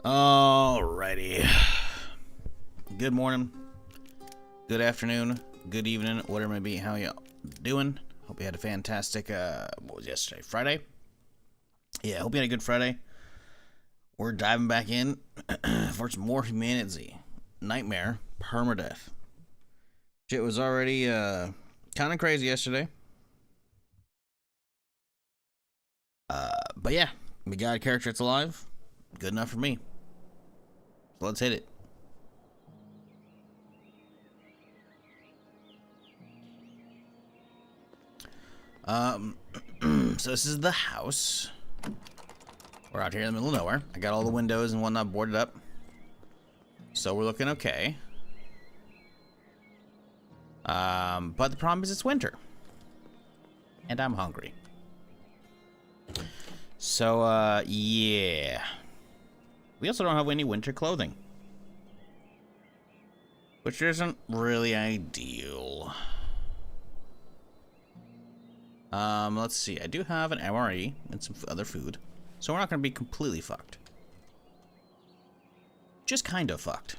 Alrighty. Good morning, good afternoon, good evening, whatever it may be. How y'all doing? Hope you had a fantastic, what was yesterday? Friday? Yeah, hope you had a good Friday. We're diving back in for some more HumanitZ. Nightmare, Permadeath. Shit was already, kind of crazy yesterday. But yeah, we got a character that's alive. Good enough for me. So let's hit it. So this is the house. We're out here in the middle of nowhere. I got all the windows and whatnot boarded up. So we're looking okay. But the problem is it's winter. And I'm hungry. So, yeah. We also don't have any winter clothing. Which isn't really ideal. Let's see. I do have an MRE and some other food. So we're not going to be completely fucked. Just kind of fucked.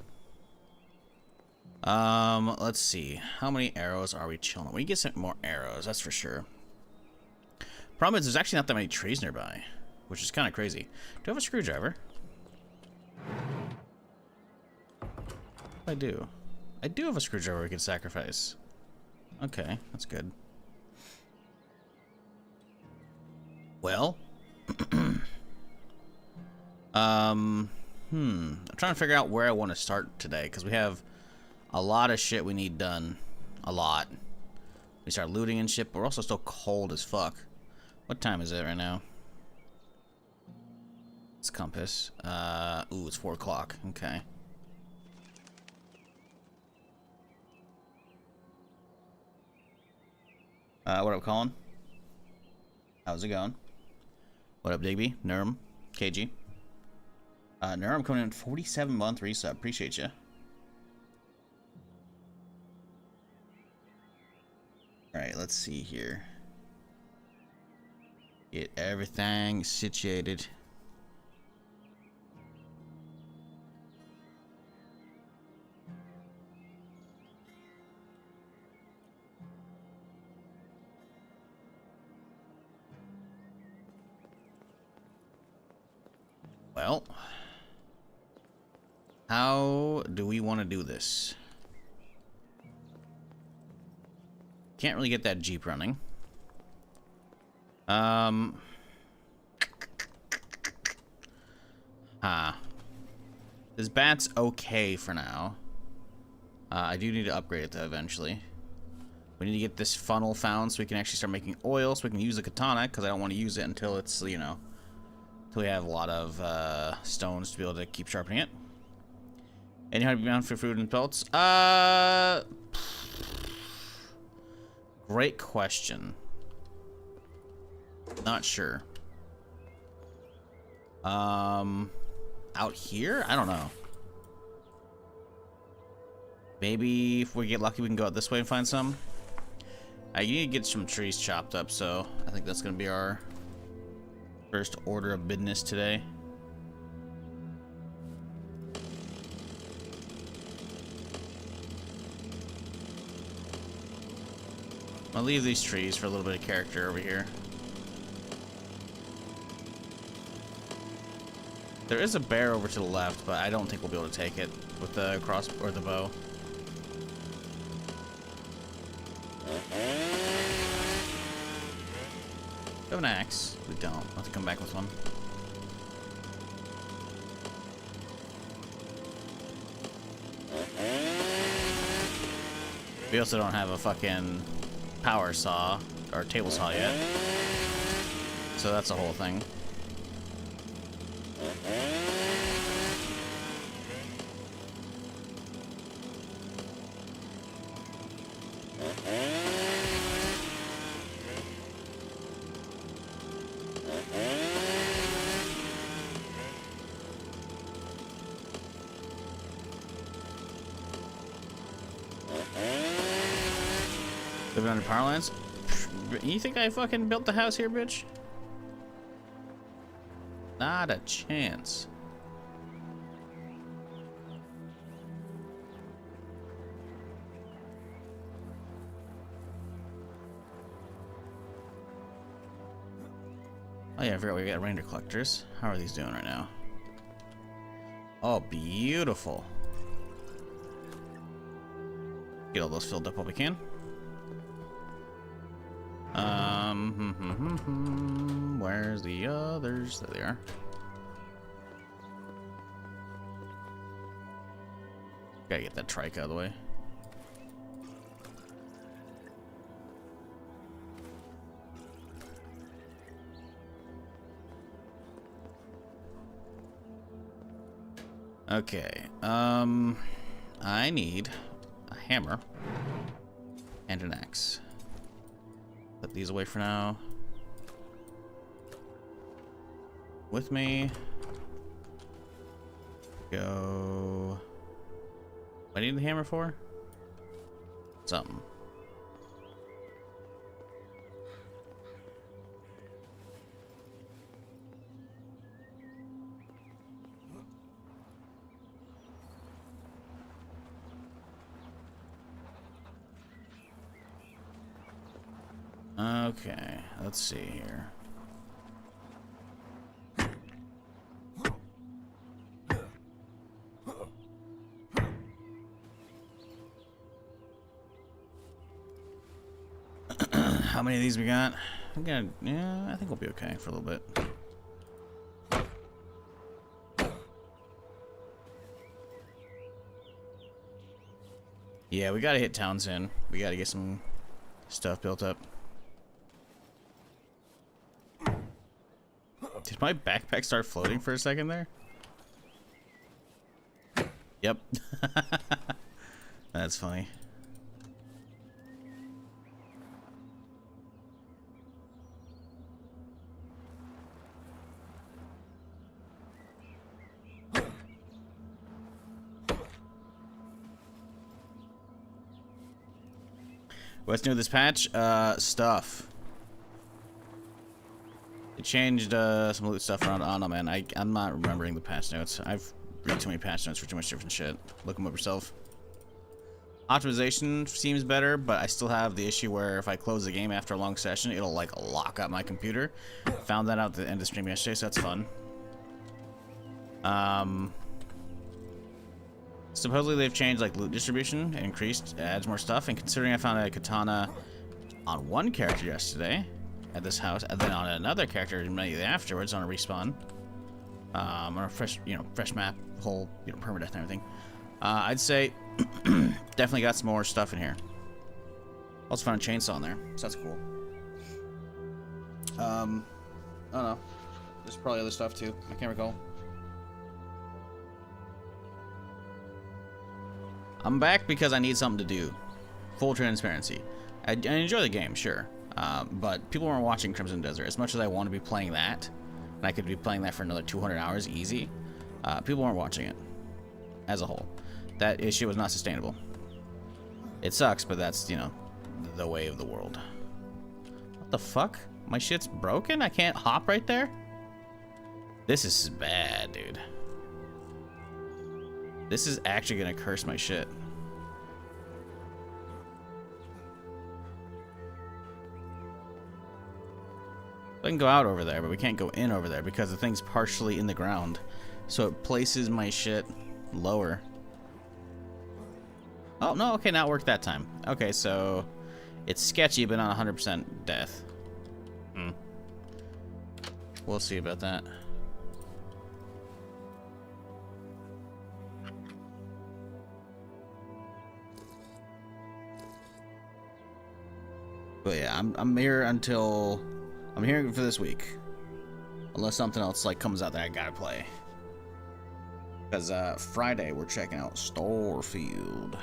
Let's see. How many arrows are we chilling? We get some more arrows, that's for sure. Problem is, there's actually not that many trees nearby, which is kind of crazy. Do I have a screwdriver? I do. I do have a screwdriver we can sacrifice. Okay, that's good. Well, I'm trying to figure out where I want to start today, because we have a lot of shit we need done. A lot. We start looting and shit, but we're also still cold as fuck. What time is it right now? It's compass. Ooh, it's 4 o'clock. Okay. What up, Colin? How's it going? What up, Digby? Nurm? KG? Nurm coming in 47-month resub. Appreciate you. Alright, let's see here. Get everything situated. Well, how do we want to do this? Can't really get that Jeep running. This bat's okay for now. I do need to upgrade it though eventually. We need to get this funnel found so we can actually start making oil, so we can use the katana, because I don't want to use it until it's, you know, until we have a lot of stones to be able to keep sharpening it. And how to be bound for food and pelts? Great question. Not sure. Out here? I don't know. Maybe if we get lucky, we can go out this way and find some. You need to get some trees chopped up, so I think that's gonna be our first order of business today. I'll leave these trees for a little bit of character over here. There is a bear over to the left, but I don't think we'll be able to take it with the cross or the bow. We have an axe. We don't. I'll have to come back with one. We also don't have a fucking power saw or table saw yet. So that's the whole thing. Living under power lines? You think I fucking built the house here, bitch? Not a chance. Oh yeah, I forgot we got reindeer collectors. How are these doing right now? Oh, beautiful. Get all those filled up while we can. Where's the others? There they are. Gotta get that trike out of the way. Okay, I need a hammer and an axe. Put these away for now. With me. Go. What do I need the hammer for? Something. Okay, let's see here. How many of these we got? Yeah, I think we'll be okay for a little bit. Yeah, we gotta hit town soon. We gotta get some stuff built up. Did my backpack start floating for a second there? Yep. That's funny. What's new with this patch? Stuff. It changed some loot stuff around. Oh no, man, I'm not remembering the patch notes. I've read too many patch notes for too much different shit. Look them up yourself. Optimization seems better, but I still have the issue where if I close the game after a long session, it'll like lock up my computer. Found that out at the end of the stream yesterday, so that's fun. Supposedly they've changed like loot distribution and increased, adds more stuff, and considering I found a katana on one character yesterday at this house, and then on another character immediately afterwards on a respawn, on a fresh, fresh map, whole, permadeath and everything, I'd say definitely got some more stuff in here. Also found a chainsaw in there, so that's cool. I don't know. There's probably other stuff too. I can't recall. I'm back because I need something to do. Full transparency. I enjoy the game, sure. But people weren't watching Crimson Desert. As much as I want to be playing that, and I could be playing that for another 200 hours easy, people weren't watching it as a whole. That issue was not sustainable. It sucks, but that's, the way of the world. What the fuck? My shit's broken? I can't hop right there? This is bad, dude. This is actually gonna curse my shit. I can go out over there, but we can't go in over there because the thing's partially in the ground. So it places my shit lower. Oh, no, okay, now it worked that time. Okay, so it's sketchy, but not 100% death. We'll see about that. But yeah, I'm here until I'm here for this week, unless something else like comes out that I gotta play. Because Friday we're checking out Storefield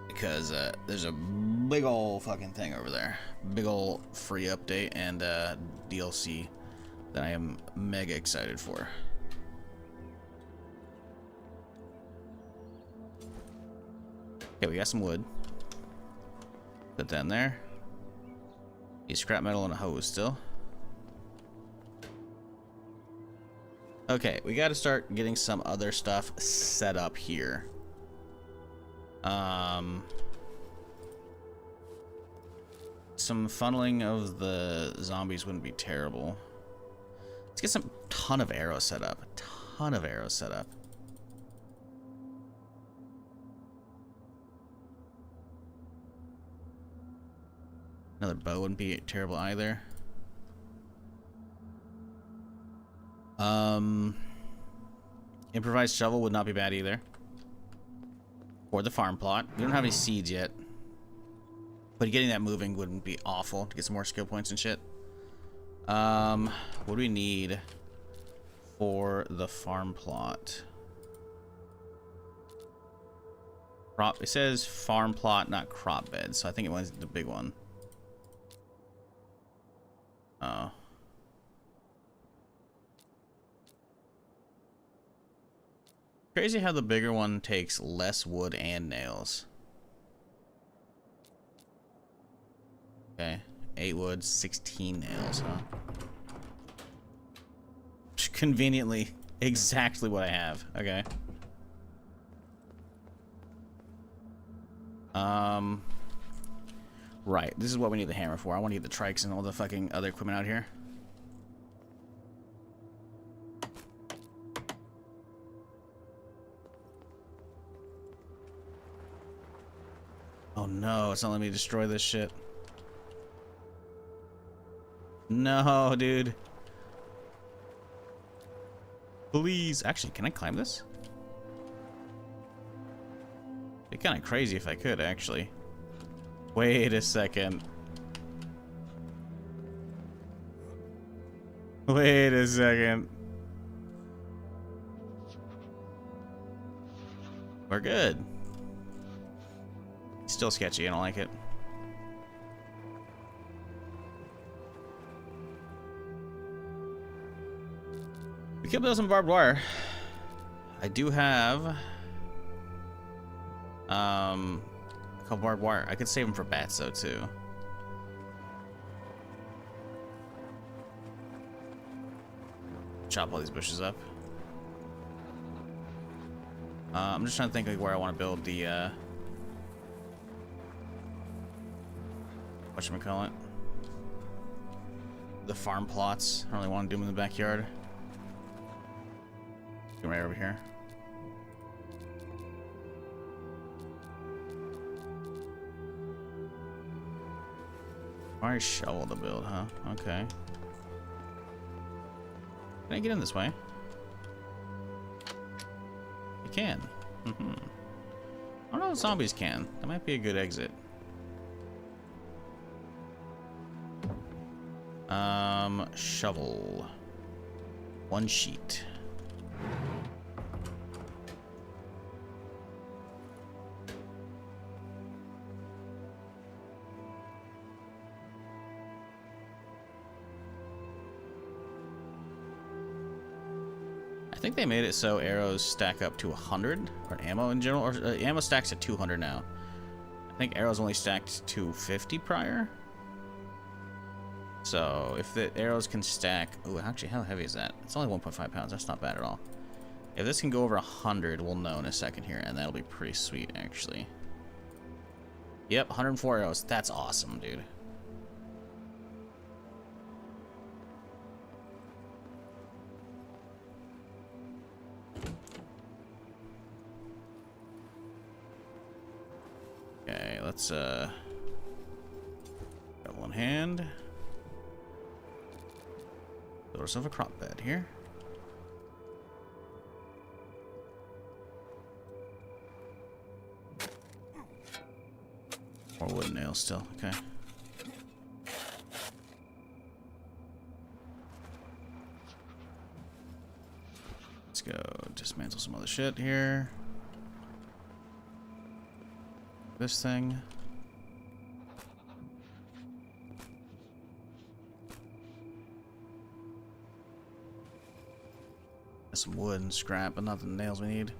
because there's a big old fucking thing over there, big old free update and DLC that I am mega excited for. Okay, we got some wood. Put that in there. Need scrap metal and a hose still. Okay, we got to start getting some other stuff set up here. Some funneling of the zombies wouldn't be terrible. Let's get some ton of arrows set up. A ton of arrows set up. Another bow wouldn't be terrible either. Improvised shovel would not be bad either. Or the farm plot. We don't have any seeds yet. But getting that moving wouldn't be awful to get some more skill points and shit. What do we need for the farm plot? Crop. It says farm plot, not crop bed, so I think it was the big one. Oh. Crazy how the bigger one takes less wood and nails. Okay, 8 wood, 16 nails, huh? Conveniently, exactly what I have. Okay. Right, this is what we need the hammer for. I want to get the trikes and all the fucking other equipment out here. Oh no, it's not letting me destroy this shit. No, dude. Please. Actually, can I climb this? It'd be kind of crazy if I could, actually. Wait a second. Wait a second. We're good. Still sketchy, I don't like it. We could build some barbed wire. I do have a couple barbed wire. I could save them for bats though too. Chop all these bushes up. I'm just trying to think like where I want to build the whatchamacallit? The farm plots. I don't really want to do them in the backyard. Go right over here. Fire shovel to build, huh? Okay. Can I get in this way? You can. I don't know if zombies can. That might be a good exit. Shovel. 1 sheet. I think they made it so arrows stack up to 100, or ammo in general, or ammo stacks at 200 now. I think arrows only stacked to 50 prior. So if the arrows can stack, oh, actually, how heavy is that? It's only 1.5 pounds. That's not bad at all. If this can go over 100, we'll know in a second here, and that'll be pretty sweet, actually. Yep, 104 arrows. That's awesome, dude. Okay, let's got one hand. Build ourselves a crop bed here. More wood nails still, okay. Let's go dismantle some other shit here. This thing. Some wood and scrap, but not the nails we need.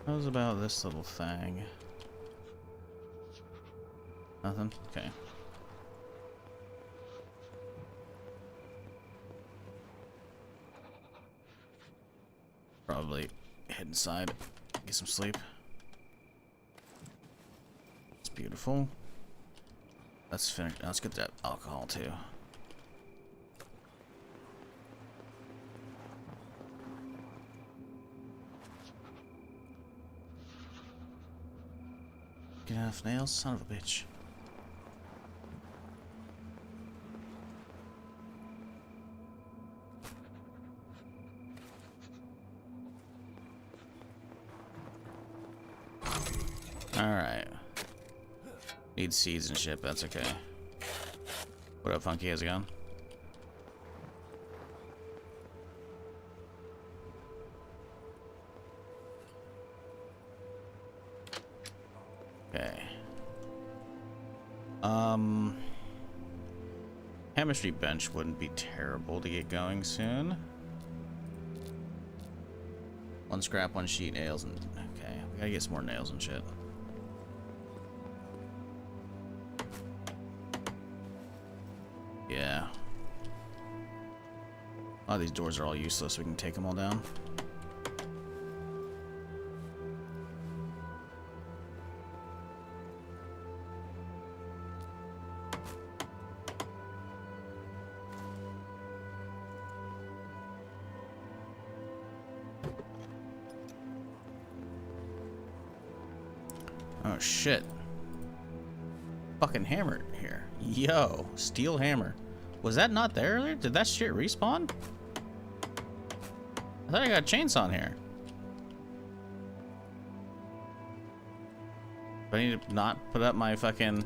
How's about this little thing? Nothing? Okay. Probably head inside, get some sleep. It's beautiful. Let's finish. Let's get that alcohol too. Get enough nails, son of a bitch. Alright. Need seeds and shit, but that's okay. What up, Funky? How's it going? Okay. Chemistry bench wouldn't be terrible to get going soon. One scrap, one sheet, nails, and okay, we gotta get some more nails and shit. Yeah. A lot of these doors are all useless. We can take them all down. Oh shit. Fucking hammer here. Yo, steel hammer. Was that not there earlier? Did that shit respawn? I thought I got a chainsaw in here. Do I need to not put up my fucking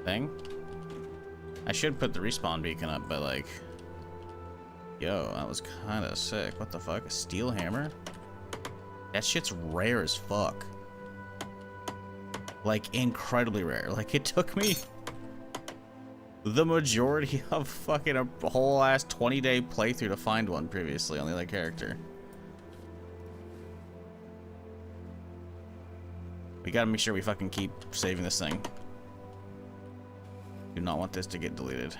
thing? I should put the respawn beacon up, but like, yo, that was kind of sick. What the fuck? A steel hammer? That shit's rare as fuck. Like, incredibly rare. Like, it took me the majority of fucking a whole ass 20-day playthrough to find one previously on the other character. We gotta make sure we fucking keep saving this thing. Do not want this to get deleted.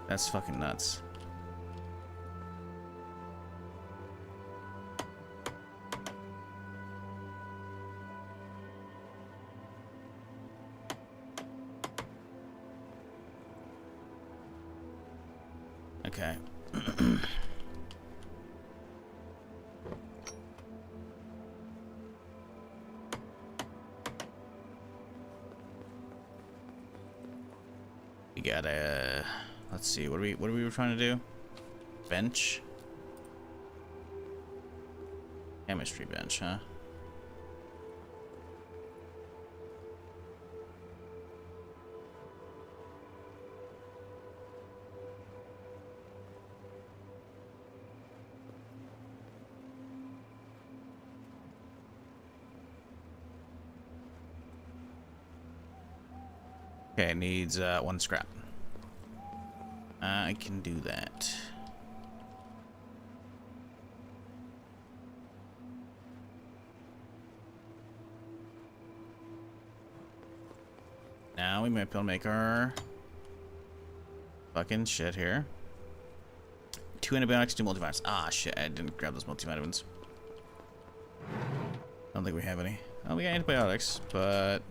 That's fucking nuts. Okay. We got a... Let's see, what are we trying to do? Bench? Chemistry bench, huh? Okay, it needs one scrap. I can do that. Now we might be able to make our fucking shit here. 2 antibiotics, 2 multivitamins. Ah, shit, I didn't grab those multivitamins. I don't think we have any. Oh, we got antibiotics, but...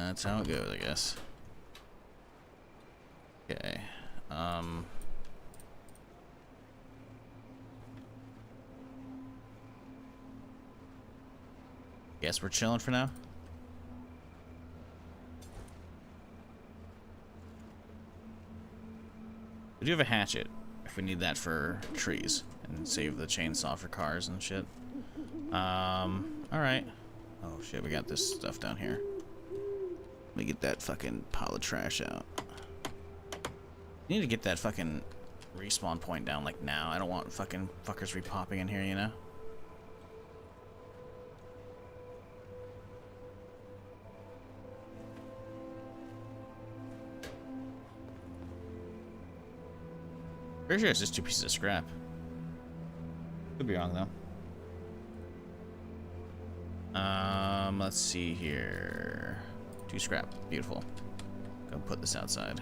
that's how it goes, I guess. Okay. Guess we're chilling for now. We do have a hatchet if we need that for trees and save the chainsaw for cars and shit. Alright. Oh shit, we got this stuff down here. Let me get that fucking pile of trash out. We need to get that fucking respawn point down like now. I don't want fucking fuckers repopping in here, you know? Pretty sure it's just 2 pieces of scrap. Could be wrong though. Let's see here. 2 scrap. Beautiful. Go put this outside.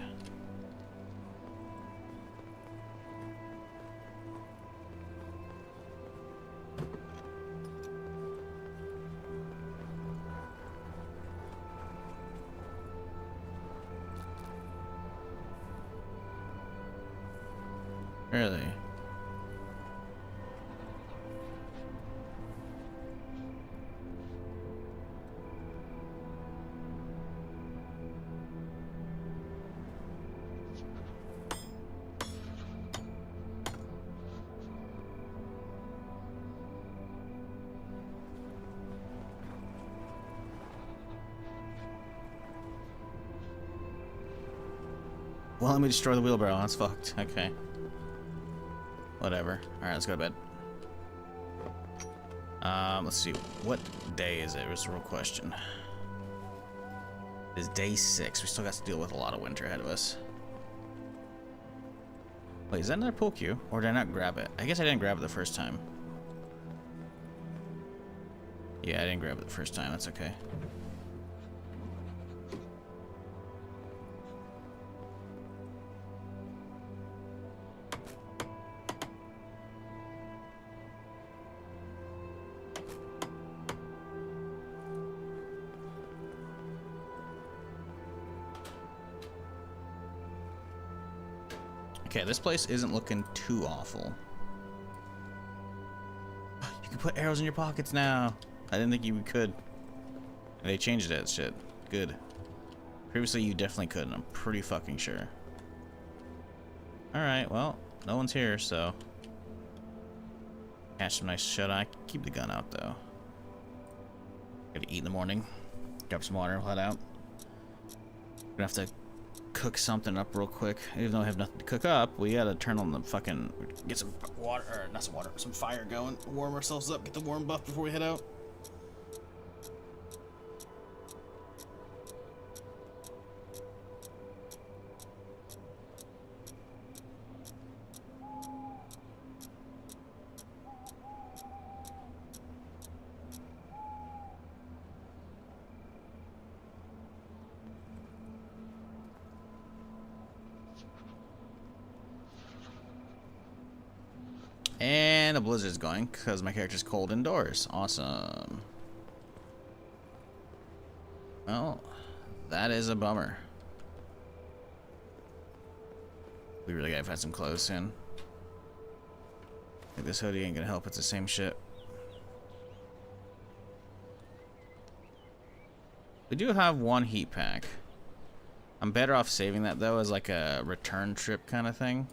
Really? Well, let me destroy the wheelbarrow. That's fucked. Okay. Whatever. Alright, let's go to bed. Let's see. What day is it? It was a real question. It is day 6. We still got to deal with a lot of winter ahead of us. Wait, is that another pool cue? Or did I not grab it? I guess I didn't grab it the first time. Yeah, I didn't grab it the first time. That's okay. Okay, this place isn't looking too awful. You can put arrows in your pockets now. I didn't think you could. They changed that shit. Good. Previously, you definitely couldn't. I'm pretty fucking sure. Alright, well, no one's here, so. Catch some nice shut-eye. Keep the gun out, though. Gotta eat in the morning. Grab some water, head out. Gonna have to cook something up real quick. Even though I have nothing to cook up, we gotta turn on the fucking, get some water, or not some water, some fire going, warm ourselves up, get the warm buff before we head out. And a blizzard's going because my character's cold indoors. Awesome. Well, that is a bummer. We really gotta find some clothes soon. I think this hoodie ain't gonna help. It's the same shit. We do have 1 heat pack. I'm better off saving that though as like a return trip kind of thing.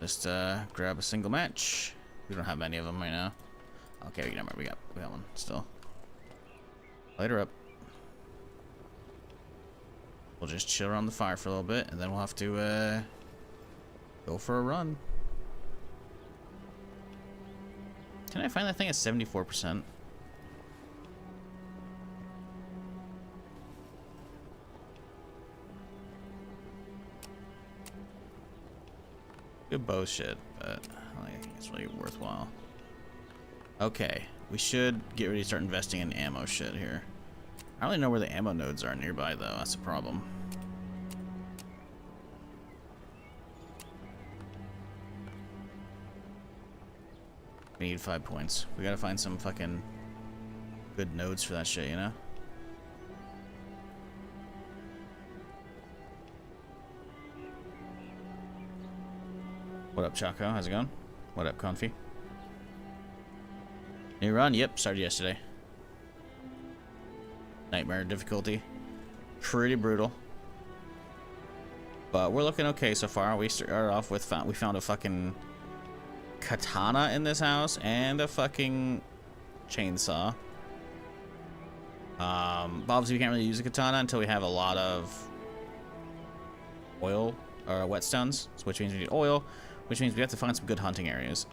Just grab a single match. We don't have many of them right now. Okay, never mind. We got one still. Light her up. We'll just chill around the fire for a little bit, and then we'll have to go for a run. Can I find that thing at 74%? Good bow shit, but I don't think it's really worthwhile. Okay, we should get ready to start investing in ammo shit here. I don't really know where the ammo nodes are nearby, though. That's a problem. We need 5 points. We gotta find some fucking good nodes for that shit, you know? What up, Choco? How's it going? What up, Confi? New run? Yep, started yesterday. Nightmare difficulty. Pretty brutal. But we're looking okay so far. We started off with, we found a fucking katana in this house and a fucking chainsaw. Obviously we can't really use a katana until we have a lot of oil or whetstones, which means we need oil. Which means we have to find some good hunting areas.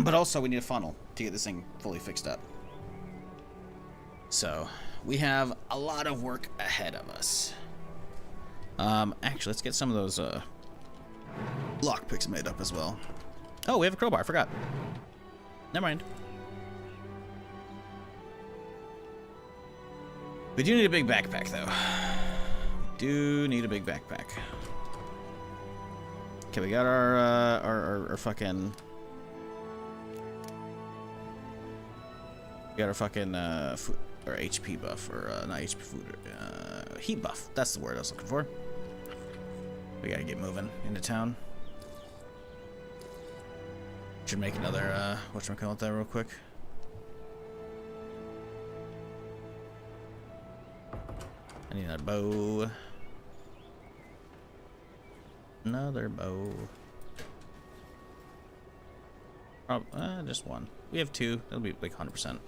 But also we need a funnel to get this thing fully fixed up. So we have a lot of work ahead of us. Actually, let's get some of those Lockpicks made up as well. Oh, we have a crowbar. I forgot. Never mind. We do need a big backpack, though. We do need a big backpack. Okay, we got our fucking... We got our fucking food, or HP buff, or not HP food, heat buff. That's the word I was looking for. We gotta get moving into town. Should make another whatchamacallit that real quick. I need a bow. Another bow. Just one. We have two. That'll be like 100%.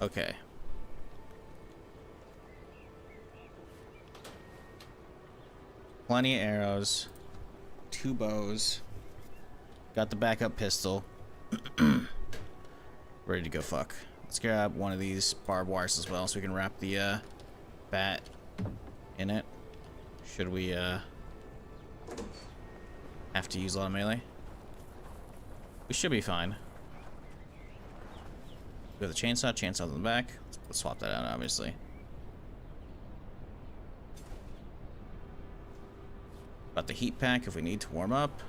Okay. Plenty of arrows. 2 bows. Got the backup pistol. Ready to go fuck. Let's grab one of these barbed wires as well so we can wrap the bat in it. Should we have to use a lot of melee? We should be fine. We have the chainsaw. Chainsaw's in the back. Let's swap that out, obviously. Got the heat pack if we need to warm up.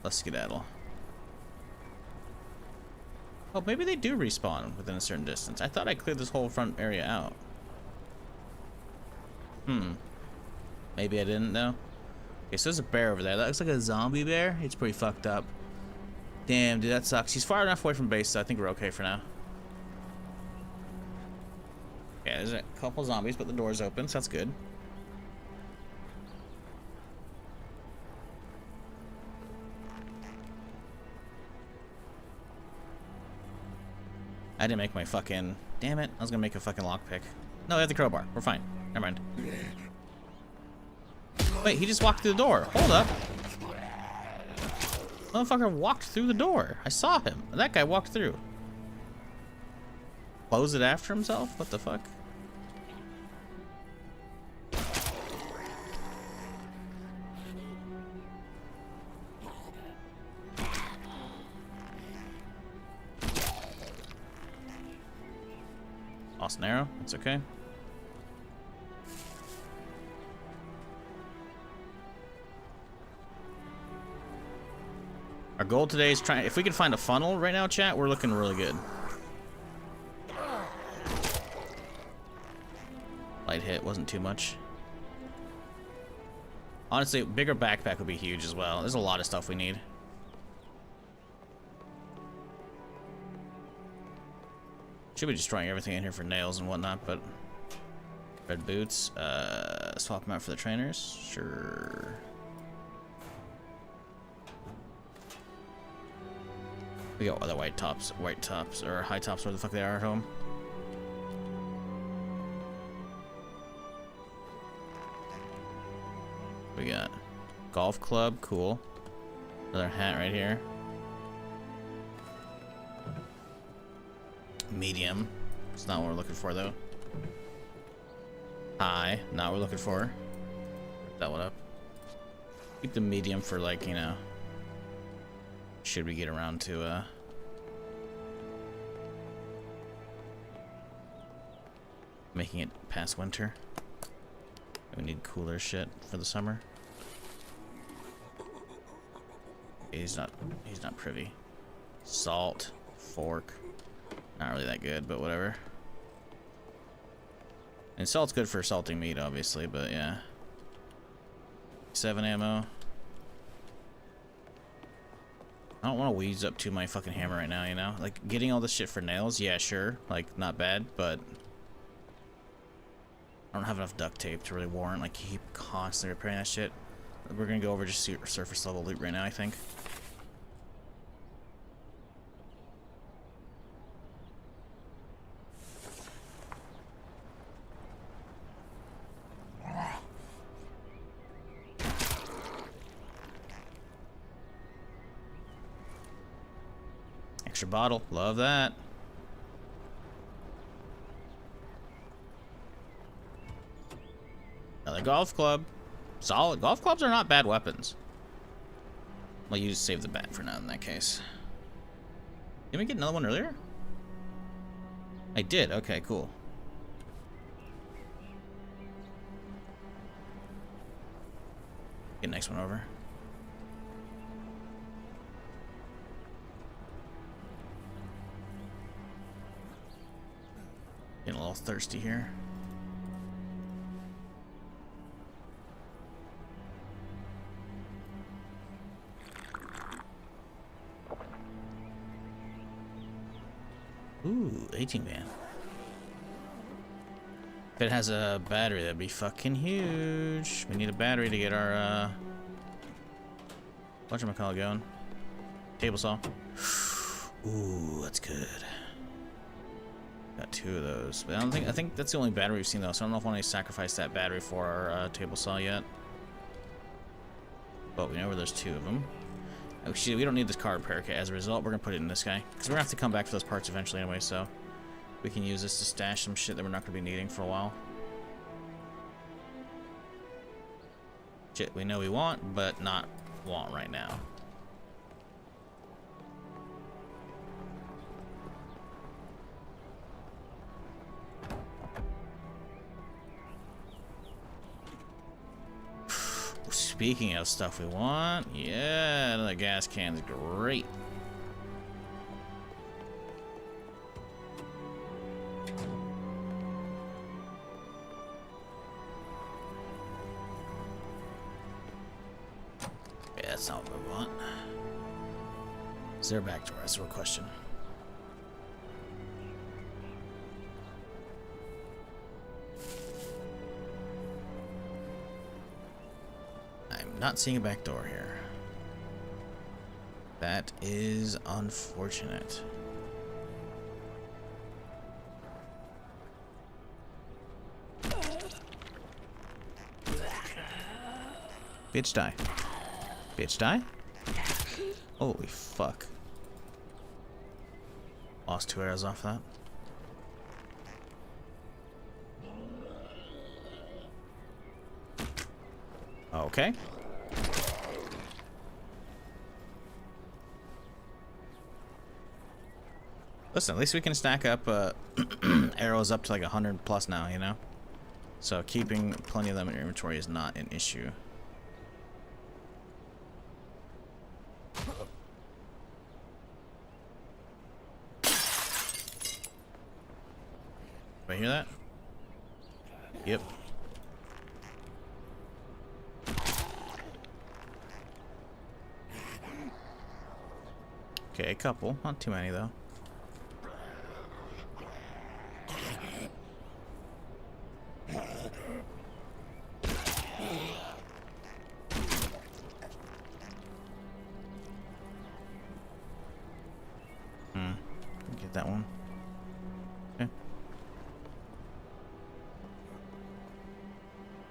Let's skedaddle. Oh, maybe they do respawn within a certain distance. I thought I cleared this whole front area out. Maybe I didn't know. Okay, so there's a bear over there. That looks like a zombie bear. It's pretty fucked up. Damn, dude, that sucks. He's far enough away from base, so I think we're okay for now. Yeah, there's a couple zombies, but the door's open, so that's good. I didn't make my fucking... Damn it, I was gonna make a fucking lockpick. No, I have the crowbar. We're fine. Never mind. Wait, he just walked through the door. Hold up. Motherfucker walked through the door. I saw him. That guy walked through. Close it after himself? What the fuck? Lost an arrow. That's okay. Our goal today is trying. If we can find a funnel right now, chat, we're looking really good. Light hit wasn't too much. Honestly, a bigger backpack would be huge as well. There's a lot of stuff we need. Should be destroying everything in here for nails and whatnot, but red boots. Swap them out for the trainers. Sure. We got other white tops, or high tops, where the fuck they are at home. We got golf club, cool. Another hat right here. Medium. It's not what we're looking for though. High, not what we're looking for. Rip that one up. Keep the medium for, like, you know, should we get around to making it past winter. We need cooler shit for the summer. He's not privy. Salt, fork. Not really that good, but whatever. And salt's good for salting meat, obviously, but yeah. 7 ammo. I don't want to weeds up to my fucking hammer right now, you know? Like, getting all this shit for nails, yeah, sure. Like, not bad, but I don't have enough duct tape to really warrant, like, keep constantly repairing that shit. We're gonna go over just surface level loot right now, I think. Extra bottle, love that. Another golf club. Solid. Golf clubs are not bad weapons. Well, you just save the bat for now in that case. Did we get another one earlier? I did. Okay, cool. Get the next one over. Getting a little thirsty here. Ooh, 18 man. If it has a battery, that'd be fucking huge. We need a battery to get our whatchamacallit going. Table saw. Ooh, that's good. Got 2 of those. But I think that's the only battery we've seen though, so I don't know if I want to sacrifice that battery for our table saw yet. But we know where there's 2 of them. Actually, we don't need this car repair kit. As a result, we're gonna put it in this guy. Because we're gonna have to come back for those parts eventually anyway, so we can use this to stash some shit that we're not gonna be needing for a while. Shit we know we want, but not want right now. Speaking of stuff we want, yeah, another gas can's great. Yeah, that's not what we want. Is there a back door? That's the real question. Not seeing a back door here. That is unfortunate. Bitch die. Bitch die? Holy fuck. Lost 2 arrows off that. Okay. Listen, at least we can stack up arrows up to like 100 plus now, you know? So keeping plenty of them in your inventory is not an issue. Do I hear that? Yep. Okay, a couple. Not too many, though. Get that one. Okay.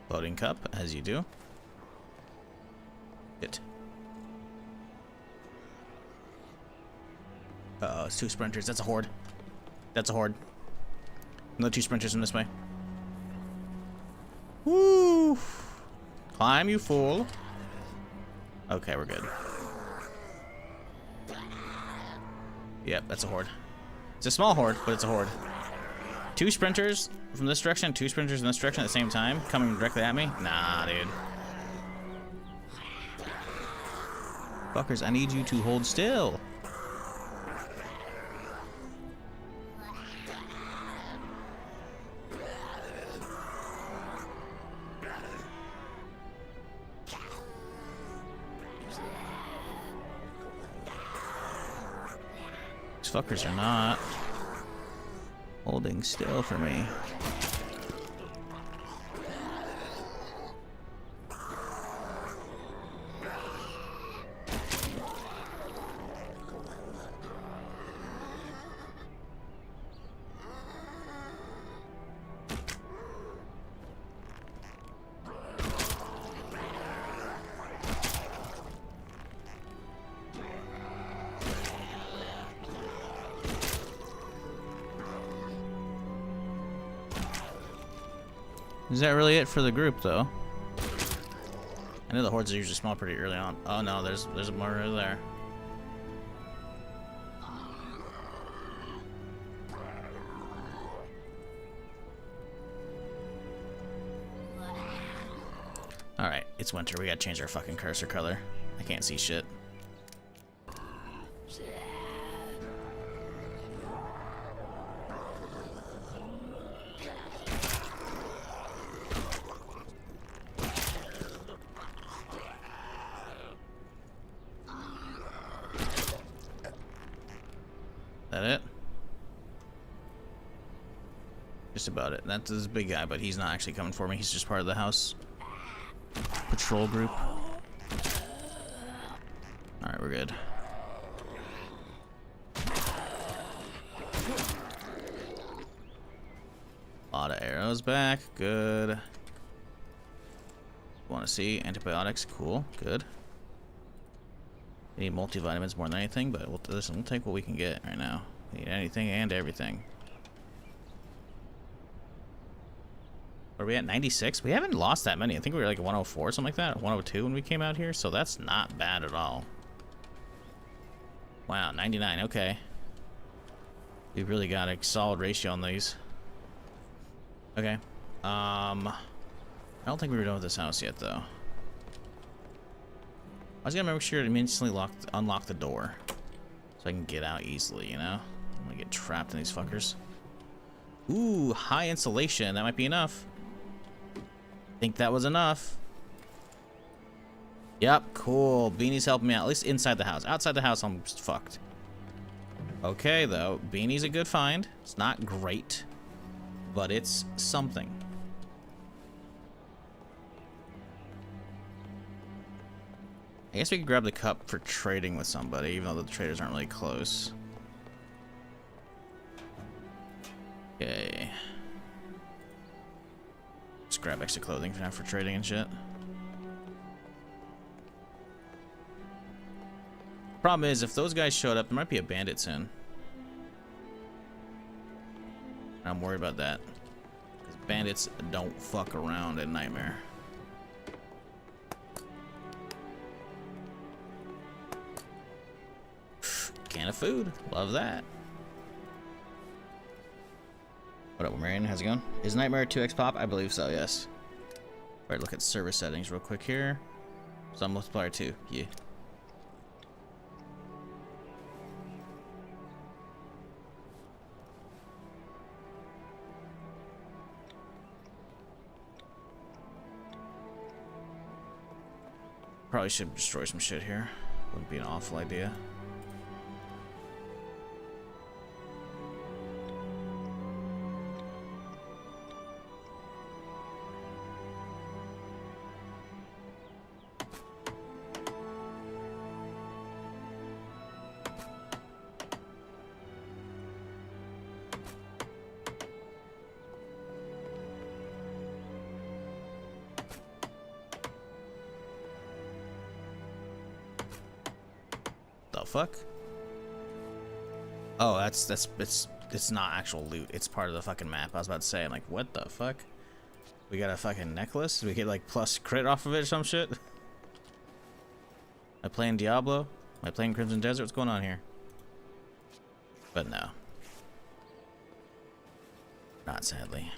Loading cup, as you do. It. Uh-oh, it's 2 sprinters. That's a horde. That's a horde. Another 2 sprinters in this way. Woo! Climb, you fool. Okay, we're good. Yep, that's a horde. It's a small horde, but it's a horde. 2 sprinters from this direction, 2 sprinters in this direction at the same time, coming directly at me? Nah, dude. Fuckers, I need you to hold still. These fuckers are not holding still for me. Is that really it for the group, though? I know the hordes are usually small pretty early on. Oh no, there's more over there. Alright, it's winter. We gotta change our fucking cursor color. I can't see shit. That it? Just about it. That's this big guy, but he's not actually coming for me. He's just part of the house patrol group. Alright, we're good. A lot of arrows back. Good. Want to see antibiotics? Cool. Good. We need multivitamins more than anything, but listen, we'll take what we can get right now. We need anything and everything. Are we at 96? We haven't lost that many. I think we were like 104 or something like that, or 102 when we came out here, so that's not bad at all. Wow, 99, okay. We've really got a solid ratio on these. Okay. I don't think we were done with this house yet, though. I was gonna make sure to instantly unlock the door, so I can get out easily, you know? I'm gonna get trapped in these fuckers. Ooh, high insulation. That might be enough. Think that was enough. Yep, cool. Beanie's helping me out, at least inside the house. Outside the house, I'm just fucked. Okay, though. Beanie's a good find. It's not great, but it's something. I guess we could grab the cup for trading with somebody, even though the traders aren't really close. Okay. Just grab extra clothing for now for trading and shit. Problem is, if those guys showed up, there might be a bandit soon. I'm worried about that. Because bandits don't fuck around in Nightmare. Can of food. Love that. What up, Marion? How's it going? Is Nightmare 2x pop? I believe so, yes. Alright, look at server settings real quick here. Sun multiplier 2. Yeah. Probably should destroy some shit here. Wouldn't be an awful idea. The fuck? Oh, it's not actual loot. It's part of the fucking map. I was about to say, I'm like, what the fuck? We got a fucking necklace? Did we get like plus crit off of it or some shit? Am I playing Diablo? Am I playing Crimson Desert? What's going on here? But no. Not sadly.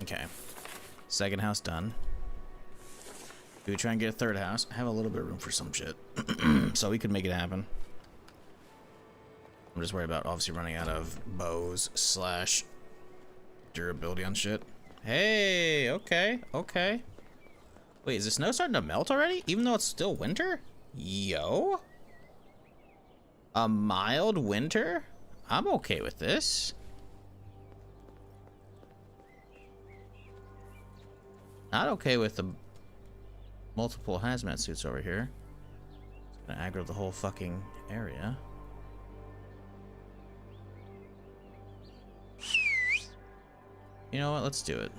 Okay. Second house done. Do we try and get a third house? I have a little bit of room for some shit. So we could make it happen. I'm just worried about obviously running out of bows slash durability on shit. Hey, okay, okay. Wait, is the snow starting to melt already? Even though it's still winter? Yo. A mild winter? I'm okay with this. Not okay with the multiple hazmat suits over here. It's gonna aggro the whole fucking area. You know what? Let's do it.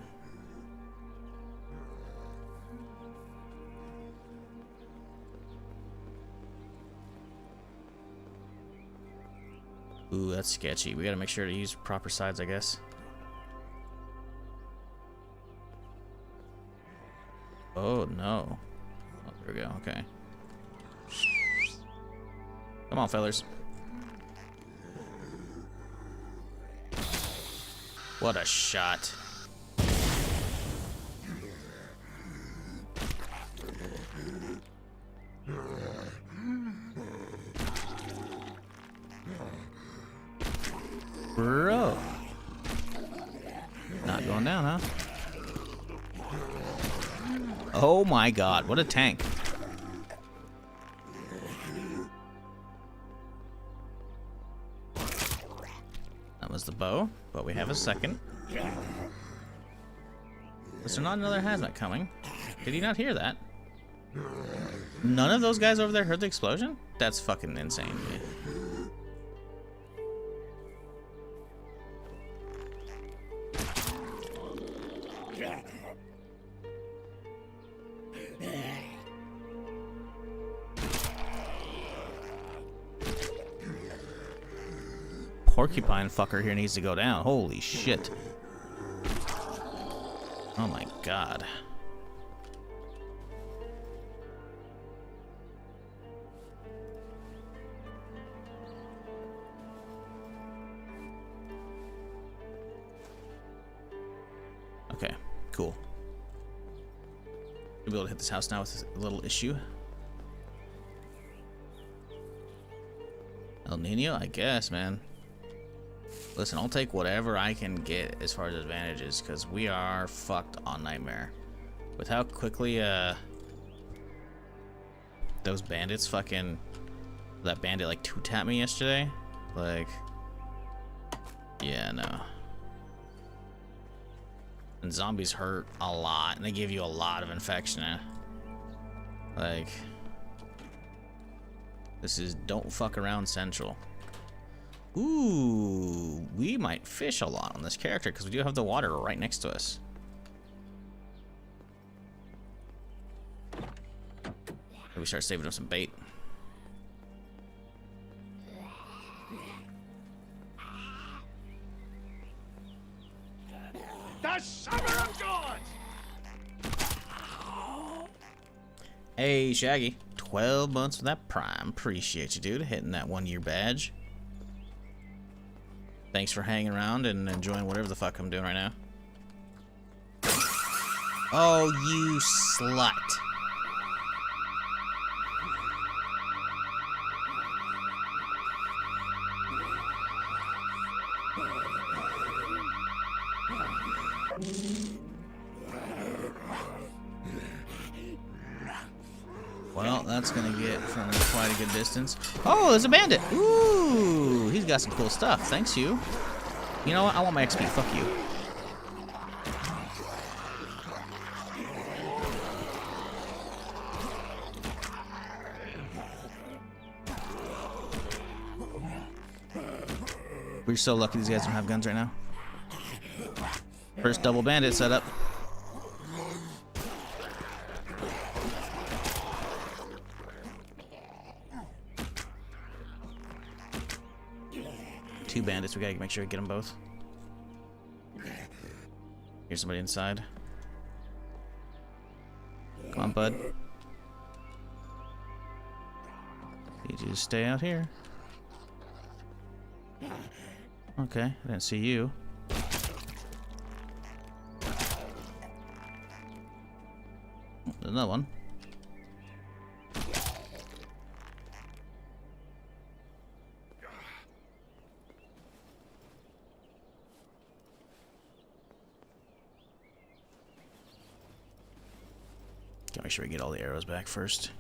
Ooh, that's sketchy. We gotta make sure to use proper sides, I guess. Oh, no. Oh, there we go. Okay. Come on, fellas. What a shot. Bro. Not going down, huh? Oh my god, what a tank. That was the bow, but we have a second. Was there not another hazmat coming? Did he not hear that? None of those guys over there heard the explosion? That's fucking insane. Porcupine fucker here needs to go down. Holy shit. Oh my god. Okay, cool. We'll be able to hit this house now with a little issue. El Nino, I guess, man. Listen, I'll take whatever I can get as far as advantages, because we are fucked on Nightmare. With how quickly, those bandits fucking... That bandit, like, two-tapped me yesterday. Like... Yeah, no. And zombies hurt a lot, and they give you a lot of infection. Like... This is don't fuck around central. Ooh, we might fish a lot on this character because we do have the water right next to us. Maybe we start saving up some bait. The summer of gods! Hey, Shaggy. 12 months for that prime. Appreciate you, dude. Hitting that 1-year badge. Thanks for hanging around and enjoying whatever the fuck I'm doing right now. Oh, you slut. Well, that's gonna get from quite a good distance. Oh, there's a bandit! Ooh, he's got some cool stuff. Thanks, you. You know what? I want my XP. Fuck you. We're so lucky these guys don't have guns right now. First double bandit setup. Two bandits, we gotta make sure we get them both. Here's somebody inside. Come on, bud. Need you to stay out here. Okay, I didn't see you. There's another one. Gotta make sure we get all the arrows back first.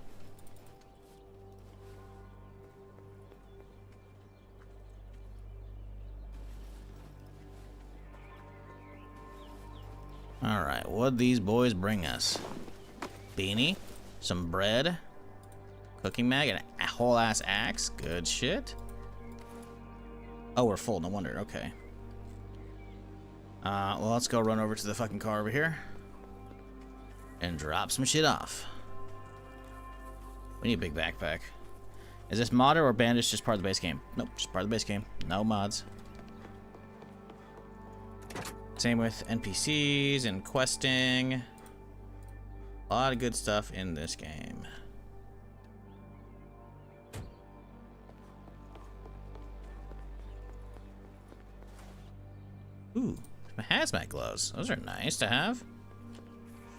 Alright, what'd these boys bring us? Beanie, some bread, cooking mag, and a whole ass axe. Good shit. Oh, we're full, no wonder. Okay. Well, let's go run over to the fucking car over here and drop some shit off. We need a big backpack. Is this modder or bandage just part of the base game? Nope, just part of the base game. No mods. Same with NPCs and questing. A lot of good stuff in this game. Ooh, some hazmat gloves. Those are nice to have.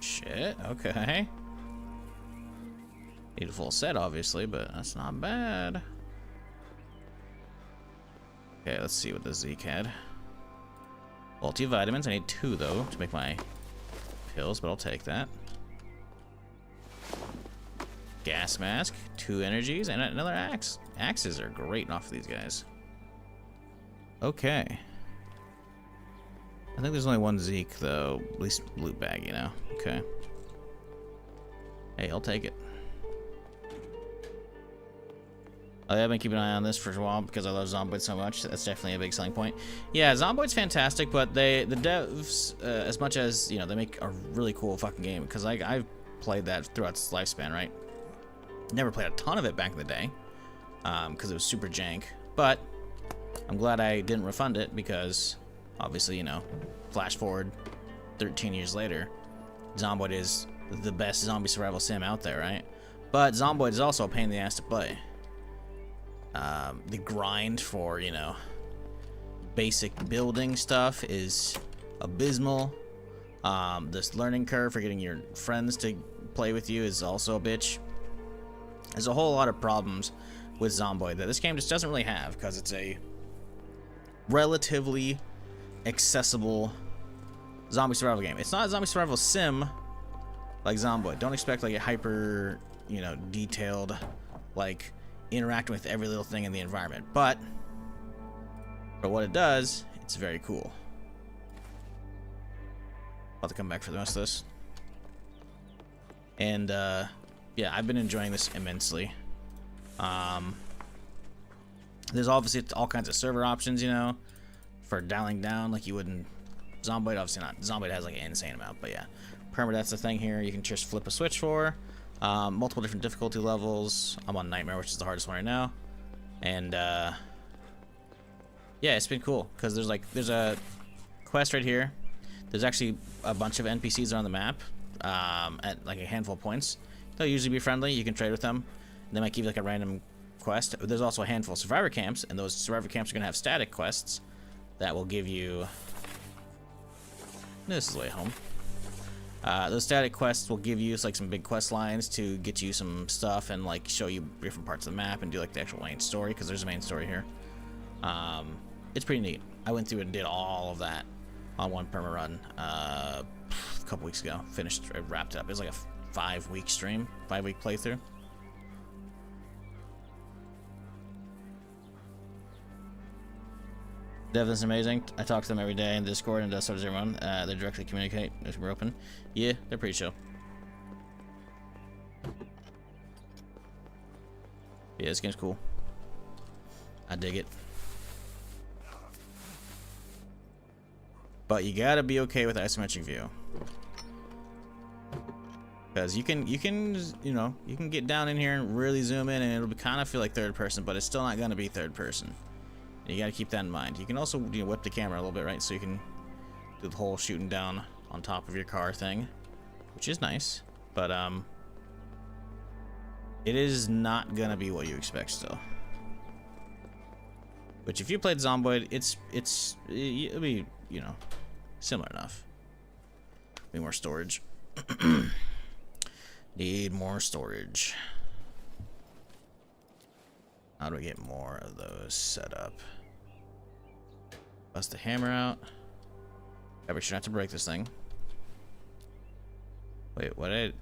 Shit, okay. Need a full set, obviously, but that's not bad. Okay, let's see what the Zeke had. Multivitamins. I need 2, though, to make my pills, but I'll take that. Gas mask, 2 energies, and another axe. Axes are great off of these guys. Okay. I think there's only 1 Zeke, though. At least loot bag, you know? Okay. Hey, I'll take it. I've been keeping an eye on this for a while because I love Zomboid so much. That's definitely a big selling point. Yeah, Zomboid's fantastic, but the devs, as much as, you know, they make a really cool fucking game, because I've played that throughout its lifespan, right? Never played a ton of it back in the day, because it was super jank, but I'm glad I didn't refund it because, obviously, you know, flash forward 13 years later, Zomboid is the best zombie survival sim out there, right? But Zomboid is also a pain in the ass to play. The grind for, you know, basic building stuff is abysmal. This learning curve for getting your friends to play with you is also a bitch. There's a whole lot of problems with Zomboid that this game just doesn't really have because it's a relatively accessible zombie survival game. It's not a zombie survival sim like Zomboid. Don't expect like a hyper, you know, detailed, like, interacting with every little thing in the environment, but for what it does, it's very cool. I'll have to come back for the rest of this. And yeah, I've been enjoying this immensely. There's obviously all kinds of server options, you know, for dialing down like you would in Zomboid. Obviously not. Zomboid has like an insane amount, but yeah. Permadeath's the thing here. You can just flip a switch for. Multiple different difficulty levels. I'm on Nightmare, which is the hardest one right now. And yeah, it's been cool because there's a quest right here. There's actually a bunch of NPCs on the map at like a handful of points. They'll usually be friendly. You can trade with them. They might give you like a random quest. There's also a handful of survivor camps, and those survivor camps are gonna have static quests that will give you. This is the way home. Those static quests will give you like some big quest lines to get you some stuff and like show you different parts of the map and do like the actual main story, because there's a main story here. It's pretty neat. I went through and did all of that on one perma run a couple weeks ago. Finished, wrapped it up. It was like a 5-week stream, 5-week playthrough. Devon's amazing. I talk to them every day in Discord, and so does everyone. They directly communicate if we're open. Yeah, they're pretty chill. Yeah, this game's cool. I dig it. But you gotta be okay with isometric view, because you can you know, you can get down in here and really zoom in, and it'll kind of feel like third person, but it's still not gonna be third person. You gotta keep that in mind. You can also, you know, whip the camera a little bit, right? So you can do the whole shooting down on top of your car thing, which is nice. But it is not gonna be what you expect still. Which, if you played Zomboid, it'll be, you know, similar enough. Need more storage. Need more storage. How do we get more of those set up? Bust the hammer out. Gotta be sure not to break this thing. Wait, what did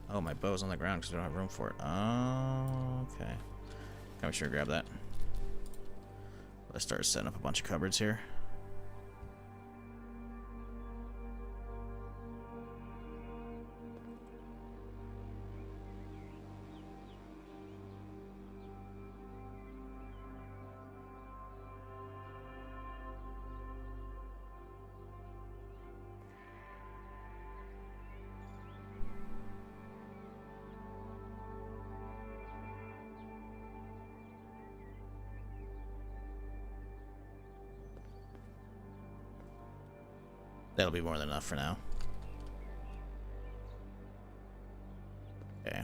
I... Oh, my bow's on the ground because we don't have room for it. Oh, okay. Gotta be sure to grab that. Let's start setting up a bunch of cupboards here. That'll be more than enough for now. Okay.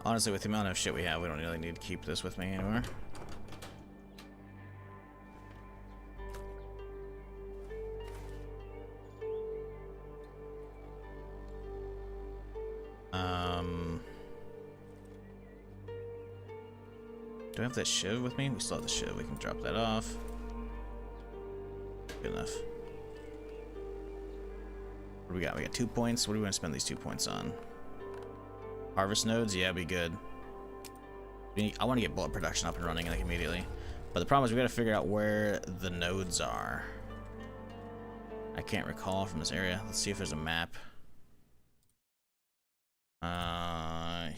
Honestly, with the amount of shit we have, we don't really need to keep this with me anymore. Do I have that shiv with me? We still have the shiv. We can drop that off. Good enough. What do we got? We got 2 points. What do we want to spend these 2 points on? Harvest nodes? Yeah, be good. I want to get bullet production up and running like immediately. But the problem is we got to figure out where the nodes are. I can't recall from this area. Let's see if there's a map.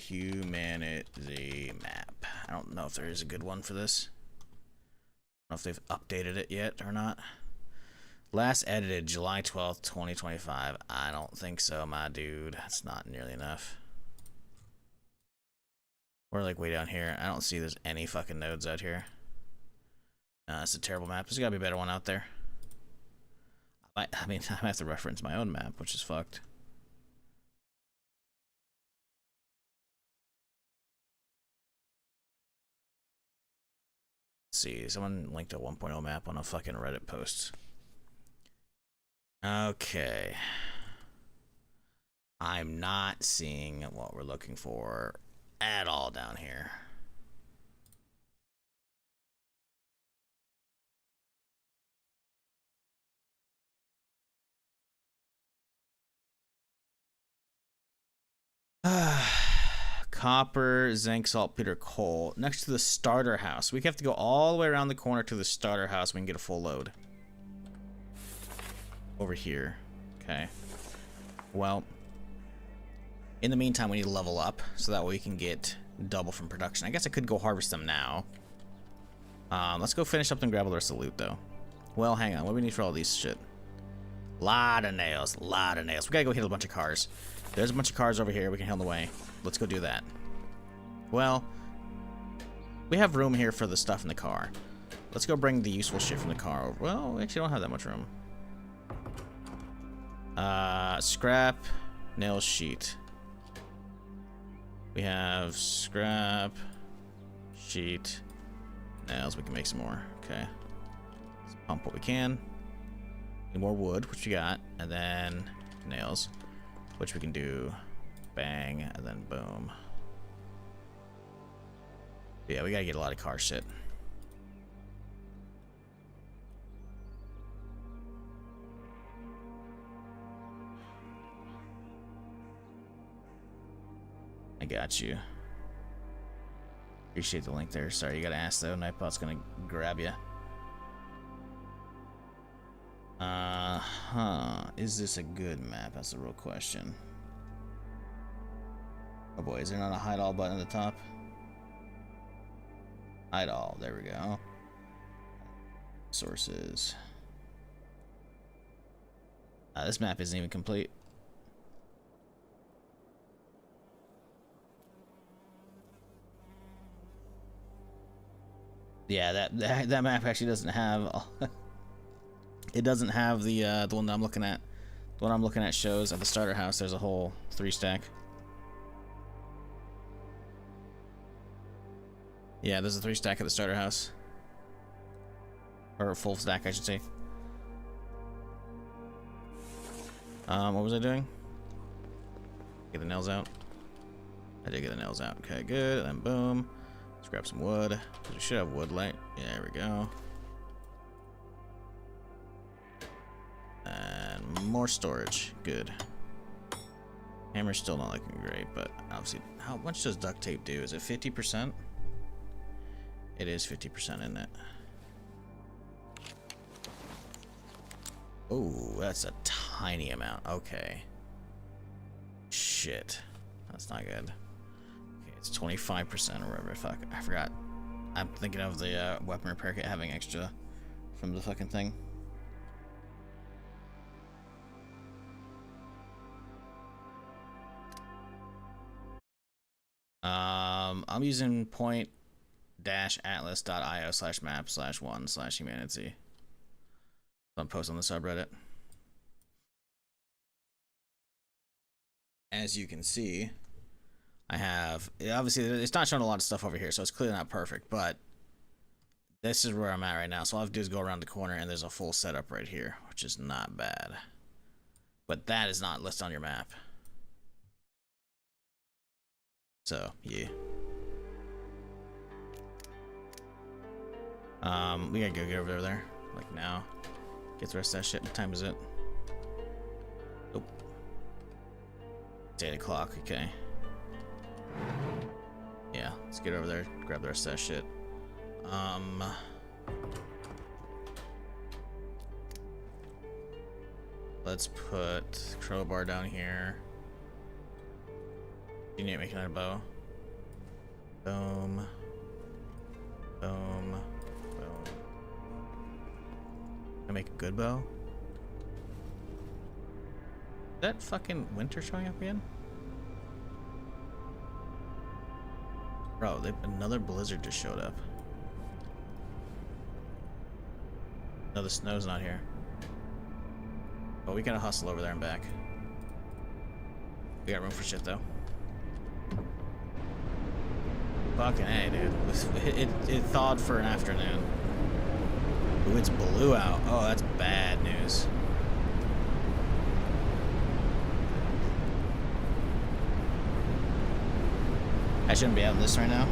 HumanitZ map. I don't know if there is a good one for this. I don't know if they've updated it yet or not. Last edited July 12th, 2025. I don't think so, my dude. That's not nearly enough. We're like way down here. I don't see there's any fucking nodes out here. It's a terrible map. There's gotta be a better one out there. I mean, I have to reference my own map, which is fucked. Let's see, someone linked a 1.0 map on a fucking Reddit post. Okay. I'm not seeing what we're looking for at all down here. Copper, zinc, saltpeter, coal. Next to the starter house. We have to go all the way around the corner to the starter house. We can get a full load. Over here. Okay. Well, in the meantime, we need to level up so that way we can get double from production. I guess I could go harvest them now. Let's go finish up and grab all the rest of the loot, though. Well, hang on. What do we need for all these shit? Lot of nails. Lot of nails. We gotta go hit a bunch of cars. There's a bunch of cars over here. We can hit on the way. Let's go do that. Well, we have room here for the stuff in the car. Let's go bring the useful shit from the car over. Well, we actually don't have that much room. Scrap, nail sheet. We have scrap, sheet, nails. We can make some more. Okay. Let's pump what we can. Need more wood, which we got, and then nails, which we can do. Bang, and then boom. Yeah, we gotta get a lot of car shit. I got you. Appreciate the link there. Sorry, you gotta ask though. Nightbot's gonna grab you. Is this a good map? That's the real question. Oh boy, is there not a hide all button at the top? Hide all. There we go. Sources. This map isn't even complete. Yeah, that map actually doesn't have. It doesn't have the one that I'm looking at. The one I'm looking at shows at the starter house. There's a whole 3-stack. Yeah, there's a 3-stack at the starter house. Or a full stack, I should say. What was I doing? Get the nails out. I did get the nails out. Okay, good. And then boom. Let's grab some wood. We should have wood light. Yeah, there we go. And more storage. Good. Hammer's still not looking great, but obviously, how much does duct tape do? Is it 50%? It is 50%, isn't it? Oh, that's a tiny amount. Okay. Shit. That's not good. Okay, it's 25% or whatever. Fuck, I forgot. I'm thinking of the weapon repair kit having extra from the fucking thing. I'm using point-atlas.io/map/1/HumanitZ. I'm posting on the subreddit. As you can see, I have, obviously it's not showing a lot of stuff over here, so it's clearly not perfect, but this is where I'm at right now. So all I have to do is go around the corner and there's a full setup right here, which is not bad. But that is not listed on your map. So, yeah. We gotta go get over there, like now. Get the rest of that shit. What time is it? Oh. It's 8 o'clock, okay. Yeah, let's get over there, grab the rest of that shit. Let's put crowbar down here. You need to make another bow. Boom. Boom. Boom. Can I make a good bow? Is that fucking winter showing up again? Bro, another blizzard just showed up. No, the snow's not here. Oh, we gotta hustle over there and back. We got room for shit, though. Fucking A, dude. It thawed for an afternoon. Ooh, it's blue out. Oh, that's bad news. I shouldn't be out of this right now.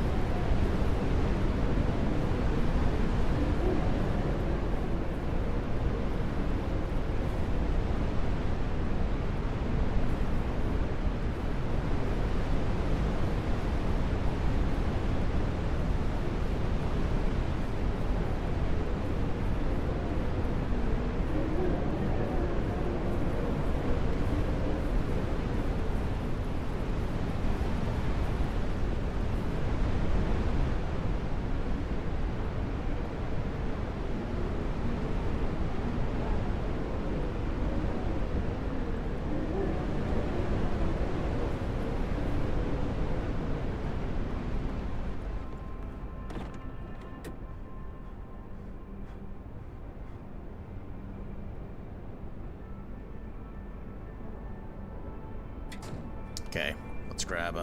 Okay, let's grab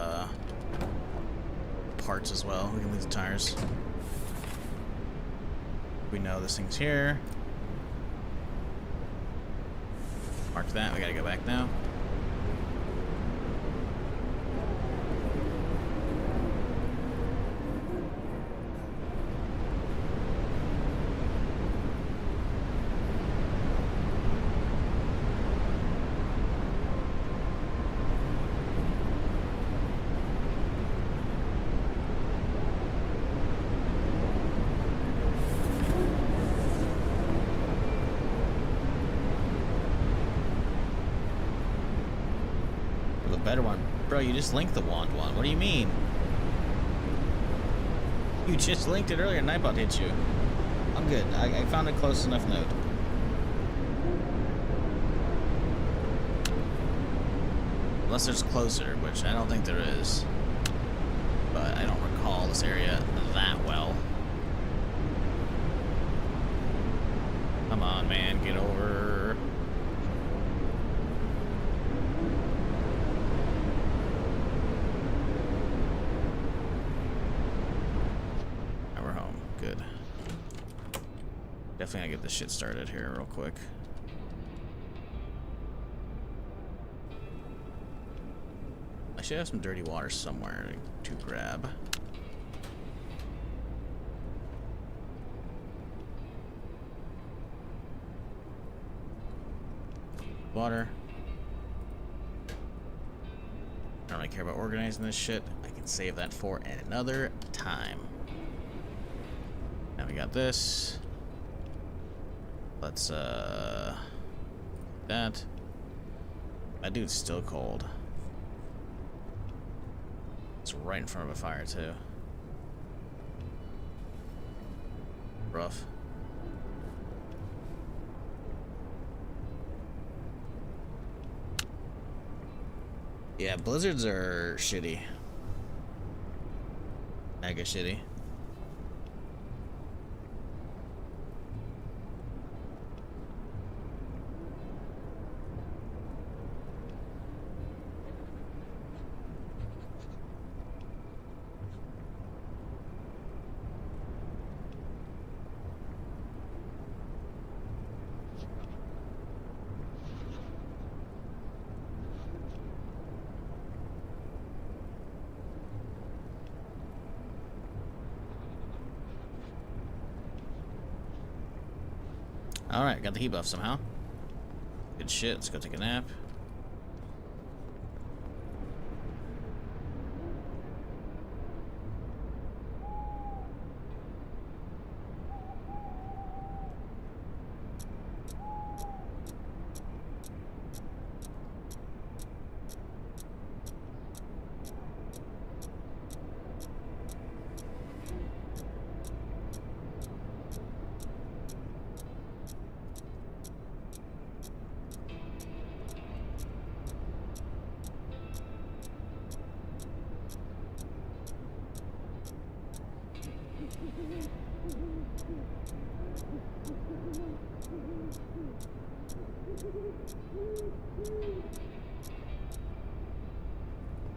parts as well. We can leave the tires. We know this thing's here. Mark that. We gotta go back now. Better one. Bro, you just linked the wand one. What do you mean? You just linked it earlier and Nightbot hit you. I'm good. I found a close enough node. Unless there's closer, which I don't think there is. But I don't recall this area that well. Come on, man. Get over. Good. Definitely gotta get this shit started here real quick. I should have some dirty water somewhere to grab. Water. I don't really care about organizing this shit. I can save that for another time. Now we got this. Let's that. That dude's still cold. It's right in front of a fire too. Rough. Yeah, blizzards are shitty. Mega shitty. Alright, got the heat buff somehow. Good shit, let's go take a nap.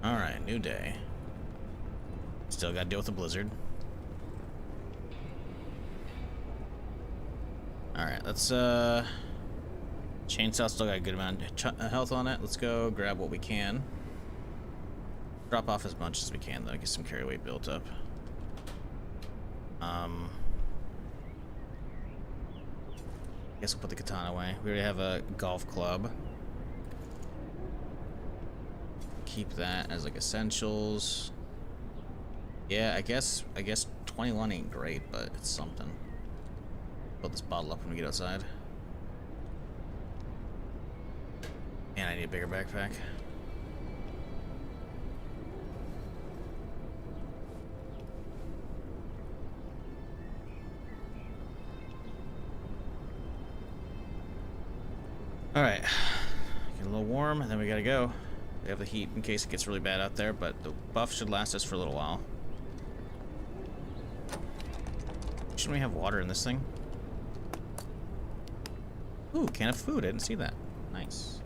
Alright, new day. Still gotta deal with the blizzard. Alright, let's chainsaw still got a good amount of health on it. Let's go grab what we can. Drop off as much as we can though, get some carry weight built up. Guess we'll put the katana away. We already have a golf club. Keep that as like essentials. Yeah, I guess 21 ain't great, but it's something. Fill this bottle up when we get outside. And I need a bigger backpack. Alright. Get a little warm, and then we gotta go. We have the heat in case it gets really bad out there, but the buff should last us for a little while. Shouldn't we have water in this thing? Ooh, can of food. I didn't see that. Nice.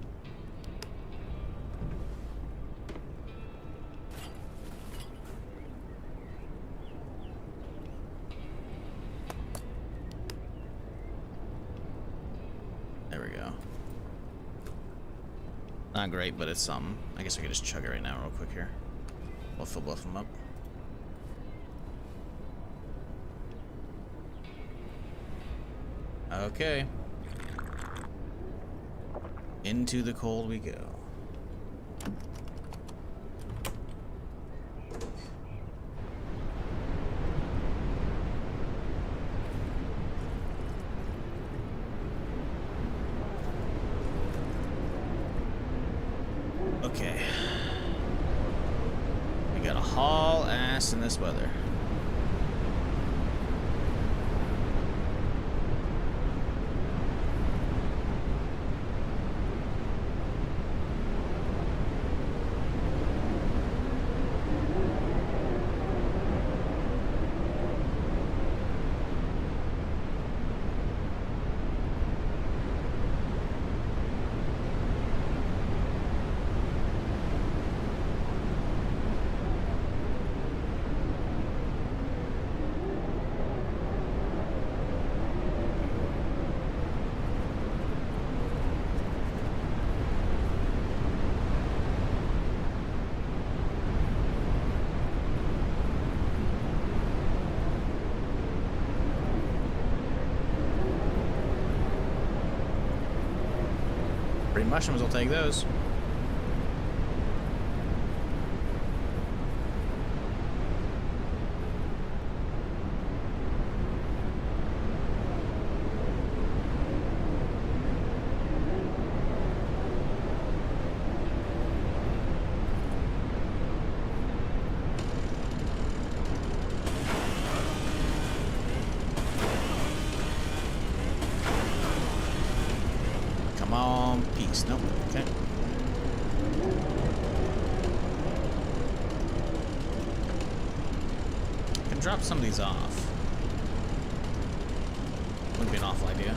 There we go. Not great, but it's something. I guess I could just chug it right now real quick here. We'll fill both of them up. Okay. Into the cold we go. Okay. We gotta haul ass in this weather. Free mushrooms, I'll take those. Come on, peace. Nope. Okay. drop some of these off. Wouldn't be an awful idea.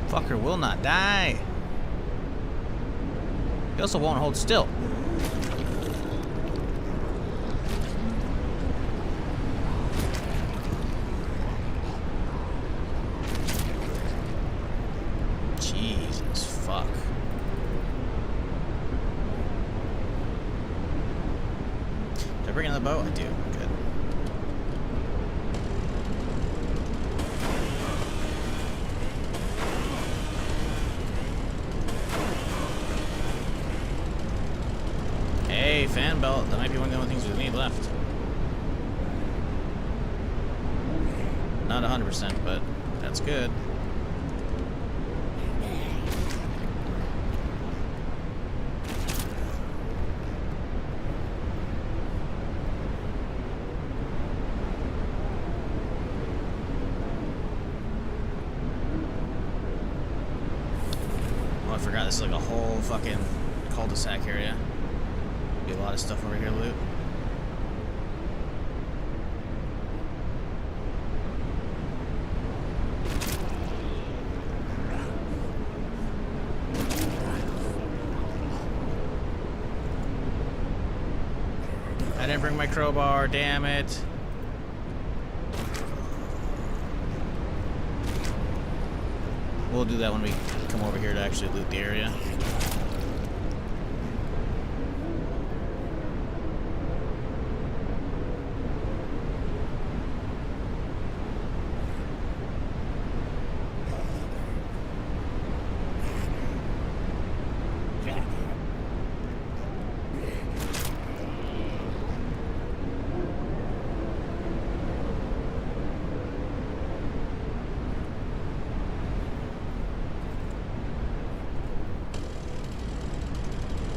Fucker will not die. He also won't hold still. Jesus fuck. Did I bring in the boat? I do. Good. Hey, fan belt. That might be one of the only things we need left. Not 100%, but that's good. Oh, I forgot this is like a whole fucking cul-de-sac area. Be a lot of stuff over here to loot. I didn't bring my crowbar, damn it. We'll do that when we come over here to actually loot the area.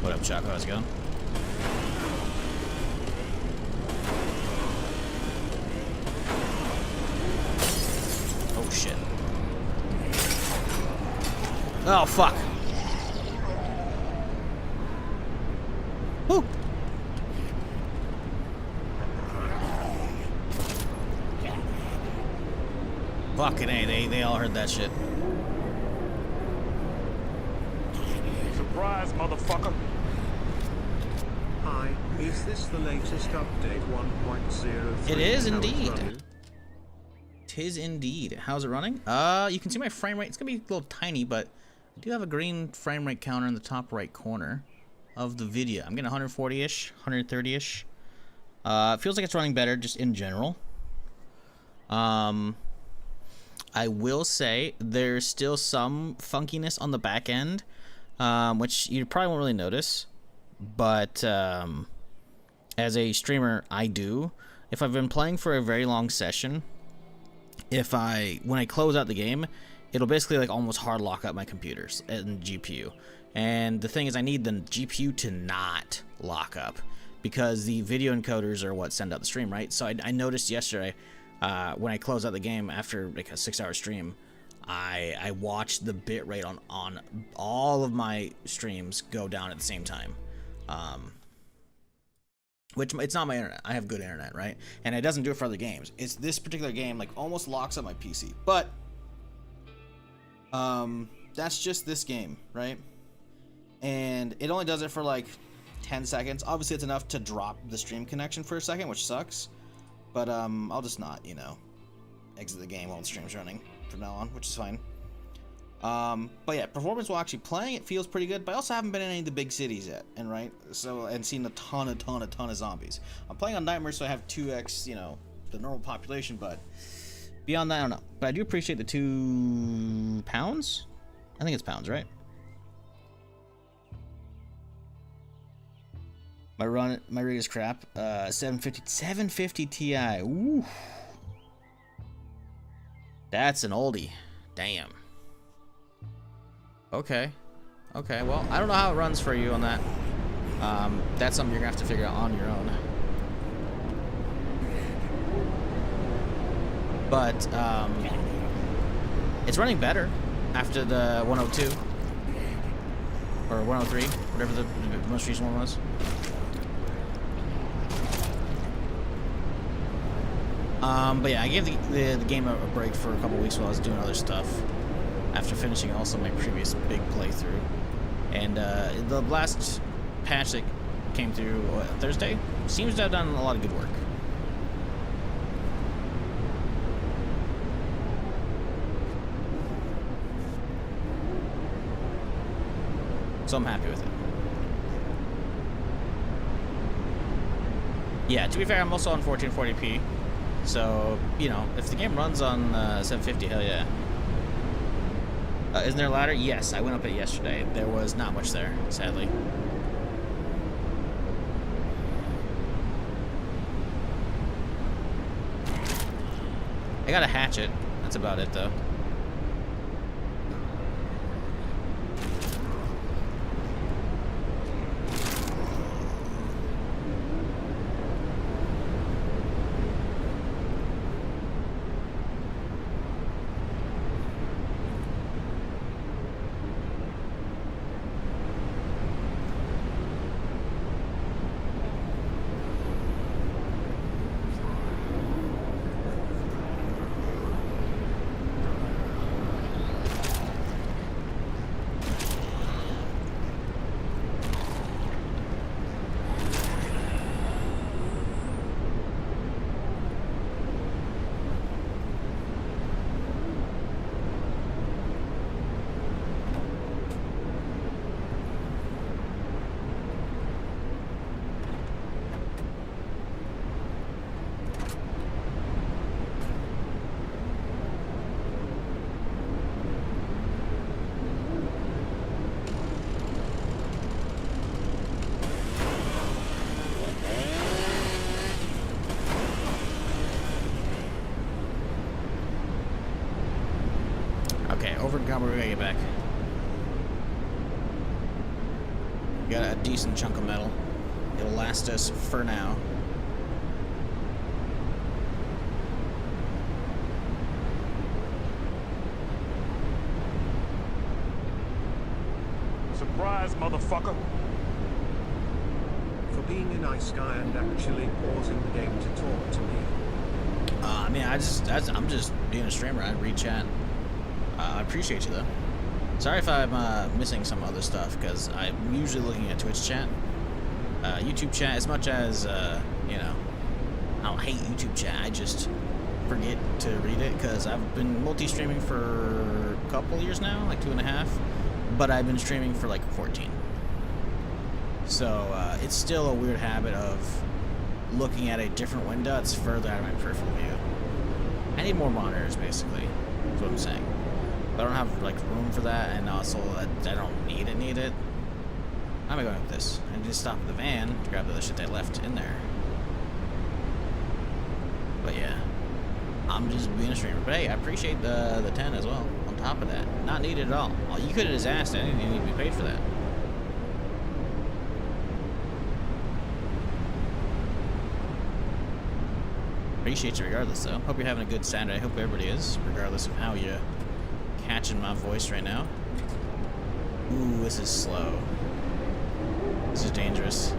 What up, Choco? How's it going? Oh, shit. Oh, fuck. Woo! Fucking A, they all heard that shit. Surprise, motherfucker. Hi, is this the latest update 1.03? It is indeed. Tis indeed. How's it running? You can see my frame rate. It's gonna be a little tiny, but I do have a green frame rate counter in the top right corner of the video. I'm getting 140-ish, 130-ish. It feels like it's running better just in general. I will say there's still some funkiness on the back end, which you probably won't really notice. But as a streamer, I do. If I've been playing for a very long session, when I close out the game, it'll basically like almost hard lock up my computers and GPU. And the thing is, I need the GPU to not lock up because the video encoders are what send out the stream, right? So I noticed yesterday when I closed out the game after like a 6-hour stream, I watched the bit rate on all of my streams go down at the same time. Which it's not my internet. I have good internet, right? And it doesn't do it for other games. It's this particular game like almost locks up my PC. But that's just this game, right? And it only does it for like 10 seconds. Obviously, it's enough to drop the stream connection for a second, which sucks. But I'll just not, exit the game while the stream's running from now on, which is fine. But yeah, performance-while actually playing, it feels pretty good. But I also haven't been in any of the big cities yet, and seen a ton of zombies. I'm playing on Nightmare, so I have 2x, you know, the normal population. But beyond that, I don't know. But I do appreciate the £2. I think it's pounds, right? My rig is crap. 750 Ti. Ooh, that's an oldie. Damn. Okay. Okay. Well, I don't know how it runs for you on that. That's something you're gonna have to figure out on your own. But it's running better after the 102 or 103, whatever the most recent one was. But yeah, I gave the game a break for a couple weeks while I was doing other stuff after finishing also my previous big playthrough. And the last patch that came through Thursday seems to have done a lot of good work. So I'm happy with it. Yeah, to be fair, I'm also on 1440p. So, you know, if the game runs on 750, hell yeah. Isn't there a ladder? Yes, I went up it yesterday. There was not much there, sadly. I got a hatchet. That's about it, though. Over in Combo, we gotta get back. We got a decent chunk of metal. It'll last us for now. Surprise, motherfucker! For being a nice guy and actually pausing the game to talk to me. I mean, I'm just being a streamer. I read chat. I appreciate you though. Sorry if I'm missing some other stuff because I'm usually looking at Twitch chat, YouTube chat. As much as you know, I don't hate YouTube chat. I just forget to read it because I've been multi-streaming for a couple years now, like 2.5. But I've been streaming for like 14. So it's still a weird habit of looking at a different window. It's further out of my peripheral view. I need more monitors, basically. That's what I'm saying. But I don't have like room for that, and also I don't need it. How am I going with this? I need to stop at the van to grab the other shit I left in there. But yeah, I'm just being a streamer. But hey, I appreciate the 10 as well. On top of that, not needed at all. Well, you could have just asked. I didn't even need to be paid for that. Appreciate you regardless, though. Hope you're having a good Saturday. I hope everybody is, regardless of how you catching my voice right now. Ooh, this is slow. This is dangerous.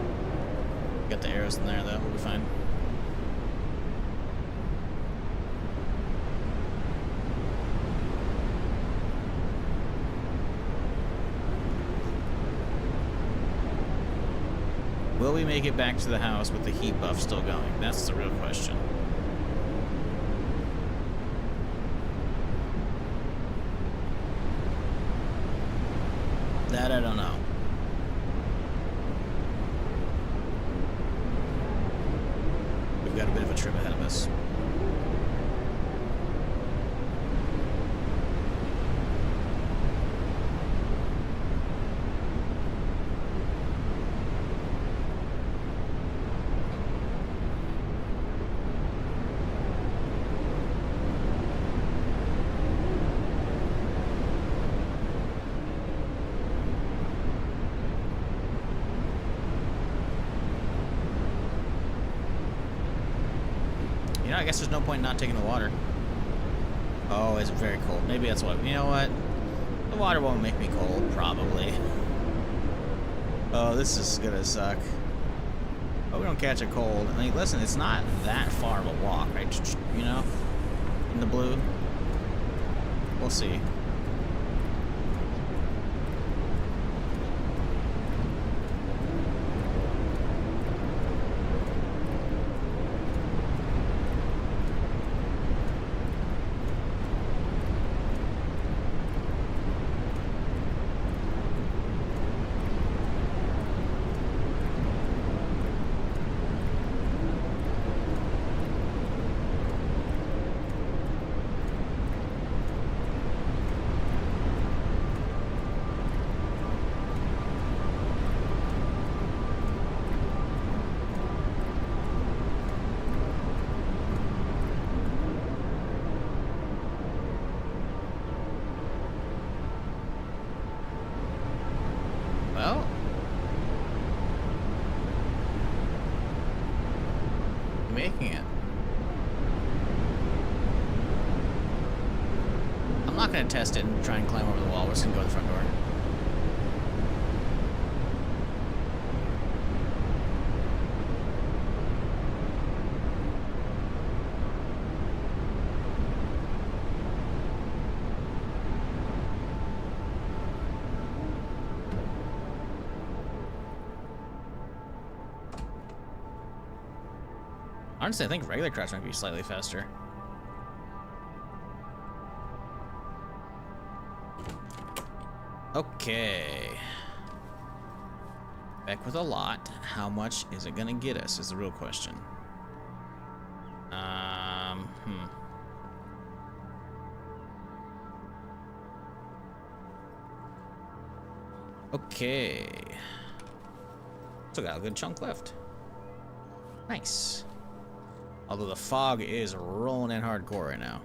Got the arrows in there, though. We'll be fine. Will we make it back to the house with the heat buff still going? That's the real question. this. You know, I guess there's no point in not taking the water. Oh, it's very cold. Maybe that's what. You know what? The water won't make me cold, probably. Oh, this is gonna suck. Hope we don't catch a cold. I mean, listen, it's not that far of a walk, right? You know? In the blue. We'll see. Well, making it. I'm not going to test it and try and climb over the wall. We're just going to go to the front door. Honestly, I think regular crouch might be slightly faster. Okay. Back with a lot. How much is it gonna get us is the real question. Okay. Still got a good chunk left. Nice. Although the fog is rolling in hardcore right now.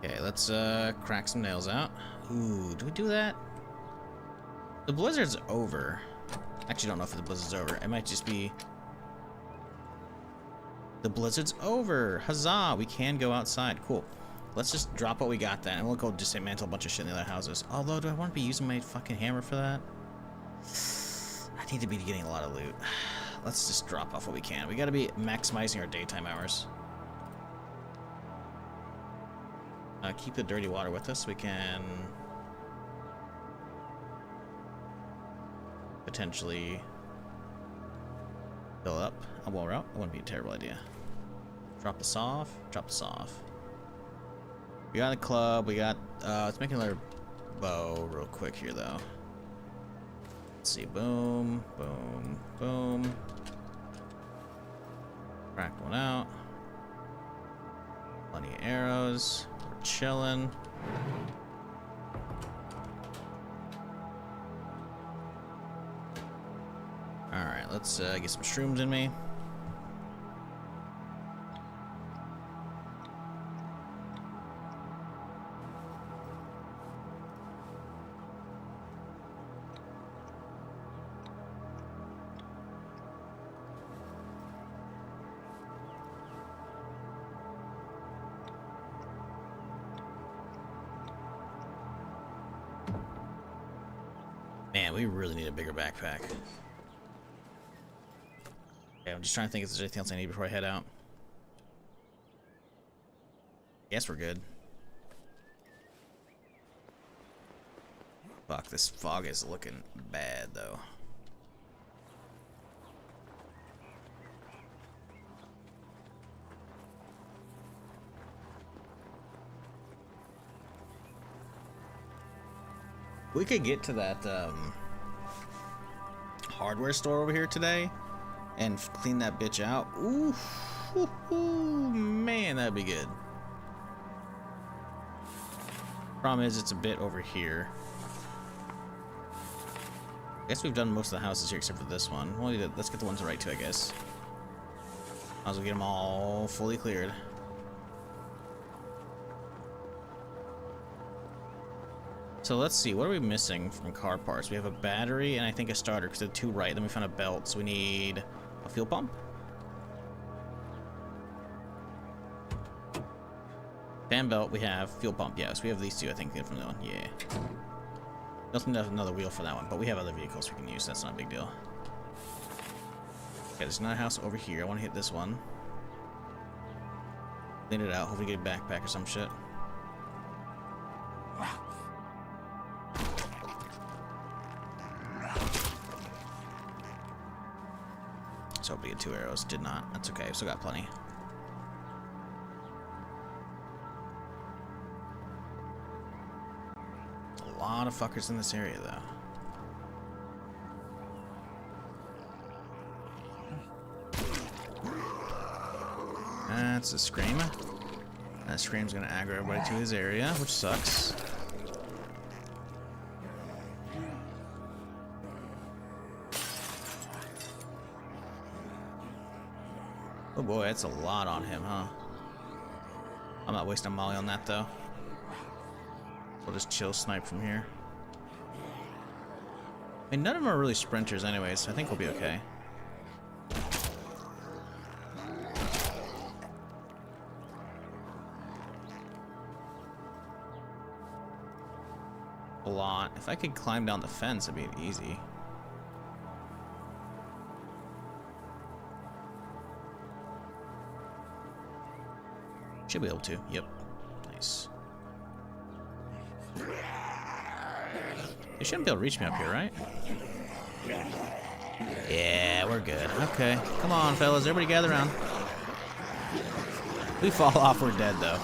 Okay, let's crack some nails out. Ooh, do we do that? The blizzard's over. Actually, don't know if the blizzard's over. It might just be... The blizzard's over! Huzzah! We can go outside. Cool. Let's just drop what we got then, and we'll go dismantle a bunch of shit in the other houses. Although, do I want to be using my fucking hammer for that? I need to be getting a lot of loot. Let's just drop off what we can. We gotta be maximizing our daytime hours. Keep the dirty water with us. We can potentially fill up a wall route. That wouldn't be a terrible idea. Drop this off. Drop this off. We got a club. We got. Let's make another bow real quick here, though. Let's see. Boom, boom, boom. Cracked one out. Plenty of arrows. We're chilling. All right. Let's get some shrooms in me. Man, we really need a bigger backpack. Okay, I'm just trying to think if there's anything else I need before I head out. Guess we're good. Fuck, this fog is looking bad, though. We could get to that hardware store over here today and clean that bitch out. Ooh, man, that'd be good. Problem is, it's a bit over here. I guess we've done most of the houses here except for this one. Well, let's get the ones right too, I guess. Might as well get them all fully cleared. So let's see, what are we missing from car parts? We have a battery and I think a starter because the two right. Then we found a belt, so we need a fuel pump. Fan belt, we have fuel pump. Yes, we have these two, I think, from the one. Yeah. Doesn't have another wheel for that one, but we have other vehicles we can use. That's not a big deal. Okay, there's another house over here. I want to hit this one. Clean it out. Hopefully get a backpack or some shit. Let's hope we get 2 arrows. Did not. That's okay. Still got plenty. A lot of fuckers in this area, though. That's a scream. That scream's gonna aggro everybody to his area, which sucks. Oh boy, that's a lot on him, huh? I'm not wasting a molly on that, though. We'll just chill snipe from here. I mean, none of them are really sprinters anyways, so I think we'll be okay. A lot. If I could climb down the fence, it'd be easy. Should be able to. Yep. Nice. They shouldn't be able to reach me up here, right? Yeah, we're good. Okay. Come on, fellas. Everybody gather around. If we fall off, we're dead, though.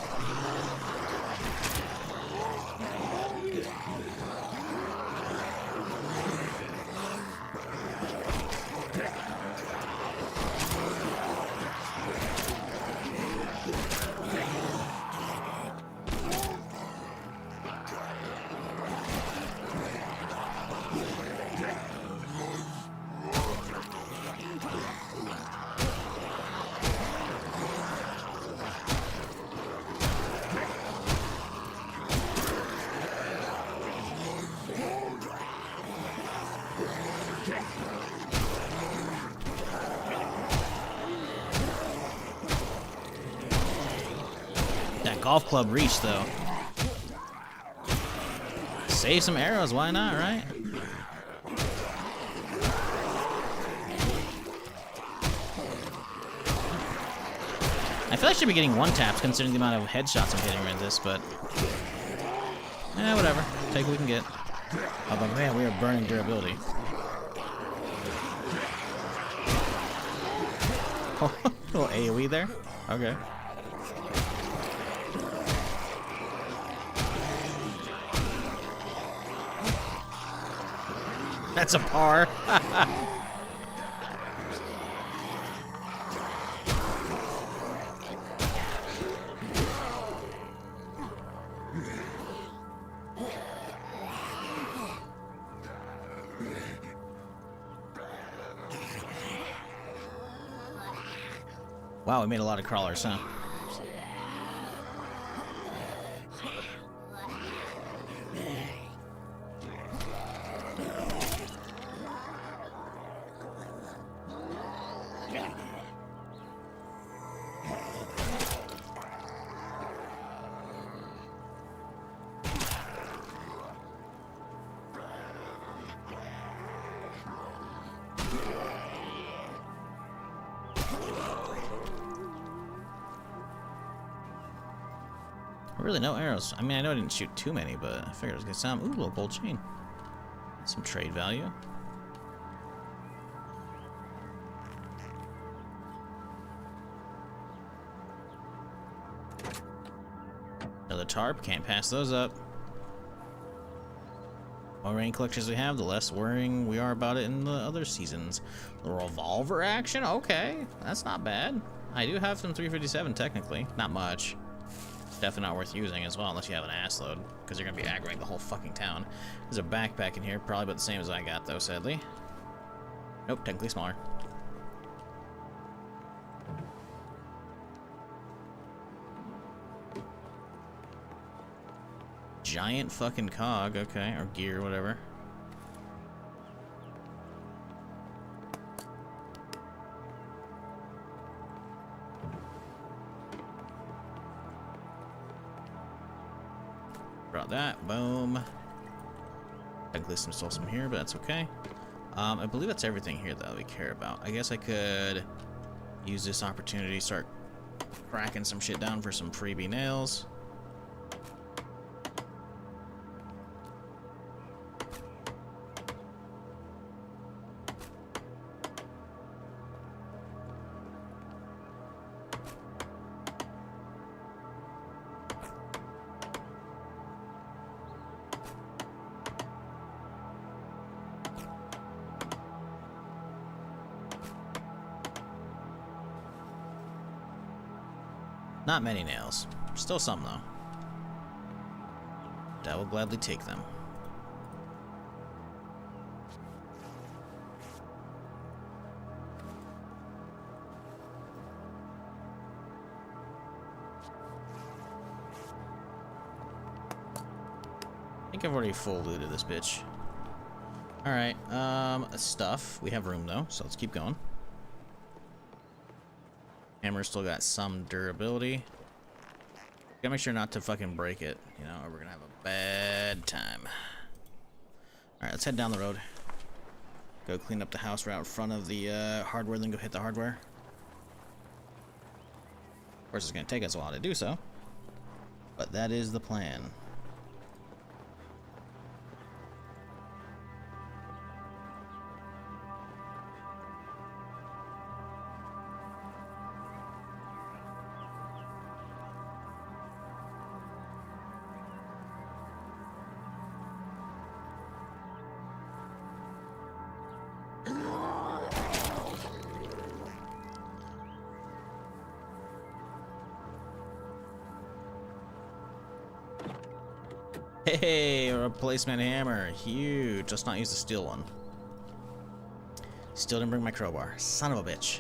That golf club reach, though. Save some arrows, why not, right? I feel like I should be getting one taps considering the amount of headshots I'm hitting with this, but eh, whatever. Take what we can get. Oh, but man, we are burning durability. Oh, a little AoE there. Okay. That's a par. Wow, we made a lot of crawlers, huh? Really, no arrows. I mean, I know I didn't shoot too many, but I figured it was gonna sound. Ooh, a little gold chain. Some trade value. Another tarp. Can't pass those up. more rain collectors we have, the less worrying we are about it in the other seasons. The revolver action? Okay, that's not bad. I do have some 357 technically. Not much. Definitely not worth using as well unless you have an ass load, because you're going to be aggroing the whole fucking town. There's a backpack in here, probably about the same as I got though, sadly. Nope, technically smaller. Giant fucking cog, okay, or gear, whatever. Brought that, boom. Technically stole some here, but that's okay. I believe that's everything here that we care about. I guess I could use this opportunity to start cracking some shit down for some freebie nails. Not many nails. Still some, though. I will gladly take them. I think I've already full looted this bitch. Alright, stuff. We have room, though, so let's keep going. Hammer's still got some durability. Gotta make sure not to fucking break it, you know, or we're gonna have a bad time. Alright, let's head down the road. Go clean up the house right in front of the hardware, then go hit the hardware. Of course, it's gonna take us a while to do so, but that is the plan. Hey, a replacement hammer. Huge. Let's not use the steel one. Still didn't bring my crowbar. Son of a bitch.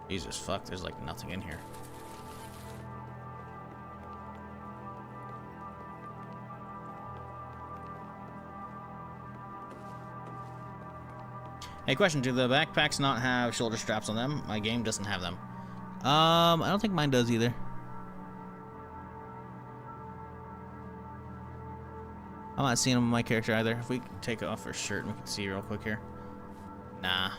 Jesus fuck, there's like nothing in here. Hey, question, do the backpacks not have shoulder straps on them? My game doesn't have them. I don't think mine does either. I'm not seeing them on my character either. If we take off our shirt and we can see real quick here. Nah.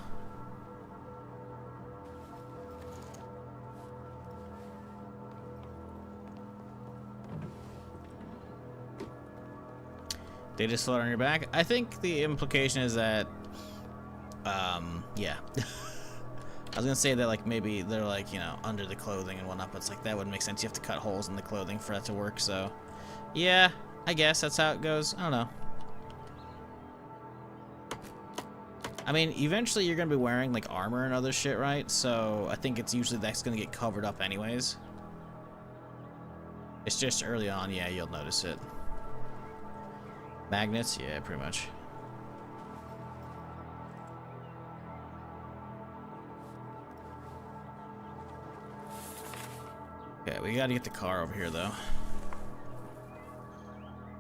They just float on your back? I think the implication is that yeah. I was gonna say that like maybe they're like, you know, under the clothing and whatnot, but it's like that wouldn't make sense. You have to cut holes in the clothing for that to work, so yeah, I guess that's how it goes. I don't know. I mean, eventually you're gonna be wearing like armor and other shit, right? So I think it's usually that's gonna get covered up anyways. It's just early on, yeah, you'll notice it. Magnets, yeah, pretty much. Okay, we gotta get the car over here, though.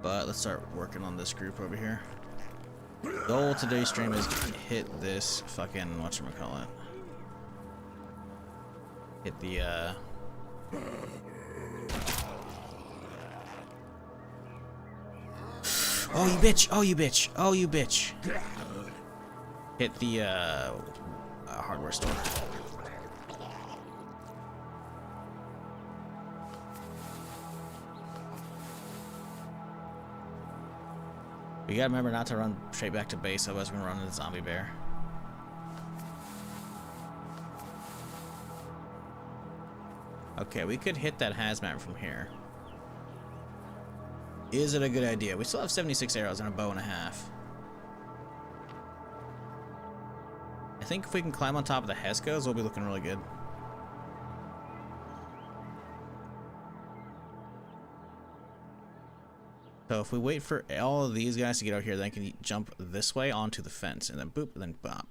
But let's start working on this group over here. The goal of today's stream is to hit this fucking, whatchamacallit. Hit the, Oh, you bitch! Oh, you bitch! Oh, you bitch! Hit the, hardware store. We gotta remember not to run straight back to base, otherwise we're gonna run into the zombie bear. Okay, we could hit that hazmat from here. Is it a good idea? We still have 76 arrows and a bow and a half. I think if we can climb on top of the Heskos, we'll be looking really good. So if we wait for all of these guys to get out here, then I can jump this way onto the fence, and then boop, and then bop.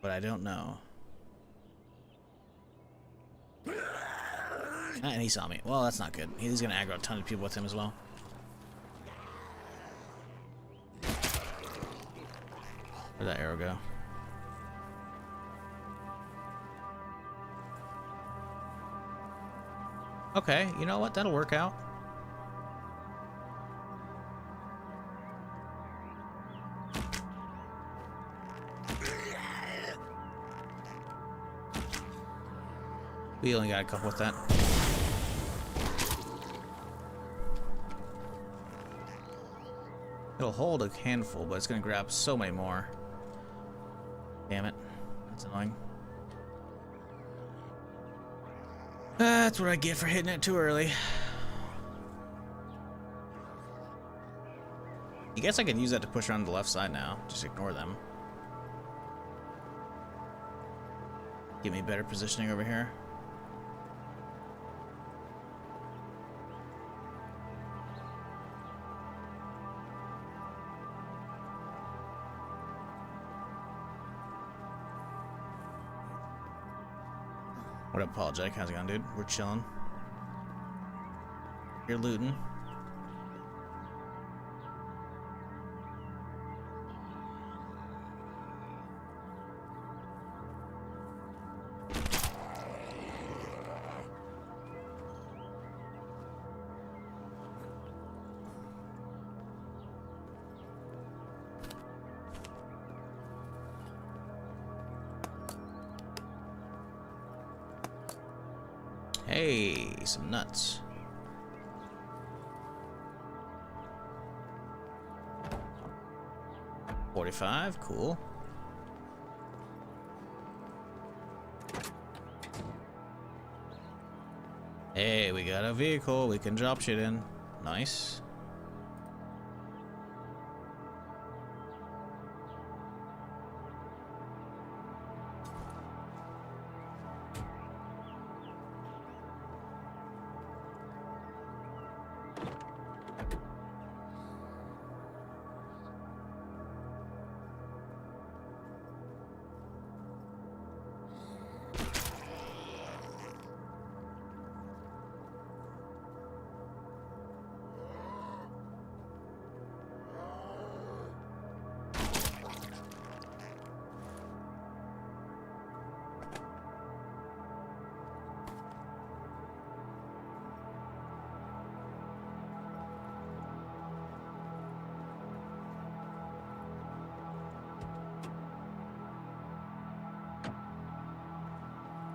But I don't know. And he saw me. Well, that's not good. He's gonna aggro a ton of people with him as well. Where'd that arrow go? Okay, you know what? That'll work out. We only got a couple with that. It'll hold a handful, but it's gonna grab so many more. Damn it. That's annoying. That's what I get for hitting it too early. I guess I can use that to push around the left side now. Just ignore them. Give me better positioning over here. What up, Paul Jake? How's it going, dude? We're chilling. You're looting. Hey, some nuts. $45, cool. Hey, we got a vehicle we can drop shit in. Nice.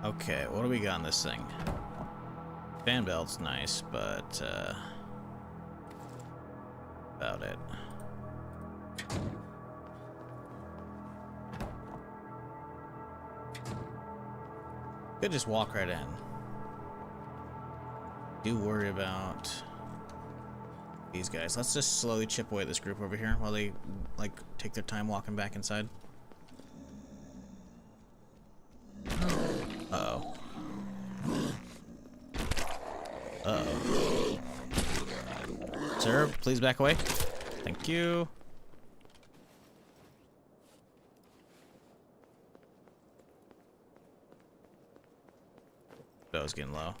Okay, what do we got on this thing? Fan belt's nice, but about it. Could just walk right in. Do worry about these guys. Let's just slowly chip away at this group over here while they like take their time walking back inside. Uh-oh. Uh-oh. Sir, please back away. Thank you. That was getting low.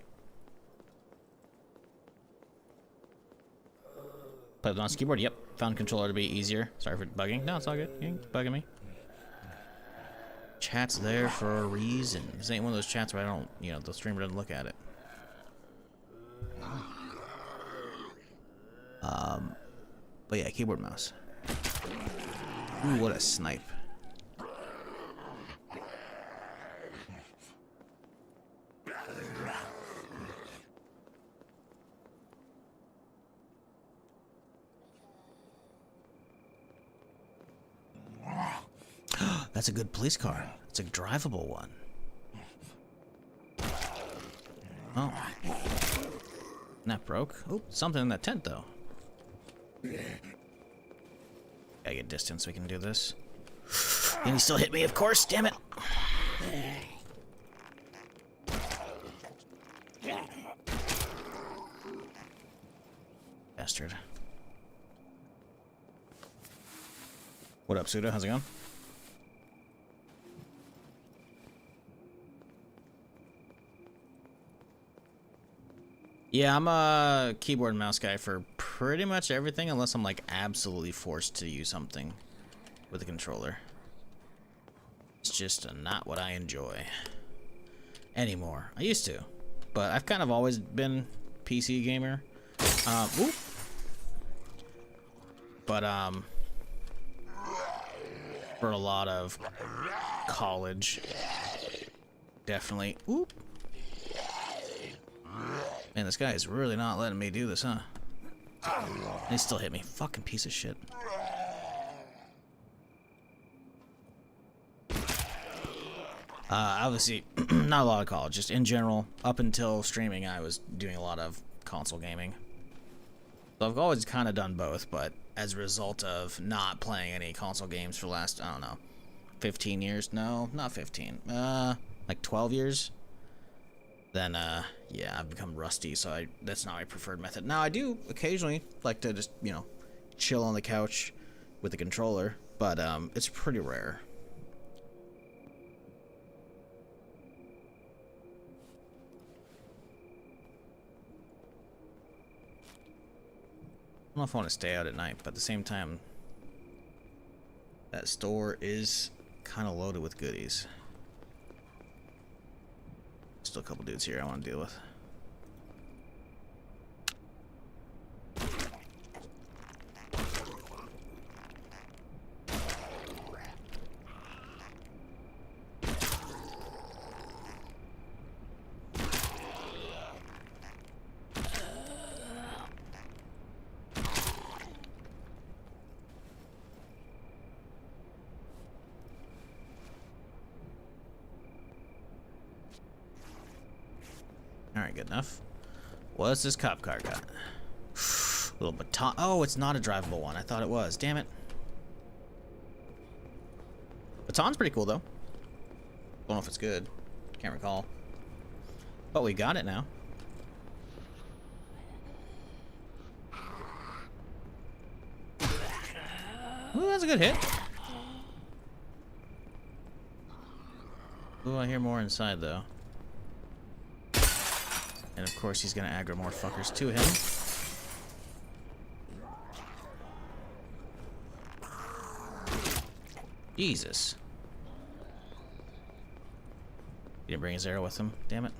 Play on keyboard? Yep. Found controller to be easier. Sorry for bugging. No, it's all good. You ain't bugging me. Chat's there for a reason. This ain't one of those chats where I don't, you know, the streamer doesn't look at it. But yeah, keyboard mouse. Ooh, what a snipe. that's a good police car. It's a drivable one. Oh. That broke. Oh, something in that tent, though. Gotta get distance so we can do this. And he still hit me, of course. Damn it. Bastard. What up, Suda? How's it going? Yeah, I'm a keyboard and mouse guy for pretty much everything, unless I'm like absolutely forced to use something with a controller. It's just not what I enjoy anymore. I used to, but I've kind of always been PC gamer. Whoop. But for a lot of college, definitely. Whoop. Man, this guy is really not letting me do this, huh? He still hit me. Fucking piece of shit. Obviously, not a lot of college. Just in general, up until streaming, I was doing a lot of console gaming. So I've always kind of done both, but as a result of not playing any console games for the last, I don't know, 15 years? No, not 15. Like 12 years? Then, yeah, I've become rusty, so that's not my preferred method. Now, I do occasionally like to just, you know, chill on the couch with the controller, but it's pretty rare. I don't know if I want to stay out at night, but at the same time, that store is kind of loaded with goodies. Still a couple dudes here I want to deal with. Alright, good enough. What's this cop car got? Little baton. Oh, it's not a drivable one. I thought it was. Damn it. Baton's pretty cool, though. Don't know if it's good. Can't recall. But we got it now. Ooh, that's a good hit. Ooh, I hear more inside, though. And of course he's gonna aggro more fuckers to him. Jesus. He didn't bring his arrow with him, damn it.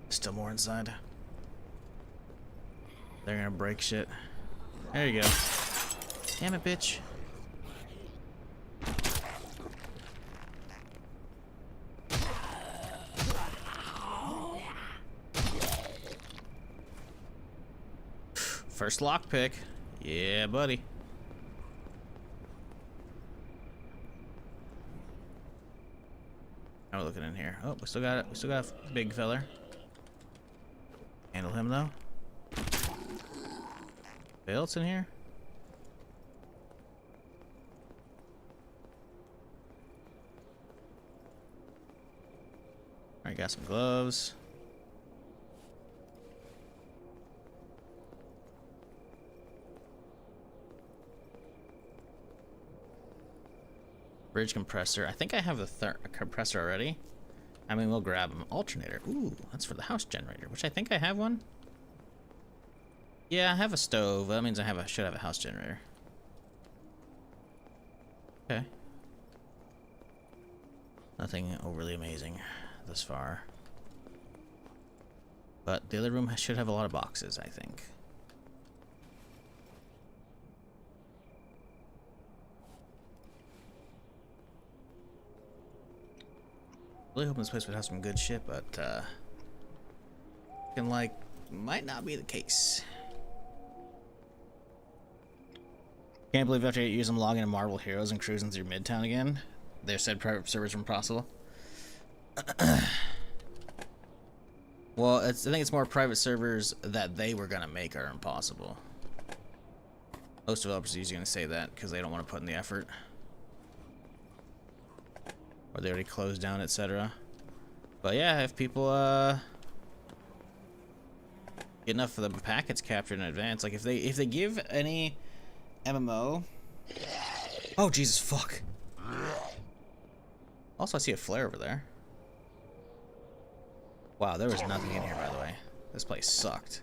Still more inside. They're gonna break shit. There you go. Damn it, bitch. First lockpick. Yeah, buddy. How are we looking in here? Oh, we still got it. We still got a big feller. Handle him though. Else in here? Alright, got some gloves. Bridge compressor. I think I have the compressor already. I mean, we'll grab an alternator. Ooh, that's for the house generator, which I think I have one. Yeah, I have a stove. That means I should have a house generator. Okay. Nothing overly amazing thus far. But the other room should have a lot of boxes, I think. Really hoping this place would have some good shit, but And like, might not be the case. Can't believe after 8 years I'm logging in Marvel Heroes and cruising through Midtown again. They said private servers were impossible. Well, I think it's more private servers that they were gonna make are impossible. Most developers are usually gonna say that because they don't want to put in the effort, or they already closed down, etc. But yeah, if people get enough of the packets captured in advance, like if they give any MMO. Oh Jesus fuck! Also, I see a flare over there. Wow, there was nothing in here, by the way. This place sucked.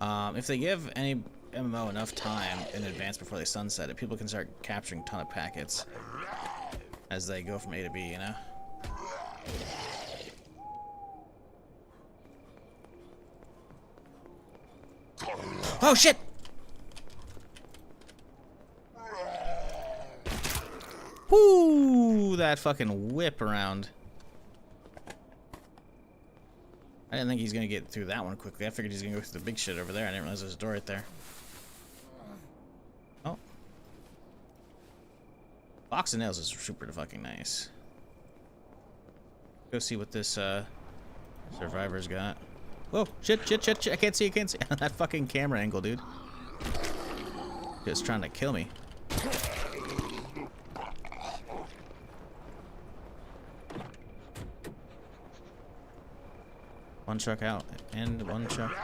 If they give any MMO enough time in advance before they sunset it, people can start capturing a ton of packets as they go from A to B, you know? Oh shit! Whoo! That fucking whip around. I didn't think he's gonna get through that one quickly. I figured he's gonna go through the big shit over there. I didn't realize there's a door right there. Oh. Box of nails is super fucking nice. Go see what this survivor's got. Whoa, shit. I can't see. That fucking camera angle, dude. Just trying to kill me. One truck out and one truck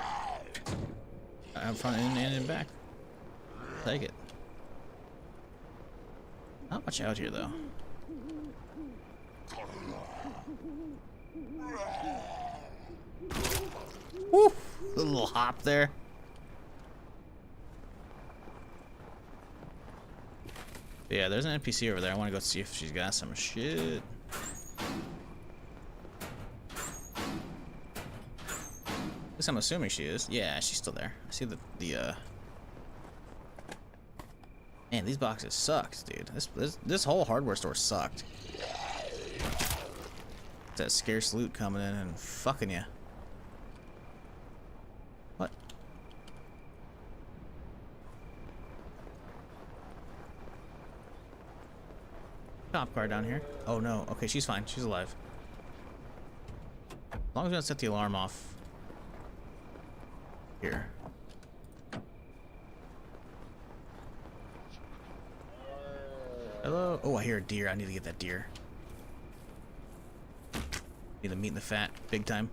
out front and back. Take it. Not much out here though. Woo! A little hop there. But yeah, there's an NPC over there. I want to go see if she's got some shit. At least I'm assuming she is. Yeah, she's still there. I see the Man, these boxes sucked, dude. This whole hardware store sucked. It's that scarce loot coming in and fucking you. What? Cop car down here. Oh no. Okay, she's fine. She's alive. As long as we don't set the alarm off. Here. Hello? Oh, I hear a deer. I need to get that deer. Need the meat and the fat. Big time.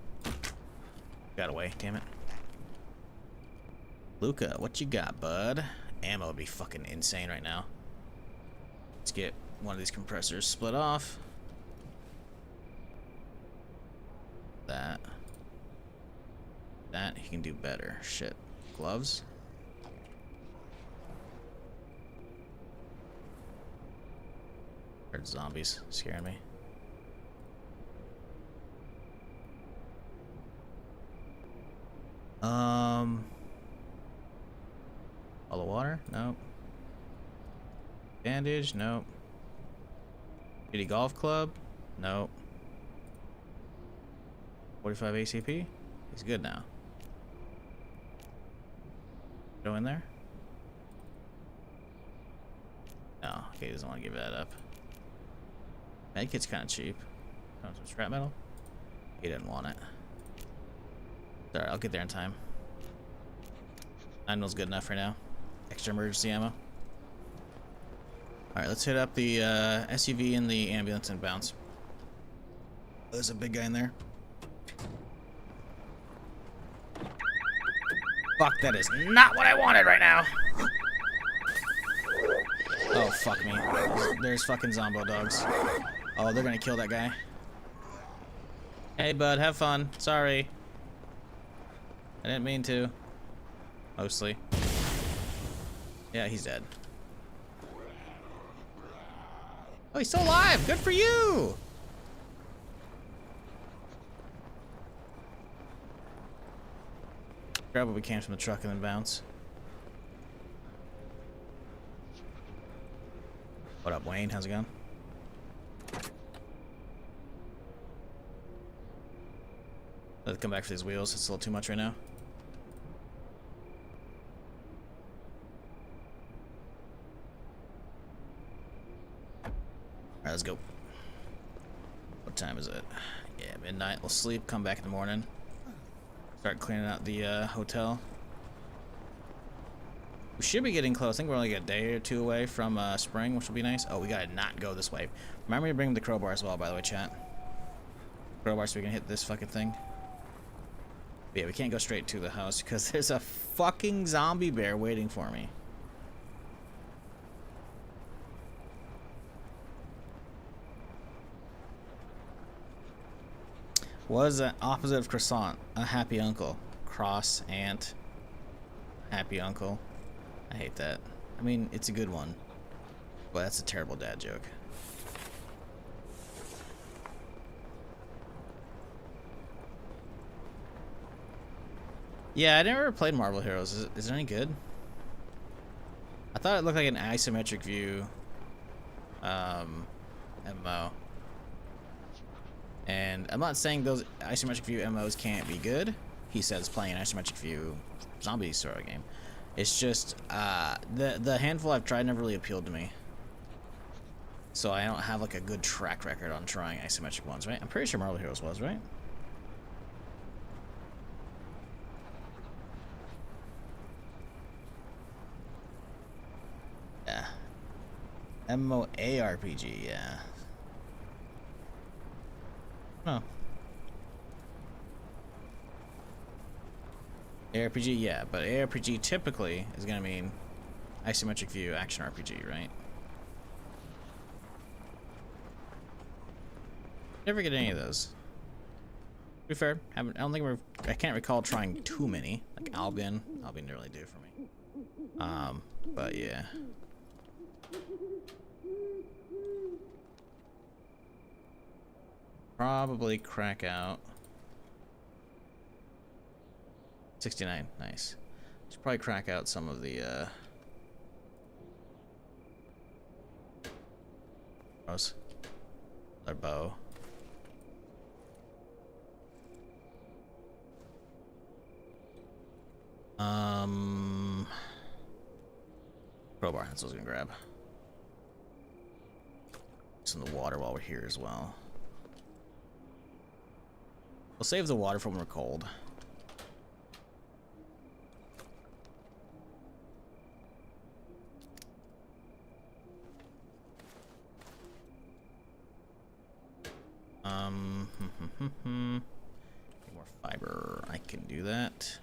Got away. Damn it. Luca, what you got, bud? Ammo would be fucking insane right now. Let's get one of these compressors split off. That. That he can do better. Shit. Gloves. Heard zombies scaring me. All the water? Nope. Bandage? Nope. Shitty golf club? Nope. 45 ACP? He's good now. Go in there? No, okay, he doesn't want to give that up. Medkit's kind of cheap. Oh, some scrap metal? He didn't want it. Alright, I'll get there in time. 9 mil's good enough for now. Extra emergency ammo. Alright, let's hit up the SUV and the ambulance and bounce. There's a big guy in there. Fuck, that is not what I wanted right now. Oh, fuck me. There's fucking zombo dogs. Oh, they're gonna kill that guy. Hey, bud, have fun. Sorry. I didn't mean to. Mostly. Yeah, he's dead. Oh, he's still alive! Good for you! Grab what we can from the truck and then bounce. What up, Wayne? How's it going? Let's come back for these wheels. It's a little too much right now. Alright, let's go. What time is it? Yeah, midnight. We'll sleep, come back in the morning. Start cleaning out the hotel. We should be getting close. I think we're only a day or two away from spring, which will be nice. Oh, we gotta not go this way. Remember to bring the crowbar as well, by the way, chat. Crowbar so we can hit this fucking thing. But yeah, we can't go straight to the house because there's a fucking zombie bear waiting for me. What is the opposite of croissant? A happy uncle. Cross aunt. Happy uncle. I hate that. I mean, it's a good one. But that's a terrible dad joke. Yeah, I never played Marvel Heroes. Is it any good? I thought it looked like an isometric view MMO. And I'm not saying those isometric view MMOs can't be good. He says playing an isometric view zombie sort of game. It's just the handful I've tried never really appealed to me. So I don't have like a good track record on trying isometric ones, right? I'm pretty sure Marvel Heroes was, right? Yeah. MMORPG, yeah. Oh. ARPG, yeah, but ARPG typically is gonna mean isometric view action RPG, right? Never get any of those. To be fair, I can't recall trying too many. Like Albion didn't really do it for me. But yeah. Probably crack out. 69, nice. Should probably crack out some of the their bow. Crowbar, that's what I was gonna grab. Some of the water while we're here as well. We'll save the water for when we're cold. More fiber. I can do that.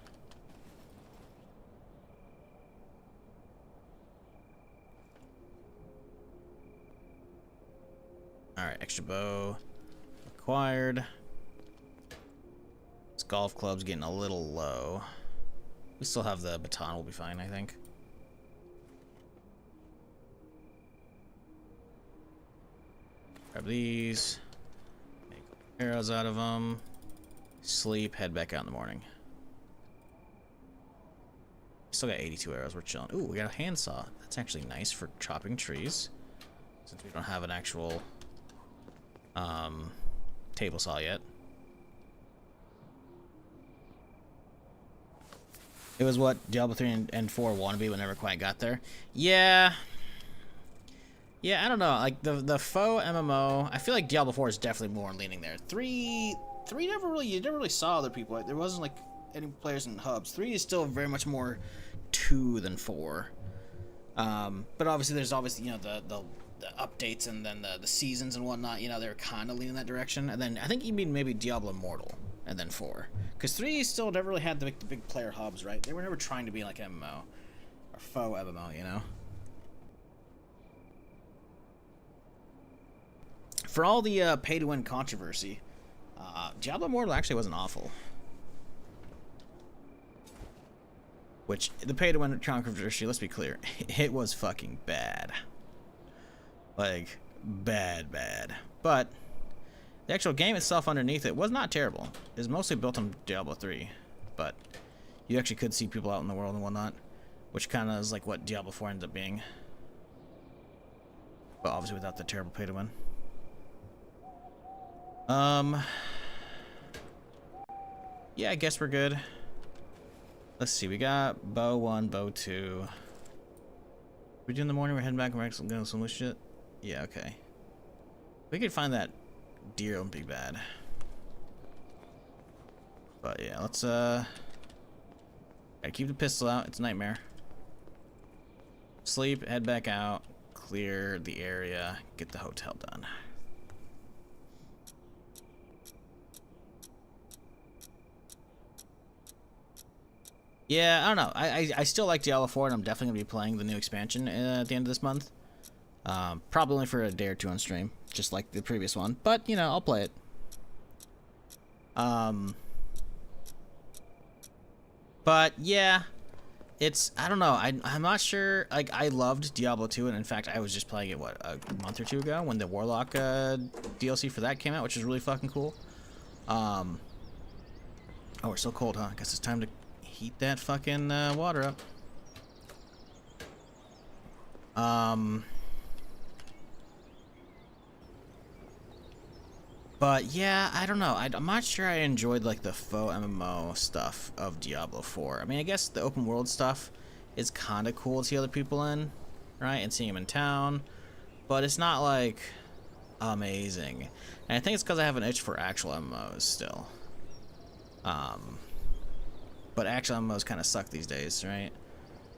Alright, extra bow acquired. This golf club's getting a little low. We still have the baton, we'll be fine, I think. Grab these. Make arrows out of them. Sleep, head back out in the morning. Still got 82 arrows, we're chilling. Ooh, we got a handsaw. That's actually nice for chopping trees. Since we don't have an actual table saw yet. It was what Diablo 3 and 4 wannabe but never quite got there. Yeah. Yeah, I don't know. Like the faux MMO, I feel like Diablo 4 is definitely more leaning there. 3 you never really saw other people. There wasn't like any players in hubs. 3 is still very much more 2 than 4. But obviously there's you know the updates and then the seasons and whatnot, you know, they're kind of leaning that direction. And then I think you mean maybe Diablo Immortal and then 4. Because 3 still never really had the big player hubs, right? They were never trying to be like MMO. Or faux MMO, you know? For all the pay-to-win controversy, Diablo Immortal actually wasn't awful. Which, the pay-to-win controversy, let's be clear, it was fucking bad. Like, bad. But the actual game itself underneath it was not terrible. It was mostly built on Diablo 3, but you actually could see people out in the world and whatnot, which kind of is like what Diablo 4 ended up being. But obviously without the terrible pay-to-win. Yeah, I guess we're good. Let's see, we got bow 1, bow 2. We do in the morning, we're heading back and we're actually doing some loose shit. Yeah, okay. We could find that deer, it wouldn't be bad. But yeah, let's gotta keep the pistol out, it's a nightmare. Sleep, head back out, clear the area, get the hotel done. Yeah, I don't know. I still like Diablo 4, and I'm definitely going to be playing the new expansion at the end of this month. Probably only for a day or two on stream, just like the previous one. But, you know, I'll play it. But, yeah, it's, I don't know. I'm not sure. Like, I loved Diablo 2, and in fact, I was just playing it, what, a month or two ago when the Warlock DLC for that came out, which is really fucking cool. Oh, we're so cold, huh? I guess it's time to heat that fucking water up. But yeah, I don't know. I'm not sure I enjoyed like the faux MMO stuff of Diablo 4. I mean, I guess the open world stuff is kind of cool to see other people in, right? And seeing them in town. But it's not like amazing. And I think it's because I have an itch for actual MMOs still. But actual MMOs kind of suck these days, right?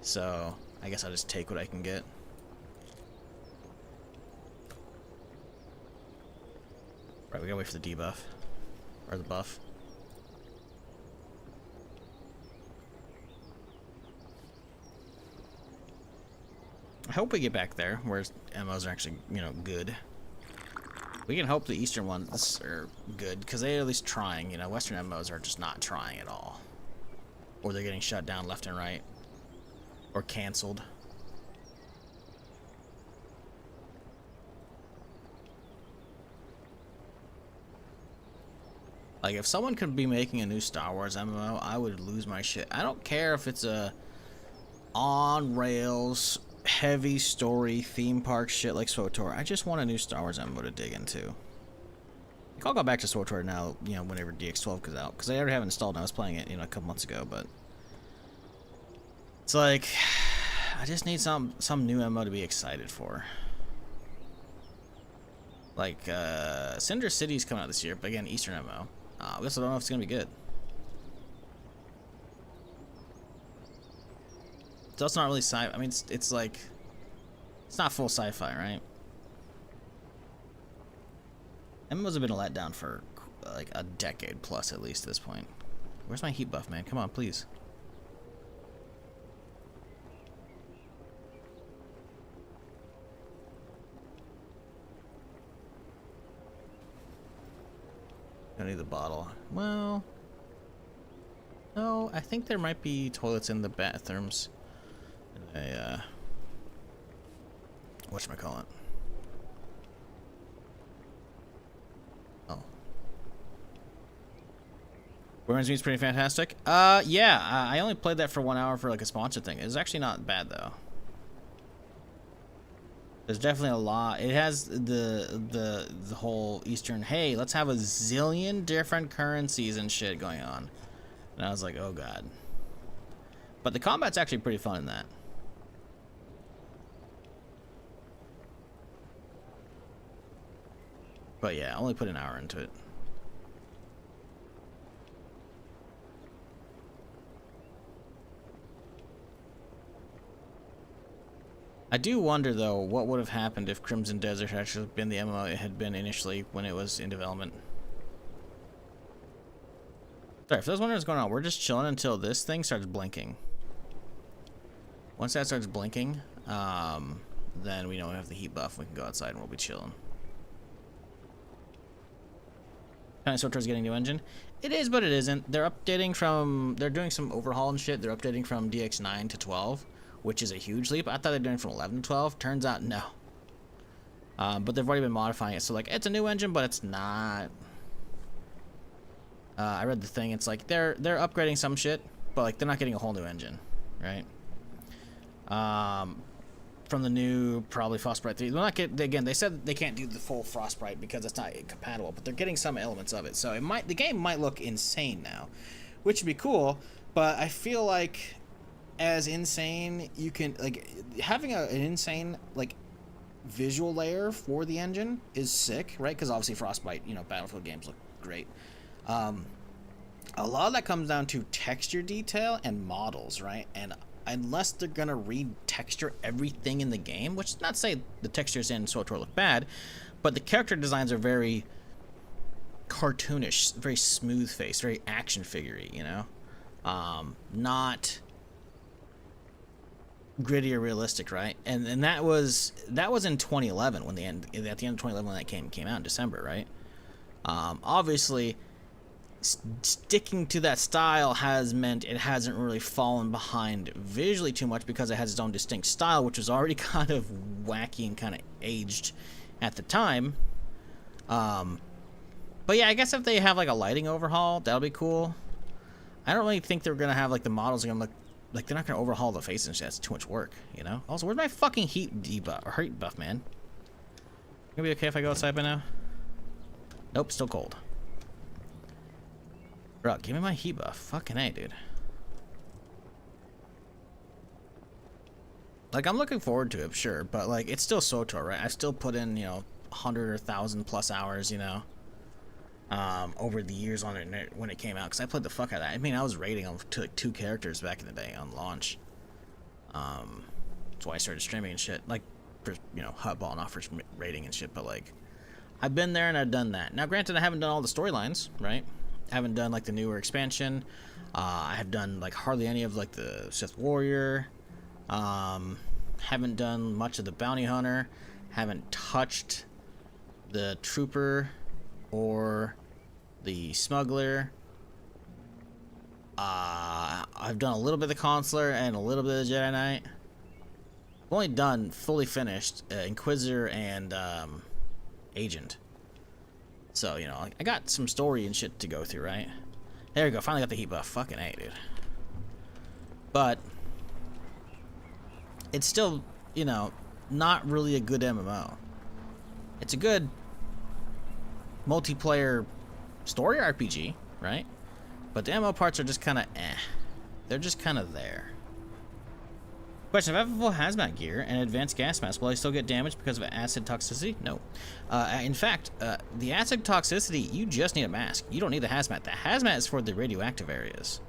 So I guess I'll just take what I can get. Right, we gotta wait for the debuff. Or the buff. I hope we get back there, where MMOs are actually, you know, good. We can hope the Eastern ones are good, because they're at least trying, you know. Western MMOs are just not trying at all. Or they're getting shut down left and right. Or canceled. Like, if someone could be making a new Star Wars MMO, I would lose my shit. I don't care if it's a on-rails, heavy story, theme park shit like SWTOR. I just want a new Star Wars MMO to dig into. I'll go back to SWTOR now, you know, whenever DX12 comes out. Because I already have it installed and I was playing it, you know, a couple months ago, but... It's like... I just need some new MMO to be excited for. Like, Cinder City's coming out this year, but again, Eastern MMO. We also don't know if it's gonna be good. It's also not really sci-fi. I mean, it's like... It's not full sci-fi, right? MMOs have been a letdown for like a decade plus at least at this point. Where's my heat buff, man? Come on, please. I need the bottle. Well, no, I think there might be toilets in the bathrooms. Whatchamacallit? Oh. Burns Meat's pretty fantastic. Yeah, I only played that for 1 hour for like a sponsored thing. It's actually not bad though. There's definitely a lot. It has the whole Eastern, hey, let's have a zillion different currencies and shit going on. And I was like, oh god. But the combat's actually pretty fun in that. But yeah, I only put an hour into it. I do wonder, though, what would have happened if Crimson Desert had actually been the MMO it had been initially when it was in development. Sorry, if those wondering what's going on, we're just chilling until this thing starts blinking. Once that starts blinking, then we know we have the heat buff. We can go outside and we'll be chilling. SWTOR's getting a new engine. It is, but it isn't. They're updating from... They're doing some overhaul and shit. They're updating from DX9 to 12, which is a huge leap. I thought they were doing from 11 to 12. Turns out, no. But they've already been modifying it. So, like, it's a new engine, but it's not... I read the thing. It's like, they're upgrading some shit, but, like, they're not getting a whole new engine, right? From the new, probably Frostbite 3. They're not again, they said they can't do the full Frostbite because it's not compatible, but they're getting some elements of it. So it might, the game might look insane now, which would be cool. But I feel like as insane, you can like having an insane like visual layer for the engine is sick, right? Because obviously Frostbite, you know, Battlefield games look great. A lot of that comes down to texture detail and models, right? And unless they're gonna retexture everything in the game, which is not to say the textures in SWTOR look bad, but the character designs are very cartoonish, very smooth faced, very action figure-y, you know? Not gritty or realistic, right? And that was in 2011 at the end of 2011 when that came out in December, right? Obviously, sticking to that style has meant it hasn't really fallen behind visually too much because it has its own distinct style, which was already kind of wacky and kind of aged at the time. But yeah, I guess if they have like a lighting overhaul, that'll be cool. I don't really think they're gonna have like the models are gonna look like they're not gonna overhaul the face and shit. That's too much work, you know. Also, where's my fucking heat debuff or heat buff, man? Gonna be okay if I go outside by now? Nope, still cold. Bro, give me my heat buff. Fucking A, dude. Like, I'm looking forward to it, sure, but like, it's still SWTOR, right? I still put in, you know, 100 or 1,000 plus hours, you know, over the years on it when it came out, because I played the fuck out of that. I mean, I was rating them to like 2 characters back in the day on launch. That's why I started streaming and shit. Like, for, you know, Hutball and offers rating and shit, but like, I've been there and I've done that. Now, granted, I haven't done all the storylines, right? I haven't done like the newer expansion. I have done like hardly any of like the Sith Warrior. Haven't done much of the Bounty Hunter. Haven't touched the Trooper or the Smuggler. I've done a little bit of the Consular and a little bit of the Jedi Knight. I've only done fully finished Inquisitor and Agent. So, you know, I got some story and shit to go through, right? There we go, finally got the heat buff. Fucking A, dude. But it's still, you know, not really a good MMO. It's a good multiplayer story RPG, right? But the MMO parts are just kind of eh. They're just kind of there. Question, if I have a full hazmat gear and advanced gas mask, will I still get damaged because of acid toxicity? No. In fact, the acid toxicity, you just need a mask. You don't need the hazmat. The hazmat is for the radioactive areas.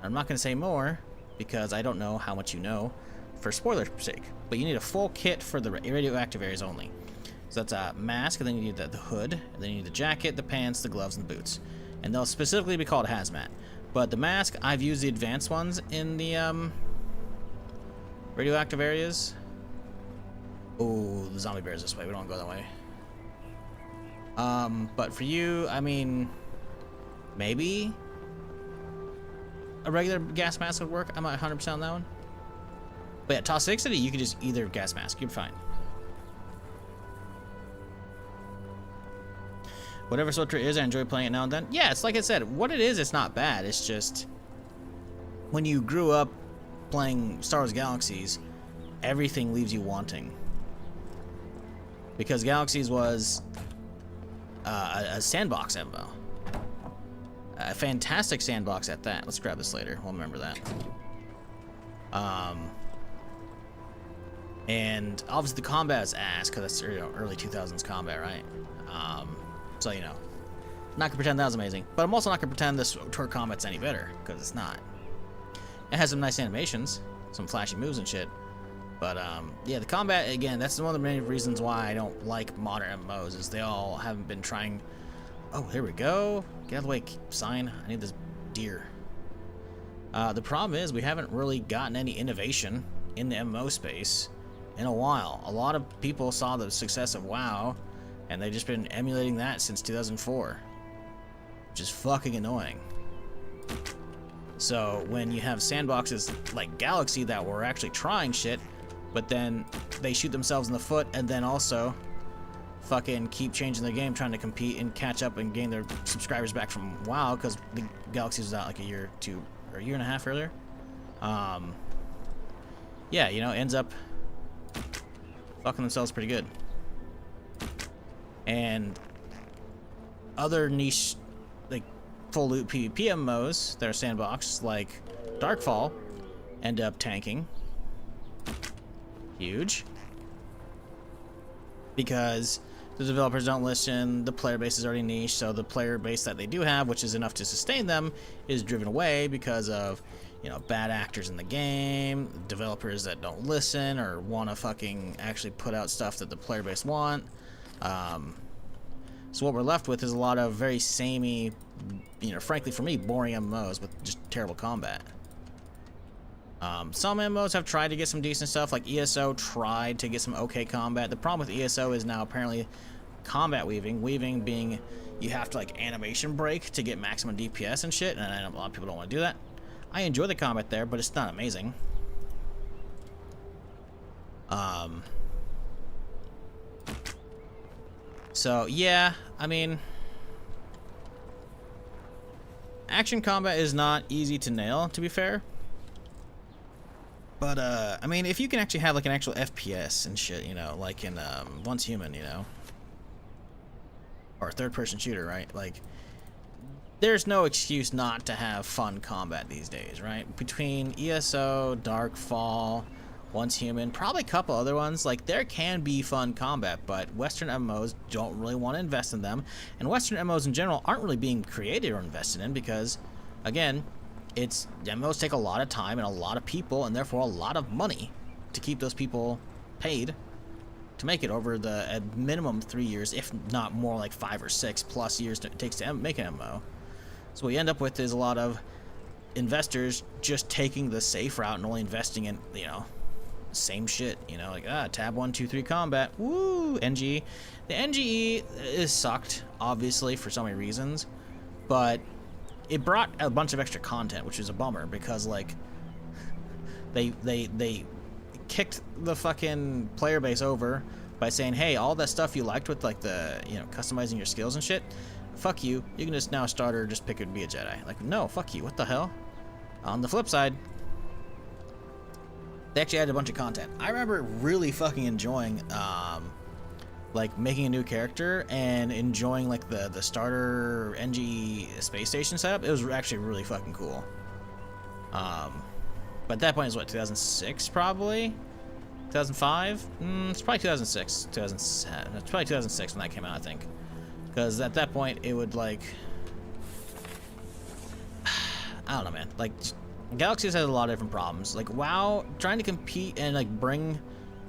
I'm not going to say more because I don't know how much you know for spoiler's sake. But you need a full kit for the radioactive areas only. So that's a mask, and then you need the hood, and then you need the jacket, the pants, the gloves, and the boots. And they'll specifically be called hazmat. But the mask, I've used the advanced ones in the radioactive areas. Oh, the zombie bear's this way. We don't go that way. But for you, I mean, maybe a regular gas mask would work. I'm not 100% on that one. But yeah, toxicity, you could just either gas mask. You're fine. Whatever SWTOR is, I enjoy playing it now and then. Yeah, it's like I said, what it is, it's not bad. It's just when you grew up playing Star Wars Galaxies, everything leaves you wanting. Because Galaxies was a sandbox MMO. A fantastic sandbox at that. Let's grab this later. We'll remember that. And obviously the combat is ass because that's, you know, early 2000s combat, right? So, you know, not gonna pretend that was amazing, but I'm also not gonna pretend this SWTOR combat's any better because it's not. It has some nice animations, some flashy moves and shit, but yeah, the combat, again, that's one of the many reasons why I don't like modern MMOs is they all haven't been trying. Oh, here we go. Get out of the way, sign. I need this deer. The problem is we haven't really gotten any innovation in the MMO space in a while. A lot of people saw the success of WoW, and they've just been emulating that since 2004, which is fucking annoying. So when you have sandboxes like Galaxy that were actually trying shit, but then they shoot themselves in the foot and then also fucking keep changing their game, trying to compete and catch up and gain their subscribers back from WoW because the Galaxy was out like a year or two, or a year and a half earlier. Yeah, you know, ends up fucking themselves pretty good. And other niche, like, full loot PvP MMOs that are sandbox, like Darkfall, end up tanking. Huge. Because the developers don't listen, the player base is already niche, so the player base that they do have, which is enough to sustain them, is driven away because of, you know, bad actors in the game, developers that don't listen or want to fucking actually put out stuff that the player base want. So what we're left with is a lot of very samey, you know, frankly for me, boring MMOs with just terrible combat. Some MMOs have tried to get some decent stuff, like ESO tried to get some okay combat. The problem with ESO is now apparently combat weaving. Weaving being you have to like animation break to get maximum DPS and shit, and I know a lot of people don't want to do that. I enjoy the combat there, but it's not amazing. So yeah, I mean, action combat is not easy to nail, to be fair. But I mean, if you can actually have like an actual FPS and shit, you know, like in Once Human, you know, or a third-person shooter, right? Like, there's no excuse not to have fun combat these days, right? Between ESO, Darkfall, Once Human, probably a couple other ones, like there can be fun combat, but Western MMOs don't really want to invest in them, and Western MMOs in general aren't really being created or invested in because, again, MMOs take a lot of time and a lot of people, and therefore a lot of money to keep those people paid to make it over the at minimum 3 years, if not more, like 5 or 6 plus years it takes to make an MMO. So what you end up with is a lot of investors just taking the safe route and only investing in, you know, same shit, you know, like tab 1, 2, 3 combat, woo, NGE. The NGE is sucked, obviously, for so many reasons, but it brought a bunch of extra content, which is a bummer because like they kicked the fucking player base over by saying, hey, all that stuff you liked with like the, you know, customizing your skills and shit, fuck you, you can just now start or just pick it to be a Jedi. Like, no, fuck you, what the hell? On the flip side, they actually added a bunch of content. I remember really fucking enjoying like making a new character and enjoying like the starter NG space station setup. It was actually really fucking cool. But at that point, it was what, 2006 probably? 2005? It's probably 2006. 2007. It's probably 2006 when that came out, I think. Because at that point, it would like, I don't know, man. Like, Galaxies has a lot of different problems. Like WoW, trying to compete and like bring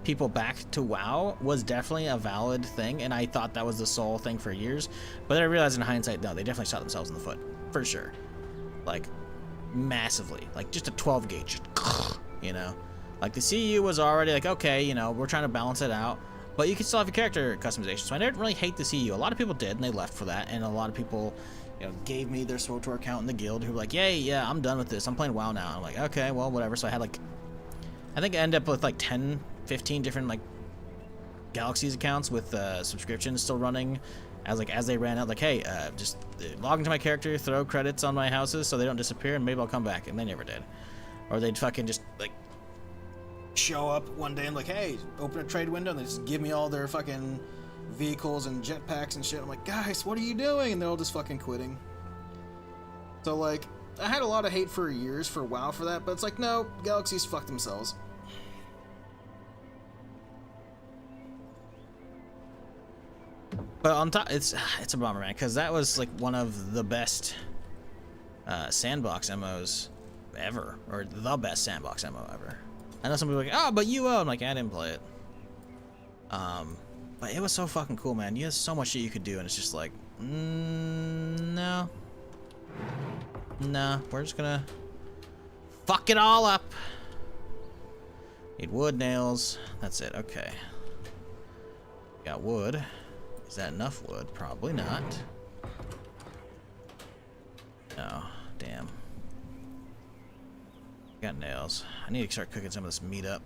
people back to WoW was definitely a valid thing, and I thought that was the sole thing for years. But then I realized in hindsight, no, they definitely shot themselves in the foot, for sure. Like, massively. Like, just a 12 gauge, just, you know? Like, the CU was already like, okay, you know, we're trying to balance it out, but you can still have your character customization. So I didn't really hate the CU. A lot of people did, and they left for that, and a lot of people, you know, gave me their SWTOR account in the guild who were like, yay, yeah, I'm done with this. I'm playing WoW now. I'm like, okay, well, whatever. So I had like, I think I ended up with like 10, 15 different like Galaxies accounts with subscriptions still running as they ran out. Like, hey, just log into my character, throw credits on my houses so they don't disappear, and maybe I'll come back. And they never did. Or they'd fucking just like show up one day and like, hey, open a trade window, and they just give me all their fucking vehicles and jetpacks and shit. I'm like, guys, what are you doing? And they're all just fucking quitting. So like, I had a lot of hate for years for WoW for that, but it's like, no, Galaxies fuck themselves. But on top, it's a bummer, man, because that was like one of the best Sandbox MMOs ever, or the best Sandbox MMO ever. I know some people are like, oh, but UO. I'm like, I didn't play it. But it was so fucking cool, man. You had so much shit you could do, and it's just like, no. Nah, we're just gonna fuck it all up. Need wood, nails. That's it. Okay. Got wood. Is that enough wood? Probably not. No. Damn. Got nails. I need to start cooking some of this meat up.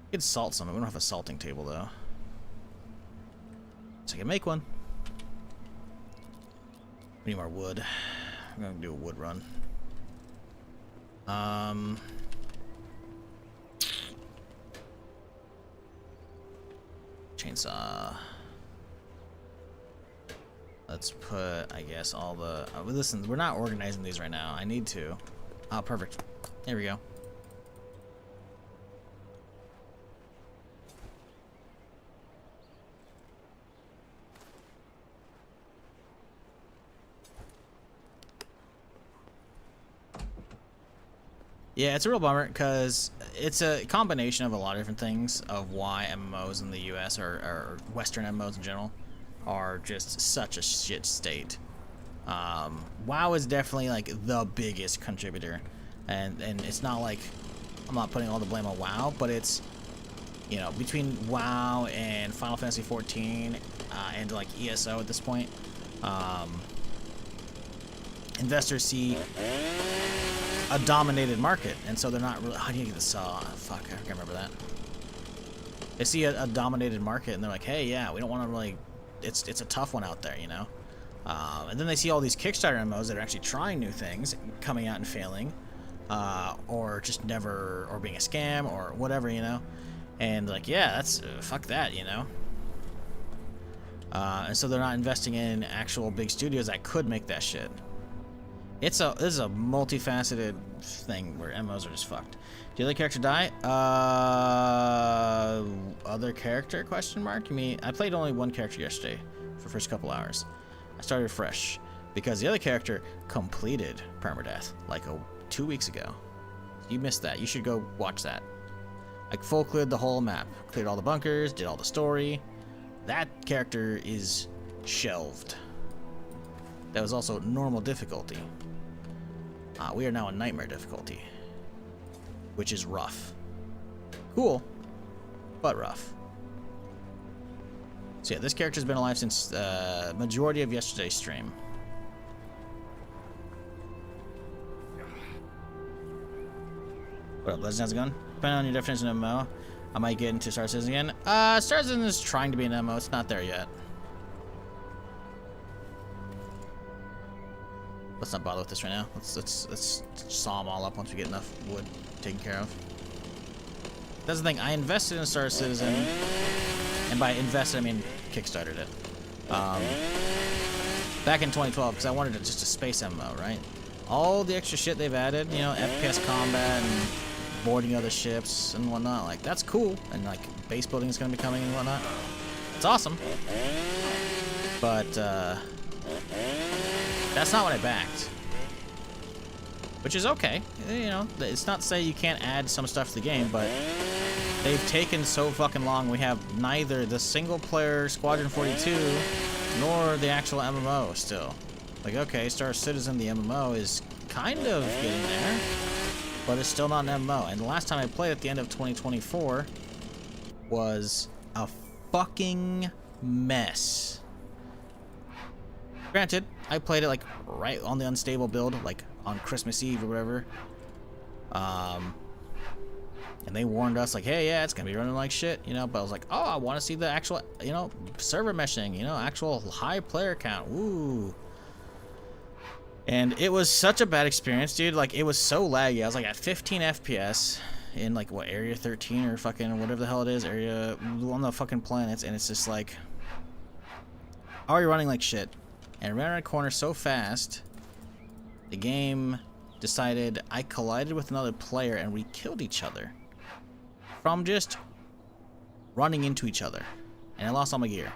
We could salt some. We don't have a salting table, though. So I can make one. We need more wood. I'm gonna do a wood run. Chainsaw. Let's put, I guess, all the... listen, we're not organizing these right now. I need to. Oh, perfect. There we go. Yeah, it's a real bummer because it's a combination of a lot of different things of why MMOs in the US or Western MMOs in general are just such a shit state. WoW is definitely like the biggest contributor, and it's not like I'm not putting all the blame on WoW, but it's, you know, between WoW and Final Fantasy 14 and like ESO at this point, investors see a dominated market, and so they're not really. How do you get the saw? Fuck, I can't remember that. They see a dominated market, and they're like, "Hey, yeah, we don't want to really. It's a tough one out there, you know." And then they see all these Kickstarter MMOs that are actually trying new things, coming out and failing, or just never, or being a scam, or whatever, you know. And like, yeah, that's fuck that, you know. And so they're not investing in actual big studios that could make that shit. This is a multifaceted thing where MMOs are just fucked. Did the other character die? Other character? Question mark? You mean I played only one character yesterday for the first couple hours. I started fresh because the other character completed Permadeath like 2 weeks ago. You missed that. You should go watch that. I full cleared the whole map, cleared all the bunkers, did all the story. That character is shelved. That was also normal difficulty. We are now in nightmare difficulty, which is rough. Cool, but rough. So yeah, this character's been alive since majority of yesterday's stream. What up, Legends? How's it going? Depending on your definition of MMO, I might get into Star Citizen again. Star Citizen is trying to be an MMO. It's not there yet. Let's not bother with this right now. Let's saw them all up once we get enough wood taken care of. That's the thing. I invested in Star Citizen, and by invested I mean Kickstartered it. Back in 2012, because I wanted just a space MMO, right? All the extra shit they've added, you know, FPS combat and boarding other ships and whatnot. Like that's cool, and like base building is going to be coming and whatnot. It's awesome, but. That's not what I backed, which is okay. You know, it's not to say you can't add some stuff to the game, but they've taken so fucking long. We have neither the single-player Squadron 42 nor the actual MMO still. Like, okay, Star Citizen, the MMO, is kind of getting there, but it's still not an MMO. And the last time I played at the end of 2024 was a fucking mess. Granted, I played it like right on the unstable build, like on Christmas Eve or whatever. And they warned us like, hey, yeah, it's gonna be running like shit, you know. But I was like, oh, I want to see the actual, you know, server meshing, you know, actual high player count. Ooh. And it was such a bad experience, dude. Like, it was so laggy. I was like at 15 FPS in like what, area 13 or fucking whatever the hell it is, area on the fucking planets, and it's just like already running like shit. And ran around a corner so fast, the game decided I collided with another player and we killed each other from just running into each other. And I lost all my gear.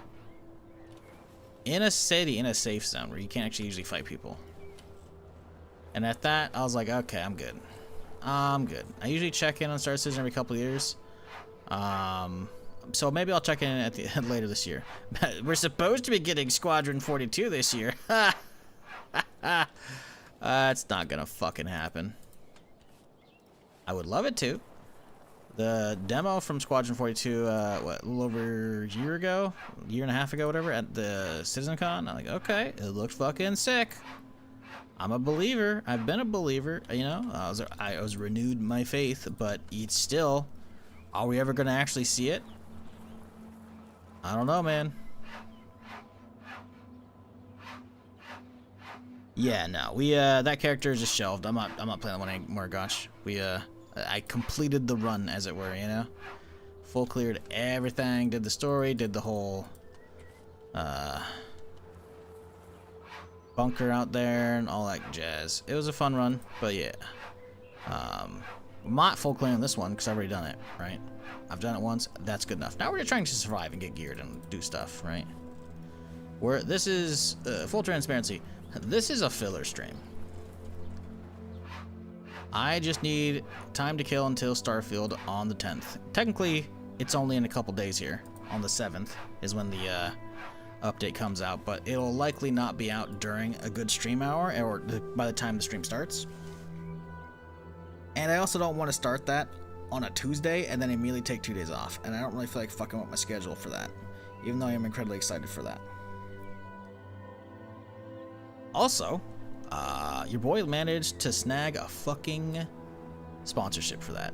In a city, in a safe zone where you can't actually usually fight people. And at that, I was like, okay, I'm good. I'm good. I usually check in on Star Citizen every couple of years. So maybe I'll check in at the later this year. We're supposed to be getting Squadron 42 this year. It's not gonna fucking happen. I would love it to. The demo from Squadron 42, what, a little over a year ago? A year and a half ago, whatever, at the CitizenCon. I'm like, okay, it looks fucking sick. I'm a believer. I've been a believer, you know. I was renewed my faith, but it's still, are we ever gonna actually see it? I don't know, man. Yeah, no. That character is just shelved. I'm not playing that one anymore, gosh. I completed the run, as it were, you know? Full cleared everything, did the story, did the whole bunker out there and all that jazz. It was a fun run, but yeah. Not full clear on this one because I've already done it, right? I've done it once. That's good enough. Now we're just trying to survive and get geared and do stuff, right? This is full transparency. This is a filler stream. I just need time to kill until Starfield on the 10th. Technically, it's only in a couple days here. On the 7th is when the update comes out, but it'll likely not be out during a good stream hour or by the time the stream starts. And I also don't want to start that on a Tuesday and then immediately take 2 days off. And I don't really feel like fucking with my schedule for that, even though I am incredibly excited for that. Also, your boy managed to snag a fucking sponsorship for that.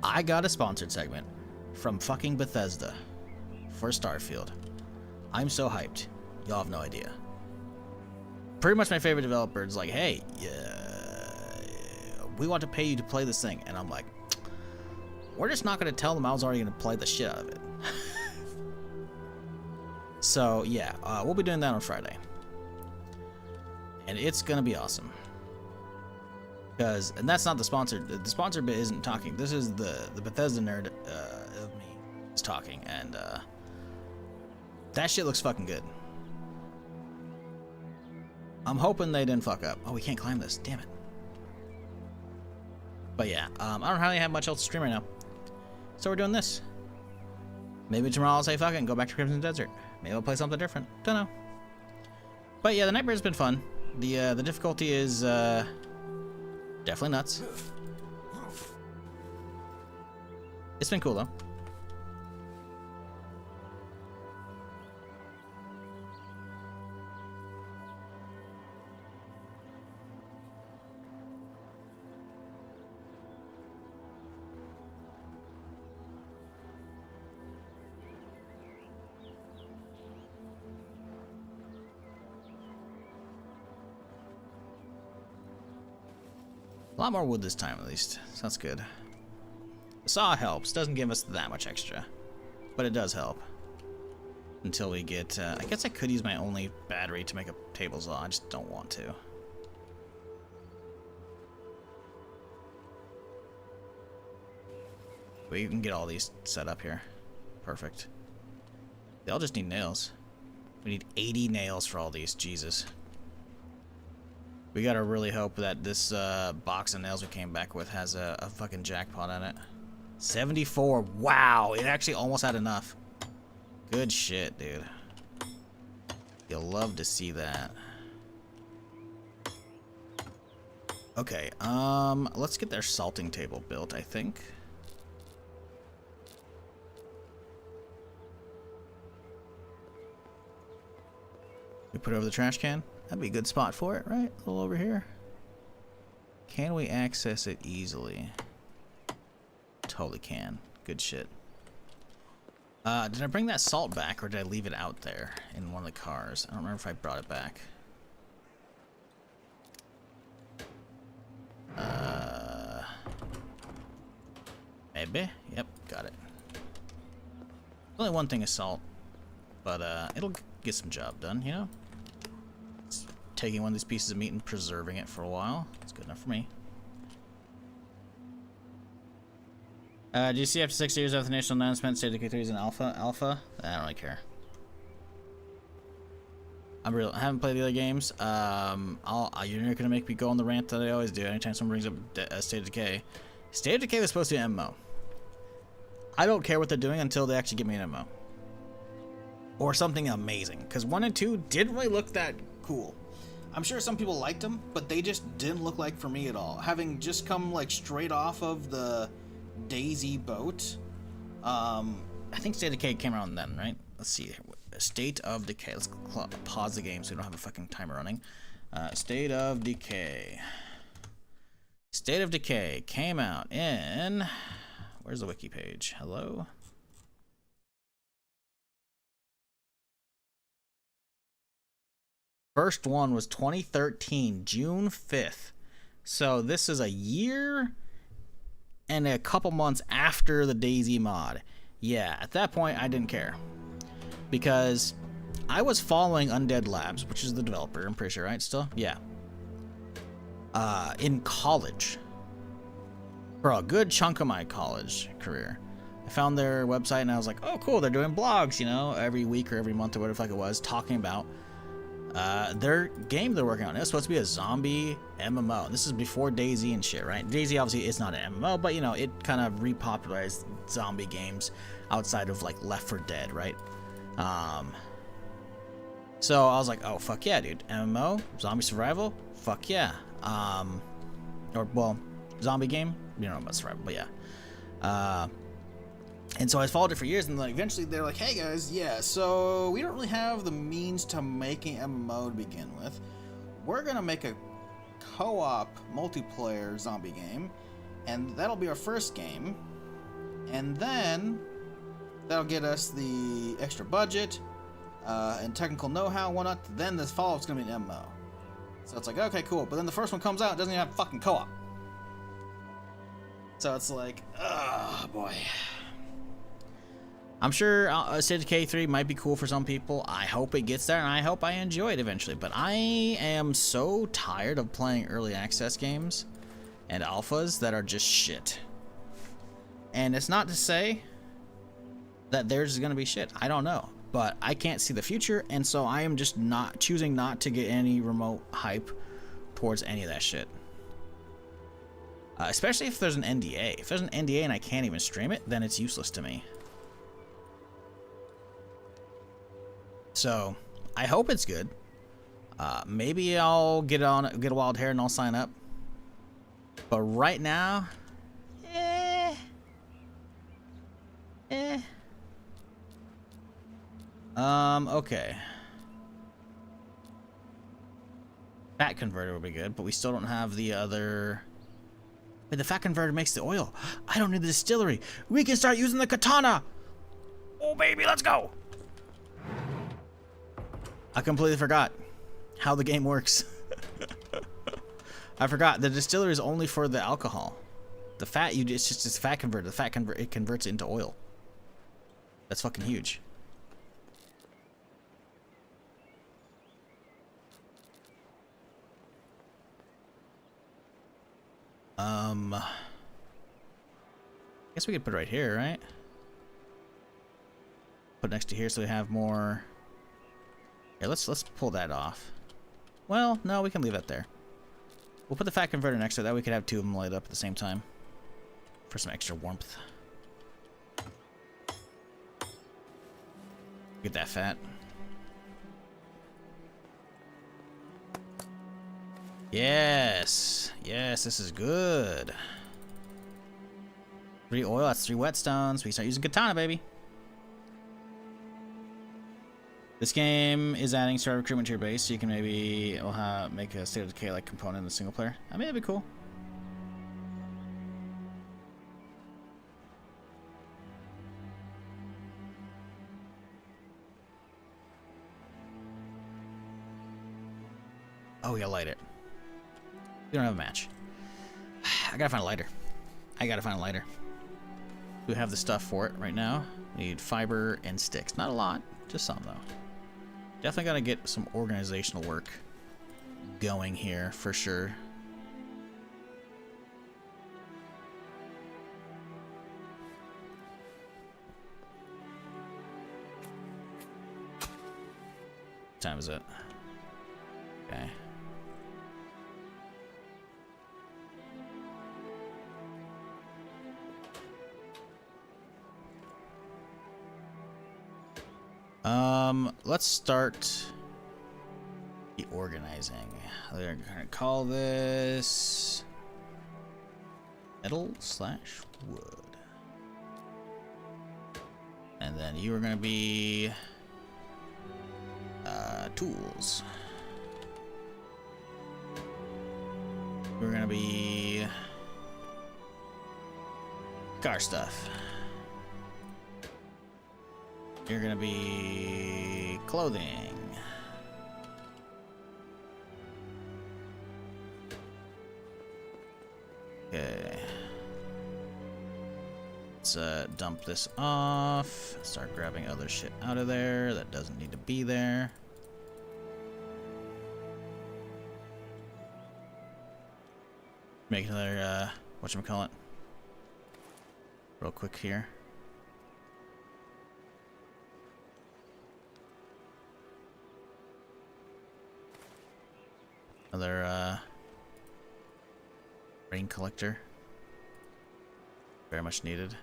I got a sponsored segment from fucking Bethesda for Starfield. I'm so hyped. Y'all have no idea. Pretty much my favorite developer is like, hey, we want to pay you to play this thing. And I'm like, we're just not going to tell them I was already going to play the shit out of it. So, yeah, we'll be doing that on Friday. And it's going to be awesome. And that's not the sponsor. The sponsor bit isn't talking. This is the Bethesda nerd of me is talking. And that shit looks fucking good. I'm hoping they didn't fuck up. Oh, we can't climb this. Damn it. But yeah, I don't really have much else to stream right now. So we're doing this. Maybe tomorrow I'll say fuck it and go back to Crimson Desert. Maybe I'll play something different. Don't know. But yeah, the Nightmare's been fun. The difficulty is definitely nuts. It's been cool though. A lot more wood this time, at least. So that's good. The saw helps. Doesn't give us that much extra, but it does help. Until we get... I guess I could use my only battery to make a table saw. I just don't want to. We can get all these set up here. Perfect. They all just need nails. We need 80 nails for all these. Jesus. We gotta really hope that this box of nails we came back with has a fucking jackpot in it. 74. Wow, it actually almost had enough. Good shit, dude. You'll love to see that. Okay, let's get their salting table built, I think. We put it over the trash can. That'd be a good spot for it, right? A little over here. Can we access it easily? Totally can. Good shit. Did I bring that salt back or did I leave it out there in one of the cars? I don't remember if I brought it back. Maybe? Yep, got it. Only one thing is salt, but it'll get some job done, you know? Taking one of these pieces of meat and preserving it for a while. It's good enough for me. Do you see after 6 years after the initial announcement, State of Decay 3 is an alpha? I don't really care. I haven't played the other games. You're gonna make me go on the rant that I always do anytime someone brings up State of Decay. State of Decay was supposed to be an MMO. I don't care what they're doing until they actually give me an MMO. Or something amazing. Because 1 and 2 didn't really look that cool. I'm sure some people liked them, but they just didn't look like for me at all. Having just come like straight off of the Daisy boat. I think State of Decay came around then, right? Let's see. State of Decay. Let's pause the game so we don't have a fucking timer running. State of Decay. State of Decay came out in... Where's the wiki page? Hello? First one was 2013, June 5th. So this is a year and a couple months after the Daisy mod. Yeah, at that point, I didn't care. Because I was following Undead Labs, which is the developer, I'm pretty sure, right? Still? Yeah. In college. For a good chunk of my college career. I found their website and I was like, oh cool, they're doing blogs, you know, every week or every month or whatever the fuck it was, talking about their game they're working on. It's supposed to be a zombie MMO. This is before DayZ and shit, right? DayZ obviously is not an MMO, but you know, it kind of repopularized zombie games outside of like Left 4 Dead, right? So I was like, oh fuck yeah, dude. MMO, zombie survival, fuck yeah. Or well, zombie game. You don't know about survival, but yeah. And so I followed it for years, and like eventually they're like, hey guys, yeah, so we don't really have the means to make an MMO to begin with. We're gonna make a co-op multiplayer zombie game, and that'll be our first game, and then that'll get us the extra budget and technical know-how and whatnot. Then this follow-up's gonna be an MMO. So it's like, okay, cool, but then the first one comes out, it doesn't even have fucking co-op. So it's like, oh boy. I'm sure State of Decay 3 might be cool for some people. I hope it gets there, and I hope I enjoy it eventually. But I am so tired of playing early access games and alphas that are just shit. And it's not to say that theirs is going to be shit. I don't know. But I can't see the future, and so I am just choosing not to get any remote hype towards any of that shit. Especially if there's an NDA. If there's an NDA and I can't even stream it, then it's useless to me. So, I hope it's good. Maybe I'll get a wild hair and I'll sign up. But right now, okay. Fat converter would be good, but we still don't have the other. Wait, the fat converter makes the oil. I don't need the distillery. We can start using the katana. Oh baby, let's go. I completely forgot how the game works. I forgot the distillery is only for the alcohol. The fat, it's just a fat converter. The fat it converts it into oil. That's fucking huge. I guess we could put it right here, right? Put it next to here so we have more. Here, let's pull that off. Well, no, we can leave that there. We'll put the fat converter next to it. That way we could have two of them light up at the same time for some extra warmth. Get that fat. Yes, yes, this is good. 3 oil, that's 3 whetstones. We can start using katana, baby. This game is adding starter recruitment to your base, so you can maybe make a State of Decay like component in the single player. I mean, that'd be cool. Oh, we gotta light it. We don't have a match. I gotta find a lighter. I gotta find a lighter. We have the stuff for it right now. We need fiber and sticks. Not a lot, just some though. Definitely gotta get some organizational work going here for sure. What time is it? Okay. Let's start the organizing. We're gonna call this metal/wood. And then you are gonna be tools. We're gonna be car stuff. You're gonna be clothing. Okay. let's dump this off. Start grabbing other shit out of there that doesn't need to be there. Make another, whatchamacallit, real quick here. Another, rain collector. Very much needed.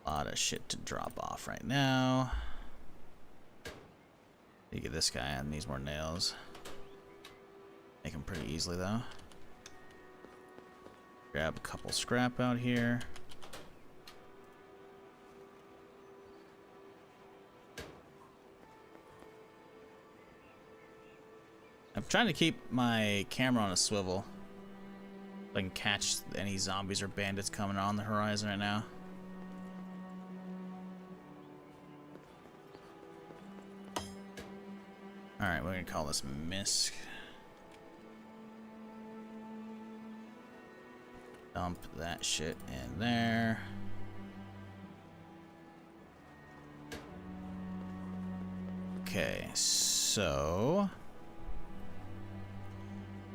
Lot of shit to drop off right now. You get this guy and needs more nails. Make him pretty easily though. Grab a couple scrap out here. I'm trying to keep my camera on a swivel so I can catch any zombies or bandits coming on the horizon right now. Alright, we're gonna call this Misk. Dump that shit in there. Okay, so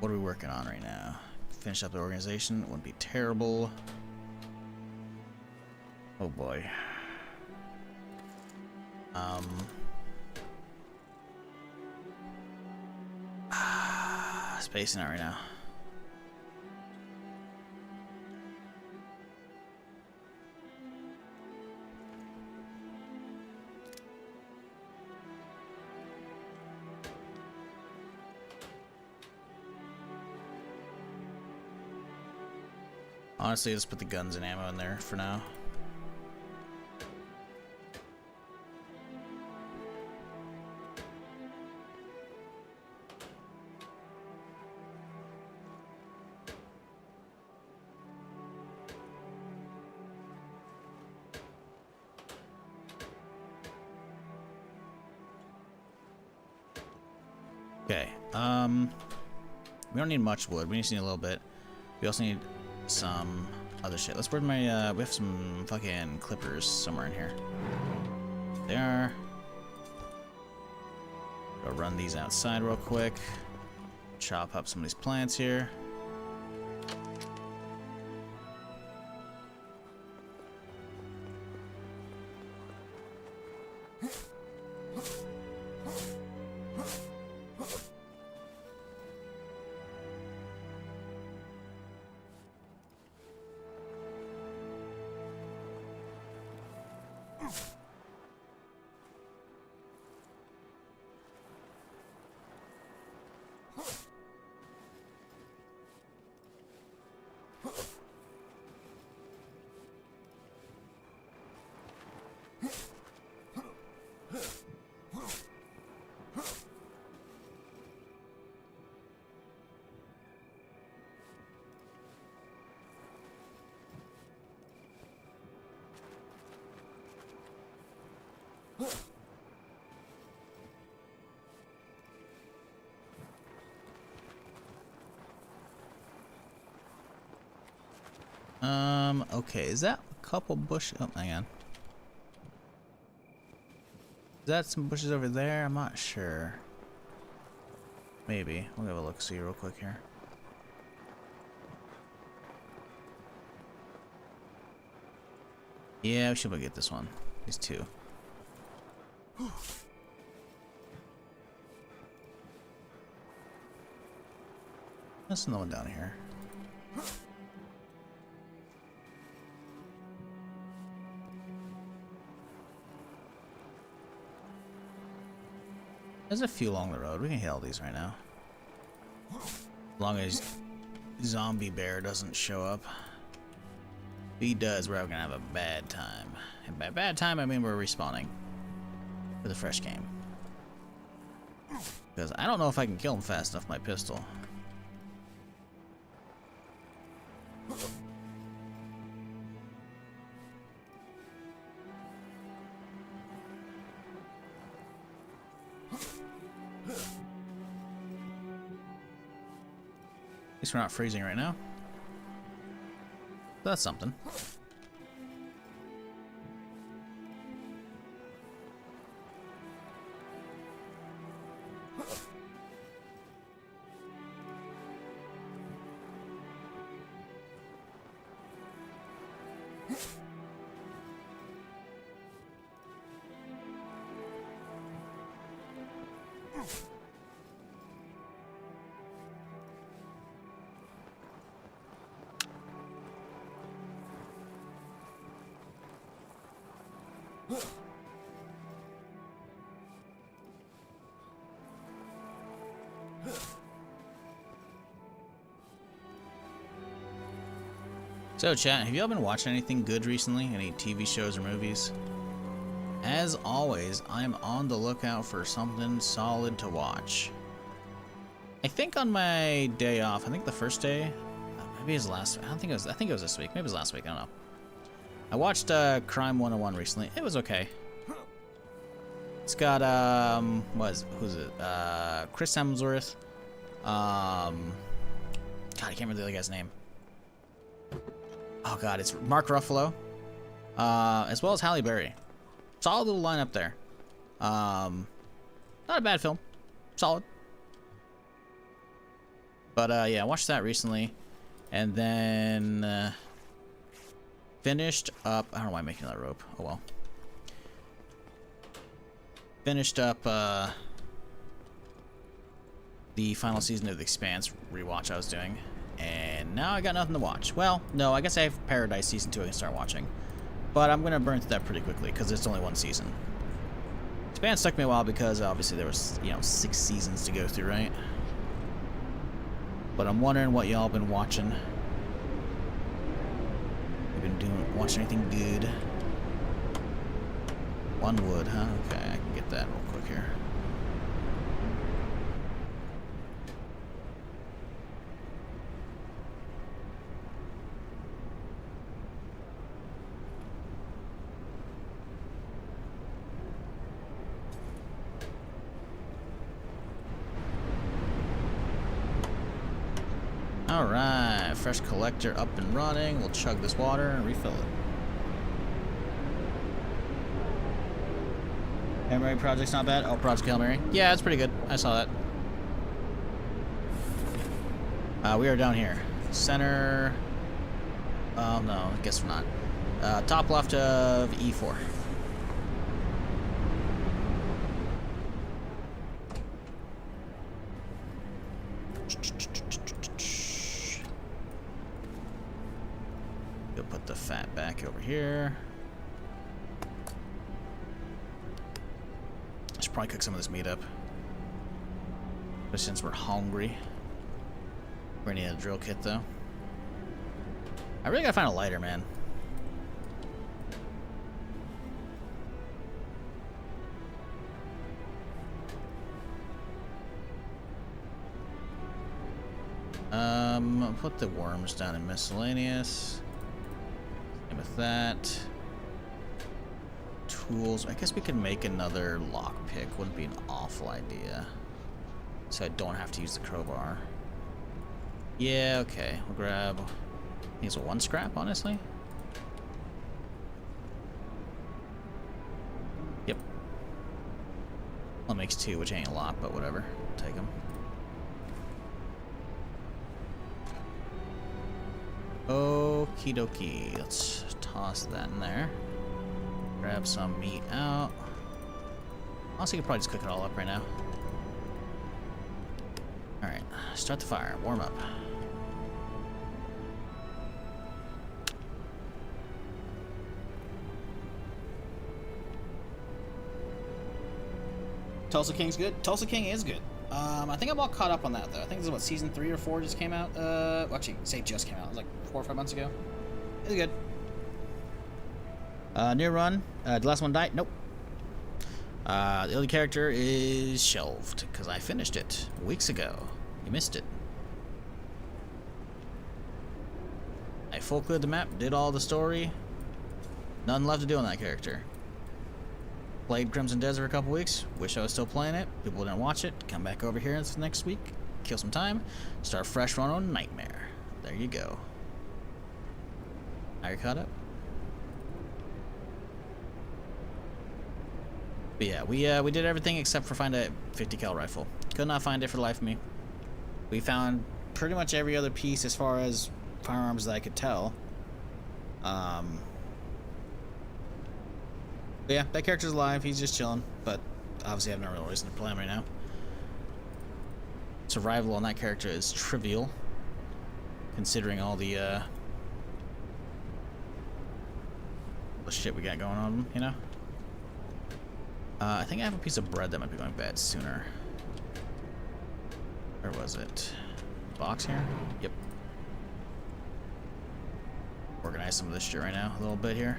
what are we working on right now? Finish up the organization wouldn't be terrible. Oh boy. Spacing out right now. Honestly, just put the guns and ammo in there for now. Okay, we don't need much wood. We just need a little bit. We also need some other shit. Let's where's my, we have some fucking clippers somewhere in here. They are. Go run these outside real quick. Chop up some of these plants here. Okay, is that a couple bushes? Oh, hang on. Is that some bushes over there? I'm not sure. Maybe. We'll have a look-see real quick here. Yeah, we should be able to get this one. These two. There's another one down here. There's a few along the road. We can hit all these right now. As long as Zombie Bear doesn't show up. If he does, we're gonna have a bad time. And by bad time, I mean we're respawning with a fresh game. Because I don't know if I can kill him fast enough with my pistol. At least we're not freezing right now. That's something. So chat, have y'all been watching anything good recently? Any TV shows or movies? As always, I'm on the lookout for something solid to watch. I think on my day off, I think the first day, maybe it was last, I think it was this week, maybe it was last week, I don't know. I watched Crime 101 recently. It was okay. It's got who's it? Chris Hemsworth. God, I can't remember the other guy's name. Oh god, it's Mark Ruffalo, as well as Halle Berry. Solid little lineup there. Not a bad film, solid. But yeah, I watched that recently, and then finished up. I don't know why I'm making that rope. Oh well. Finished up the final season of The Expanse rewatch I was doing. And now I got nothing to watch. Well, no, I guess I have Paradise Season 2 I can start watching. But I'm going to burn through that pretty quickly because it's only one season. Expanse took me a while because obviously there was, 6 seasons to go through, right? But I'm wondering what y'all been watching. You been watching anything good? One wood, huh? Okay, I can get that real quick here. Alright, fresh collector up and running. We'll chug this water and refill it. Hail Mary project's not bad. Oh, Project Hail Mary. Yeah, it's pretty good. I saw that. We are down here. Center. Oh, no. I guess we're not. Top left of E4. You'll put the fat back over here. I should probably cook some of this meat up. But since we're hungry. We're gonna need a drill kit though. I really gotta find a lighter, man. I'll put the worms down in miscellaneous. Same with that. Tools. I guess we could make another lockpick. Wouldn't be an awful idea. So I don't have to use the crowbar. Yeah, okay. We'll grab. I think it's a 1 scrap, honestly. Yep. Well, it makes 2, which ain't a lot, but whatever. Take them. Okie dokie. Let's toss that in there. Grab some meat out. Honestly, you could probably just cook it all up right now. Alright, start the fire. Warm up. Tulsa King's good? Tulsa King is good. I think I'm all caught up on that, though. I think this is what, season 3 or 4 just came out? Well, actually, say just came out. It was like 4 or 5 months ago. It was good. Near run. The last one died? Nope. The other character is shelved because I finished it weeks ago. You missed it. I full cleared the map, did all the story. Nothing left to do on that character. Played Crimson Desert for a couple weeks. Wish I was still playing it. People didn't watch it. Come back over here next week. Kill some time. Start fresh run on Nightmare. There you go. Are you caught up? But yeah, we did everything except for find a 50 cal rifle. Could not find it for the life of me. We found pretty much every other piece as far as firearms that I could tell. But yeah, that character's alive. He's just chilling, but obviously I have no real reason to play him right now. Survival on that character is trivial, considering all the shit we got going on, you know? I think I have a piece of bread that might be going bad sooner. Where was it? Box here? Yep. Organize some of this shit right now, a little bit here.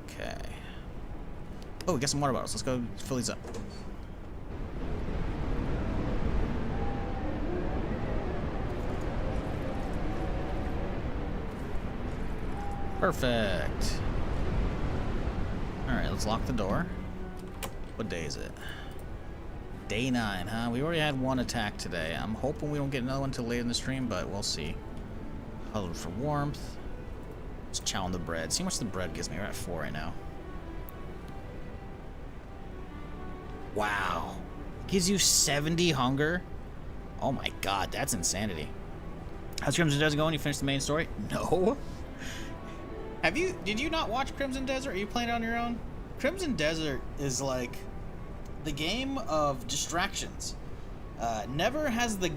Okay. Oh, we got some water bottles. Let's go fill these up. Perfect. Alright, let's lock the door. What day is it? Day 9, huh? We already had one attack today. I'm hoping we don't get another one until later in the stream, but we'll see. Huddled for warmth. Let's chow on the bread. See how much the bread gives me. We're at 4 right now. Wow. Gives you 70 hunger? Oh my god, that's insanity. How's Crimson Desert going? You finished the main story? No. Did you not watch Crimson Desert? Are you playing it on your own? Crimson Desert is like the game of distractions. Never has the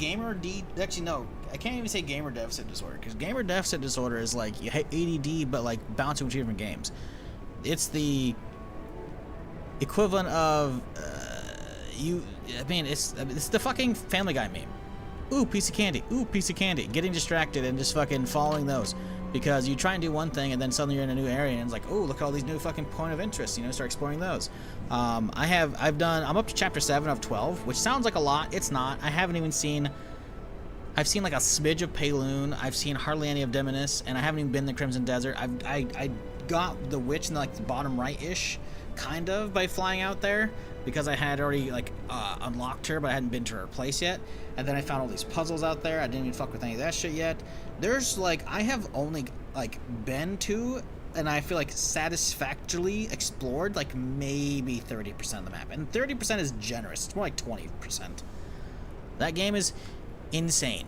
actually no, I can't even say gamer deficit disorder, because gamer deficit disorder is like you hate ADD but like bouncing between different games. It's the equivalent of it's the fucking Family Guy meme. Ooh, piece of candy. Ooh, piece of candy. Getting distracted and just fucking following those. Because you try and do one thing and then suddenly you're in a new area and it's like, oh, look at all these new fucking point of interest, you know, start exploring those. I'm up to chapter 7 of 12, which sounds like a lot. It's not. I've seen like a smidge of Payloon. I've seen hardly any of Demonis, and I haven't even been to Crimson Desert. I got the witch in like the bottom right-ish, kind of, by flying out there, because I had already like unlocked her, but I hadn't been to her place yet. And then I found all these puzzles out there. I didn't even fuck with any of that shit yet. There's like, I have only like been to, and I feel like satisfactorily explored like maybe 30% of the map, and 30% is generous. It's more like 20%. That game is insane.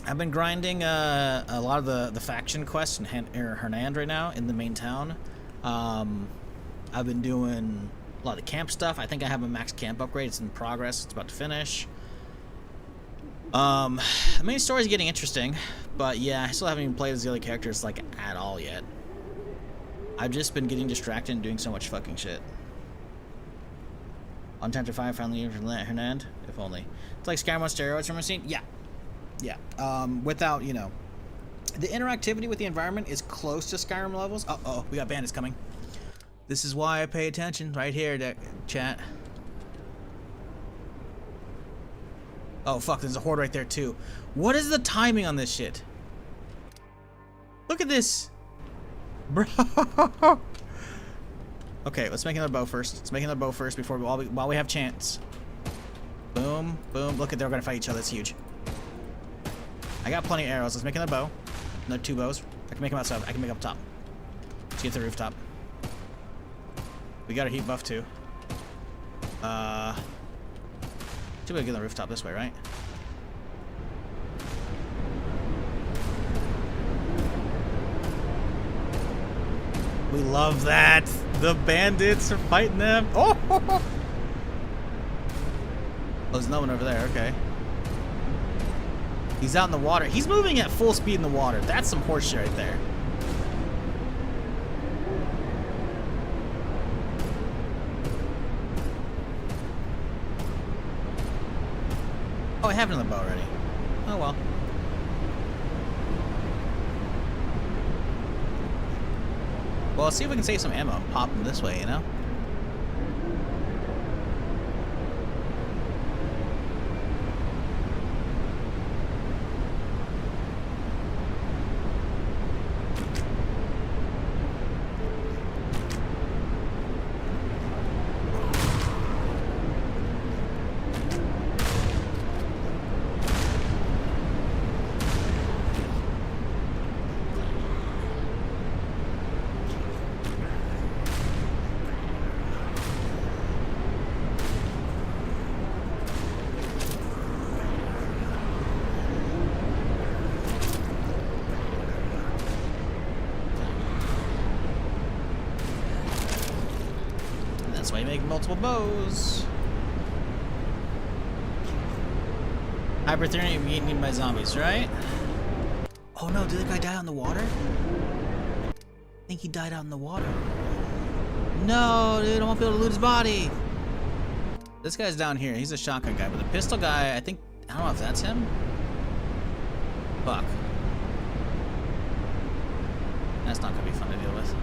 I've been grinding a lot of the faction quests in Hernand right now in the main town. I've been doing a lot of the camp stuff. I think I have a max camp upgrade. It's in progress. It's about to finish. The main story is getting interesting, but yeah, I still haven't even played as the other characters like at all yet. I've just been getting distracted and doing so much fucking shit. On chapter 5, finally Hernand, if only. It's like Skyrim on steroids from a scene. Yeah. Without, you know, the interactivity with the environment is close to Skyrim levels. Uh-oh, we got bandits coming. This is why I pay attention right here, chat. Oh, fuck, there's a horde right there, too. What is the timing on this shit? Look at this. Bro. Okay, let's make another bow first. Before while we have chance. Boom, boom. Look at, they're gonna fight each other. It's huge. I got plenty of arrows. Let's make another bow. Another 2 bows. I can make them outside. I can make them up top. Let's get to the rooftop. We got a heat buff, too. Should we get on the rooftop this way, right? We love that. The bandits are fighting them. Oh, there's no one over there. Okay. He's out in the water. He's moving at full speed in the water. That's some horse shit right there. have another bow already. Oh well. Well, let's see if we can save some ammo and pop them this way, you know? That's why you make multiple bows. Hyperthermia being eaten by zombies, right? Oh no, did the guy die out in the water? I think he died out in the water. No, dude, I won't be able to loot his body. This guy's down here. He's a shotgun guy, but the pistol guy, I think, I don't know if that's him. Fuck. That's not gonna be fun to deal with.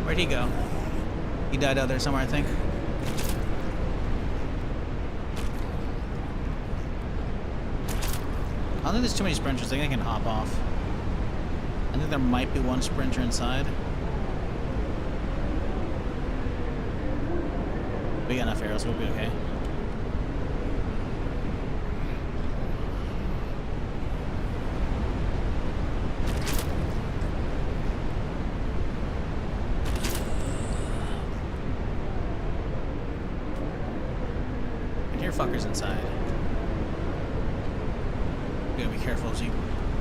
Where'd he go? He died out there somewhere, I think. I don't think there's too many sprinters. I think I can hop off. I think there might be one sprinter inside. We got enough arrows, we'll be okay. Fuckers inside. You gotta be careful as you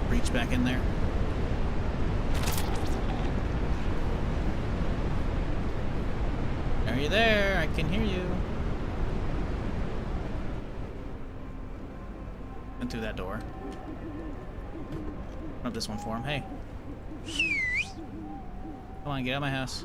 reach back in there. Are you there? I can hear you. Went through that door. Open up this one for him. Hey. Come on, get out of my house.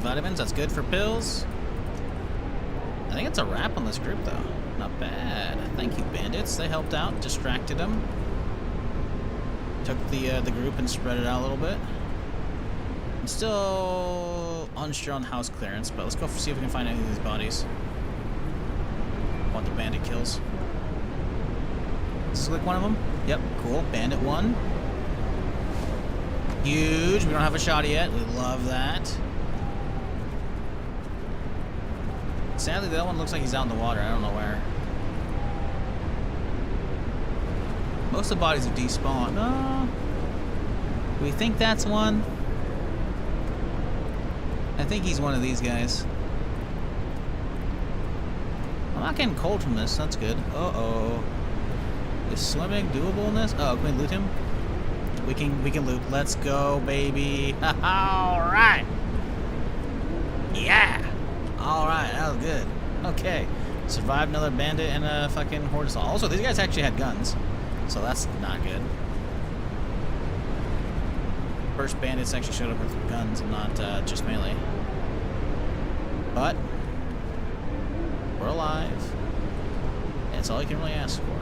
Vitamins, that's good for pills. I think it's a wrap on this group though. Not bad. Thank you, bandits. They helped out, distracted them. Took the group and spread it out a little bit. I'm still unsure on house clearance, but let's go see if we can find any of these bodies. I want the bandit kills. Does this look like one of them? Yep, cool. Bandit 1. Huge. We don't have a shot yet. We love that. Sadly, that one looks like he's out in the water. I don't know where. Most of the bodies have despawned. No. Do we think that's one? I think he's one of these guys. I'm not getting cold from this. That's good. Uh-oh. Is swimming doable in this? Oh, can we loot him? We can loot. Let's go, baby. All right. Yeah. Alright, that was good. Okay. Survived another bandit and a fucking horde assault. Also, these guys actually had guns. So that's not good. First bandits actually showed up with guns and not just melee. But we're alive. That's all you can really ask for.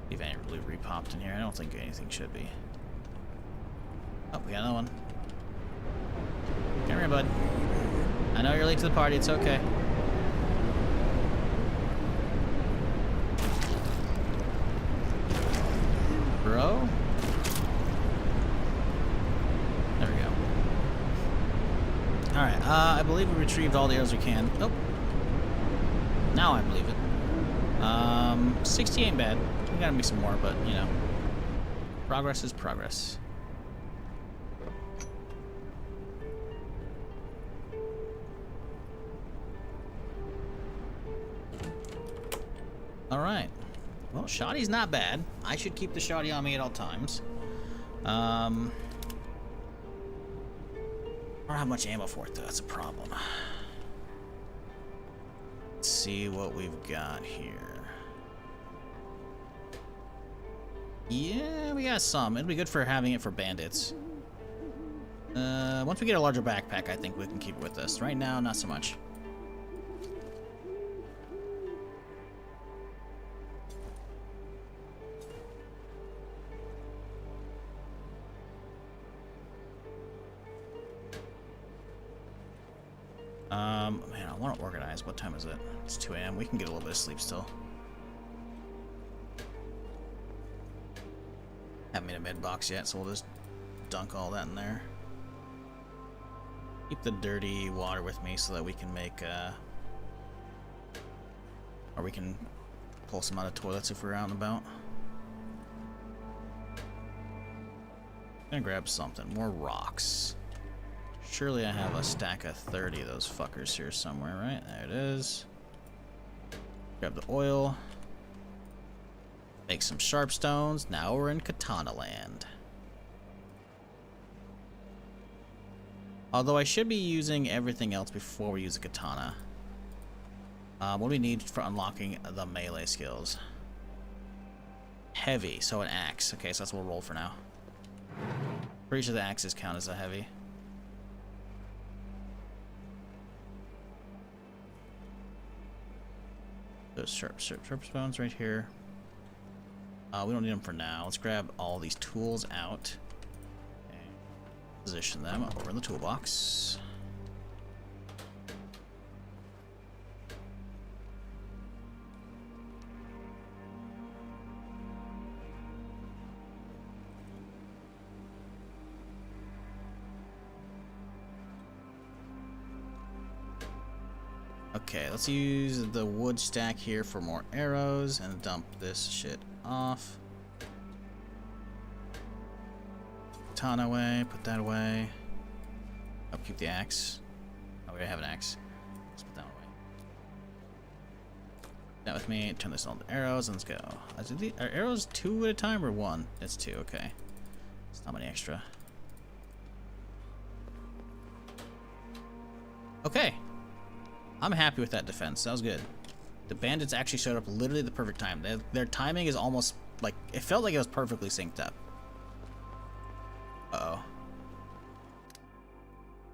See if anything really repopped in here. I don't think anything should be. Oh, we got another one. Come here, bud. I know you're late to the party. It's okay. Bro? There we go. Alright, I believe we retrieved all the arrows we can. Nope. Now I believe it. 60 ain't bad. We gotta make some more, but, you know. Progress is progress. Alright. Well, shoddy's not bad. I should keep the shoddy on me at all times. I don't have much ammo for it, though. That's a problem. Let's see what we've got here. Yeah, we got some. It'll be good for having it for bandits. Once we get a larger backpack, I think we can keep it with us. Right now, not so much. Man, I want to organize. What time is it? It's 2 a.m. We can get a little bit of sleep still. Haven't made a mid box yet, so we'll just dunk all that in there. Keep the dirty water with me so that we can make, or we can pull some out of toilets if we're out and about. I'm gonna grab something. More rocks. Surely I have a stack of 30 of those fuckers here somewhere, right? There it is. Grab the oil. Make some sharp stones. Now we're in katana land. Although I should be using everything else before we use the katana. What do we need for unlocking the melee skills? Heavy, so an axe. Okay, so that's what we'll roll for now. Pretty sure the axes count as a heavy. Those sharp stones right here. We don't need them for now. Let's grab all these tools out. Okay. Position them over in the toolbox. Okay, let's use the wood stack here for more arrows and dump this shit off. Katana away, put that away. I'll keep the axe. Oh, we have an axe. Let's put that away. That with me, turn this on to arrows, and let's go. Are arrows 2 at a time or 1? It's 2, okay. It's not many extra. Okay. I'm happy with that defense. That was good. The bandits actually showed up literally at the perfect time. Their timing is almost like, it felt like it was perfectly synced up. Uh-oh.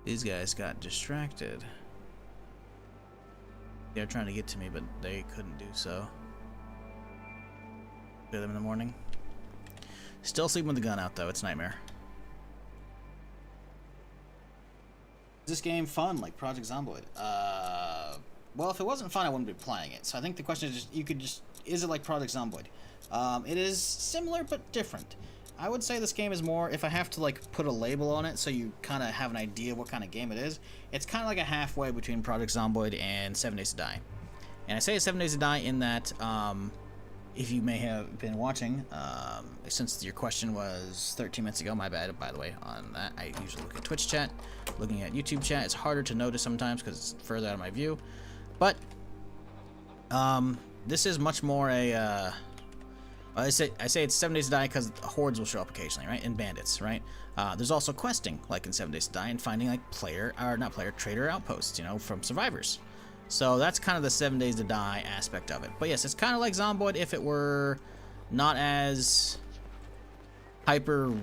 These guys got distracted. They're trying to get to me, but they couldn't do so. Clear them in the morning. Still sleeping with the gun out, though. It's a nightmare. Is this game fun, like Project Zomboid? Well, if it wasn't fun, I wouldn't be playing it. So I think the question is just, is it like Project Zomboid? It is similar, but different. I would say this game is more, if I have to like put a label on it so you kind of have an idea what kind of game it is, it's kind of like a halfway between Project Zomboid and 7 Days to Die. And I say 7 Days to Die in that, if you may have been watching, since your question was 13 minutes ago, my bad, by the way, on that. I usually look at Twitch chat. Looking at YouTube chat, it's harder to notice sometimes because it's further out of my view. But, this is much more a, I say it's 7 Days to Die because hordes will show up occasionally, right? And bandits, right? There's also questing, like in 7 Days to Die, and finding like trader outposts, you know, from survivors. So that's kind of the 7 Days to Die aspect of it. But yes, it's kind of like Zomboid if it were not as hyper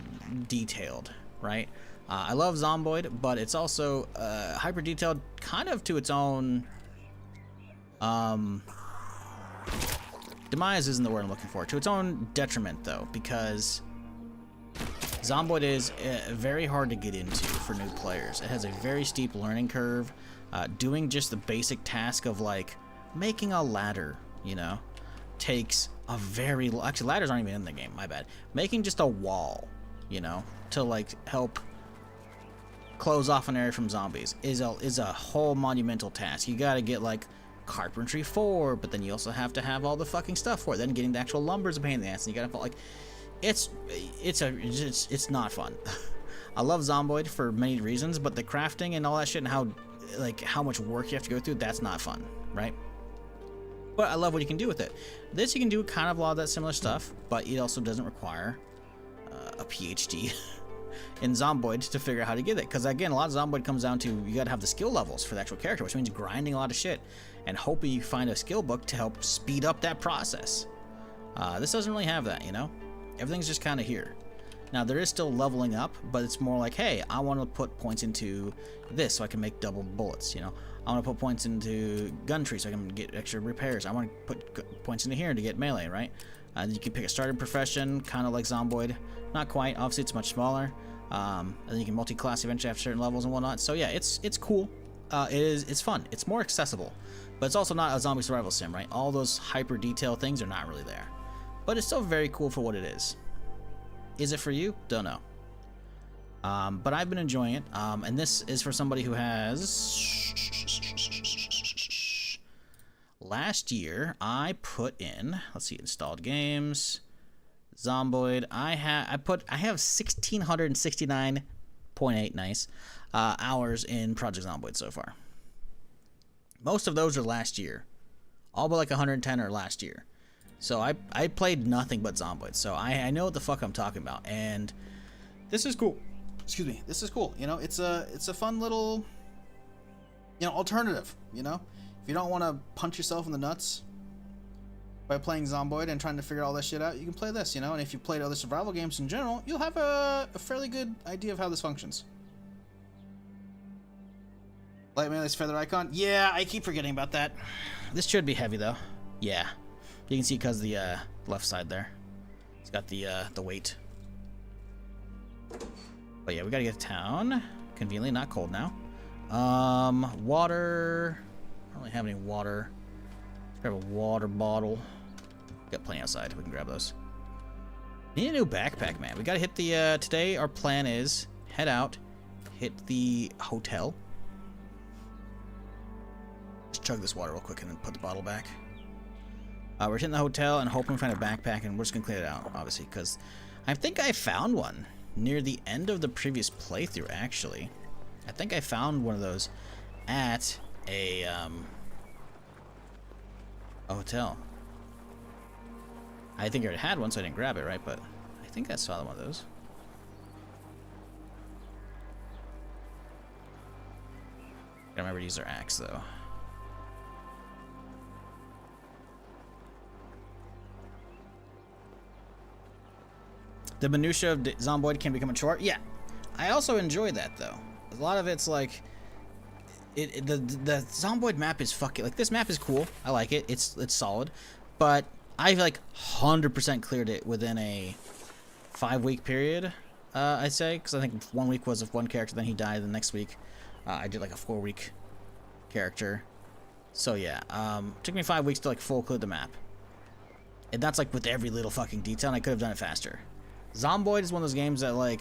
detailed, right? I love Zomboid, but it's also hyper detailed kind of to its own demise isn't the word I'm looking for. To its own detriment, though, because Zomboid is very hard to get into for new players. It has a very steep learning curve. Doing just the basic task of like making a ladder, you know, takes a very actually ladders aren't even in the game. My bad. Making just a wall, you know, to like help close off an area from zombies is a whole monumental task. You gotta get like carpentry for, but then you also have to have all the fucking stuff for it. Then getting the actual lumber is a pain in the ass, and you gotta like, it's not fun. I love Zomboid for many reasons, but the crafting and all that shit and how much work you have to go through, that's not fun, right? But I love what you can do with it. This you can do kind of a lot of that similar stuff, but it also doesn't require a PhD in Zomboid to figure out how to get it. Because again, a lot of Zomboid comes down to you gotta have the skill levels for the actual character, which means grinding a lot of shit and hoping you find a skill book to help speed up that process. This doesn't really have that, you know? Everything's just kind of here. Now, there is still leveling up, but it's more like, hey, I want to put points into this so I can make double bullets, you know? I want to put points into gun tree so I can get extra repairs. I want to put points into here to get melee, right? You can pick a starting profession, kind of like Zomboid. Not quite. Obviously, it's much smaller. And then you can multi-class eventually after certain levels and whatnot. So yeah, it's cool. It's fun. It's more accessible. But it's also not a zombie survival sim, right? All those hyper detail things are not really there. But it's still very cool for what it is. Is it for you? Don't know. But I've been enjoying it. And this is for somebody who has... Last year, I put in... Let's see, installed games... Zomboid. I have 1,669.8 nice hours in Project Zomboid so far. Most of those are last year. All but like 110 are last year. So I played nothing but Zomboid. So I know what the fuck I'm talking about. And this is cool. Excuse me. This is cool. You know, it's a fun little, you know, alternative, you know? If you don't want to punch yourself in the nuts by playing Zomboid and trying to figure all this shit out, you can play this, you know? And if you played other survival games in general, you'll have a fairly good idea of how this functions. Light melee's feather icon? Yeah, I keep forgetting about that. This should be heavy, though. Yeah. You can see because the left side there. It's got the weight. But yeah, we gotta get to town. Conveniently, not cold now. Water. I don't really have any water. Grab a water bottle. Got plenty outside. We can grab those. Need a new backpack, man. We gotta hit the, today our plan is head out, hit the hotel. Just chug this water real quick and then put the bottle back. We're hitting the hotel and hoping to find a backpack, and we're just gonna clear it out, obviously, because I think I found one near the end of the previous playthrough, actually. I think I found one of those at a hotel. I think I already had one, so I didn't grab it, right? But I think I saw one of those. I remember to use their axe, though. The minutia of Zomboid can become a chore. Yeah, I also enjoy that, though. A lot of it's like... The Zomboid map is fucking... Like, this map is cool. I like it. It's solid. But I've, like, 100% cleared it within a 5-week period, I'd say. Because I think 1 week was of one character, then he died the next week. I did, like, a 4-week character. So, yeah. Took me 5 weeks to, like, full clear the map. And that's, like, with every little fucking detail, and I could have done it faster. Zomboid is one of those games that, like...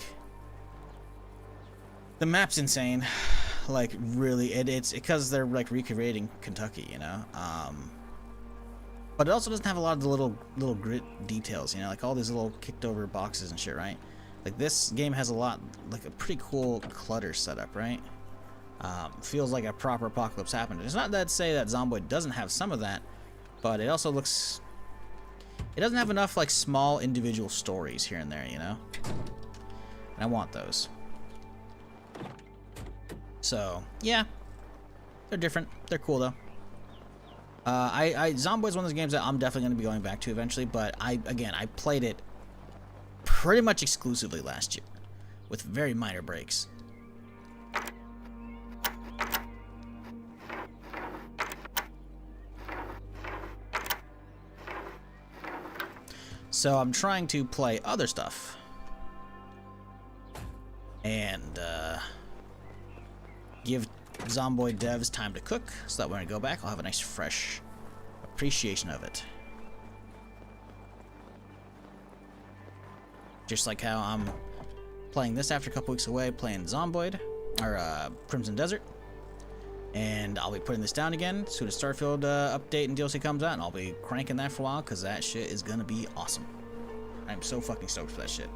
The map's insane. Like, really, it's because they're, like, recreating Kentucky, you know? But it also doesn't have a lot of the little grit details, you know? Like, all these little kicked-over boxes and shit, right? Like, this game has a lot, like, a pretty cool clutter setup, right? Feels like a proper apocalypse happened. It's not that to say that Zomboid doesn't have some of that, but it also looks... It doesn't have enough, like, small individual stories here and there, you know? And I want those. So, yeah. They're different. They're cool, though. Zomboid's one of those games that I'm definitely going to be going back to eventually, but I played it pretty much exclusively last year, with very minor breaks. So I'm trying to play other stuff. And, give Zomboid devs time to cook, so that when I go back, I'll have a nice, fresh appreciation of it. Just like how I'm playing this after a couple weeks away, playing Zomboid. or Crimson Desert. And I'll be putting this down again as soon as Starfield update and DLC comes out, and I'll be cranking that for a while because that shit is gonna be awesome. I'm so fucking stoked for that shit.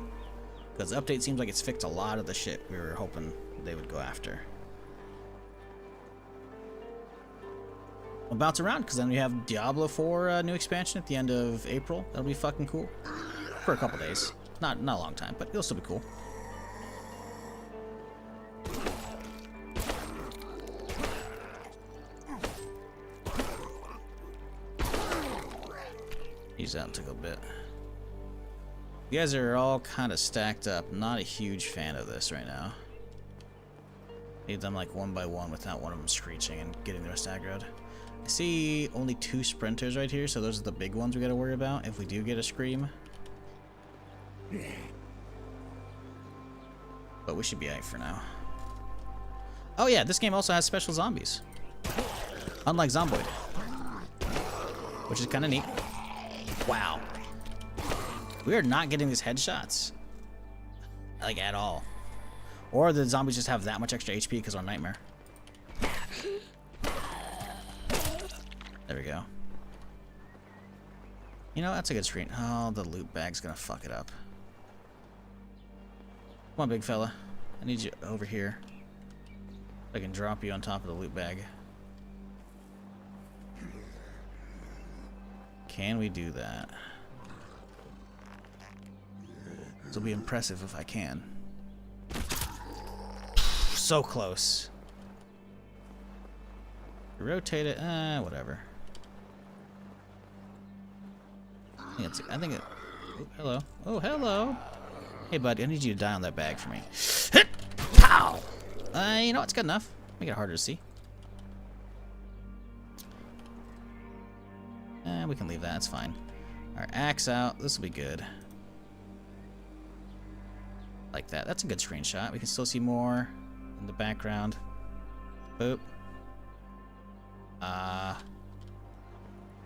Because the update seems like it's fixed a lot of the shit we were hoping they would go after. I'll bounce around because then we have Diablo 4 new expansion at the end of April. That'll be fucking cool. For a couple days. Not a long time, but it'll still be cool. Use that took a bit. You guys are all kind of stacked up. Not a huge fan of this right now. Need them like one by one without one of them screeching and getting the rest aggroed. I see only 2 sprinters right here, so those are the big ones we gotta worry about if we do get a scream. But we should be alright for now. Oh yeah, this game also has special zombies. Unlike Zomboid. Which is kind of neat. Wow. We are not getting these headshots. Like, at all. Or the zombies just have that much extra HP because we're Nightmare. There we go. You know, that's a good screen. Oh, the loot bag's gonna fuck it up. Come on, big fella. I need you over here. I can drop you on top of the loot bag. Can we do that? This will be impressive if I can. So close. Rotate it. Whatever. I think it. Oh, hello. Oh, hello. Hey, bud. I need you to die on that bag for me. Pow! You know, it's good enough. Make it harder to see. We can leave that. It's fine. Our axe out. This will be good. Like that. That's a good screenshot. We can still see more in the background. Boop.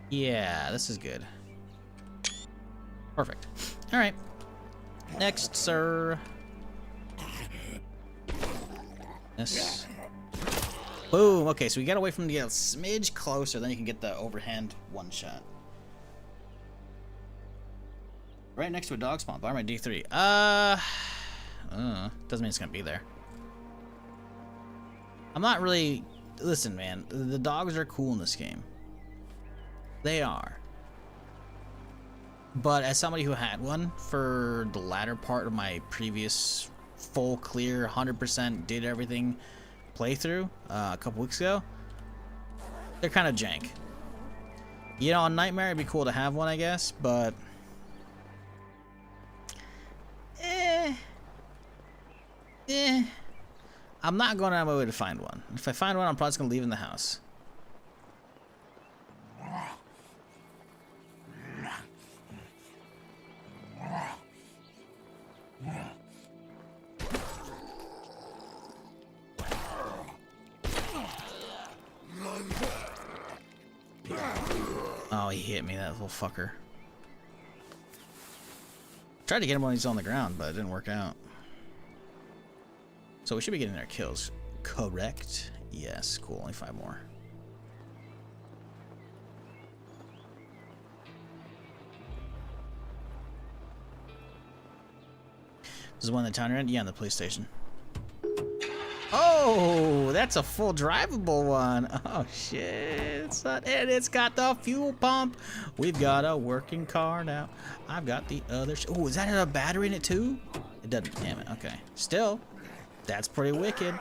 Yeah, this is good. Perfect. All right. Next, sir. This. Boom. Okay, so we got away from the smidge closer, then you can get the overhand one shot. Right next to a dog spawn. Buy my D3. Doesn't mean it's gonna be there. I'm not really. Listen, man. The dogs are cool in this game. They are. But as somebody who had one for the latter part of my previous full clear 100% did everything playthrough a couple weeks ago, they're kind of jank. You know, on Nightmare it'd be cool to have one, I guess, but I'm not going out of my way to find one. If I find one, I'm probably just gonna leave it in the house. Oh, he hit me, that little fucker. Tried to get him when he's on the ground, but it didn't work out. So we should be getting our kills. Correct? Yes, cool. Only 5 more. This is one in the town you're in? Yeah, in the police station. Oh, that's a full drivable one. Oh shit, son. And it's got the fuel pump. We've got a working car now. I've got the other. Oh, is that a battery in it too? It doesn't. Damn it. Okay. Still, that's pretty wicked.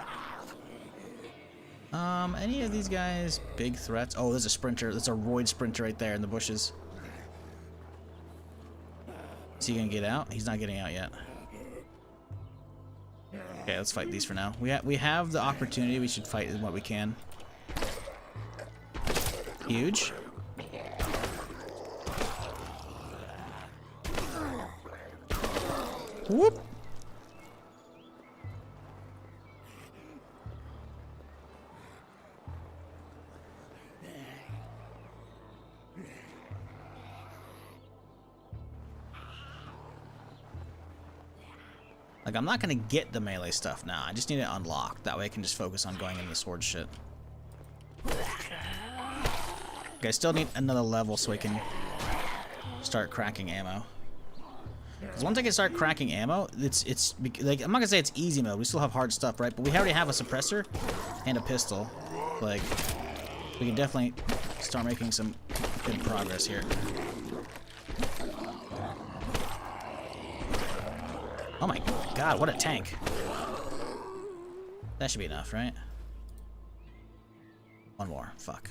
Any of these guys big threats? Oh, there's a sprinter. There's a roid sprinter right there in the bushes. Is he gonna get out? He's not getting out yet. Okay, let's fight these for now. We have the opportunity. We should fight what we can. Huge. Whoop. Like, I'm not gonna get the melee stuff now. I just need it unlocked. That way I can just focus on going into the sword shit. Okay, I still need another level so I can start cracking ammo. Because once I can start cracking ammo, it's like, I'm not gonna say it's easy mode. We still have hard stuff, right? But we already have a suppressor and a pistol. Like, we can definitely start making some good progress here. Oh my god, what a tank. That should be enough, right? One more. Fuck.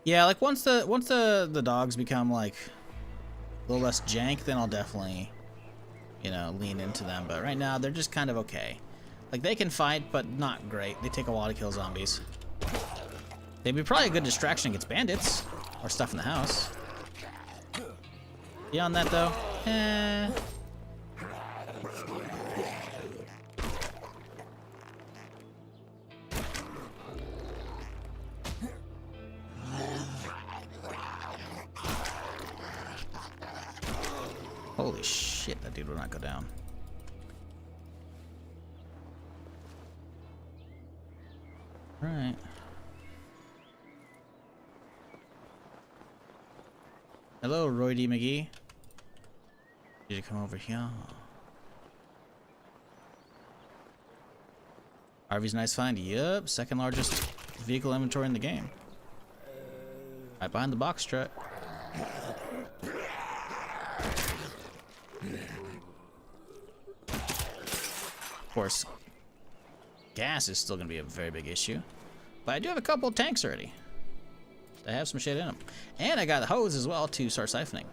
Yeah, like once the dogs become like a little less jank, then I'll definitely, you know, lean into them. But right now they're just kind of okay. Like, they can fight, but not great. They take a while to kill zombies. They'd be probably a good distraction against bandits or stuff in the house. Beyond that, though, Holy shit, that dude will not go down. Right. Hello, Roy D. McGee. Did you come over here? RV's nice find. Yup, second largest vehicle inventory in the game. Right behind the box truck. Of course, gas is still going to be a very big issue. But I do have a couple of tanks already. I have some shit in them. And I got the hose as well to start siphoning.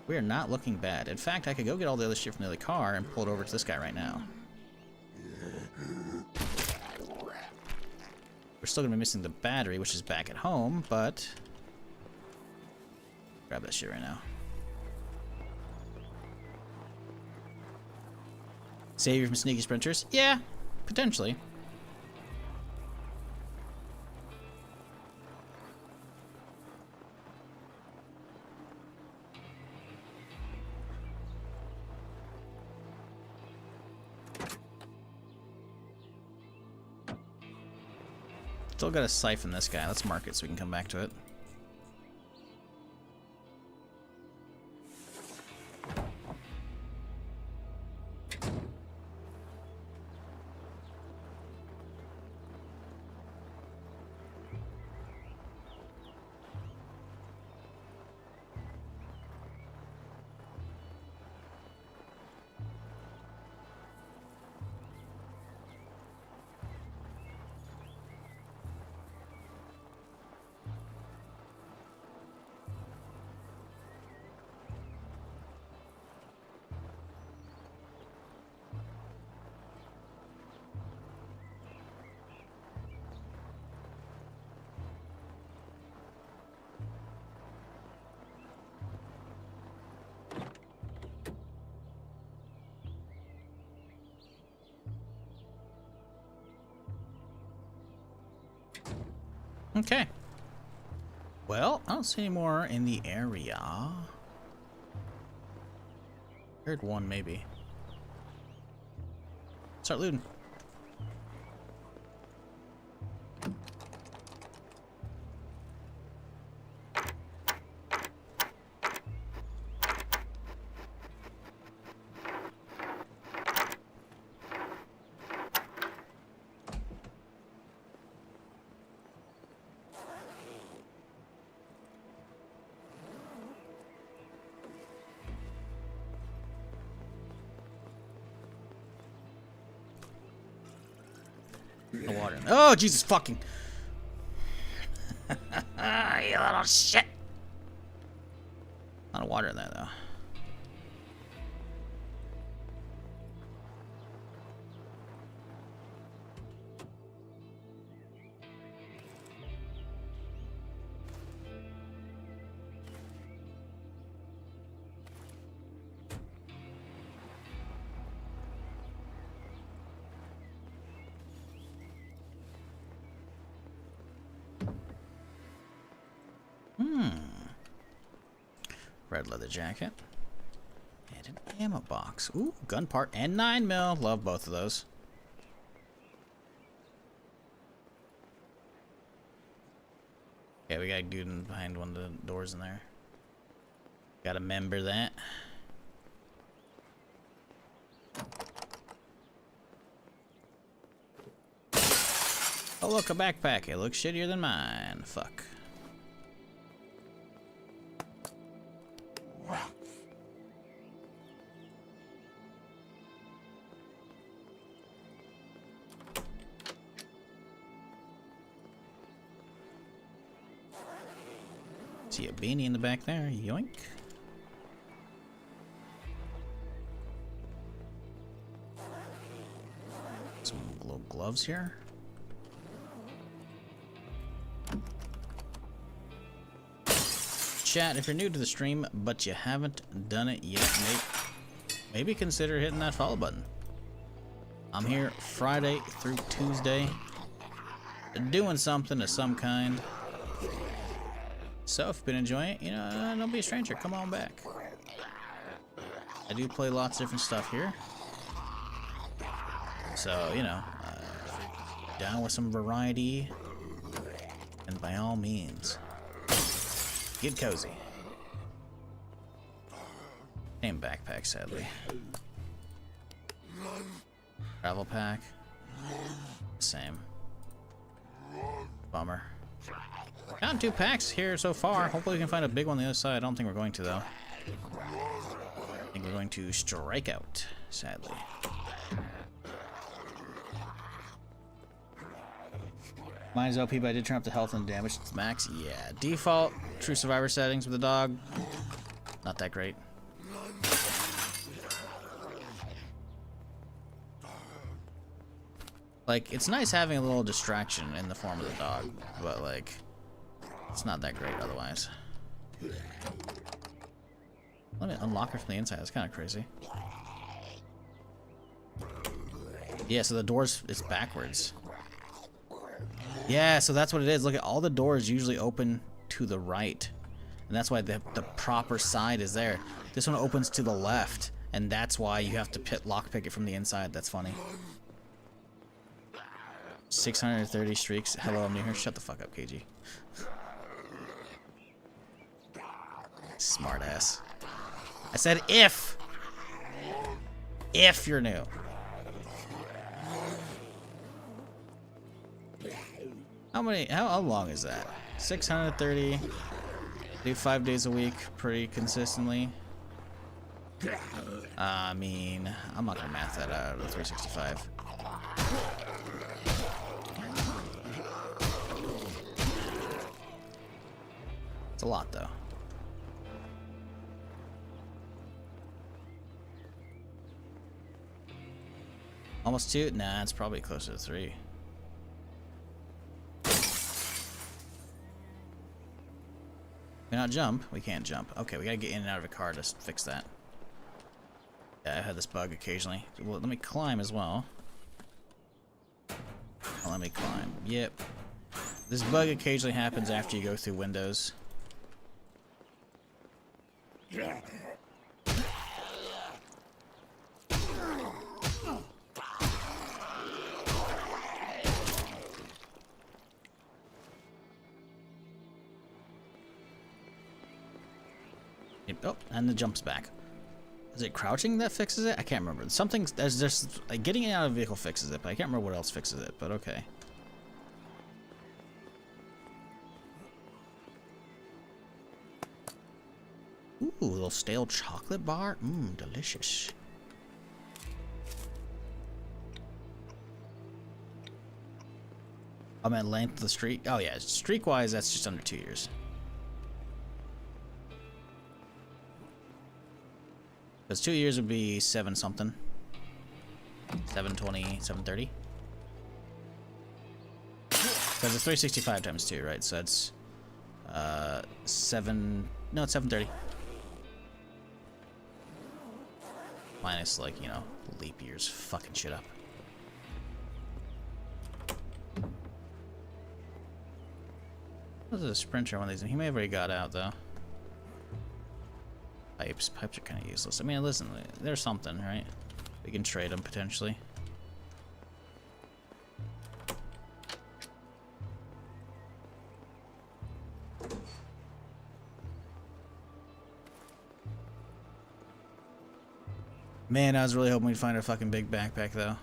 We are not looking bad. In fact, I could go get all the other shit from the other car and pull it over to this guy right now. We're still going to be missing the battery, which is back at home, but... grab that shit right now. Save you from sneaky sprinters? Yeah, potentially. Still gotta siphon this guy. Let's mark it so we can come back to it. Okay. Well, I don't see any more in the area. Heard one, maybe. Start looting. No water. Oh, Jesus fucking. You little shit. A lot of water in there, though. Red leather jacket. And an ammo box. Ooh, gun part and 9mm. Love both of those. Yeah, we got a dude behind one of the doors in there. Gotta remember that. Oh, look, a backpack. It looks shittier than mine. Fuck. See a beanie in the back there. Yoink. Some gloves here. Chat, if you're new to the stream but you haven't done it yet, maybe consider hitting that follow button. I'm here Friday through Tuesday doing something of some kind. So if you've been enjoying it, you know, don't be a stranger. Come on back. I do play lots of different stuff here. So, you know, down with some variety. And by all means, get cozy. Same backpack, sadly. Travel pack. Same. Bummer. Found 2 packs here so far. Hopefully we can find a big one on the other side. I don't think we're going to, though. I think we're going to strike out, sadly. Mine is OP, but I did turn up the health and damage to max. Yeah, default true survivor settings with the dog. Not that great. Like, it's nice having a little distraction in the form of the dog, but like, it's not that great otherwise. Let me unlock her from the inside. That's kind of crazy. Yeah, so the doors is backwards. Yeah, so that's what it is. Look at all the doors usually open to the right. And that's why the proper side is there. This one opens to the left. And that's why you have to lockpick it from the inside. That's funny. 630 streaks. Hello, I'm new here. Shut the fuck up, KG. Smart ass. I said if you're new. How long is that? 630. Do 5 days a week pretty consistently. I mean, I'm not gonna math that out of the 365. It's a lot, though. Almost 2? Nah, it's probably closer to 3. Can I jump? We can't jump. Okay, we gotta get in and out of a car to fix that. Yeah, I had this bug occasionally. Well, let me climb as well. Oh, let me climb. Yep. This bug occasionally happens after you go through windows. Oh, and the jump's back. Is it crouching that fixes it? I can't remember. Something there's just like getting it out of the vehicle fixes it, but I can't remember what else fixes it. But okay. Ooh, a little stale chocolate bar. Mmm, delicious. I'm at length of the streak. Oh yeah, streak-wise, that's just under 2 years. Because 2 years would be 7 something. 720, 730. Because it's 365 times 2, right? So it's 7. No, it's 730. Minus, like, you know, leap years. Fucking shit up. This is a sprinter one of these, and he may have already got out though. Pipes are kind of useless. I mean, listen, there's something, right? We can trade them potentially. Man, I was really hoping we'd find a fucking big backpack though.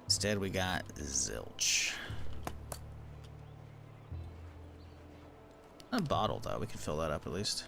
Instead, we got zilch. A bottle, though. We can fill that up at least.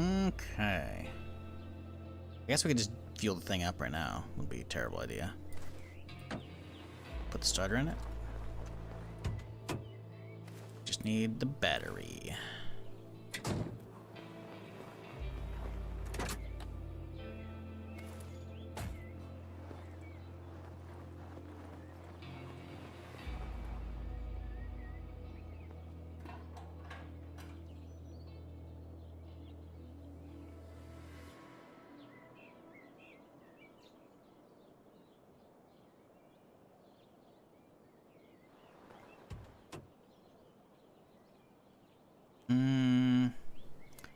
Okay. I guess we could just fuel the thing up right now. Would be a terrible idea. Put the starter in it. Just need the battery.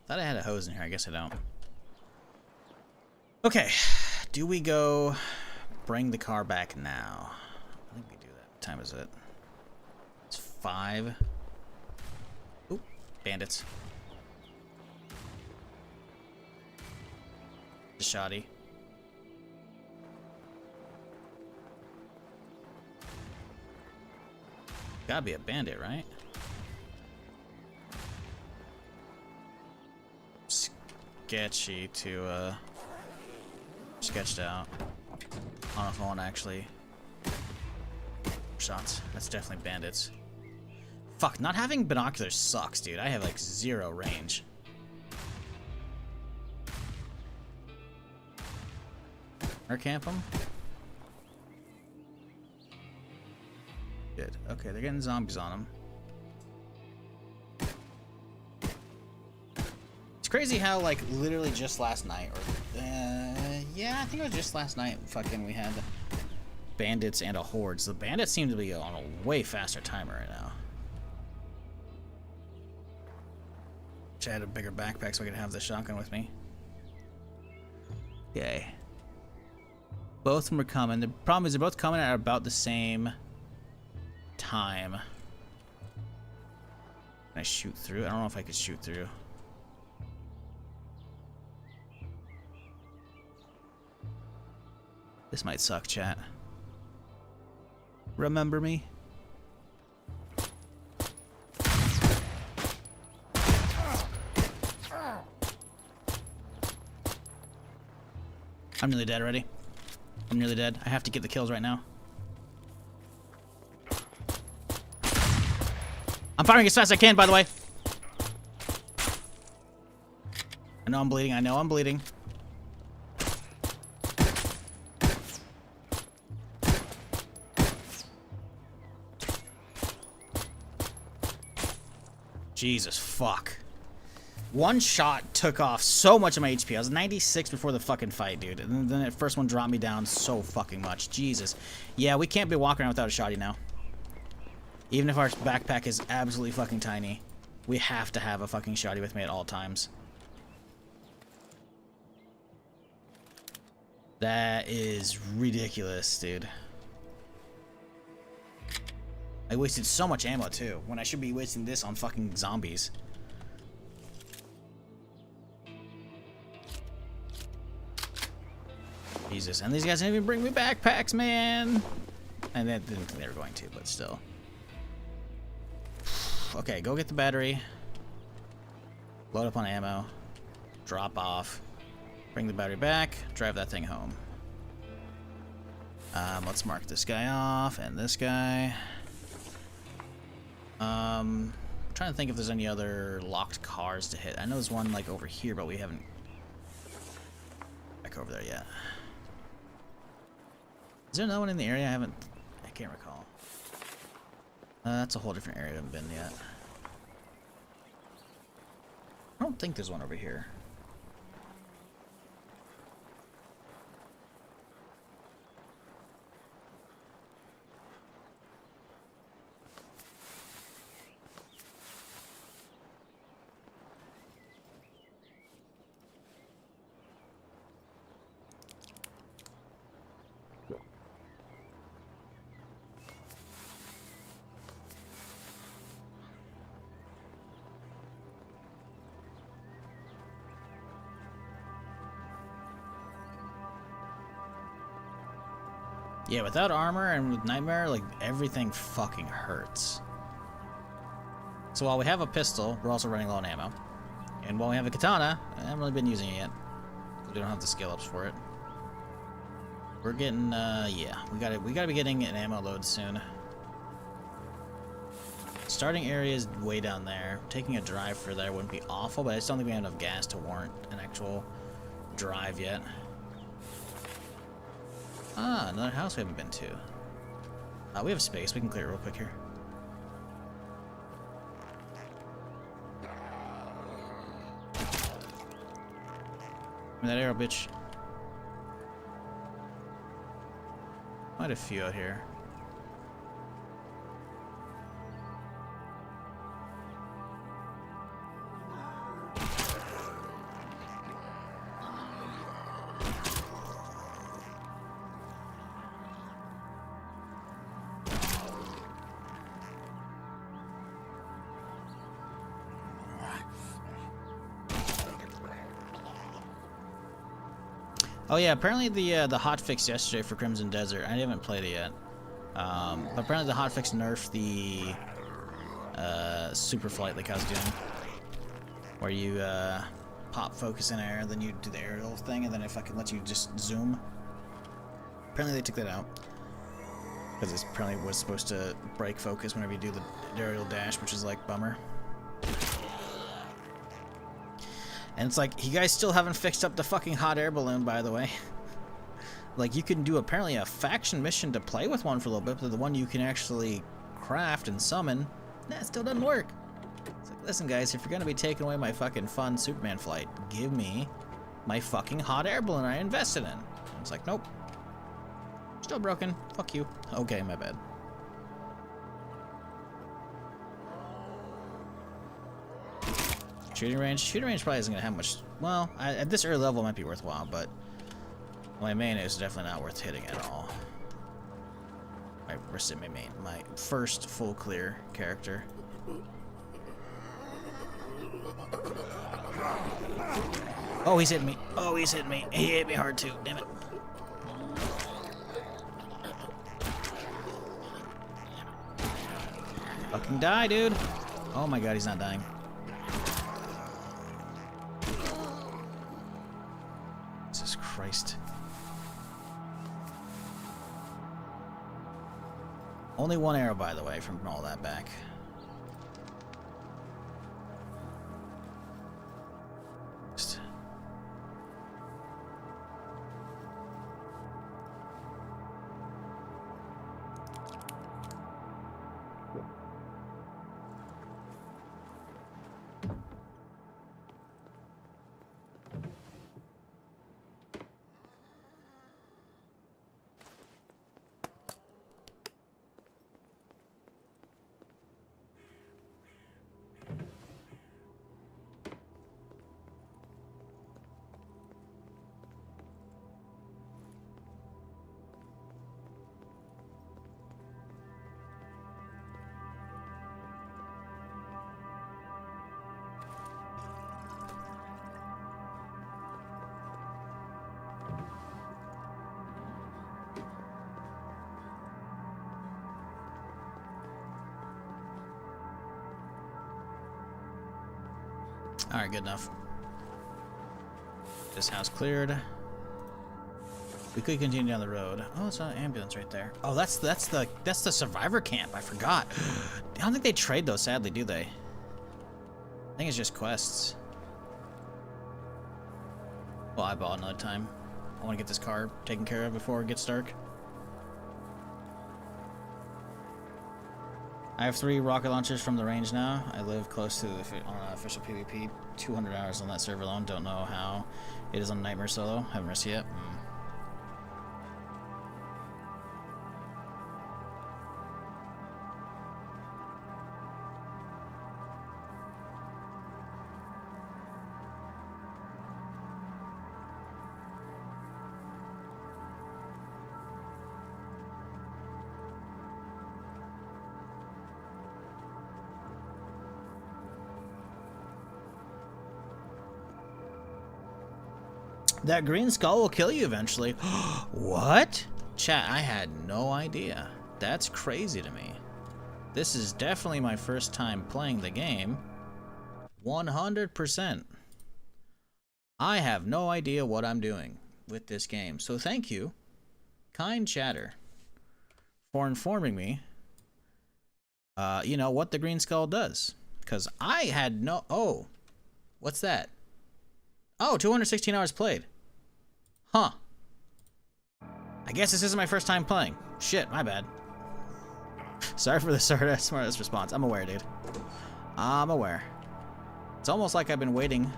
Thought I had a hose in here. I guess I don't. Okay. Do we go bring the car back now? I think we do that. What time is it? It's 5. Oop. Bandits. Shoddy. Gotta be a bandit, right? Sketchy to sketched out. I don't know if I want to actually shots. That's definitely bandits. Fuck, not having binoculars sucks, dude. I have like 0 range. Or camp them. Good. Okay, they're getting zombies on them. Crazy how, like, literally just last night, or, yeah, I think it was just last night, fucking, we had bandits and a horde. So the bandits seem to be on a way faster timer right now. Wish I had a bigger backpack so I could have the shotgun with me. Okay. Both of them are coming. The problem is they're both coming at about the same time. Can I shoot through? I don't know if I could shoot through. This might suck, chat. Remember me? I'm nearly dead already. I'm nearly dead. I have to get the kills right now. I'm firing as fast as I can, by the way. I know I'm bleeding. I know I'm bleeding. Jesus fuck. One shot took off so much of my HP. I was 96 before the fucking fight, dude. And then that first one dropped me down so fucking much. Jesus. Yeah, we can't be walking around without a shotty now. Even if our backpack is absolutely fucking tiny, we have to have a fucking shotty with me at all times. That is ridiculous, dude. I wasted so much ammo too, when I should be wasting this on fucking zombies. Jesus, and these guys didn't even bring me backpacks, man! And I didn't think they were going to, but still. Okay, go get the battery. Load up on ammo. Drop off. Bring the battery back. Drive that thing home. Let's mark this guy off, and this guy. I'm trying to think if there's any other locked cars to hit. I know there's one like over here, but we haven't back over there yet. Is there another one in the area? I can't recall. That's a whole different area I haven't been yet. I don't think there's one over here. Yeah, without armor and with Nightmare, like, everything fucking hurts. So while we have a pistol, we're also running low on ammo. And while we have a katana, I haven't really been using it yet. Because we don't have the skill ups for it. We're getting, yeah, we gotta be getting an ammo load soon. Starting area is way down there. Taking a drive for there wouldn't be awful, but I just don't think we have enough gas to warrant an actual drive yet. Ah, another house we haven't been to. We have space. We can clear it real quick here. Give me that arrow, bitch. Quite a few out here. Oh yeah, apparently the hotfix yesterday for Crimson Desert, I haven't played it yet. But apparently the hotfix nerfed the super flight like I was doing, where you pop focus in air, then you do the aerial thing, and then if I can let you just zoom. Apparently they took that out because it apparently was supposed to break focus whenever you do the aerial dash, which is like bummer. And it's like, you guys still haven't fixed up the fucking hot air balloon, by the way. Like, you can do apparently a faction mission to play with one for a little bit, but the one you can actually craft and summon, that still doesn't work. It's like, listen guys, if you're gonna be taking away my fucking fun Superman flight, give me my fucking hot air balloon I invested in. And it's like, nope. Still broken. Fuck you. Okay, my bad. Shooting range probably isn't gonna have much. Well, at this early level it might be worthwhile, but my main is definitely not worth hitting at all. My first full clear character. Oh, he's hitting me. Oh, he's hitting me. He hit me hard too. Damn it. Fucking die, dude. Oh my god, he's not dying. Jesus Christ. Only one arrow, by the way, from all that back. Alright, good enough. This house cleared. We could continue down the road. Oh, it's an ambulance right there. Oh, that's the survivor camp. I forgot. I don't think they trade those, sadly, do they? I think it's just quests. Well, I bought another time. I want to get this car taken care of before it gets dark. I have 3 rocket launchers from the range now. I live close to on official PvP. 200 hours on that server alone. Don't know how it is on Nightmare Solo. Haven't risked yet. That green skull will kill you eventually. What? Chat, I had no idea. That's crazy to me. This is definitely my first time playing the game. 100%. I have no idea what I'm doing with this game. So thank you, kind chatter, for informing me, you know, what the green skull does. Because I had no... Oh, what's that? Oh, 216 hours played. Huh. I guess this isn't my first time playing. Shit, my bad. Sorry for the smartest response. I'm aware, dude. I'm aware. It's almost like I've been waiting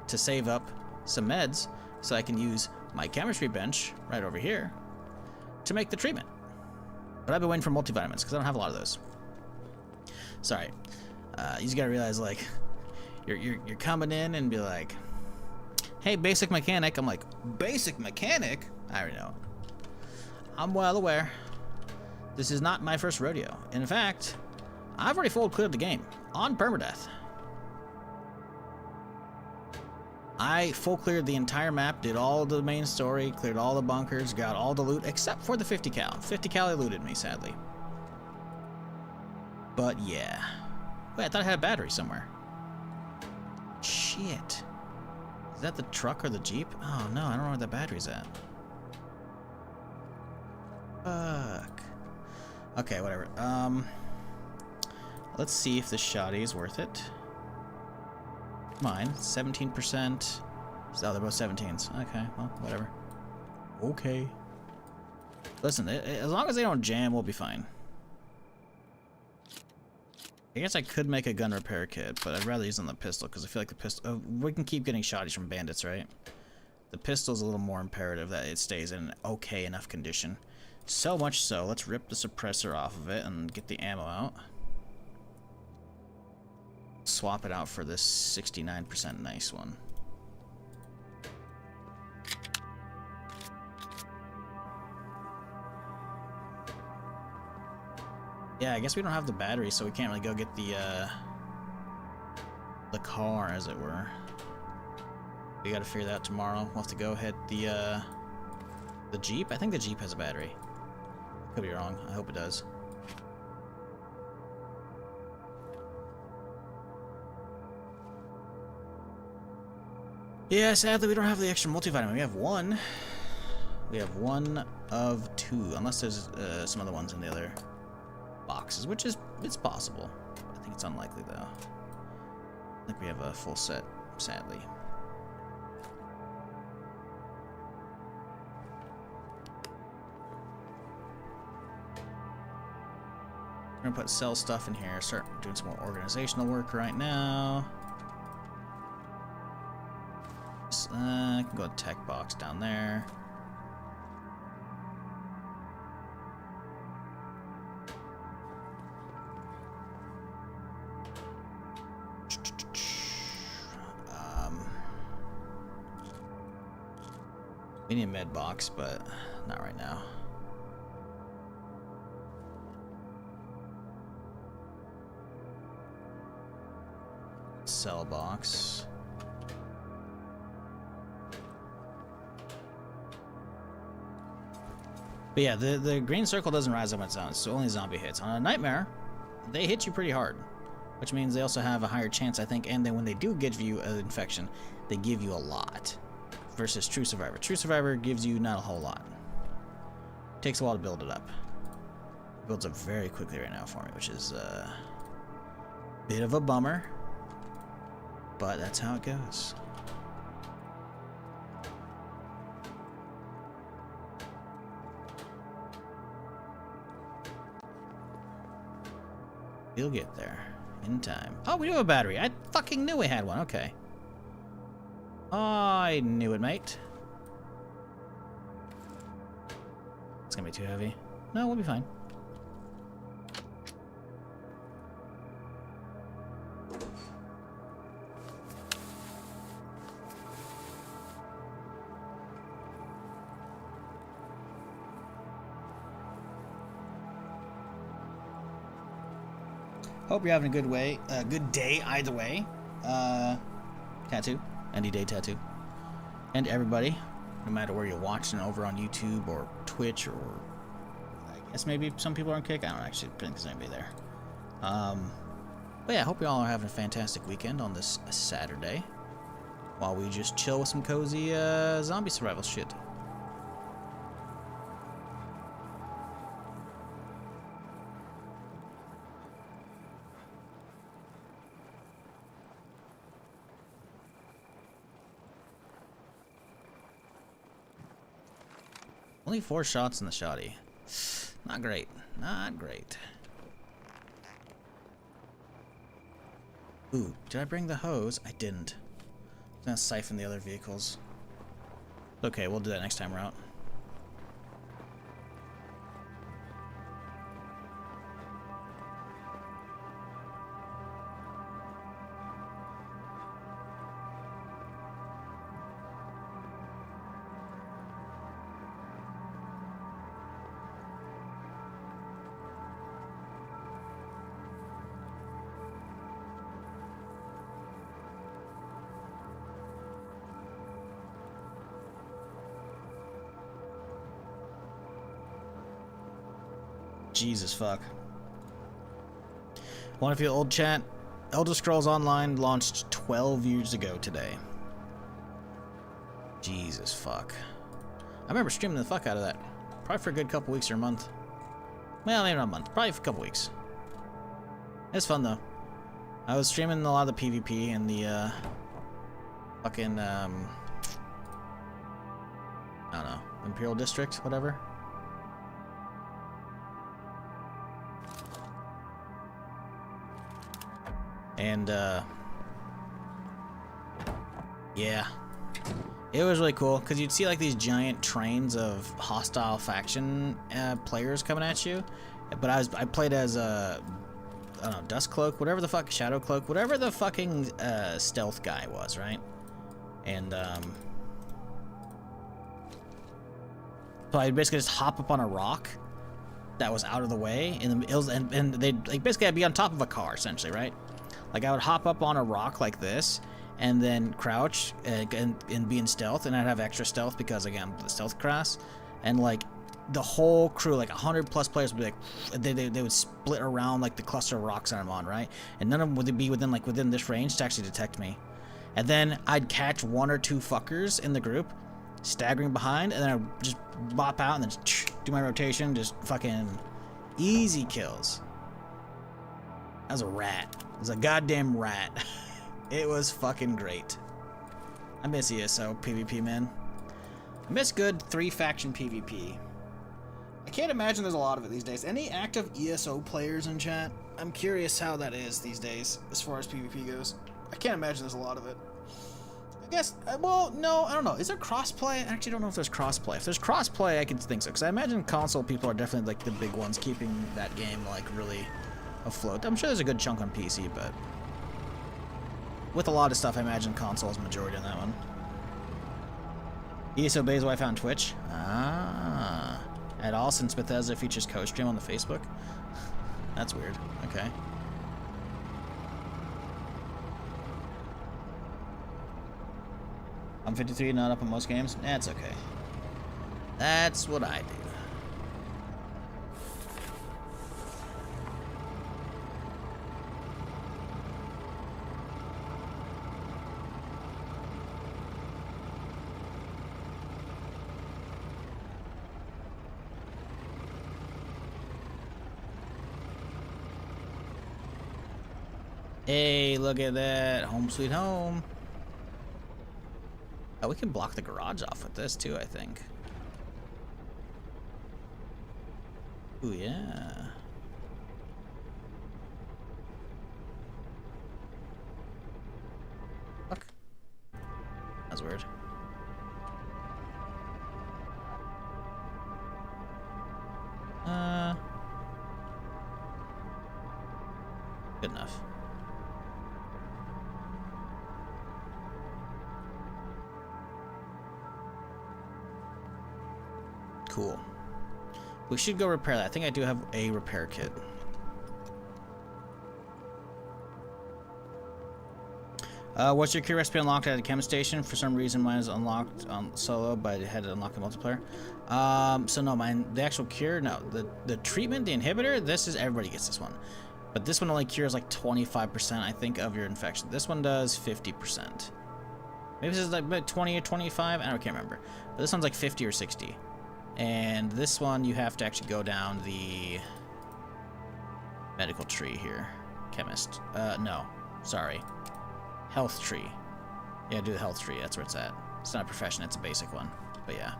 to save up some meds so I can use my chemistry bench right over here to make the treatment. But I've been waiting for multivitamins because I don't have a lot of those. Sorry. You just gotta realize, like, you're coming in and be like, hey, basic mechanic. I'm like, basic mechanic? I already know. I'm well aware. This is not my first rodeo. In fact, I've already full cleared the game on permadeath. I full cleared the entire map, did all the main story, cleared all the bunkers, got all the loot, except for the 50 cal. 50 cal eluded me, sadly. But yeah. Wait, I thought I had a battery somewhere. Shit. Is that the truck or the Jeep? Oh no, I don't know where the battery's at. Fuck. Okay, whatever. Let's see if the shoddy is worth it. Mine, 17%. Oh, they're both 17s. Okay, well, whatever. Okay. Listen, as long as they don't jam, we'll be fine. I guess I could make a gun repair kit, but I'd rather use on the pistol because I feel like the pistol... we can keep getting shotties from bandits, right? The pistol's a little more imperative that it stays in an okay enough condition. So much so, let's rip the suppressor off of it and get the ammo out. Swap it out for this 69% nice one. Yeah, I guess we don't have the battery, so we can't really go get the car, as it were. We gotta figure that out tomorrow. We'll have to go hit the Jeep. I think the Jeep has a battery. Could be wrong. I hope it does. Yeah, sadly we don't have the extra multivitamin. We have one. We have one of 2, unless there's some other ones in the other boxes, which is, it's possible. I think it's unlikely though. I think we have a full set, sadly. We're gonna sell stuff in here, start doing some more organizational work right now. I can go to tech box down there. We need a med box, but not right now. Cell box. But yeah, the green circle doesn't rise up on its own. It's only zombie hits. On a nightmare, they hit you pretty hard. which means they also have a higher chance, I think, and then when they do give you an infection, they give you a lot, versus True Survivor. True Survivor gives you not a whole lot. Takes a while to build it up. It builds up very quickly right now for me, which is a bit of a bummer, but that's how it goes. We'll get there in time. Oh, we do have a battery. I fucking knew we had one. Okay. I knew it, mate. It's gonna be too heavy. No, we'll be fine. Hope you're having a good day either way. Tattoo, Any Day Tattoo. And everybody, no matter where you're watching, over on YouTube or Twitch, or I guess maybe some people are on Kick. I don't actually think there's anybody there. But yeah, I hope you all are having a fantastic weekend on this Saturday, while we just chill with some cozy zombie survival shit. Only 4 shots in the shotty. Not great. Not great. Ooh, did I bring the hose? I didn't. I'm gonna siphon the other vehicles. Okay, we'll do that next time we're out. Jesus fuck. One of you old chat, Elder Scrolls Online launched 12 years ago today. Jesus fuck. I remember streaming the fuck out of that. Probably for a good couple weeks or a month. Well, maybe not a month. Probably for a couple weeks. It's fun though. I was streaming a lot of the PvP and the fucking I don't know, Imperial District, whatever. And, yeah, it was really cool, because you'd see, like, these giant trains of hostile faction players coming at you, but I played as, I don't know, Dust Cloak, whatever the fuck, Shadow Cloak, whatever the fucking, stealth guy was, right? And, so I'd basically just hop up on a rock that was out of the way, and they'd, like, basically I'd be on top of a car, essentially, right? Like, I would hop up on a rock like this, and then crouch and be in stealth, and I'd have extra stealth because, again, the stealth class, and, like, the whole crew, like 100+ players, would be like, they would split around, like, the cluster of rocks that I'm on, right? And none of them would be within this range to actually detect me. And then I'd catch 1 or 2 fuckers in the group, staggering behind, and then I'd just bop out and then do my rotation, just fucking easy kills. That was a rat. It was a goddamn rat. It was fucking great. I miss ESO PvP, man. I miss good 3-faction PvP. I can't imagine there's a lot of it these days. Any active ESO players in chat? I'm curious how that is these days, as far as PvP goes. I can't imagine there's a lot of it. I guess, well, no, I don't know. Is there crossplay? I actually don't know if there's crossplay. If there's crossplay, I could think so, because I imagine console people are definitely, like, the big ones keeping that game, like, really afloat. I'm sure there's a good chunk on PC, but with a lot of stuff, I imagine console is majority on that one. ESO Bay's what I found Twitch. Ah. At all, since Bethesda features co-stream on the Facebook. That's weird. Okay. I'm 53, not up on most games. That's okay. That's what I do. Hey, look at that. Home sweet home. Oh, we can block the garage off with this too, I think. Ooh, yeah. Fuck. That's weird. Good enough. Cool. We should go repair that. I think I do have a repair kit. What's your cure recipe unlocked at a chem station? For some reason, mine is unlocked on solo, but I had to unlock in multiplayer. So no, the actual cure, no. The treatment, the inhibitor, this is, everybody gets this one. But this one only cures like 25%, I think, of your infection. This one does 50%. Maybe this is like 20 or 25, I can't remember. But this one's like 50 or 60. And this one, you have to actually go down the medical tree here. Chemist. No. Sorry. Health tree. Yeah, do the health tree. That's where it's at. It's not a profession, it's a basic one. But yeah.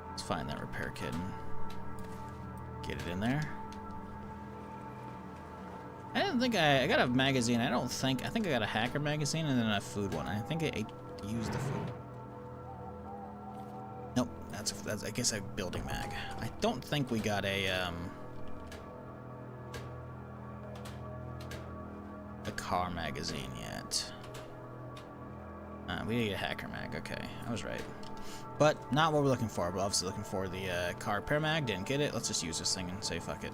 Let's find that repair kit and get it in there. I didn't think I got a magazine. I think I got a hacker magazine and then a food one. I think I used the food. Nope, that's I guess a building mag. I don't think we got a car magazine yet. We need a hacker mag. Okay, I was right. But not what we're looking for. We're obviously looking for the car repair mag. Didn't get it. Let's just use this thing and say fuck it.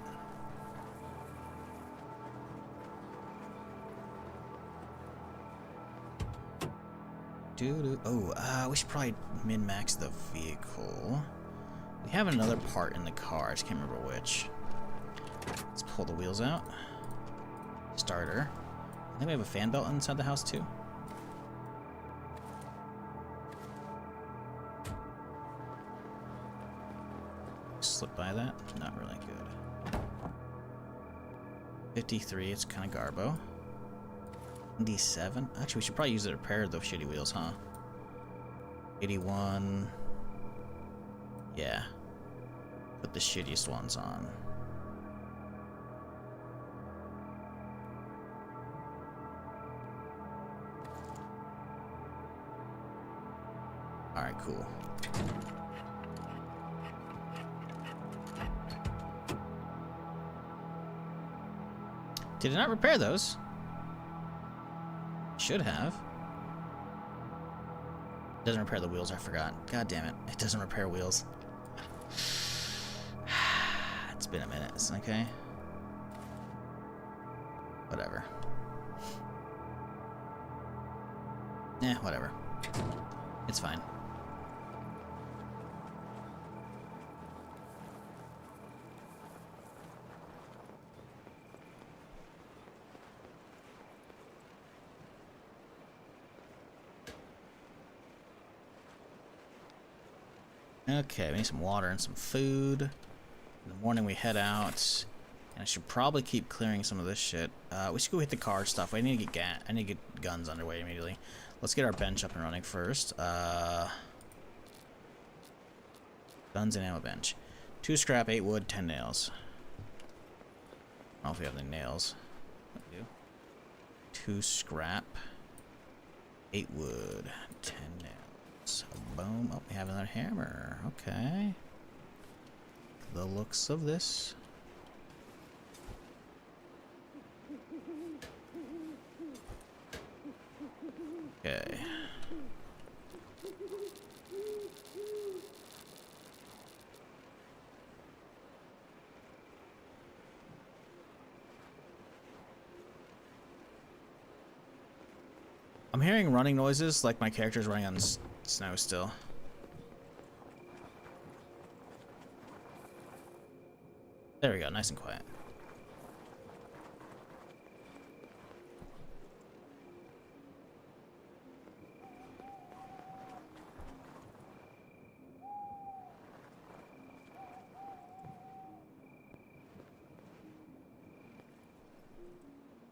Oh, we should probably min-max the vehicle. We have another part in the car. I just can't remember which. Let's pull the wheels out. Starter. I think we have a fan belt inside the house too. Slip by that. Not really good. 53. It's kind of garbo. 97. Actually, we should probably use it to repair those shitty wheels, huh? 81. Yeah. Put the shittiest ones on. Alright, cool. Did it not repair those? Should have. Doesn't repair the wheels, I forgot. God damn it. It doesn't repair wheels. It's been a minute, okay? Whatever. Whatever. It's fine. Okay, we need some water and some food. In the morning we head out. And I should probably keep clearing some of this shit. We should go hit the car stuff. I need to get I need to get guns underway immediately. Let's get our bench up and running first. Guns and ammo bench. 2 scrap, 8 wood, 10 nails. I don't know if we have any nails. We do. 2 scrap, 8 wood, 10 nails. Boom. Oh, we have another hammer. Okay. The looks of this. Okay. I'm hearing running noises, like my character's running on snow still. There we go, nice and quiet.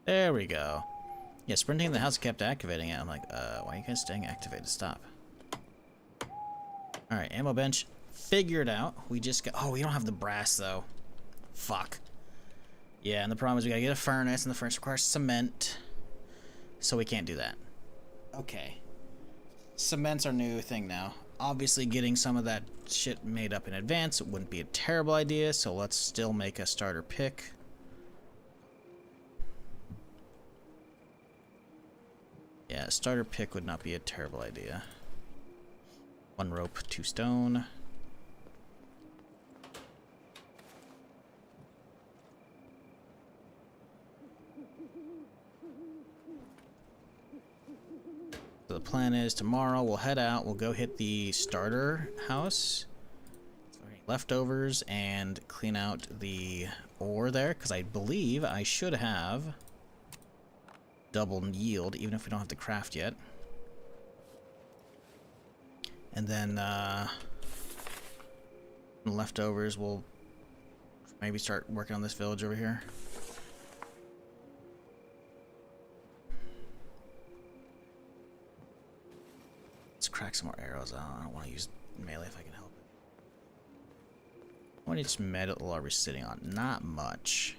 There we go. Yeah, sprinting in the house kept activating it. I'm like, why are you guys staying activated? Stop. Alright, ammo bench. Figured out. We just got... Oh, we don't have the brass, though. Fuck. Yeah, and the problem is we gotta get a furnace, and the furnace requires cement. So we can't do that. Okay. Cement's our new thing now. Obviously, getting some of that shit made up in advance wouldn't be a terrible idea, so let's still make a starter pick. Yeah, starter pick would not be a terrible idea. 1 rope, 2 stone. So the plan is tomorrow we'll head out, we'll go hit the starter house, leftovers, and clean out the ore there, because I believe I should have double yield, even if we don't have the craft yet. And then the leftovers, we'll maybe start working on this village over here. Let's crack some more arrows out. I don't want to use melee if I can help it. How much metal are we sitting on? Not much.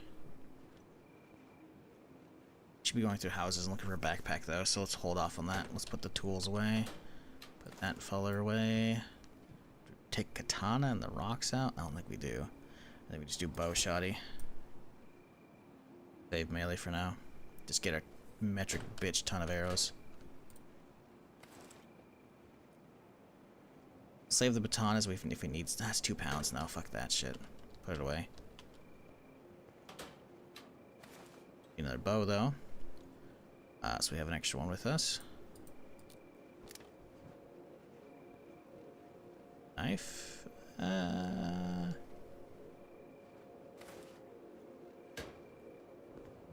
Should be going through houses and looking for a backpack though, so let's hold off on that. Let's put the tools away. Put that feller away. Take katana and the rocks out? I don't think we do. I think we just do bow shotty. Save melee for now. Just get a metric bitch ton of arrows. Save the batanas if we need. That's 2 pounds now. Fuck that shit. Put it away. Another bow though. So we have an extra one with us. Knife.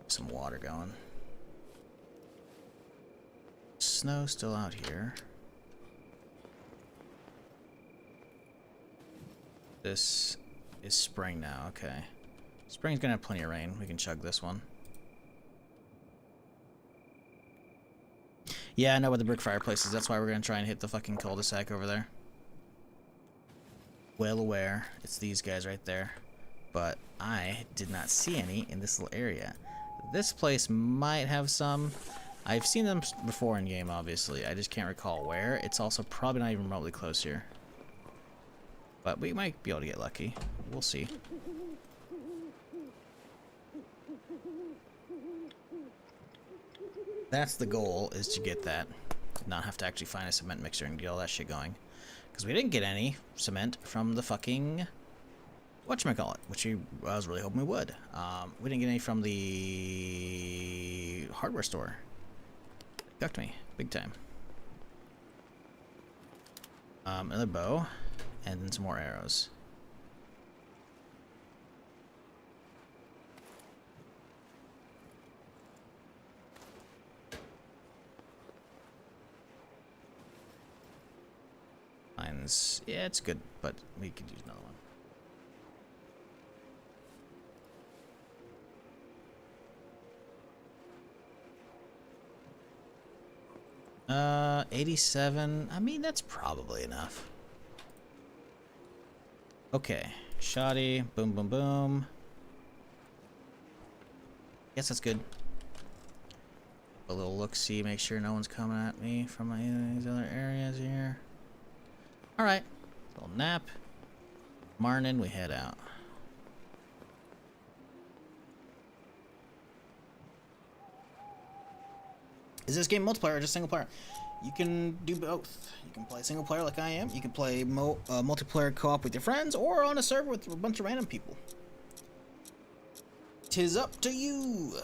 Some water going. Snow still out here. This is spring now. Okay. Spring's gonna have plenty of rain. We can chug this one. Yeah, I know where the brick fireplace is. That's why we're gonna try and hit the fucking cul-de-sac over there. Well aware. It's these guys right there. But I did not see any in this little area. This place might have some. I've seen them before in game, obviously. I just can't recall where. It's also probably not even remotely close here. But we might be able to get lucky. We'll see. That's the goal, is to get that. Not have to actually find a cement mixer and get all that shit going. Because we didn't get any cement from the fucking... whatchamacallit, which I was really hoping we would. We didn't get any from the hardware store. Ducked me, big time. Another bow, and then some more arrows. Mine's, yeah, it's good, but we could use another one. 87. I mean, that's probably enough. Okay. Shoddy. Boom, boom, boom. Guess that's good. A little look-see. Make sure no one's coming at me from these other areas here. Alright. Little nap. Marnin, we head out. Is this game multiplayer or just single player? You can do both. You can play single player like I am. You can play multiplayer co-op with your friends, or on a server with a bunch of random people. 'Tis up to you.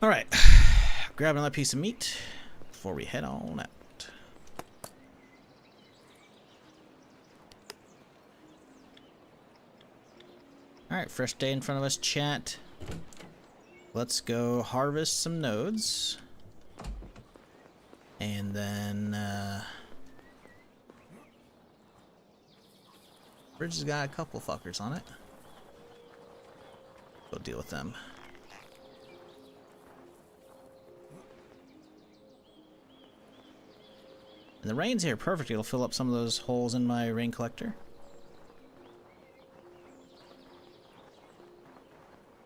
All right. Grab another piece of meat before we head on out. Alright, fresh day in front of us, chat. let's go harvest some nodes. And then, bridge has got a couple fuckers on it. Go deal with them. And the rain's here perfect. It'll fill up some of those holes in my rain collector.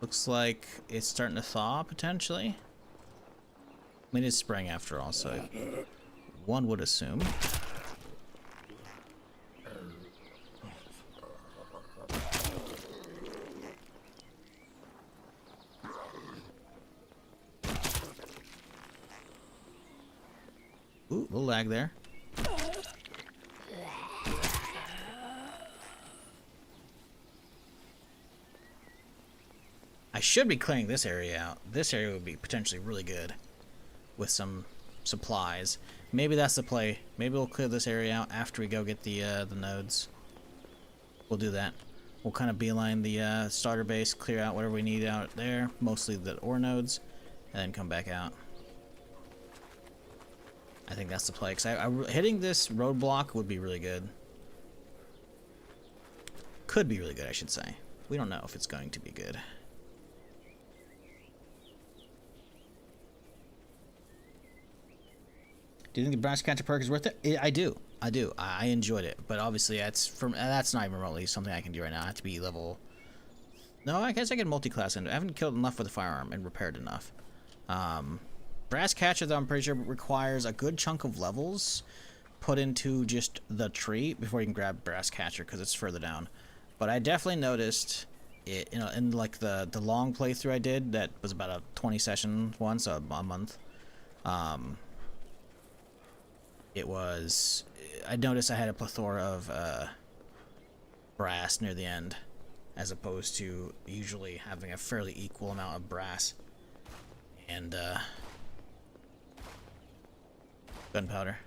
Looks like it's starting to thaw, potentially. I mean, it's spring after all, so one would assume. Ooh, a little lag there. I should be clearing this area out. This area would be potentially really good with some supplies. Maybe that's the play. Maybe we'll clear this area out after we go get the nodes. We'll do that. We'll kind of beeline the starter base, clear out whatever we need out there, mostly the ore nodes, and then come back out. I think that's the play, because hitting this roadblock would be really good. Could be really good, I should say. We don't know if it's going to be good. Do you think the brass catcher perk is worth it? I do. I enjoyed it, but obviously that's not even remotely something I can do right now. I have to be level. No, I guess I can multi-class into it. I haven't killed enough with the firearm and repaired enough. Brass catcher, though, I'm pretty sure requires a good chunk of levels put into just the tree before you can grab brass catcher because it's further down. But I definitely noticed it, you know, in like the long playthrough I did that was about a 20 session one, so a month. I noticed I had a plethora of brass near the end, as opposed to usually having a fairly equal amount of brass and gunpowder.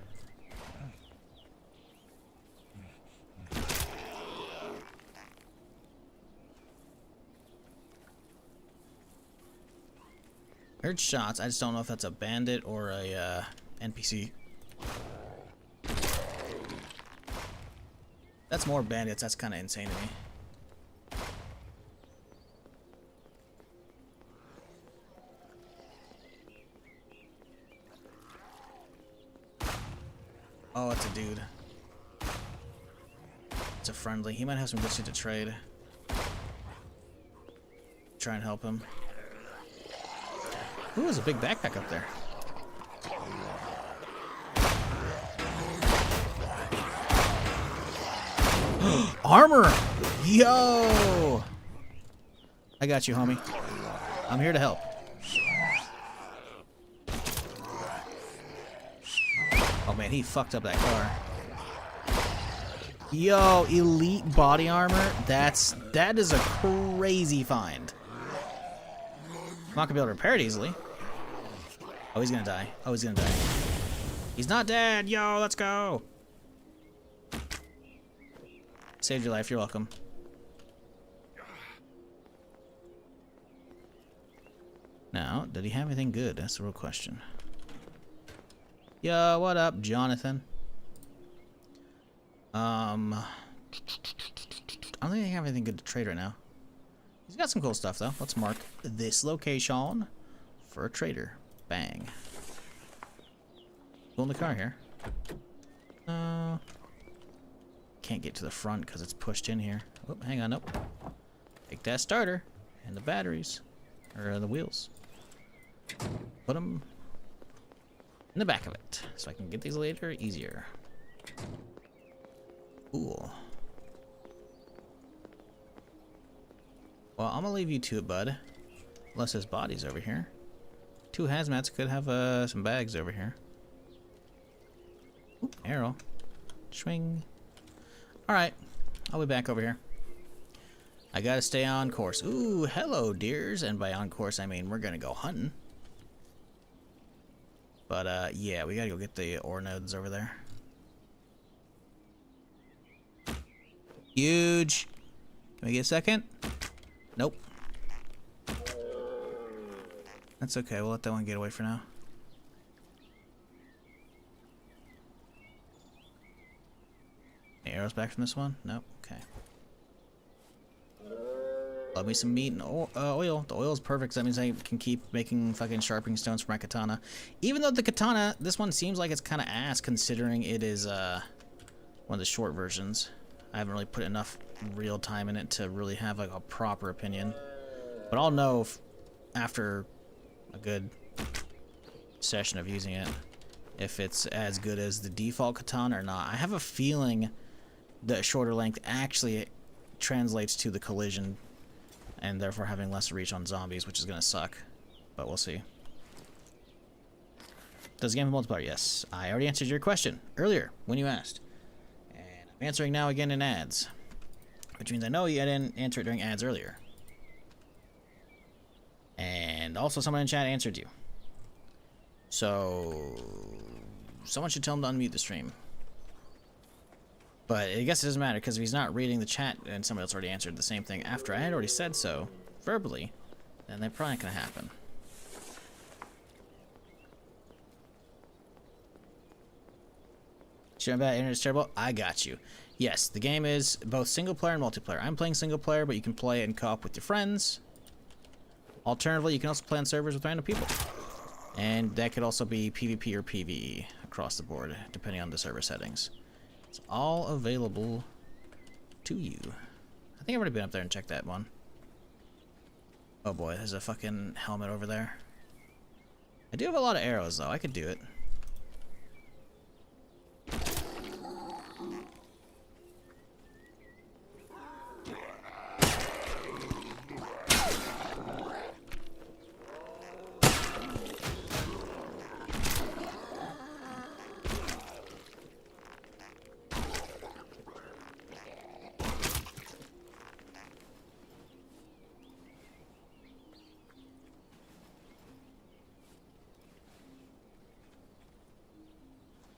Heard shots. I just don't know if that's a bandit or a NPC. That's more bandits. That's kind of insane to me. Oh, it's a dude. It's a friendly. He might have some good shit to trade. Try and help him. Ooh, there's a big backpack up there. Armor! Yo! I got you, homie. I'm here to help. Oh man, he fucked up that car. Yo, elite body armor. That is a crazy find. I'm not gonna be able to repair it easily. Oh, he's gonna die. Oh, he's gonna die. He's not dead. Yo, let's go. Saved your life. You're welcome. Now, did he have anything good? That's the real question. Yo, what up, Jonathan? I don't think I have anything good to trade right now. He's got some cool stuff, though. Let's mark this location for a trader. Bang. Go in the car here. Can't get to the front because it's pushed in here. Oh, hang on. Nope. Take that starter and the batteries. Or the wheels. Put them in the back of it so I can get these later easier. Cool. Well, I'm gonna leave you to it, bud. Unless his body's over here. Two hazmats could have some bags over here. Ooh, arrow. Swing. Alright. I'll be back over here. I gotta stay on course. Ooh, hello, deers. And by on course, I mean we're gonna go hunting. But, yeah, we gotta go get the ore nodes over there. Huge. Can we get a second? Nope. That's okay, we'll let that one get away for now. Any arrows back from this one? Nope, okay. Love me some meat and oil. The oil is perfect, so that means I can keep making fucking sharpening stones for my katana. Even though the katana, this one seems like it's kind of ass considering it is one of the short versions. I haven't really put enough real time in it to really have like a proper opinion. But I'll know after a good session of using it if it's as good as the default katana or not. I have a feeling the shorter length actually translates to the collision and therefore having less reach on zombies, which is gonna suck. But we'll see. Does the game have multiplayer? Yes. I already answered your question earlier when you asked. And I'm answering now again in ads. Which means I know you didn't answer it during ads earlier. And also someone in chat answered you. So someone should tell him to unmute the stream. But I guess it doesn't matter, because if he's not reading the chat and somebody else already answered the same thing after I had already said so, verbally, then they're probably not going to happen. Sure, bad internet's terrible? I got you. Yes, the game is both single player and multiplayer. I'm playing single player, but you can play in co-op with your friends. Alternatively, you can also play on servers with random people. And that could also be PvP or PvE across the board, depending on the server settings. It's all available to you. I think I've already been up there and checked that one. Oh boy, there's a fucking helmet over there. I do have a lot of arrows though, I could do it.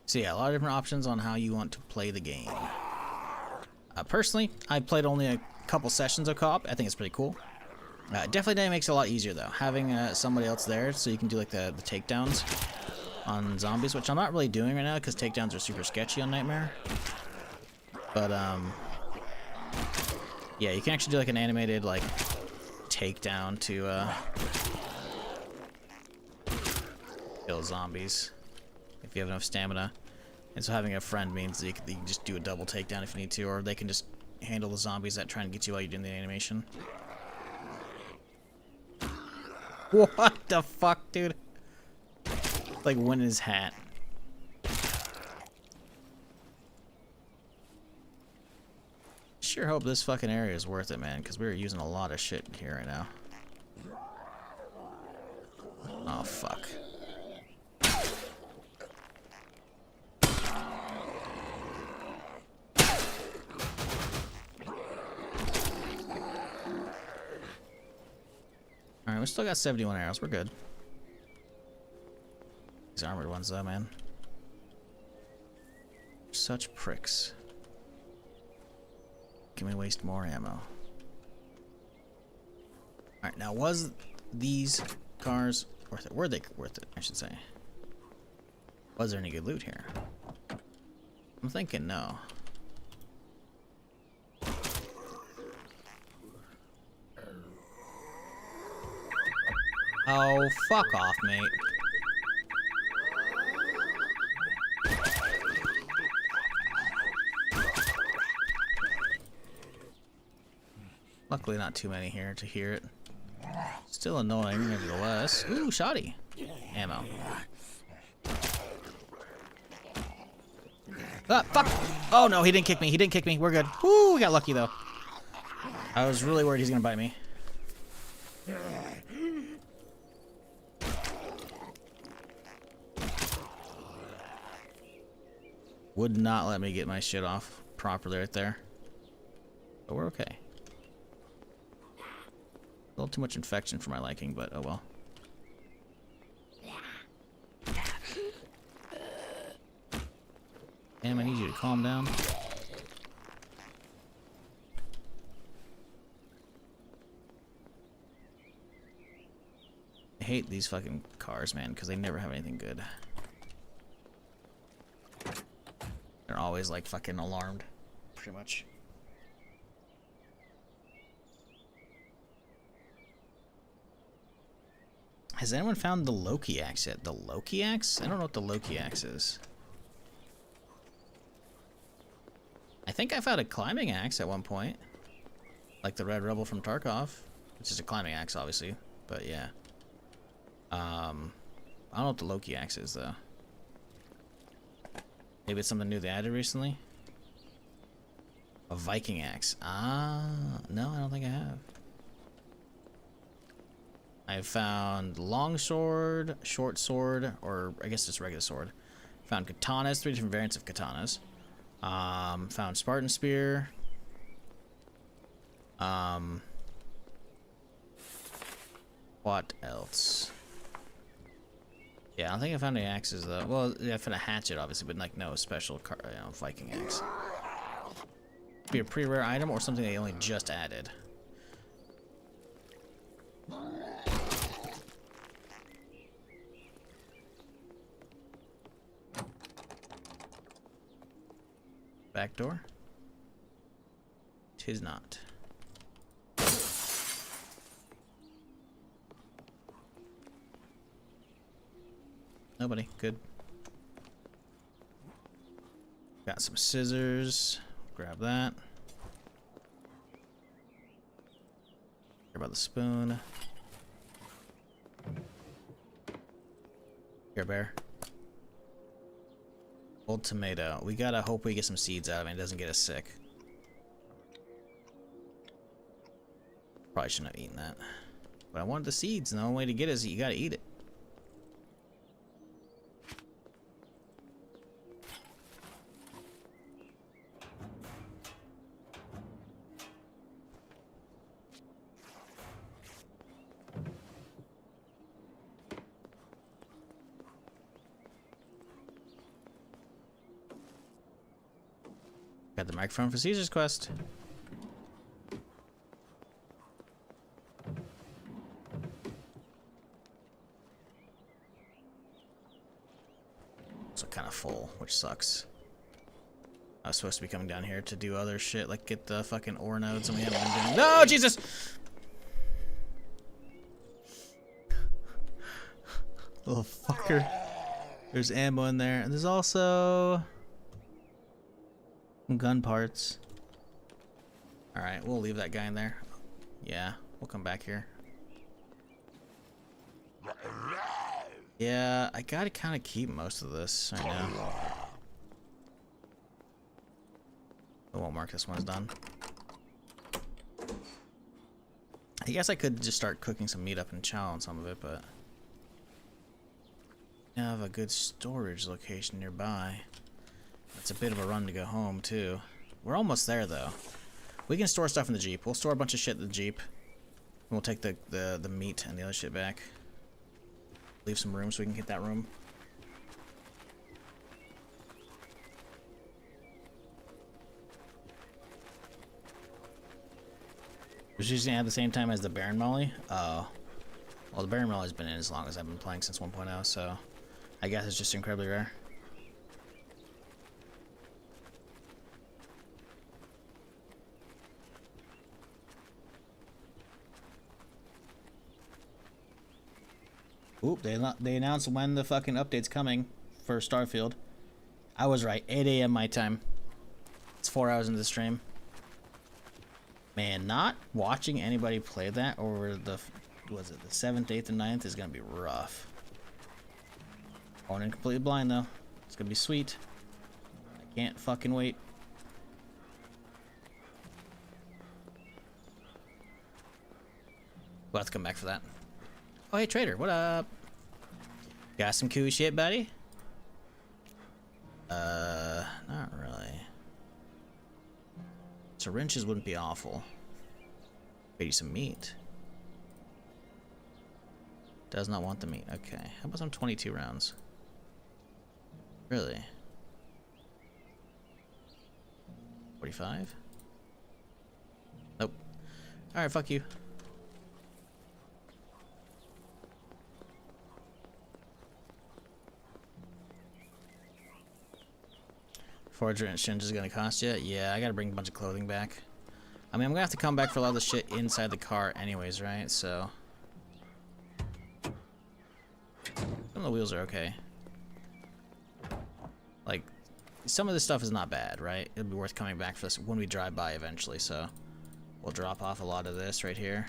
So yeah, a lot of different options on how you want to play the game. Personally, I played only a couple sessions of co-op. I think it's pretty cool. Definitely makes it a lot easier though, having somebody else there so you can do like the takedowns on zombies, which I'm not really doing right now because takedowns are super sketchy on Nightmare. But yeah, you can actually do like an animated like takedown to kill zombies if you have enough stamina. And so having a friend means that you can just do a double takedown if you need to, or they can just handle the zombies that try and get you while you're doing the animation. What the fuck, dude? Like winning his hat. Sure hope this fucking area is worth it, man, because we're using a lot of shit here right now. Oh, fuck. Alright, we still got 71 arrows. We're good. These armored ones, though, man. Such pricks. Can we waste more ammo? Alright, now was these cars worth it? Were they worth it, I should say? Was there any good loot here? I'm thinking no. Oh, fuck off, mate. Luckily not too many here to hear it. Still annoying, nevertheless. Ooh, shoddy. Ammo. Ah, fuck! Oh no, he didn't kick me. He didn't kick me. We're good. Woo, we got lucky though. I was really worried he's gonna bite me. Would not let me get my shit off properly right there. But we're okay. A little too much infection for my liking, but oh well. Damn, I need you to calm down. I hate these fucking cars, man, because they never have anything good. They're always like fucking alarmed, pretty much. Has anyone found the Loki axe yet? The Loki axe? I don't know what the Loki axe is. I think I found a climbing axe at one point. Like the Red Rebel from Tarkov. Which is a climbing axe, obviously. But yeah. I don't know what the Loki axe is, though. Maybe it's something new they added recently? A Viking axe. Ah, no, I don't think I have. I found long sword, short sword, or I guess just regular sword. Found katanas, 3 different variants of katanas. Found Spartan spear. What else? Yeah, I don't think I found any axes though. Well, yeah, I found a hatchet, obviously, but like no special, Viking axe. Be a pretty rare item or something they only just added. Back door? 'Tis not. Nobody. Good. Got some scissors. Grab that. Care about the spoon. Here, bear. Old tomato. We gotta hope we get some seeds out of it and it doesn't get us sick. Probably shouldn't have eaten that. But I wanted the seeds, and the only way to get it is you gotta eat it. Got the microphone for Caesar's quest. Also kind of full, which sucks. I was supposed to be coming down here to do other shit, like get the fucking ore nodes, and we haven't been doing. No, Jesus! Little fucker. There's ammo in there, and there's also some gun parts. Alright, we'll leave that guy in there. Yeah, we'll come back here. Yeah, I gotta kind of keep most of this right now. I won't mark this one's done. I guess I could just start cooking some meat up and chow on some of it, but I have a good storage location nearby. It's a bit of a run to go home, too. We're almost there, though. We can store stuff in the Jeep. We'll store a bunch of shit in the Jeep. And we'll take the meat and the other shit back. Leave some room so we can get that room. Was she at the same time as the Baron Molly? Oh. Well, the Baron Molly's been in as long as I've been playing since 1.0, so I guess it's just incredibly rare. Oop, they announced when the fucking update's coming for Starfield. I was right, 8 a.m. my time. It's 4 hours into the stream. Man, not watching anybody play that over the, was it the 7th, 8th, and 9th is gonna be rough. Going in completely blind though. It's gonna be sweet. I can't fucking wait. We'll have to come back for that. Oh, hey, trader, what up? Got some cool shit, buddy? Not really. Syringes wouldn't be awful. Maybe some meat. Does not want the meat. Okay, how about some 22 rounds? Really? 45? Nope. Alright, fuck you. Forger and Shinge is gonna cost you. Yeah, I gotta bring a bunch of clothing back. I mean, I'm gonna have to come back for a lot of the shit inside the car anyways, right? So some of the wheels are okay. Like, some of this stuff is not bad, right? It'll be worth coming back for this when we drive by eventually, so we'll drop off a lot of this right here.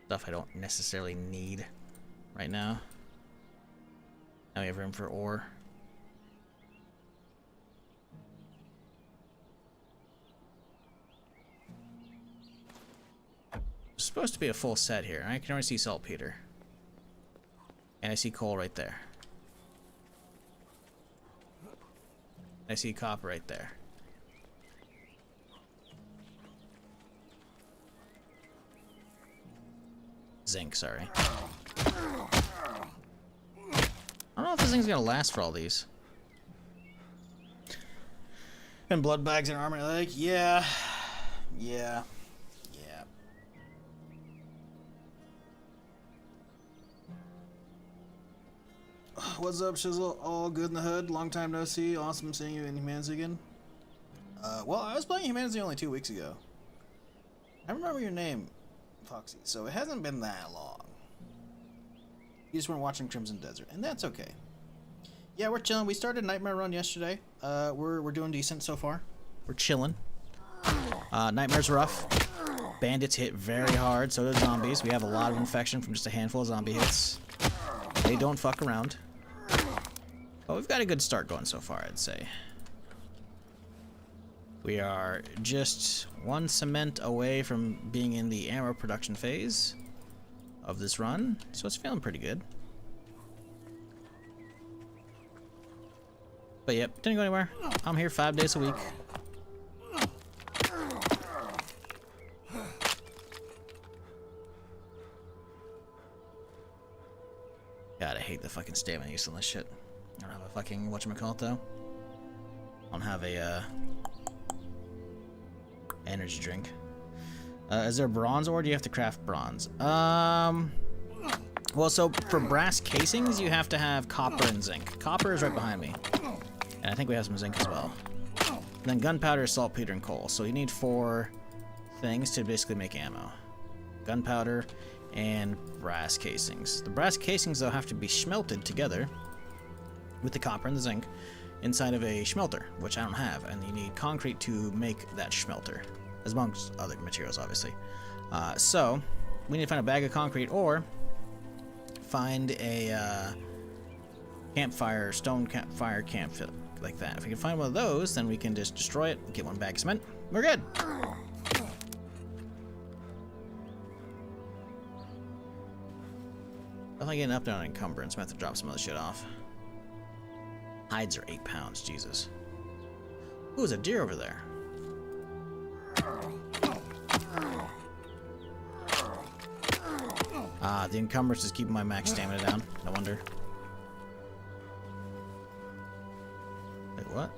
Stuff I don't necessarily need right now. Now we have room for ore. It's supposed to be a full set here. I can already see saltpeter. And I see coal right there. I see copper right there. Zinc, sorry. I don't know if this thing's gonna last for all these. And blood bags and armor, like, yeah. What's up, Shizzle? All good in the hood? Long time no see. Awesome seeing you in HumanitZ again. Well, I was playing HumanitZ only 2 weeks ago. I remember your name, Foxy, so it hasn't been that long. You just weren't watching Crimson Desert, and that's okay. Yeah, we're chilling. We started Nightmare Run yesterday. We're doing decent so far. We're chilling. Nightmare's rough. Bandits hit very hard, so do zombies. We have a lot of infection from just a handful of zombie hits. They don't fuck around. But we've got a good start going so far, I'd say. We are just one cement away from being in the ammo production phase of this run, so it's feeling pretty good. But yep, didn't go anywhere. I'm here 5 days a week. God, I hate the fucking stamina use on this shit. I don't have a fucking whatchamacallit though. I don't have a energy drink. Is there bronze ore? Do you have to craft bronze? Well, so for brass casings, you have to have copper and zinc. Copper is right behind me, and I think we have some zinc as well. And then gunpowder, saltpeter, and coal. So you need 4 things to basically make ammo: gunpowder and brass casings. The brass casings, though, have to be smelted together with the copper and the zinc inside of a smelter, which I don't have, and you need concrete to make that smelter, as amongst other materials, obviously. So we need to find a bag of concrete or find a campfire, stone campfire camp like that. If we can find one of those, then we can just destroy it, get 1 bag of cement, we're good. Definitely getting up there on encumbrance. I'm gonna have to drop some other shit off. Hides are 8 pounds, Jesus. Ooh, there's a deer over there. Ah, the encumbrance is keeping my max stamina down. No wonder. Wait, what?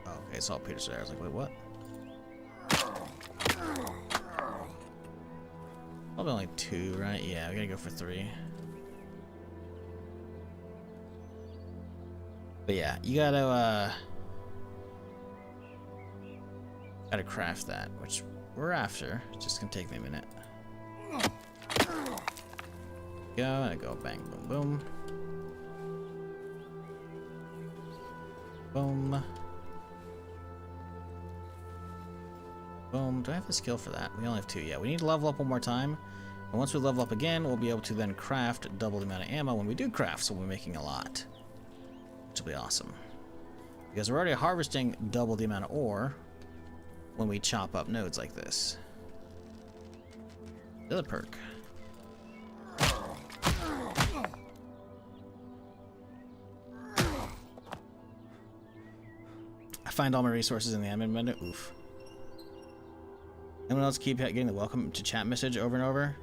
Oh, okay, saltpeter's there. I was like, wait, what? Probably only 2, right? Yeah, we gotta go for 3. But yeah, you gotta craft that, which we're after. It's just gonna take me a minute. Go bang, boom, boom. Boom. Boom. Do I have a skill for that? We only have 2. Yeah, we need to level up 1 more time. And once we level up again, we'll be able to then craft double the amount of ammo when we do craft, so we'll be making a lot. Which will be awesome. Because we're already harvesting double the amount of ore when we chop up nodes like this. The other perk. I find all my resources in the admin menu. Oof. Anyone else keep getting the welcome to chat message over and over?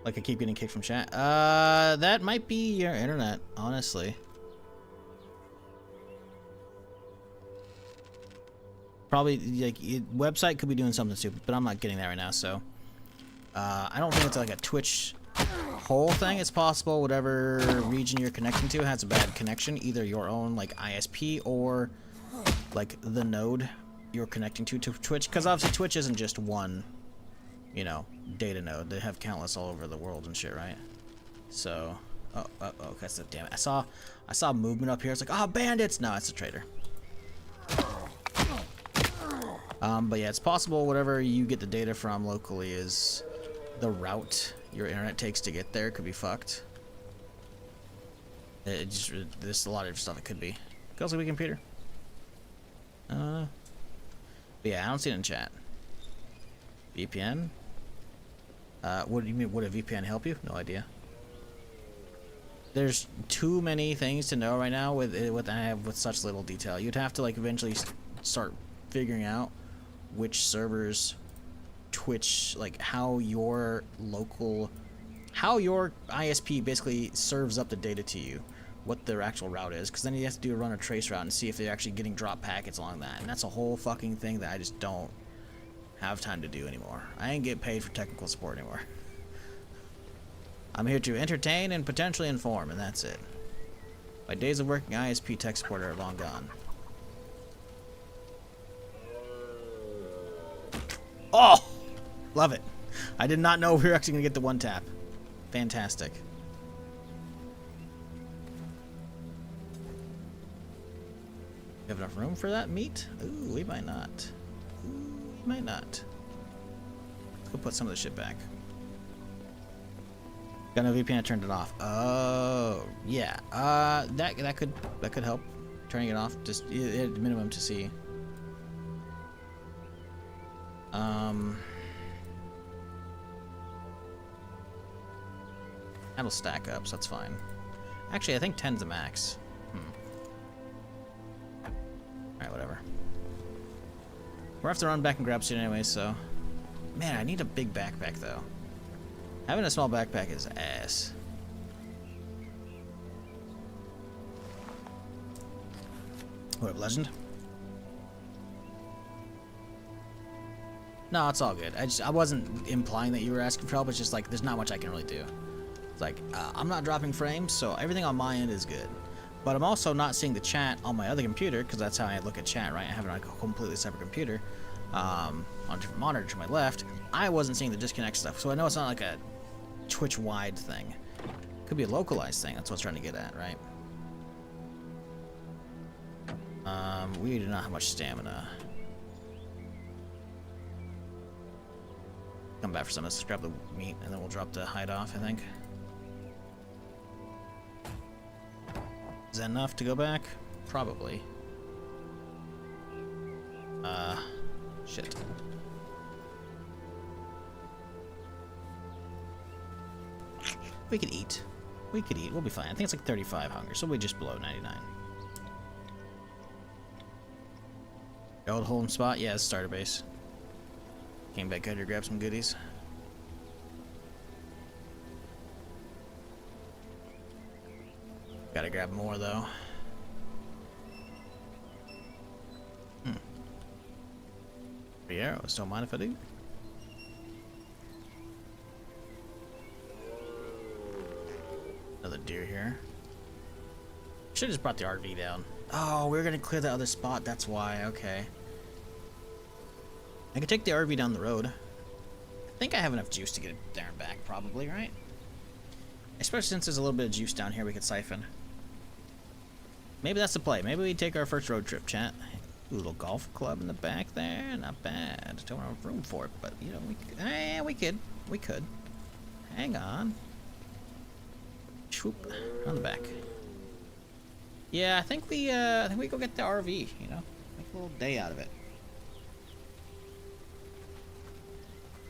Like I keep getting kicked from chat? That might be your internet, honestly. Probably, like, website could be doing something stupid, but I'm not getting that right now, so. I don't think it's like a Twitch whole thing, it's possible whatever region you're connecting to has a bad connection, either your own like ISP or like the node you're connecting to Twitch, because obviously Twitch isn't just one, you know, data node. They have countless all over the world and shit, right? So, oh, that's a damn it. I saw movement up here. It's like, oh, bandits. No, it's a traitor. But yeah, it's possible whatever you get the data from locally is the route your internet takes to get there. Could be fucked. There's a lot of stuff it could be. Could also be computer. But yeah, I don't see it in chat. VPN? What do you mean? Would a VPN help you? No idea. There's too many things to know right now with such little detail. You'd have to like eventually start figuring out which servers Twitch, like how your ISP basically serves up the data to you, what their actual route is, because then you have to run a trace route and see if they're actually getting drop packets along that, and that's a whole fucking thing that I just don't have time to do anymore. I ain't get paid for technical support anymore. I'm here to entertain and potentially inform, and that's it. My days of working ISP tech support are long gone. Oh! Love it. I did not know we were actually going to get the one tap. Fantastic. You have enough room for that meat? Ooh, we might not. Ooh, we might not. Let's go put some of the shit back. Got no VPN, I turned it off. Oh, yeah. That could help. Turning it off, just at minimum to see. That'll stack up, so that's fine. Actually, I think 10's the max. Alright, whatever. We'll have to run back and grab soon anyway, so... Man, I need a big backpack, though. Having a small backpack is ass. What, legend? No, it's all good. I wasn't implying that you were asking for help. It's just like, there's not much I can really do. It's like, I'm not dropping frames, so everything on my end is good. But I'm also not seeing the chat on my other computer, because that's how I look at chat, right? I have it on a completely separate computer, on a different monitor to my left. I wasn't seeing the disconnect stuff, so I know it's not like a Twitch-wide thing. Could be a localized thing. That's what I was trying to get at, right? We do not have much stamina. Come back for some of this, grab the meat, and then we'll drop the hide off, I think. Is that enough to go back? Probably. Shit. We could eat. We could eat. We'll be fine. I think it's like 35 hunger, so we're just below 99. Old home spot? Yeah, it's starter base. Came back here to grab some goodies. Gotta grab more, though. Free arrows. Don't mind if I do. Another deer here. Should've just brought the RV down. Oh, we were gonna clear the other spot. That's why. Okay. I could take the RV down the road. I think I have enough juice to get it there and back, probably, right? Especially since there's a little bit of juice down here we could siphon. Maybe that's the play. Maybe we take our first road trip, chat. Ooh, little golf club in the back there. Not bad. Don't have room for it, but, you know, we could. We could. Hang on. Swoop. On the back. Yeah, I think we go get the RV, you know? Make a little day out of it.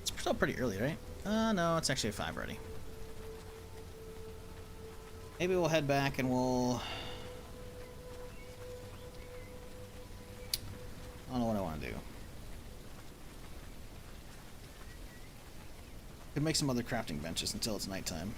It's still pretty early, right? No, it's actually 5 already. Maybe we'll head back and we'll... I don't know what I want to do. Could make some other crafting benches until it's nighttime.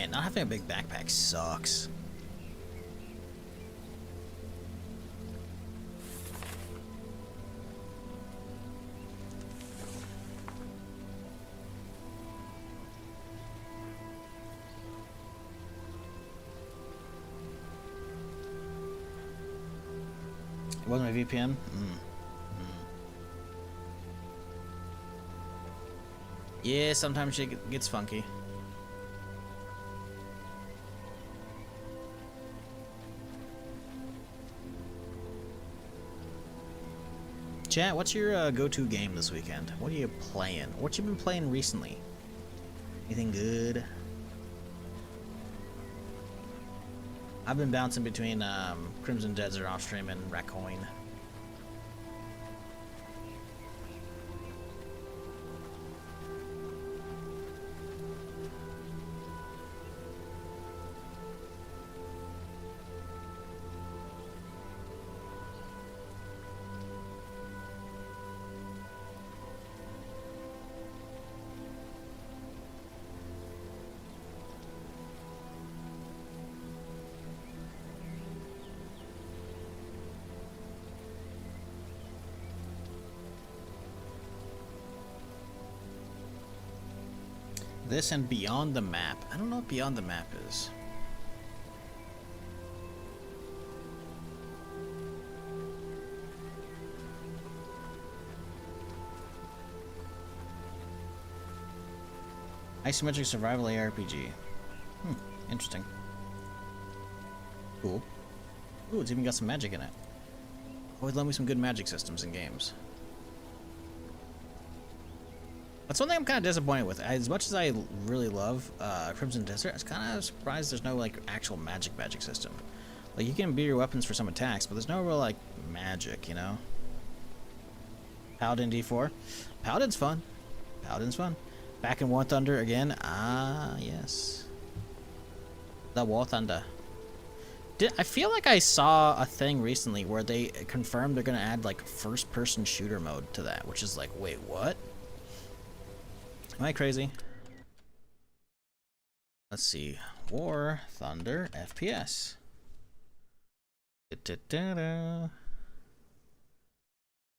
Man, not having a big backpack sucks. It wasn't my VPN? Yeah, sometimes shit gets funky. Chat, what's your go-to game this weekend? What are you playing? What you been playing recently? Anything good? I've been bouncing between Crimson Desert off stream and Raccoon. This and Beyond the Map. I don't know what Beyond the Map is. Isometric survival ARPG. Interesting. Cool. Ooh, it's even got some magic in it. Always love me some good magic systems in games. That's one thing I'm kind of disappointed with. As much as I really love Crimson Desert, I was kind of surprised there's no like actual magic system. Like you can imbue your weapons for some attacks, but there's no real like magic, you know. Paladin D4. Paladin's fun. Paladin's fun. Back in War Thunder again. Ah, yes. The War Thunder. I feel like I saw a thing recently where they confirmed they're gonna add like first-person shooter mode to that, which is like, wait, what? Am I crazy? Let's see. War Thunder FPS.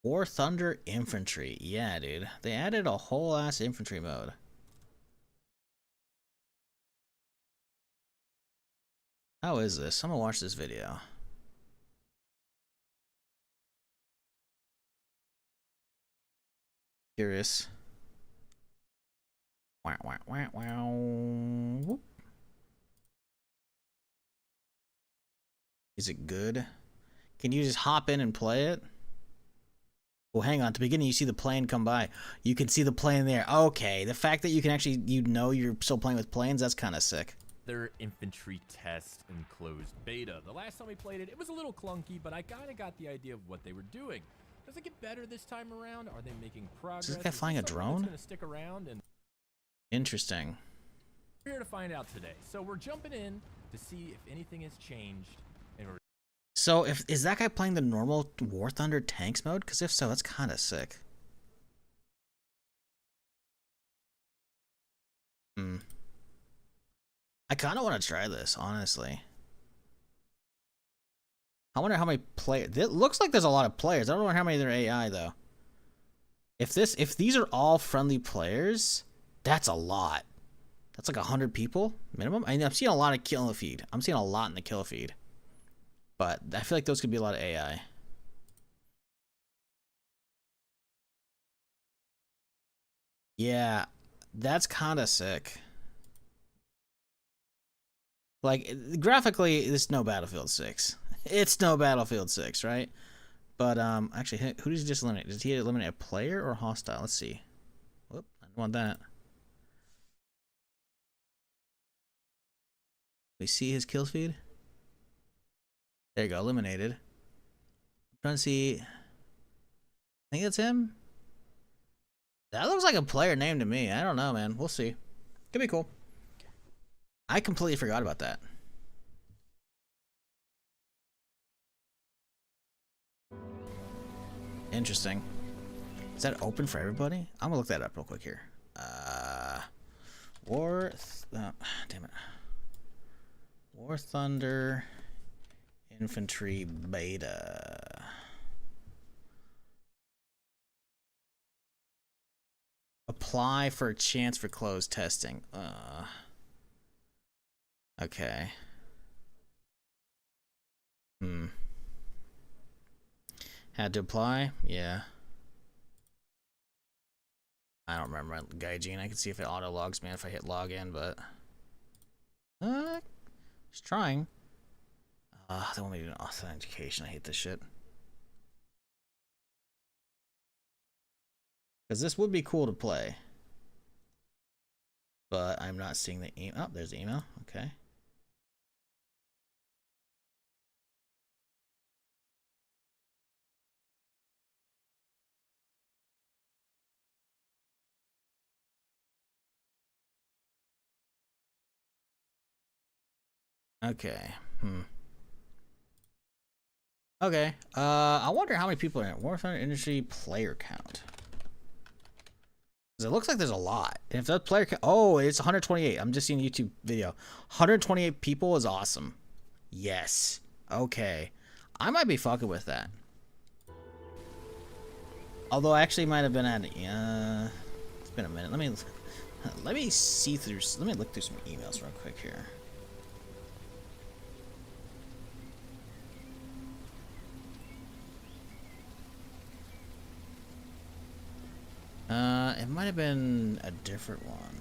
War Thunder Infantry. Yeah, dude. They added a whole ass infantry mode. How is this? I'm gonna watch this video. Curious. Wow, wow, wow, wow. Whoop. Is it good? Can you just hop in and play it? Well, hang on. At the beginning, you see the plane come by. You can see the plane there. Okay, the fact that you can actually, you know you're still playing with planes, that's kind of sick. Their infantry test and closed beta. The last time we played it, it was a little clunky, but I kind of got the idea of what they were doing. Does it get better this time around? Are they making progress? Is this guy flying a drone? Gonna stick around and Interesting. we're here to find out today. So we're jumping in to see if anything has changed. And we're So, is that guy playing the normal War Thunder tanks mode? Because if so, that's kind of sick. I kind of want to try this, honestly. I wonder how many players. It looks like there's a lot of players. I don't know how many there are AI though. If these are all friendly players, that's a lot. That's like 100 people minimum. I mean, I'm seeing a lot of kill feed. I'm seeing a lot in the kill feed, but I feel like those could be a lot of AI. Yeah, that's kind of sick. Like, graphically, it's no Battlefield 6. It's no Battlefield 6, right? But, actually, who did he just eliminate? Did he eliminate a player or a hostile? Let's see. Whoop, I don't want that. We see his kill feed? There you go, eliminated. I'm trying to see. I think that's him. That looks like a player name to me. I don't know, man. We'll see. Could be cool. I completely forgot about that. Interesting. Is that open for everybody? I'm gonna look that up real quick here. Damn it. War Thunder Infantry Beta. Apply for a chance for closed testing. Okay. Had to apply? Yeah. I don't remember my Gaijin. I can see if it auto logs me if I hit login, but just trying. They want me to do an authentication. I hate this shit. Because this would be cool to play. But I'm not seeing the email. Oh, there's the email. Okay. Okay. Okay. I wonder how many people are in it. War Thunder Industry player count. Because it looks like there's a lot. And if that player count, oh, it's 128. I'm just seeing a YouTube video. 128 people is awesome. Yes. Okay. I might be fucking with that. Although I actually might have been at it's been a minute. Let me see through. Let me look through some emails real quick here. It might have been a different one.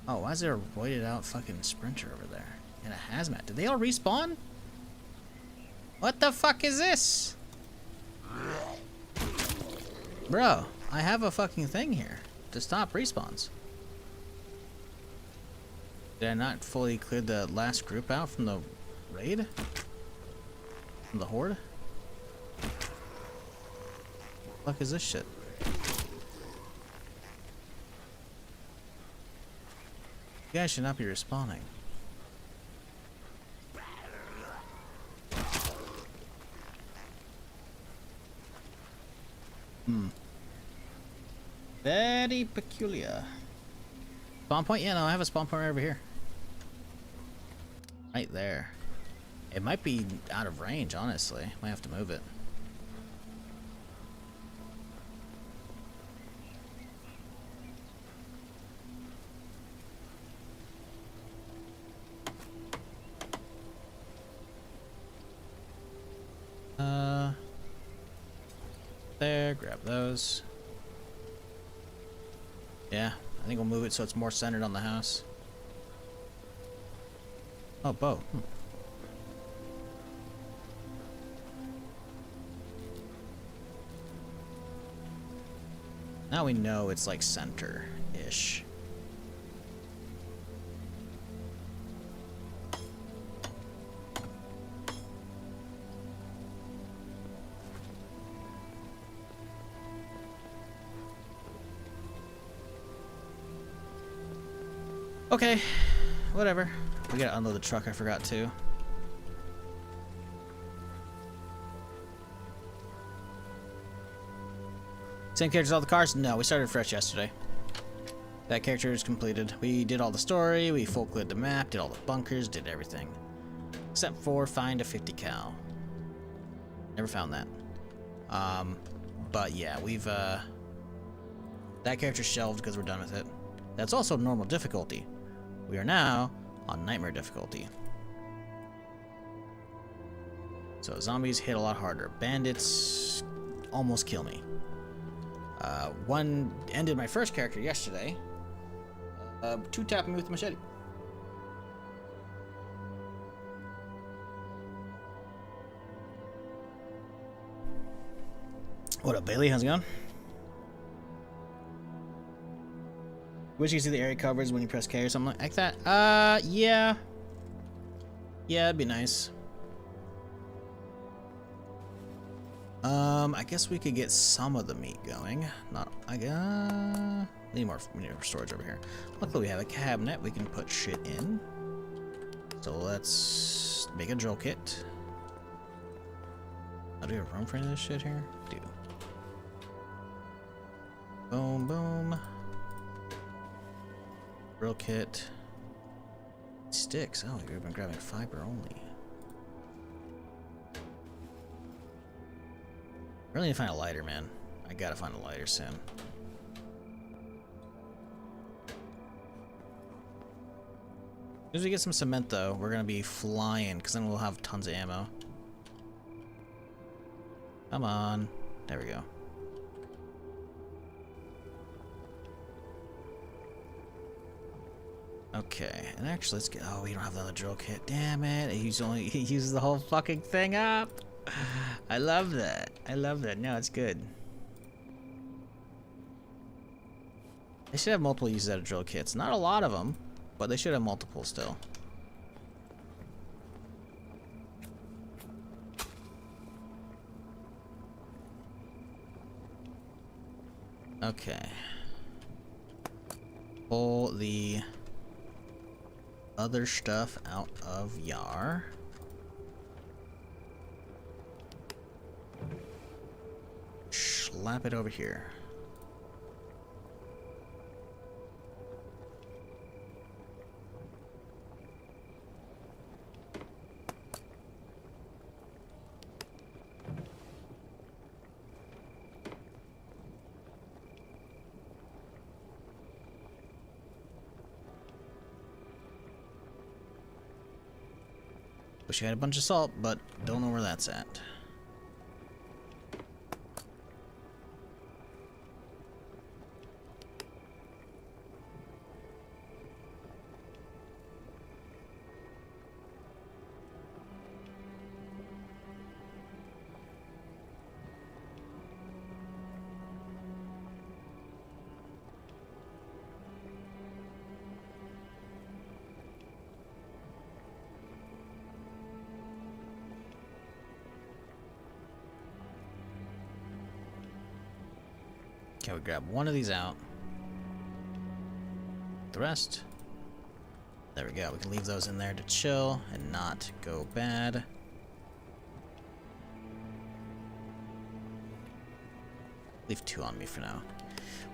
Oh, why is there a roided out fucking sprinter over there? And a hazmat. Did they all respawn? What the fuck is this? Bro, I have a fucking thing here to stop respawns. Did I not fully clear the last group out from the raid? From the horde? What the fuck is this shit? You guys should not be respawning. Very peculiar. Spawn point? Yeah, no, I have a spawn point right over here. Right there. It might be out of range, honestly. Might have to move it. There, grab those. Yeah, I think we'll move it so it's more centered on the house. Oh, bow. Now we know it's like center-ish. Okay, whatever. We gotta unload the truck, I forgot to. Same characters as all the cars? No, we started fresh yesterday. That character is completed. We did all the story, we full cleared the map, did all the bunkers, did everything. Except for find a 50 cal. Never found that. But yeah, we've, that character's shelved because we're done with it. That's also normal difficulty. We are now on nightmare difficulty. So zombies hit a lot harder. Bandits almost kill me. One ended my first character yesterday. Two tapping me with a machete. What up, Bailey? How's it going? Wish you could see the area covers when you press K or something like that. Yeah. Yeah, it'd be nice. I guess we could get some of the meat going. Not, need more storage over here. Luckily we have a cabinet we can put shit in. So let's make a drill kit. Do we have room for any of this shit here? Do. Boom, boom. Drill kit. Sticks. Oh, we've been grabbing fiber only. Really need to find a lighter, man. I gotta find a lighter soon. As soon as we get some cement, though, we're gonna be flying, because then we'll have tons of ammo. Come on. There we go. Okay, and actually, let's get. Oh, we don't have another drill kit. Damn it! He uses the whole fucking thing up. I love that. I love that. No, it's good. They should have multiple uses out of drill kits. Not a lot of them, but they should have multiple still. Okay. Pull the other stuff out of Yar. Slap it over here. Wish I had a bunch of salt, but don't know where that's at. Okay, we grab one of these out. The rest. There we go. We can leave those in there to chill and not go bad. Leave 2 on me for now.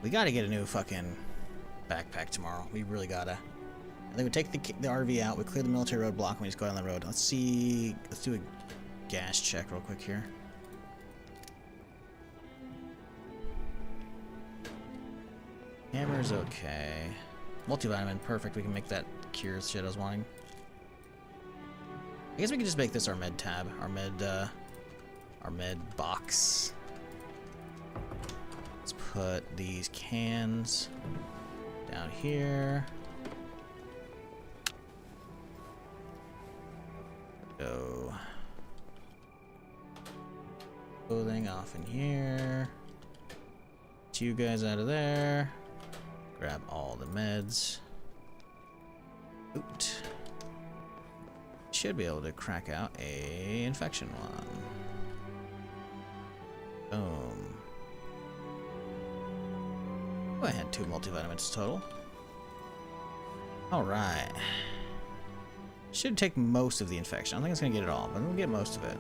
We gotta get a new fucking backpack tomorrow. We really gotta. I think we take the RV out, we clear the military roadblock, and we just go down the road. Let's see. Let's do a gas check real quick here. Hammer's okay. Multivitamin, perfect. We can make that cure shit I was wanting. I guess we can just make this our med tab, our med box. Let's put these cans down here. Go. Clothing off in here. Get you guys out of there. Grab all the meds. Oot. Should be able to crack out a infection one. Boom. Oh, I had 2 multivitamins total. Alright. Should take most of the infection. I don't think it's gonna get it all, but we'll get most of it.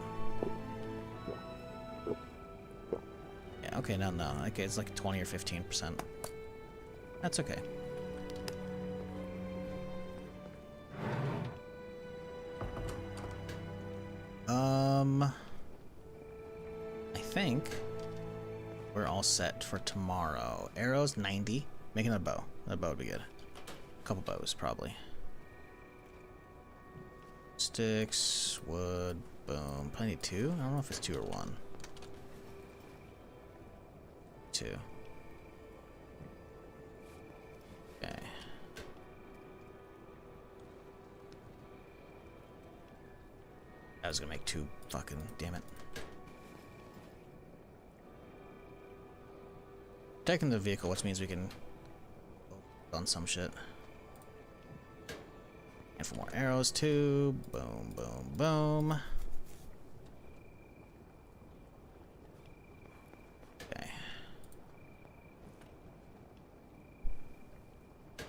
Yeah, okay, no. Okay, it's like 20 or 15%. That's okay. I think we're all set for tomorrow. Arrows, 90. Making a bow. That bow would be good. A couple bows, probably. Sticks, wood, boom. Plenty 2? I don't know if it's 2 or 1. 2. Okay. I was gonna make 2 fucking, damn it. Taking the vehicle, which means we can on some shit. And for more arrows too. Boom, boom, boom. Okay.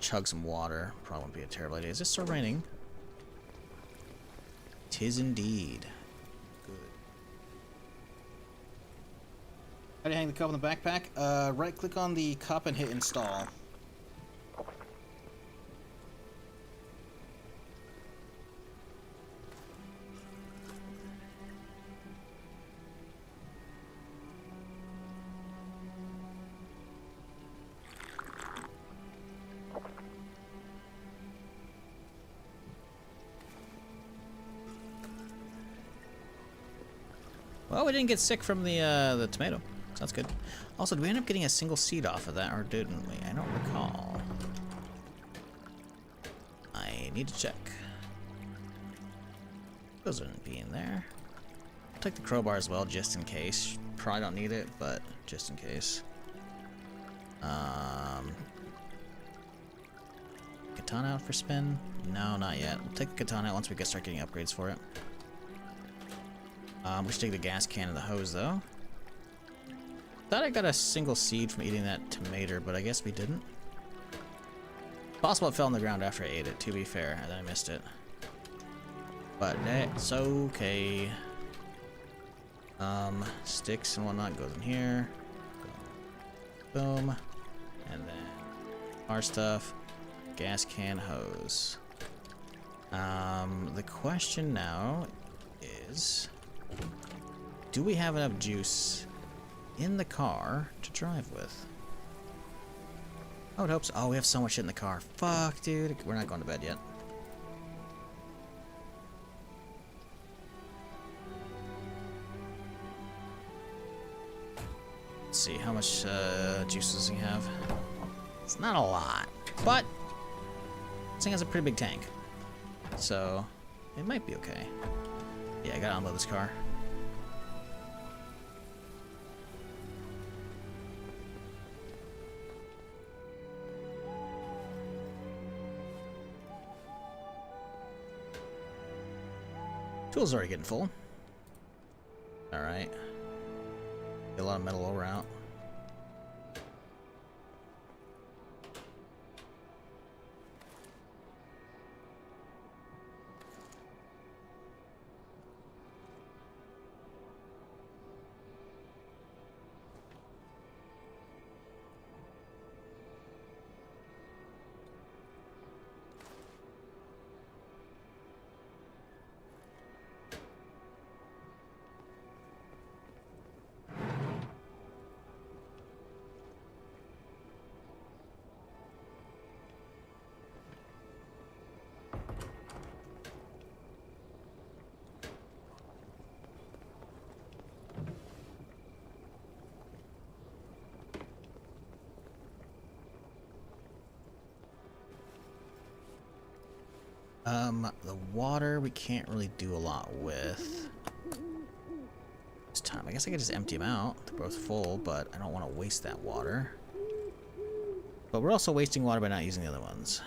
Chug some water. Probably won't be a terrible idea. Is this still raining? 'Tis indeed. Good. How do you hang the cup on the backpack? Right click on the cup and hit install. Well, we didn't get sick from the tomato. So that's good. Also, did we end up getting a single seed off of that, or didn't we? I don't recall. I need to check. Those wouldn't be in there. I'll take the crowbar as well, just in case. Probably don't need it, but just in case. Katana out for spin? No, not yet. We'll take the katana out once we start getting upgrades for it. We should take the gas can and the hose, though. Thought I got a single seed from eating that tomato, but I guess we didn't. Possible it fell on the ground after I ate it, to be fair, and then I missed it. But it's okay. Sticks and whatnot goes in here. Boom. And then our stuff. Gas can, hose. The question now is, do we have enough juice in the car to drive with? I would hope so. Oh, we have so much shit in the car. Fuck, dude. We're not going to bed yet. Let's see, how much juice does he have? It's not a lot, but this thing has a pretty big tank, so it might be okay. Yeah, I gotta unload this car. Fuel's already getting full. Alright. Get a lot of metal ore out. The water we can't really do a lot with this time. I guess I could just empty them out. They're both full, but I don't want to waste that water. But we're also wasting water by not using the other ones.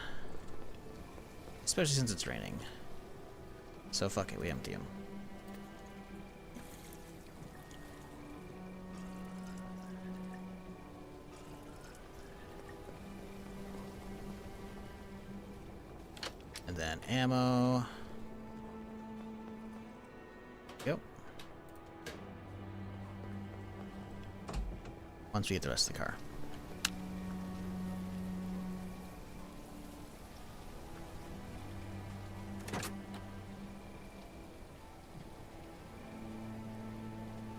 Especially since it's raining. So fuck it, we empty them. And then ammo. Yep. Once we get the rest of the car.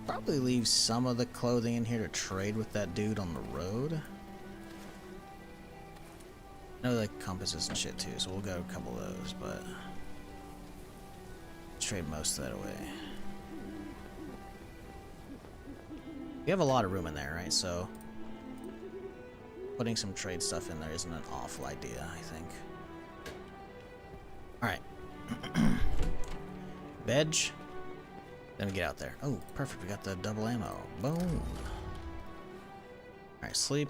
Probably leave some of the clothing in here to trade with that dude on the road. I know like compasses and shit too, so we'll go a couple of those, but trade most of that away. We have a lot of room in there, right? So putting some trade stuff in there isn't an awful idea, I think. Alright. Veg. Then we get out there. Oh, perfect. We got the double ammo. Boom. Alright, sleep.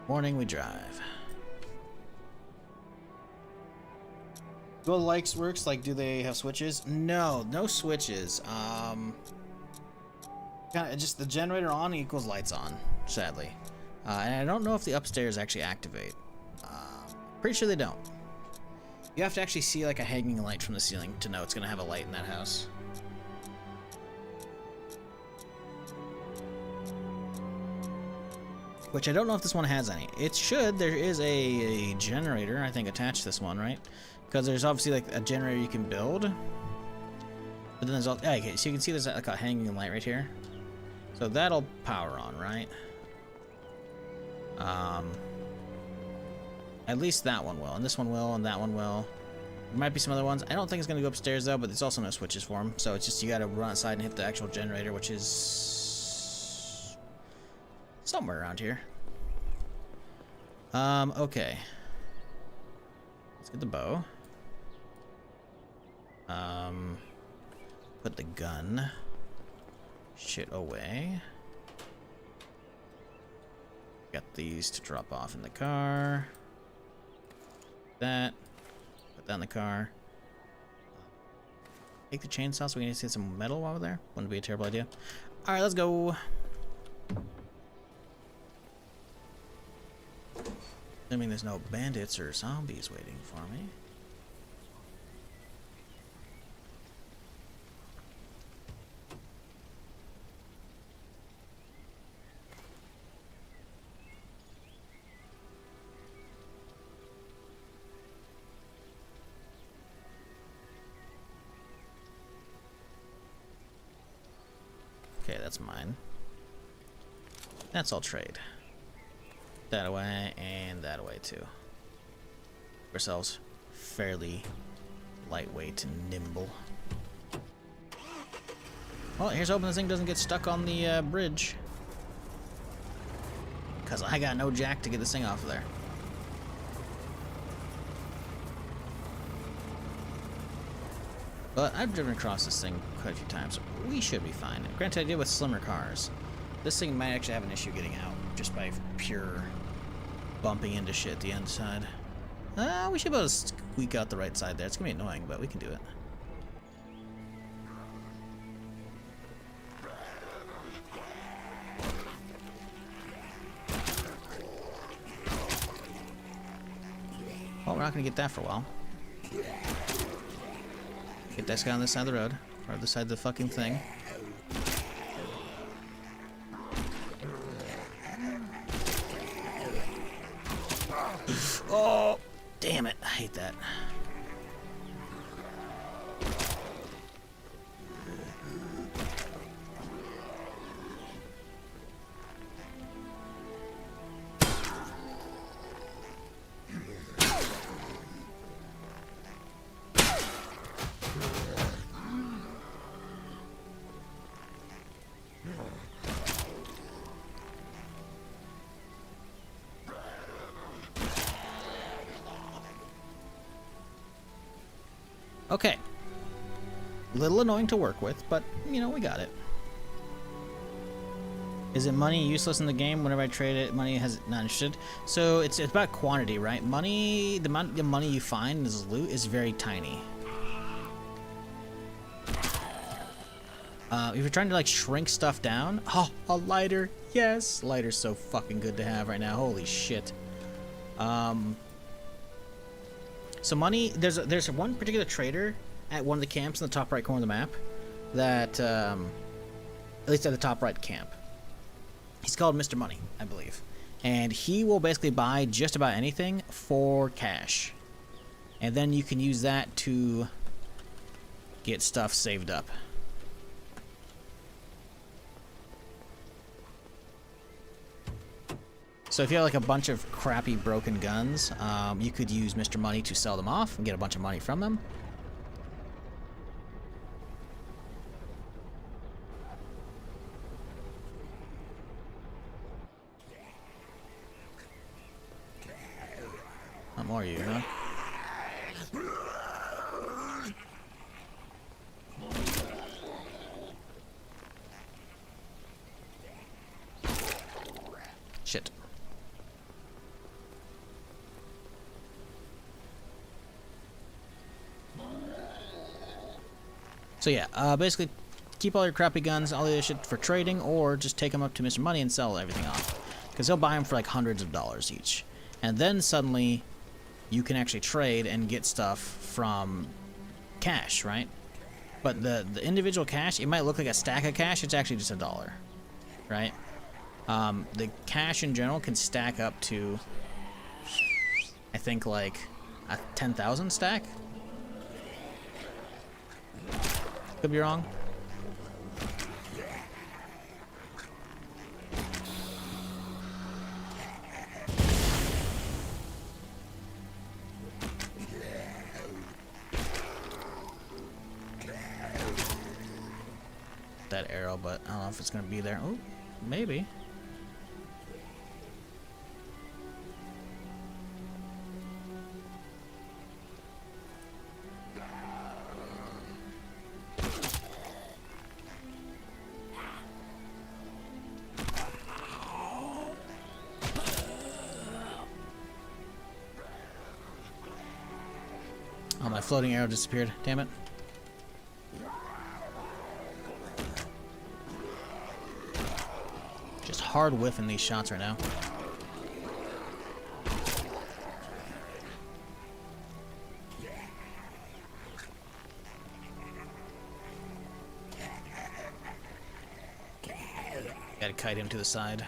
Morning, we drive. Do all the lights works? Like, do they have switches? No, no switches. Kinda just the generator on equals lights on, sadly. And I don't know if the upstairs actually activate. Pretty sure they don't. You have to actually see like a hanging light from the ceiling to know it's gonna have a light in that house. Which I don't know if this one has any. It should. There is a generator, I think, attached to this one, right? Because there's obviously like a generator you can build. But then there's all, yeah, okay, so you can see there's like a hanging light right here. So that'll power on, right? At least that one will, and this one will, and that one will. There might be some other ones. I don't think it's gonna go upstairs though, but there's also no switches for them. So it's just you gotta run outside and hit the actual generator, which is somewhere around here. Okay. Let's get the bow. Put the gun shit away. Got these to drop off in the car. That. Put that in the car. Take the chainsaw so we can see some metal while we're there. Wouldn't be a terrible idea. Alright, let's go. Assuming there's no bandits or zombies waiting for me. Okay, that's mine. That's all trade. That away and that away too. Ourselves fairly lightweight and nimble. Well, here's hoping this thing doesn't get stuck on the bridge. Because I got no jack to get this thing off of there. But I've driven across this thing quite a few times. So we should be fine. Granted, I did with slimmer cars. This thing might actually have an issue getting out just by pure bumping into shit the inside. We should be able to squeak out the right side there. It's gonna be annoying, but we can do it. Well, we're not gonna get that for a while. Get this guy on this side of the road, or this side of the fucking thing. Oh, damn it. I hate that. Okay. Little annoying to work with, but, you know, we got it. Is it money useless in the game? Whenever I trade it, money has not interested. So it's about quantity, right? Money, the amount of money you find as loot is very tiny. If you're trying to, like, shrink stuff down... Oh, a lighter! Yes! Lighter's so fucking good to have right now. Holy shit. So money, there's one particular trader at one of the camps in the top right corner of the map that, at least at the top right camp. He's called Mr. Money, I believe. And he will basically buy just about anything for cash. And then you can use that to get stuff saved up. So if you have like a bunch of crappy broken guns, you could use Mr. Money to sell them off and get a bunch of money from them. Not more of you, huh? Shit. So yeah, basically keep all your crappy guns, all the other shit for trading, or just take them up to Mr. Money and sell everything off. Because he'll buy them for like hundreds of dollars each. And then suddenly you can actually trade and get stuff from cash, right? But the individual cash, it might look like a stack of cash, it's actually just $1, right? The cash in general can stack up to, I think, like a 10,000 stack. Could be wrong. that arrow, but I don't know if it's gonna be there. Oh, maybe. Oh, my floating arrow disappeared. Damn it. Just hard whiffing these shots right now. Gotta kite him to the side.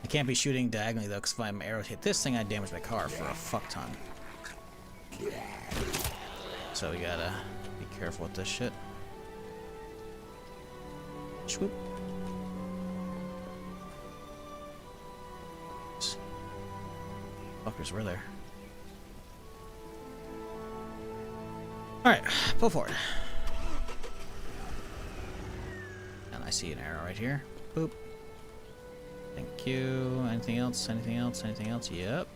I can't be shooting diagonally though, because if my arrows hit this thing, I damage my car for a fuck ton. So we gotta be careful with this shit. Swoop. Fuckers were there. Alright, pull forward. And I see an arrow right here. Boop. Thank you. Anything else? Anything else? Anything else? Yep.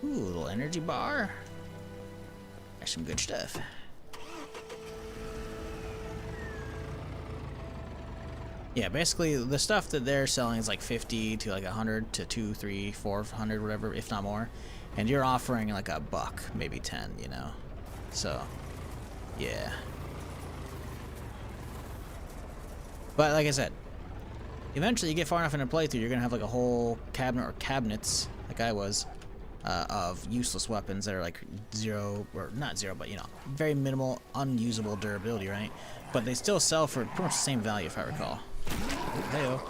Ooh, little energy bar. That's some good stuff. Yeah, basically the stuff that they're selling is like 50 to like 100 to 2, 3, 400, whatever, if not more. And you're offering like a buck, maybe 10, you know. So, yeah. But like I said, eventually you get far enough in a playthrough, you're gonna have like a whole cabinet or cabinets, like I was, of useless weapons that are like zero, or not zero, but you know, very minimal, unusable durability, right? But they still sell for pretty much the same value, if I recall. Heyo.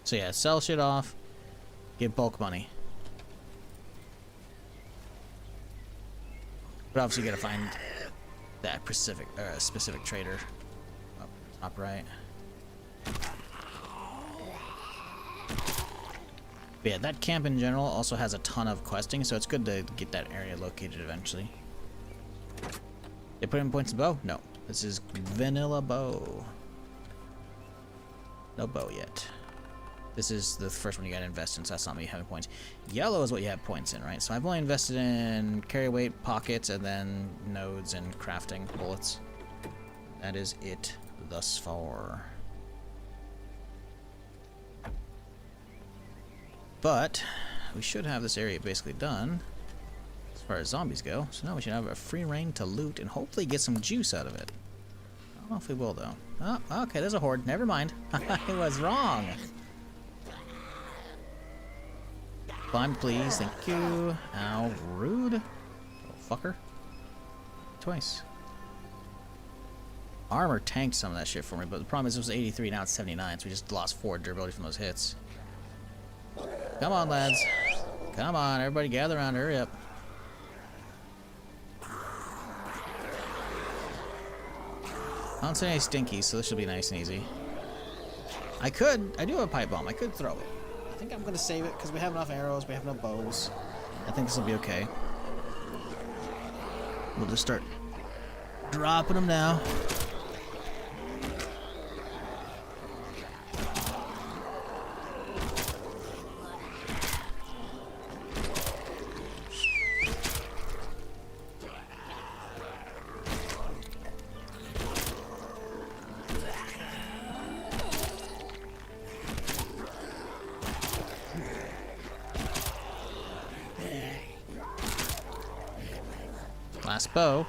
So yeah, sell shit off, get bulk money. But obviously you gotta find that specific trader. Up top right. But yeah, that camp in general also has a ton of questing, so it's good to get that area located eventually. They put in points of bow? No. This is vanilla bow. No bow yet. This is the first one you gotta invest in, so that's not me having points. Yellow is what you have points in, right? So I've only invested in carry weight, pockets, and then nodes and crafting bullets. That is it thus far. But we should have this area basically done as far as zombies go. So now we should have a free reign to loot and hopefully get some juice out of it. I don't know if we will though. Oh, okay, there's a horde. Never mind. I was wrong. Climb, please. Thank you. Ow, rude. Little fucker. Twice. Armor tanked some of that shit for me, but the problem is it was 83, now it's 79, so we just lost 4 durability from those hits. Come on, lads. Come on, everybody gather around, hurry up. I don't see any stinkies, so this should be nice and easy. I do have a pipe bomb, I could throw it. I think I'm gonna save it because we have enough arrows, we have no bows. I think this will be okay. We'll just start dropping them now. Last bow.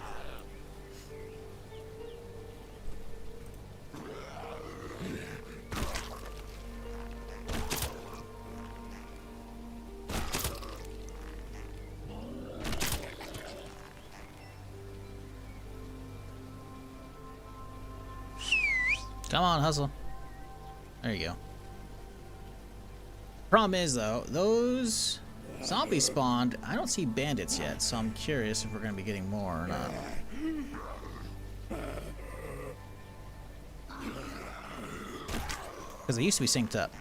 Come on, hustle. There you go. Problem is, though, those Zombies spawned. I don't see bandits yet, so I'm curious if we're going to be getting more or not. Because they used to be synced up.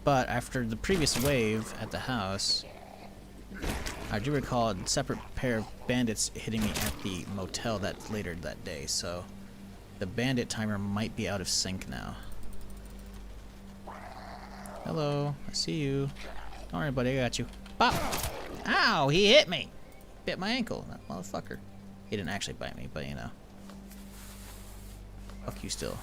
But after the previous wave at the house, I do recall a separate pair of bandits hitting me at the motel that later that day, so the bandit timer might be out of sync now. Hello, I see you. Don't worry, buddy, I got you. Pop! Ow, he hit me! Bit my ankle, that motherfucker. He didn't actually bite me, but you know. Fuck you still.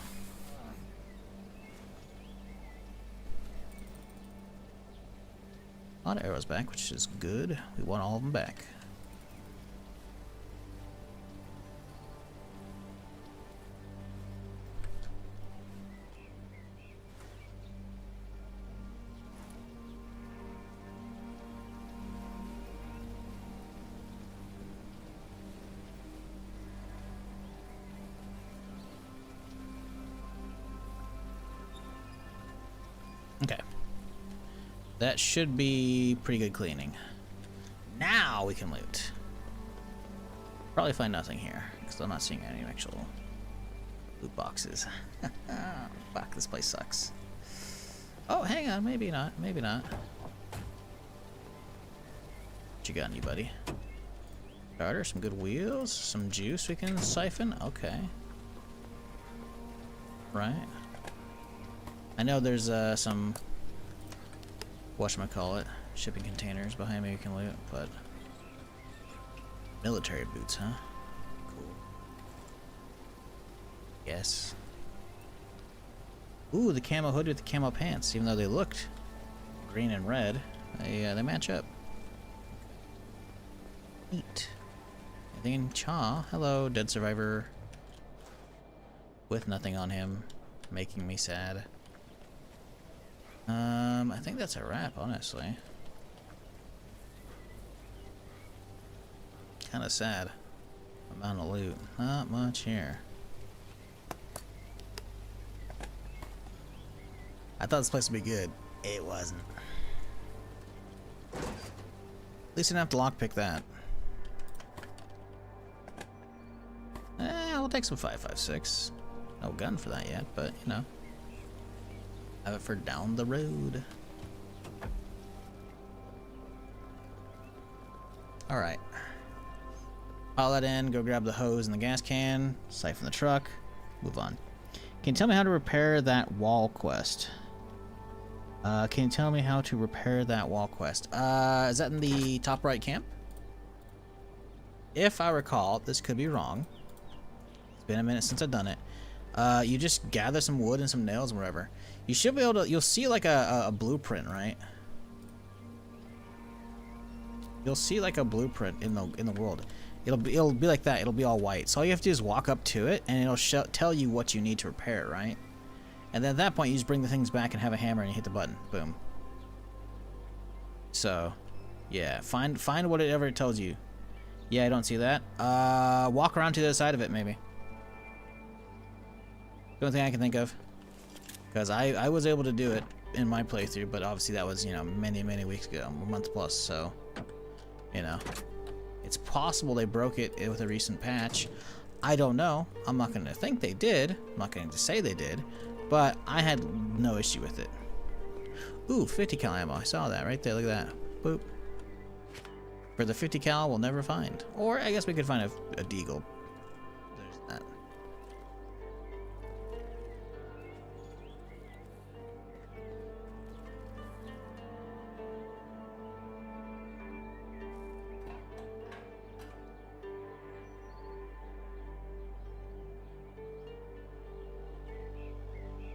A lot of arrows back, which is good. We want all of them back. Okay. That should be pretty good cleaning. Now we can loot. Probably find nothing here, because I'm not seeing any actual loot boxes. Fuck, this place sucks. Oh, hang on, maybe not, maybe not. What you got on you, buddy? Starter, some good wheels, some juice we can siphon, okay. Right. I know there's some whatchamacallit, shipping containers behind me we can loot, but military boots, huh? Cool. Yes. Ooh, the camo hoodie with the camo pants, even though they looked green and red, they match up. Neat. Anything in Cha? Hello, dead survivor. With nothing on him, making me sad. I think that's a wrap, honestly. Kinda sad. Amount of loot. Not much here. I thought this place would be good. It wasn't. At least I didn't have to lockpick that. We'll take some 5.56. No gun for that yet, but you know. Have it for down the road. Alright. Pile that in, go grab the hose and the gas can, siphon the truck, move on. Can you tell me how to repair that wall quest? Can you tell me how to repair that wall quest? Is that in the top right camp? If I recall, this could be wrong. It's been a minute since I've done it. You just gather some wood and some nails and whatever. You should be able to, you'll see like a blueprint, right? You'll see like a blueprint in the world. It'll be like that. It'll be all white. So all you have to do is walk up to it, and it'll tell you what you need to repair, right? And then at that point, you just bring the things back and have a hammer, and you hit the button. Boom. So, yeah, find whatever it tells you. Yeah, I don't see that. Walk around to the other side of it, maybe. The only thing I can think of. Because I was able to do it in my playthrough, but obviously that was, you know, many weeks ago, a month plus, so, you know. It's possible they broke it with a recent patch. I don't know. I'm not going to think they did. I'm not going to say they did, but I had no issue with it. Ooh, 50 cal ammo. I saw that right there. Look at that. Boop. For the 50 cal, we'll never find. Or I guess we could find a deagle. There's that.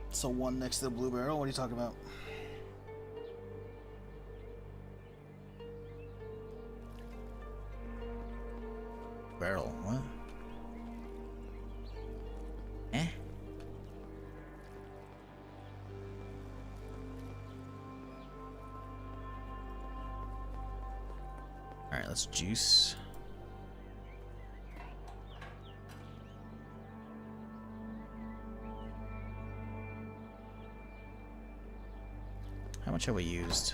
So one next to the blue barrel. What are you talking about? Barrel, what? Eh? Alright, let's juice. How much have we used?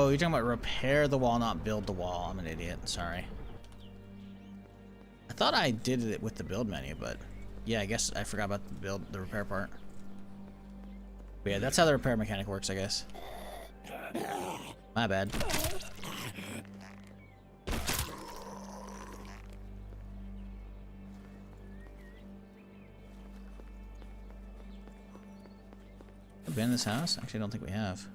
Oh, you're talking about repair the wall, not build the wall. I'm an idiot. Sorry. I thought I did it with the build menu, but yeah, I guess I forgot about the repair part. But yeah, that's how the repair mechanic works, I guess. My bad. Have been in this house? Actually, I don't think we have.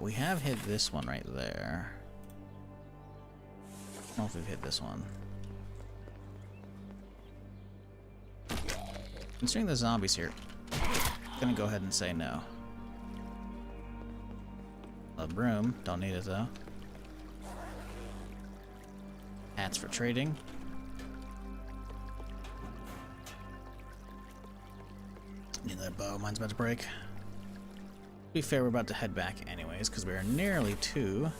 We have hit this one right there. I don't know if we've hit this one. Considering the zombies here, I'm gonna go ahead and say no. A broom, don't need it though. Hats for trading. Need another bow, mine's about to break. To be fair, we're about to head back anyways, because we are nearly to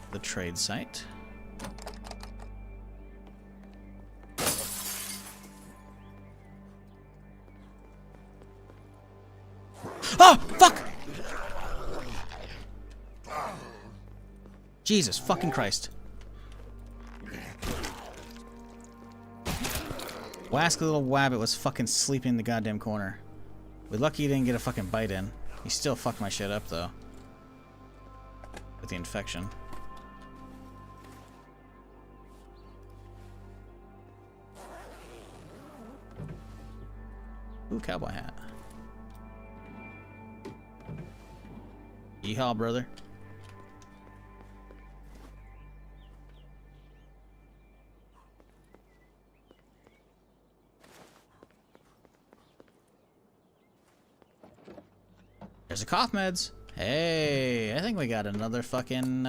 the trade site. Oh, fuck! Jesus fucking Christ. Wasky little wabbit was fucking sleeping in the goddamn corner. We're lucky he didn't get a fucking bite in. He still fucked my shit up though. With the infection. Ooh, cowboy hat. Yeehaw, brother. There's a cough meds. Hey, I think we got another fucking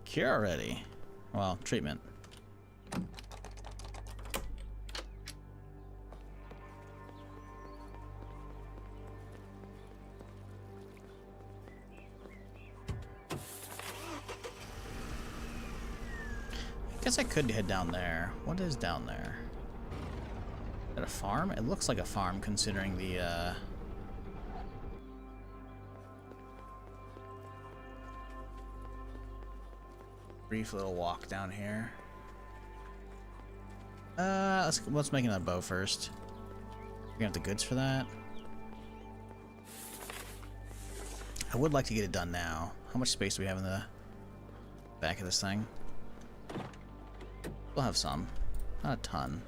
cure already. Well, treatment. I guess I could head down there. What is down there? Is that a farm? It looks like a farm considering the brief little walk down here. Let's make another bow first. We have the goods for that. I would like to get it done now. How much space do we have in the back of this thing? We'll have some. Not a ton.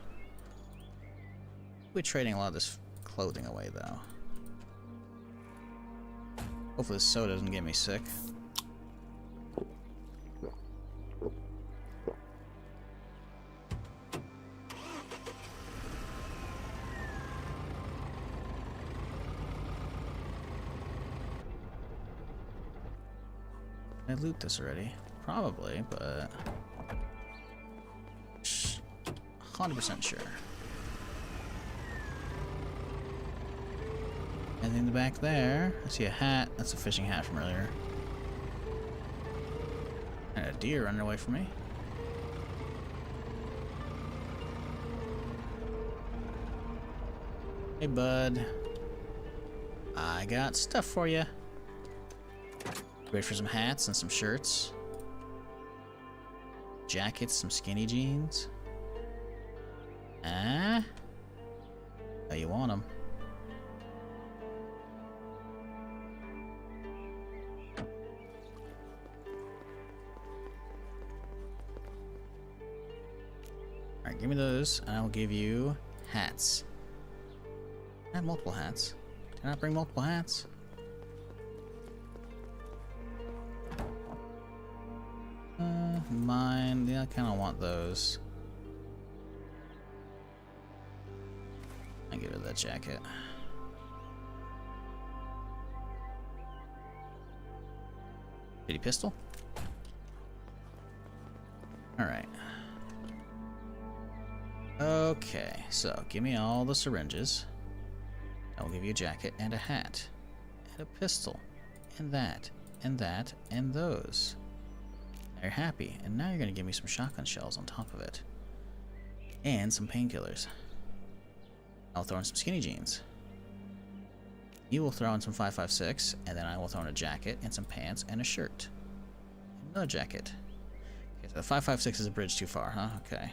We're trading a lot of this clothing away, though. Hopefully this soda doesn't get me sick. Did I loot this already? Probably, but 100% sure. Anything in the back there? I see a hat. That's a fishing hat from earlier. And a deer running away from me. Hey, bud. I got stuff for you. Ready for some hats and some shirts. Jackets, some skinny jeans. Ah? Oh, you want them. Alright, give me those, and I will give you hats. I have multiple hats. Did I not bring multiple hats? Mine. Yeah, I kind of want those. I give it that jacket. Kitty pistol. All right. Okay, so give me all the syringes. I will give you a jacket and a hat, and a pistol, and that, and that, and those. You're happy, and now you're gonna give me some shotgun shells on top of it. And some painkillers. I'll throw in some skinny jeans. You will throw in some 5.56, and then I will throw in a jacket and some pants and a shirt. Another jacket. Okay, so the 5.56 is a bridge too far, huh? Okay.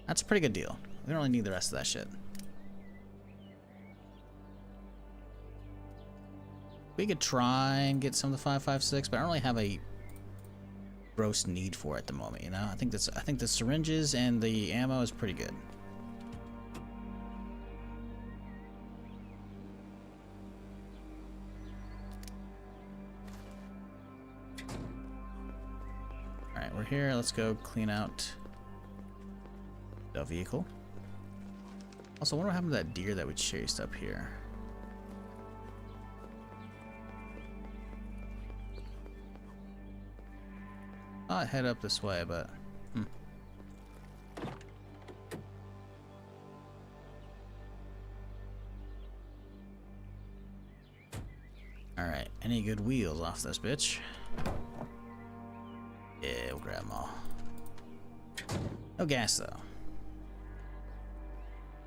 That's a pretty good deal. We don't really need the rest of that shit. We could try and get some of the 5.56, but I don't really have a gross need for it at the moment, you know? I think the syringes and the ammo is pretty good. Alright, we're here. Let's go clean out the vehicle. Also, I wonder what happened to that deer that we chased up here. I'd head up this way, but Alright, any good wheels off this bitch? Yeah, we'll grab them all. No gas though.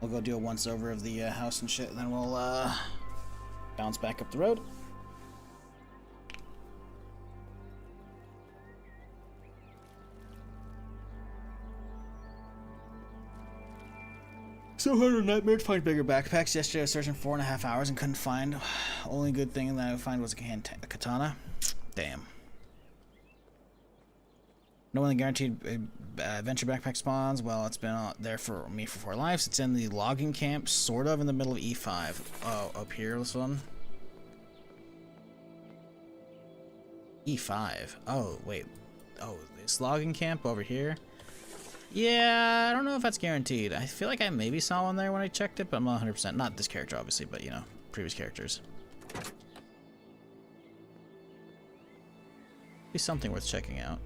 We'll go do a once over of the house and shit, and then we'll bounce back up the road. So hard on nightmare to find bigger backpacks. Yesterday I was searching 4.5 hours and couldn't find. Only good thing that I would find was a katana. Damn. No one guaranteed adventure backpack spawns. Well, it's been there for me for 4 lives. It's in the logging camp, sort of in the middle of E5. Oh, up here, this one. E5. Oh, wait. Oh, this logging camp over here. Yeah, I don't know if that's guaranteed. I feel like I maybe saw one there when I checked it, but I'm not 100%. Not this character, obviously, but, you know, previous characters. Be something worth checking out.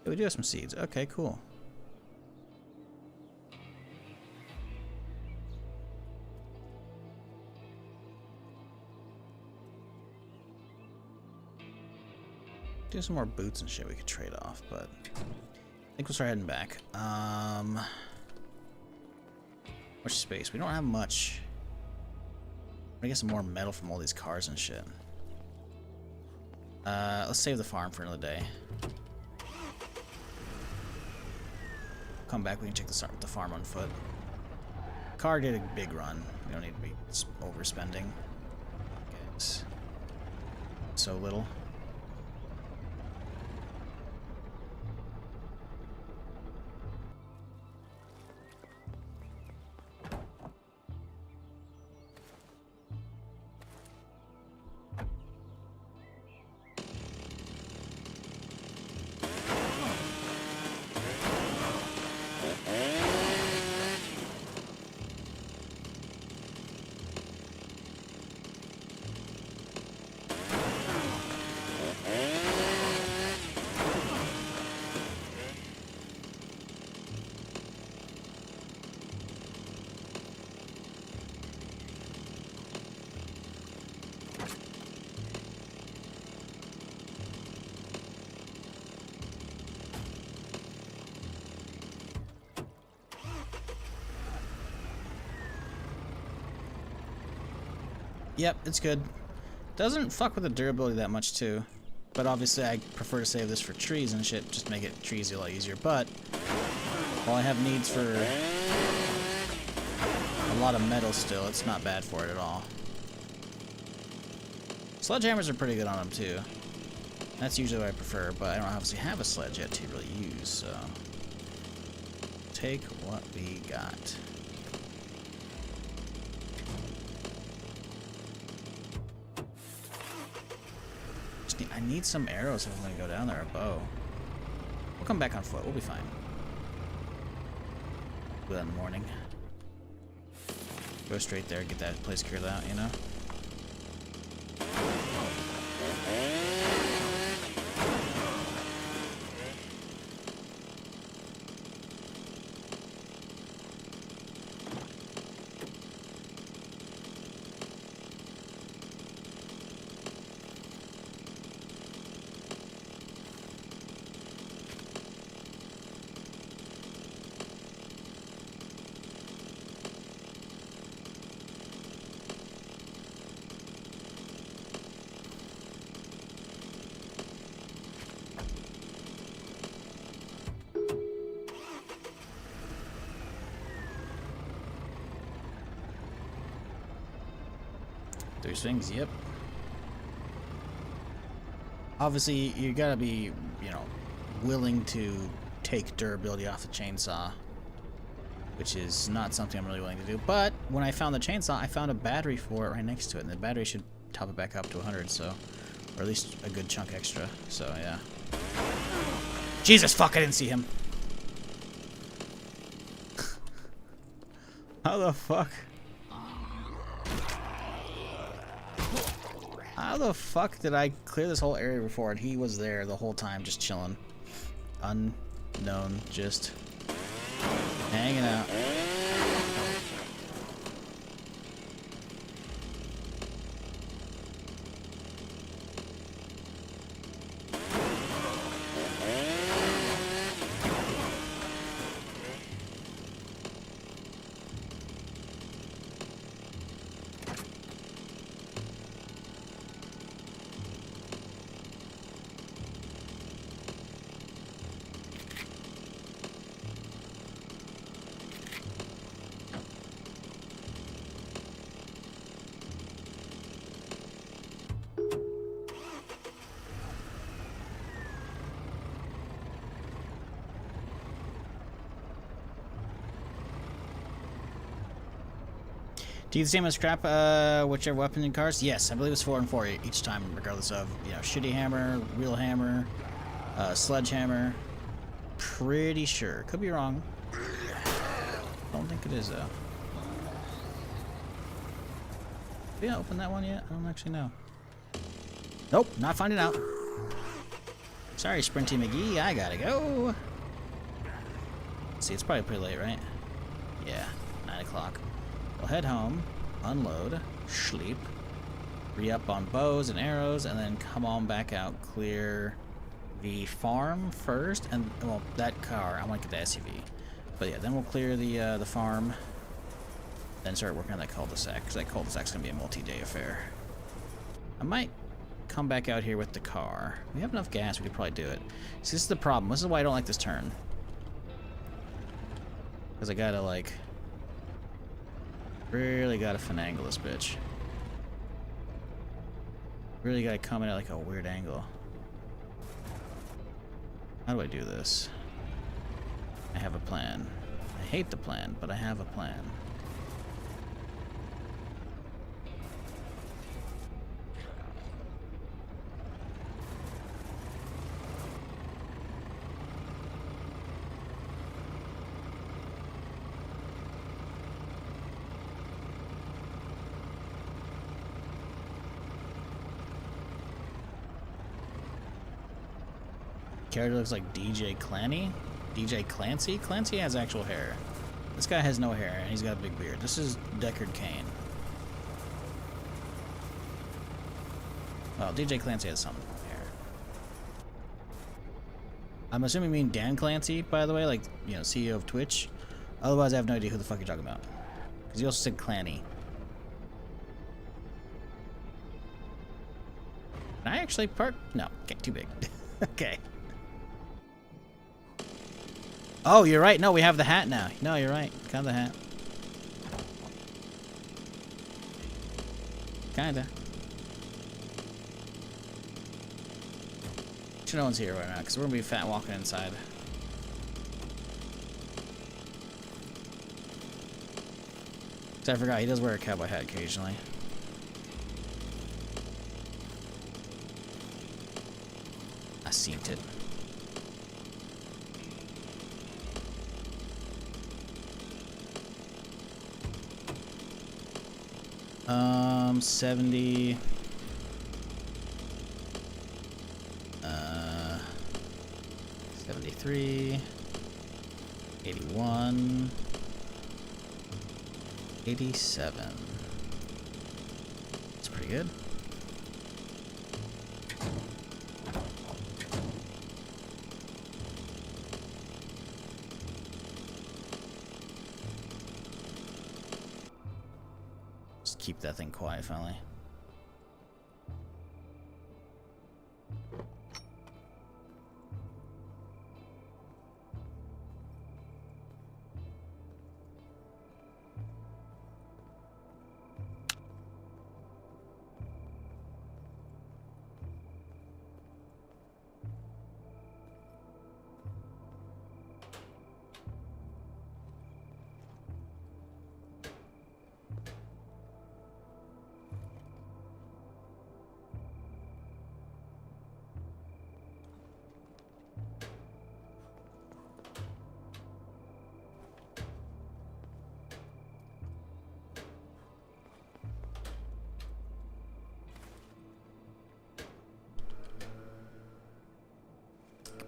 Yeah, we do have some seeds. Okay, cool. Do some more boots and shit we could trade off, but I think we'll start heading back. Much space. We don't have much. I'm gonna get some more metal from all these cars and shit. Let's save the farm for another day. Come back, we can check the farm on foot. Car did a big run. We don't need to be overspending. It's so little. Yep, it's good. Doesn't fuck with the durability that much too. But obviously I prefer to save this for trees and shit, just make it trees a lot easier. But while I have needs for a lot of metal still, it's not bad for it at all. Sledgehammers are pretty good on them too. That's usually what I prefer, but I don't obviously have a sledge yet to really use, so take what we got. I need some arrows if I'm going to go down there, a bow. We'll come back on foot, we'll be fine. Do that in the morning. Go straight there, get that place cleared out, you know? 3 swings, yep. Obviously, you gotta be, you know, willing to take durability off the chainsaw, which is not something I'm really willing to do. But when I found the chainsaw, I found a battery for it right next to it, and the battery should top it back up to 100, so, or at least a good chunk extra. So yeah. Jesus fuck! I didn't see him. How the fuck? How the fuck did I clear this whole area before and he was there the whole time just chilling? Unknown, just hanging out. Do you use the same as scrap whichever weapon in cars? Yes, I believe it's 4 and 4 each time, regardless of, you know, shitty hammer, real hammer, sledgehammer. Pretty sure. Could be wrong. Don't think it is though. Did I open that one yet? I don't actually know. Nope, not finding out. Sorry, Sprinty McGee, I gotta go. Let's see, it's probably pretty late, right? Yeah, 9 o'clock. We'll head home, unload, sleep, re-up on bows and arrows, and then come on back out, clear the farm first, and, well, that car, I want to get the SUV. But yeah, then we'll clear the farm, then start working on that cul-de-sac, because that cul-de-sac's going to be a multi-day affair. I might come back out here with the car. We have enough gas, we could probably do it. See, this is the problem. This is why I don't like this turn. Because I gotta, like... really gotta finagle this bitch. Really gotta come in at like a weird angle. How do I do this? I have a plan. I hate the plan, but I have a plan. Character looks like DJ Clancy. DJ Clancy? Clancy has actual hair. This guy has no hair, and he's got a big beard. This is Deckard Cain. Well, DJ Clancy has some hair. I'm assuming you mean Dan Clancy, by the way, like, you know, CEO of Twitch. Otherwise, I have no idea who the fuck you're talking about. Because you also said Clanny. Can I actually park? No. Okay, too big. Okay. Oh, you're right. No, we have the hat now. No, you're right. Got the hat. Kinda. Sure no one's here right now, because we're gonna be fat walking inside. So I forgot, he does wear a cowboy hat occasionally. I seen it. 70. 73. 81. 87. That's pretty good. Just keep that thing quiet finally.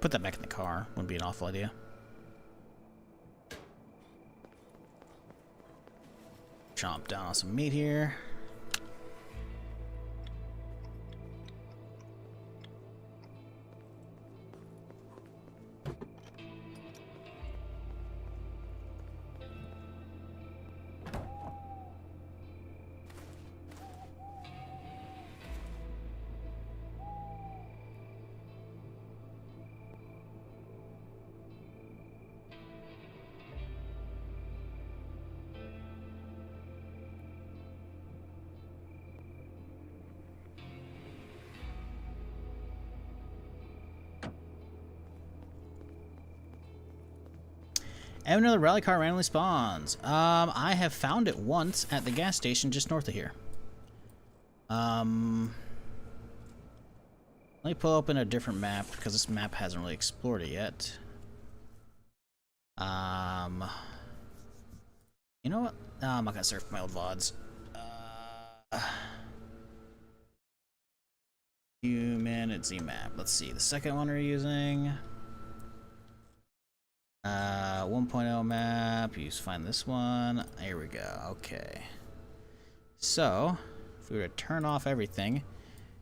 Put that back in the car. Wouldn't be an awful idea. Chomp down on some meat here. And another rally car randomly spawns. I have found it once at the gas station just north of here. Let me pull open a different map because this map hasn't really explored it yet. You know what? No, I'm not gonna surf my old VODs. HumanitZ map. Let's see. The second one we're using. 1.0 map. You just find this one. Here we go. Okay. So, if we were to turn off everything,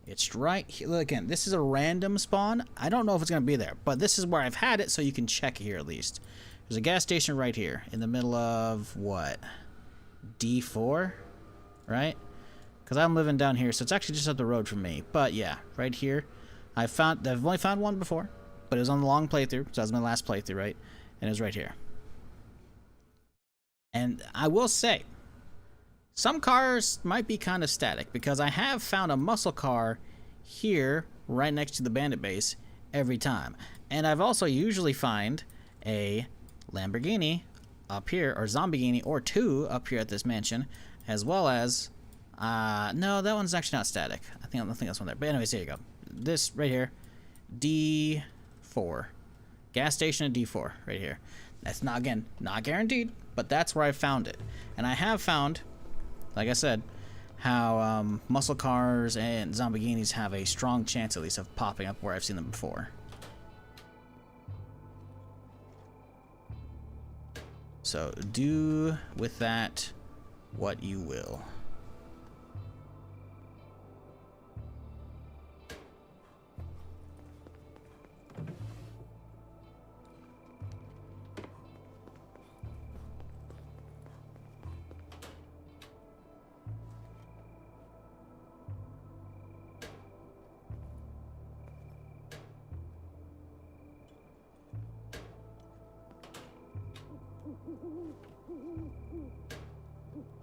it's right here. Look, again, this is a random spawn. I don't know if it's going to be there, but this is where I've had it, so you can check here at least. There's a gas station right here in the middle of what? D4? Right? Because I'm living down here, so it's actually just up the road from me. But yeah, right here. I've only found one before, but it was on the long playthrough, so that was my last playthrough, right? And it was right here. And I will say, some cars might be kind of static because I have found a muscle car here right next to the bandit base every time. And I've also usually find a Lamborghini up here, or Zombieghini, or two up here at this mansion, as well as, no, that one's actually not static. I think that's one there. But anyways, here you go. This right here, D4. Gas station at D4 right here. That's not, again, not guaranteed, but that's where I found it. And I have found, like I said, how muscle cars and Zombieguinis have a strong chance at least of popping up where I've seen them before. So do with that what you will.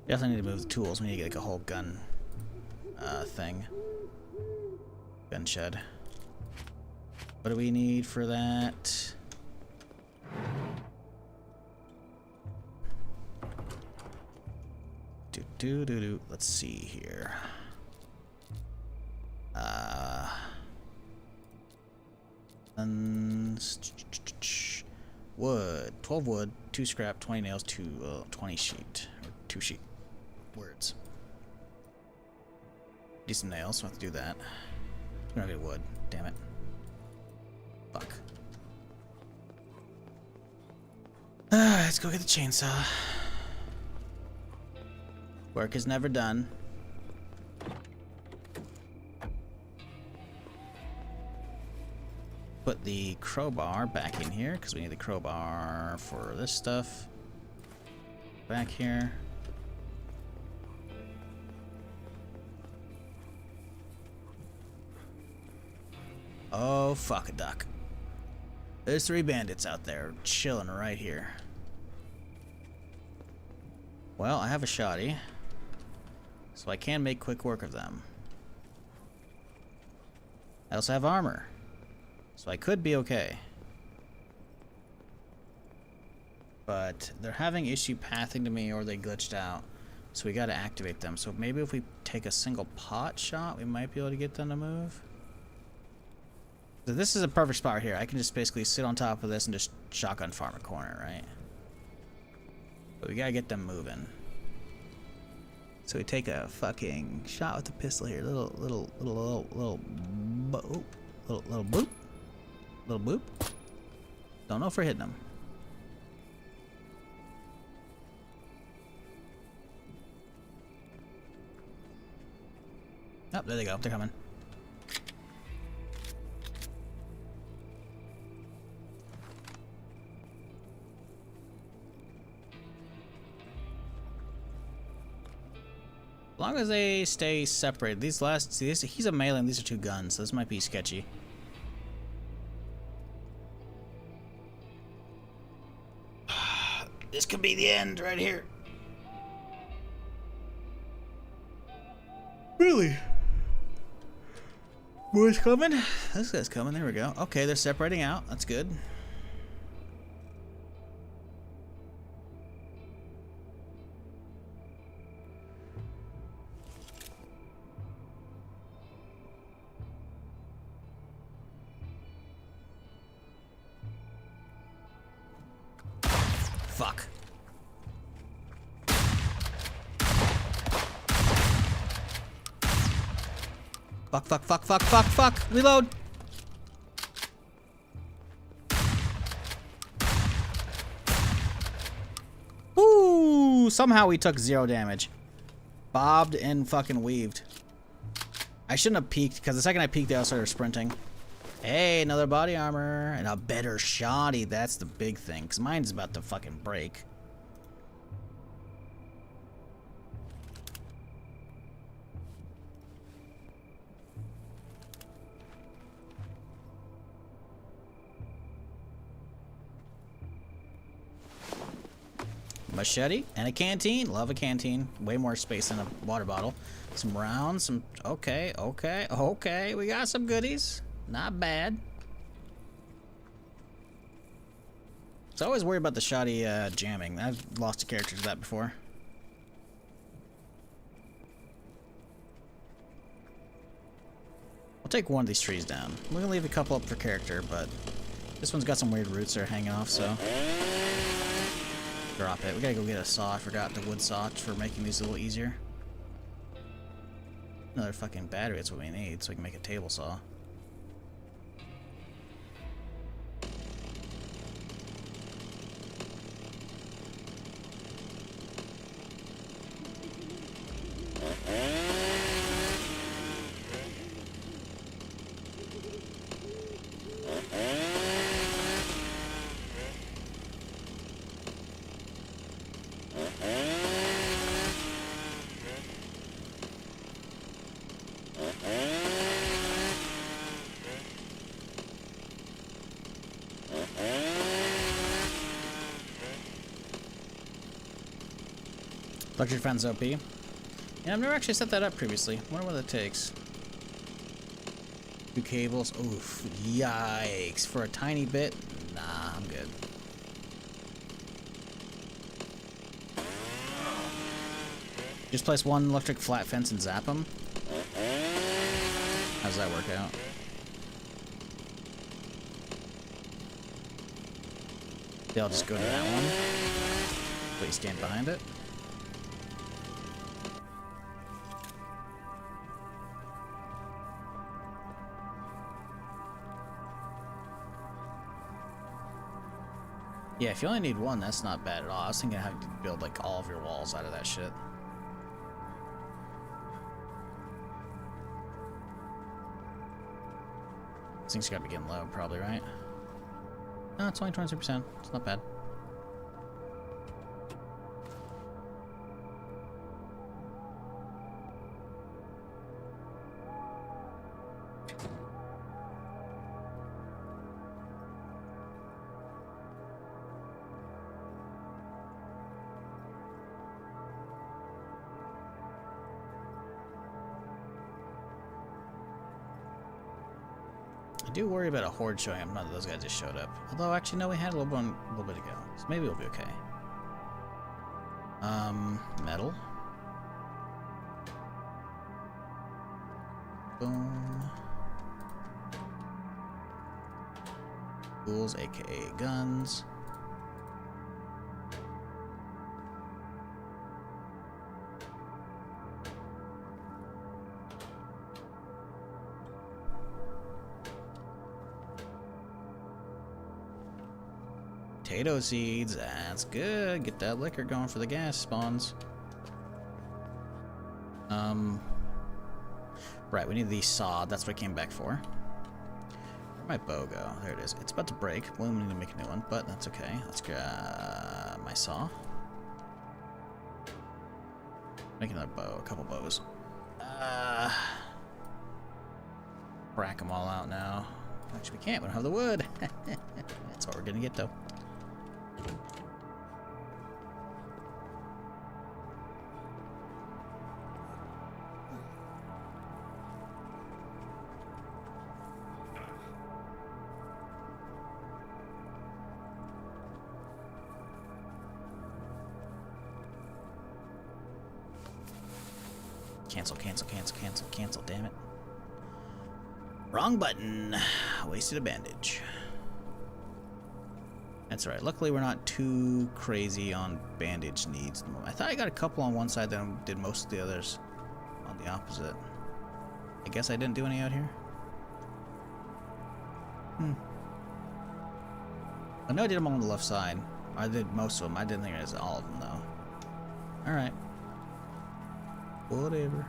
Definitely need to move the tools. We need to get like a whole gun thing. Gun shed. What do we need for that? Let's see here. Wood. 12 wood, 2 scrap, 20 nails, 20 sheet. Or 2 sheet. Words. Decent nails, so I have to do that. We don't have any wood. Damn it. Fuck. Let's go get the chainsaw. Work is never done. Put the crowbar back in here because we need the crowbar for this stuff. Back here. Oh, fuck a duck. There's 3 bandits out there chilling right here. Well, I have a shoddy, so I can make quick work of them. I also have armor, so I could be okay. But they're having issue pathing to me, or they glitched out, so we gotta activate them. So maybe if we take a single pot shot, we might be able to get them to move. So this is a perfect spot here. I can just basically sit on top of this and just shotgun farm a corner, right? But we gotta get them moving. So we take a fucking shot with the pistol here. Little boop. Little boop. Little boop. Don't know if we're hitting them. Oh, there they go. They're coming. As long as they stay separated. These last... See, he's a melee and these are two guns, so this might be sketchy. This could be the end right here. Really? Boy's coming? This guy's coming. There we go. Okay, they're separating out. That's good. Fuck. Fuck, fuck, fuck, fuck, fuck, fuck. Reload. Ooh, somehow we took 0 damage. Bobbed and fucking weaved. I shouldn't have peeked, because the second I peeked, they all started sprinting. Hey, another body armor. And a better shoddy. That's the big thing, because mine's about to fucking break. Machete and a canteen. Love a canteen. Way more space than a water bottle. Some rounds. Some... Okay, okay, okay. We got some goodies. Not bad. So I always worry about the shoddy jamming. I've lost a character to that before. I'll take one of these trees down. We're gonna leave a couple up for character, but this one's got some weird roots that are hanging off, so... Drop it. We gotta go get a saw. I forgot the wood saw for making these a little easier. Another fucking battery, that's what we need, so we can make a table saw. Electric fence OP. Yeah, I've never actually set that up previously. I wonder what that takes. 2 cables. Oof. Yikes. For a tiny bit? Nah, I'm good. Just place 1 electric flat fence and zap them? How does that work out? They'll just go to that one. Please stand behind it. Yeah, if you only need 1, that's not bad at all. I was thinking how you build like all of your walls out of that shit. This thing's gotta be getting low, probably, right? No, it's only 22%. It's not bad. I do worry about a horde showing up. None of those guys just showed up. Although, actually, no, we had a little bit to go. So maybe we'll be okay. Metal. Boom. Tools, aka guns. Potato seeds. That's good. Get that liquor going for the gas spawns. Right, we need the sod. That's what I came back for. Where'd my bow go? There it is. It's about to break. We need to make a new one, but that's okay. Let's grab my saw. Make another bow. A couple bows. Crack them all out now. Actually, we can't. We don't have the wood. That's what we're gonna get, though. Cancel, cancel, cancel, cancel, cancel, damn it. Wrong button. Wasted a bandage. That's alright. Luckily, we're not too crazy on bandage needs at the moment. I thought I got a couple on one side, then I did most of the others on the opposite. I guess I didn't do any out here. I know I did them on the left side. I did most of them. I didn't think it was all of them, though. Alright. Whatever.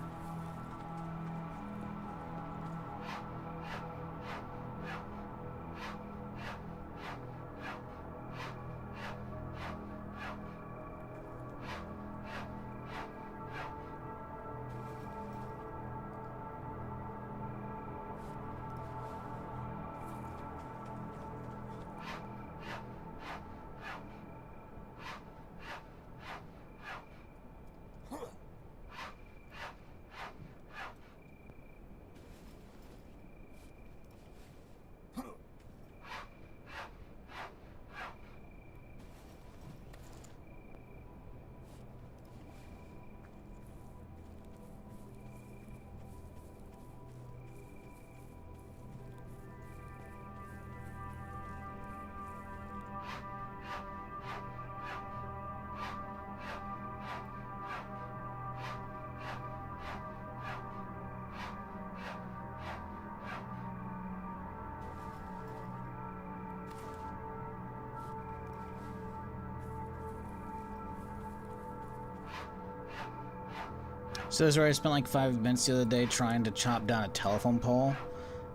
So this is where I spent like 5 minutes the other day trying to chop down a telephone pole.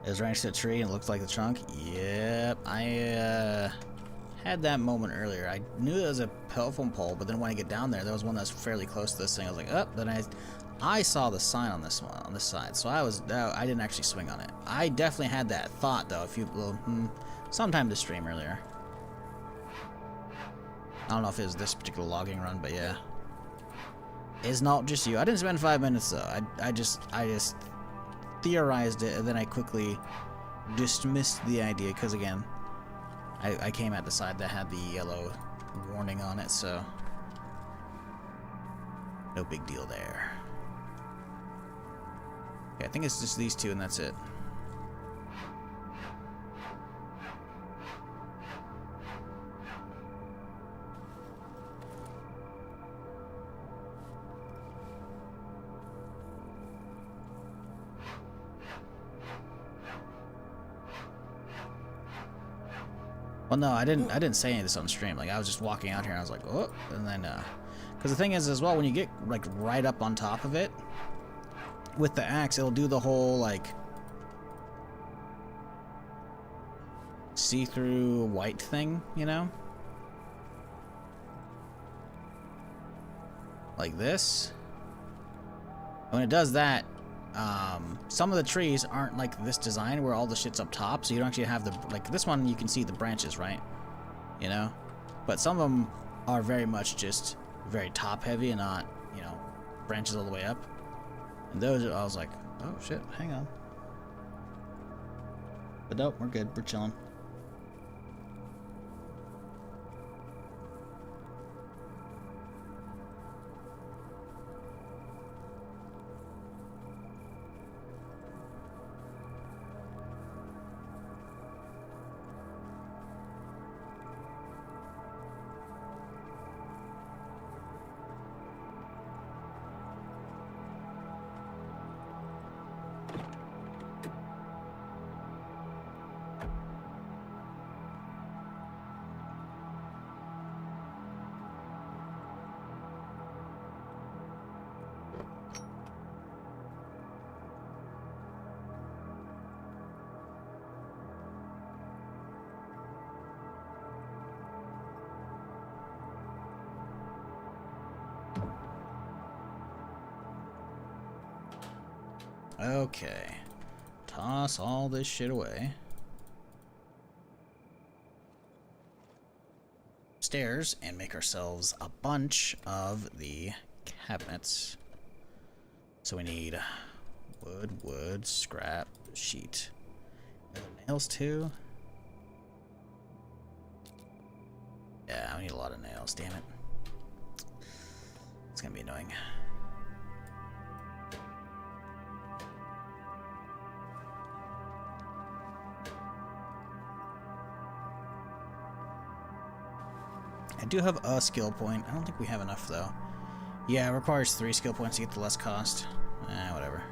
It was right next to a tree and it looked like the trunk. Yep, I had that moment earlier. I knew it was a telephone pole, but then when I get down there, there was one that's fairly close to this thing. I was like, oh, then I saw the sign on this one, on this side. So I didn't actually swing on it. I definitely had that thought though, sometime this stream earlier. I don't know if it was this particular logging run, but yeah. It's not just you. I didn't spend 5 minutes though. I just theorized it and then I quickly dismissed the idea because again, I came at the side that had the yellow warning on it, so no big deal there. Okay, I think it's just these two and that's it. Well, no, I didn't say any of this on stream. Like, I was just walking out here and I was like, oh, and then, because the thing is as well, when you get, like, right up on top of it, with the axe, it'll do the whole, like, see-through white thing, you know? Like this. When it does that, some of the trees aren't like this design where all the shit's up top, so you don't actually have the, like this one you can see the branches, right? You know? But some of them are very much just very top heavy and not, you know, branches all the way up. And those, I was like, oh shit, hang on. But nope, we're good, we're chilling. Okay. Toss all this shit away. Stairs and make ourselves a bunch of the cabinets. So we need wood, scrap, sheet. Nails too? Yeah, we need a lot of nails, damn it. It's gonna be annoying. I do have a skill point. I don't think we have enough though. Yeah, it requires 3 skill points to get the less cost. Whatever.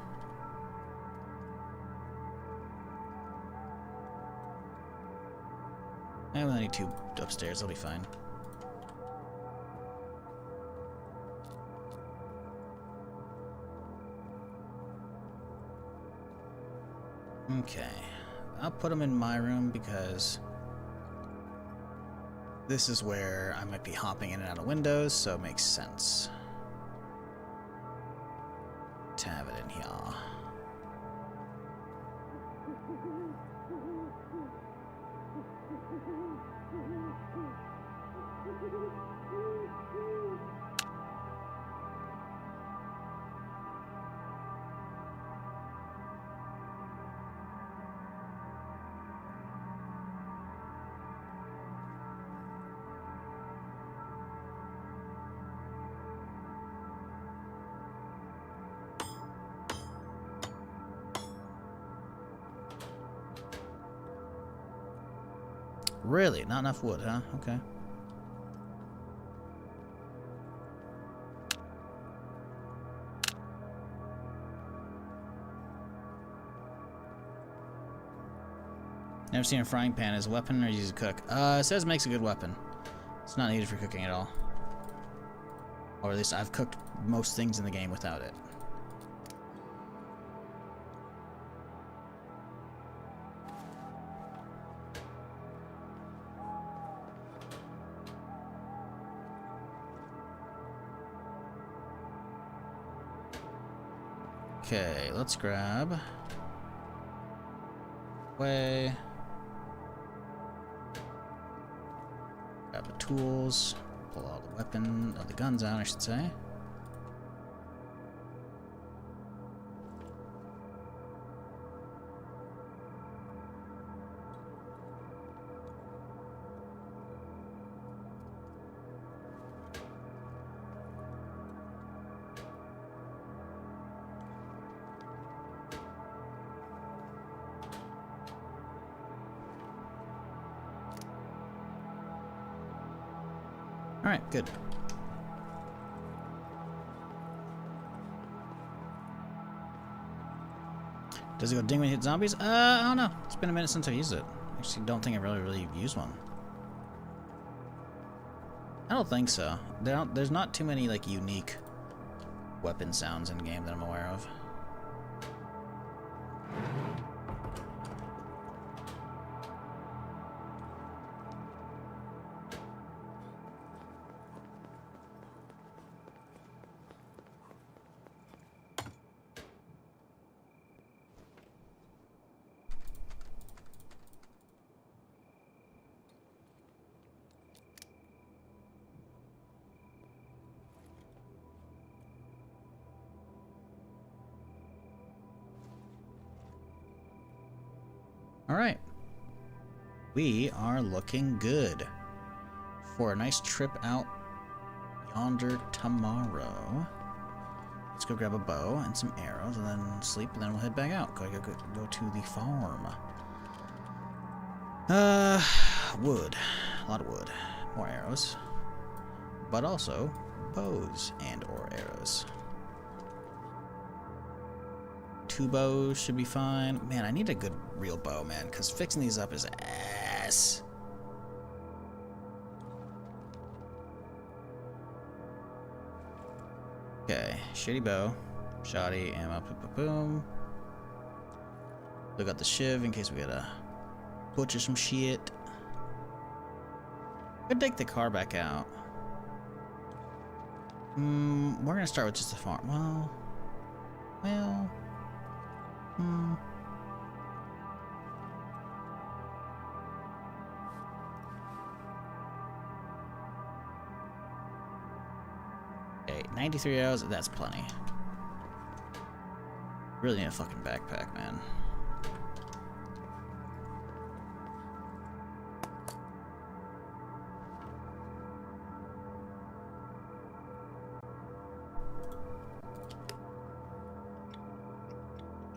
I only need 2 upstairs, I'll be fine. Okay. I'll put them in my room because this is where I might be hopping in and out of windows, so it makes sense to have it in here. Really? Not enough wood, huh? Okay. Never seen a frying pan as a weapon or use to cook. It says it makes a good weapon. It's not needed for cooking at all. Or at least I've cooked most things in the game without it. Okay, let's grab grab the tools, pull all the guns out, I should say. Alright, good. Does it go ding when you hit zombies? I don't know. It's been a minute since I've used it. Actually, don't think I really used one. I don't think so. There's not too many like unique weapon sounds in game that I'm aware of. Alright. We are looking good for a nice trip out yonder tomorrow. Let's go grab a bow and some arrows and then sleep, and then we'll head back out. Go to the farm. Wood. A lot of wood. More arrows. But also bows and or arrows. 2 bows should be fine. Man, I need a good real bow, man, because fixing these up is ass. Okay, shitty bow. Shoddy, ammo, boom. Look out the shiv in case we gotta butcher some shit. Could take the car back out. We're gonna start with just the farm. Well. Okay, 93 arrows, that's plenty. Really need a fucking backpack, man.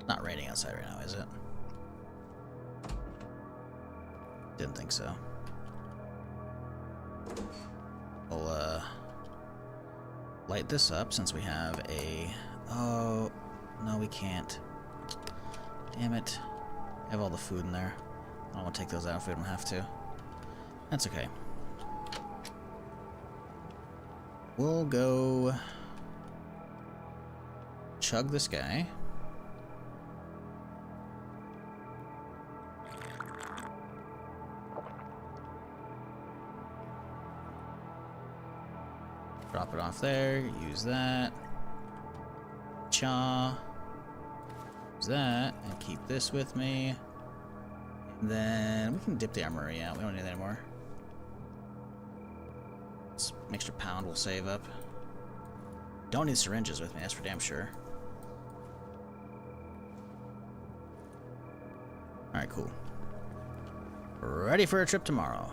Not raining outside right now, is it? Didn't think so. We'll, light this up since we have a... Oh, no, we can't. Damn it. I have all the food in there. I don't want to take those out if we don't have to. That's okay. We'll go... chug this guy. Drop it off there, use that. Cha. Use that, and keep this with me. And then we can dip the armory out, we don't need that anymore. This extra pound will save up. Don't need syringes with me, that's for damn sure. Alright, cool. Ready for a trip tomorrow.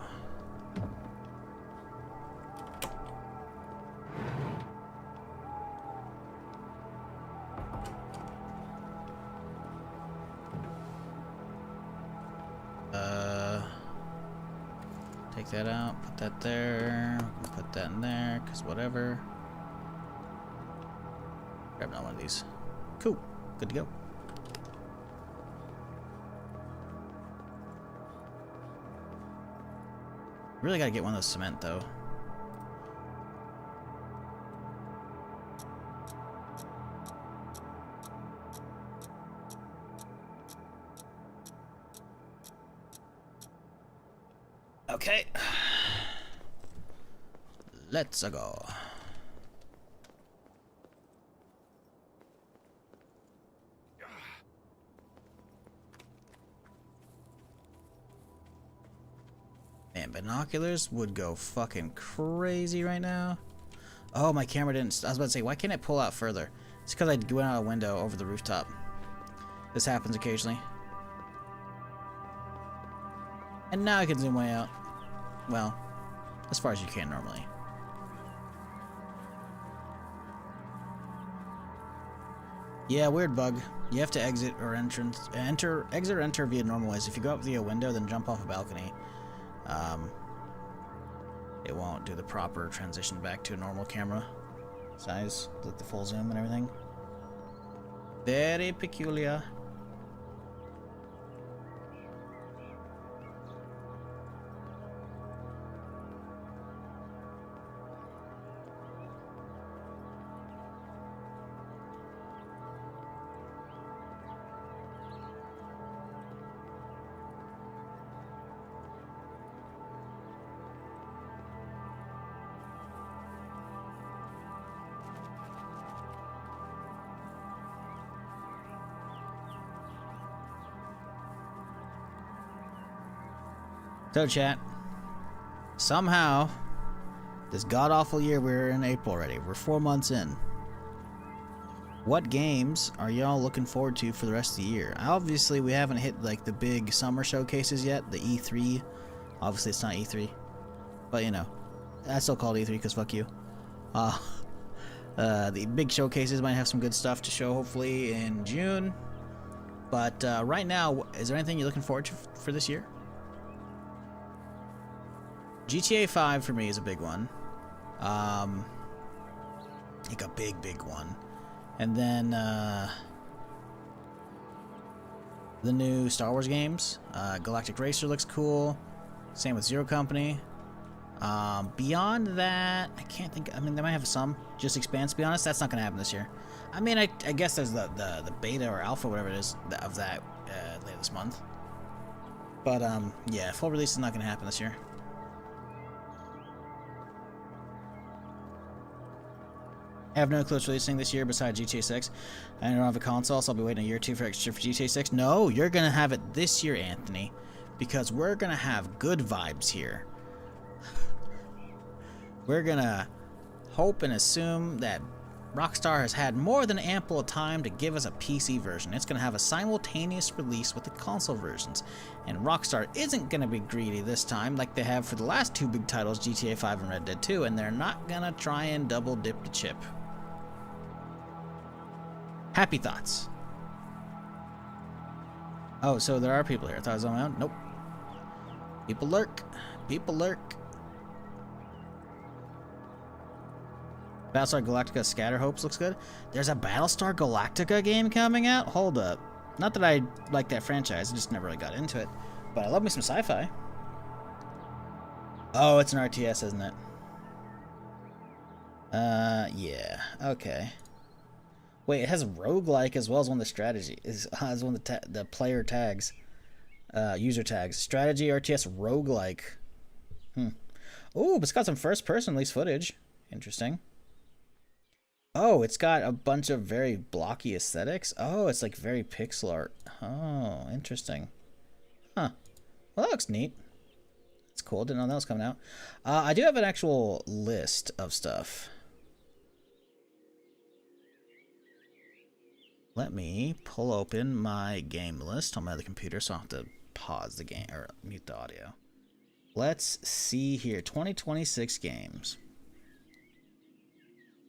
Take that out, put that there, put that in there, because whatever. Grab another one of these. Cool, good to go. Really gotta get one of those cement though. Okay. Let's go. Man, binoculars would go fucking crazy right now. Oh, my camera didn't... I was about to say, why can't it pull out further? It's because I went out a window over the rooftop. This happens occasionally. And now I can zoom way out. Well, as far as you can normally. Yeah, weird bug. You have to exit or exit or enter via normal ways. If you go up via a window, then jump off a balcony. It won't do the proper transition back to a normal camera size, like the full zoom and everything. Very peculiar. So chat, somehow, this god-awful year, we're in April already. We're 4 months in. What games are y'all looking forward to for the rest of the year? Obviously, we haven't hit like the big summer showcases yet, the E3. Obviously, it's not E3, but you know, I still call it E3 because fuck you. The big showcases might have some good stuff to show, hopefully in June. But right now, is there anything you're looking forward to for this year? GTA 5 for me is a big one. Like a big one. And then the new Star Wars games. Galactic Racer looks cool. Same with Zero Company. Beyond that, I can't think. I mean, they might have some. Just Expanse, to be honest, that's not going to happen this year. I mean, I guess there's the beta or alpha, whatever it is, of that later this month. But, yeah, full release is not going to happen this year. I have no clue what's releasing this year besides GTA 6. I don't have a console, so I'll be waiting a year or two for extra for GTA 6. No, you're gonna have it this year, Anthony, because we're gonna have good vibes here. We're gonna hope and assume that Rockstar has had more than ample time to give us a PC version. It's going to have a simultaneous release with the console versions. And Rockstar isn't going to be greedy this time like they have for the last two big titles, GTA 5 and Red Dead 2, and they're not going to try and double dip the chip. Happy thoughts. Oh, so there are people here. I thought I was on my own. Nope. People lurk. People lurk. Battlestar Galactica Scatter Hopes looks good. There's a Battlestar Galactica game coming out? Hold up. Not that I like that franchise, I just never really got into it. But I love me some sci-fi. Oh, it's an RTS, isn't it? Yeah. Okay. Wait, it has roguelike as well as one of the strategy. As one of the player tags. User tags. Strategy, RTS, roguelike. Ooh, but it's got some first-person release footage. Interesting. Oh, it's got a bunch of very blocky aesthetics. Oh, it's like very pixel art. Oh, interesting. Huh. Well, that looks neat. That's cool. Didn't know that was coming out. I do have an actual list of stuff. Let me pull open my game list on my other computer so I don't have to pause the game or mute the audio. Let's see here. 2026 games.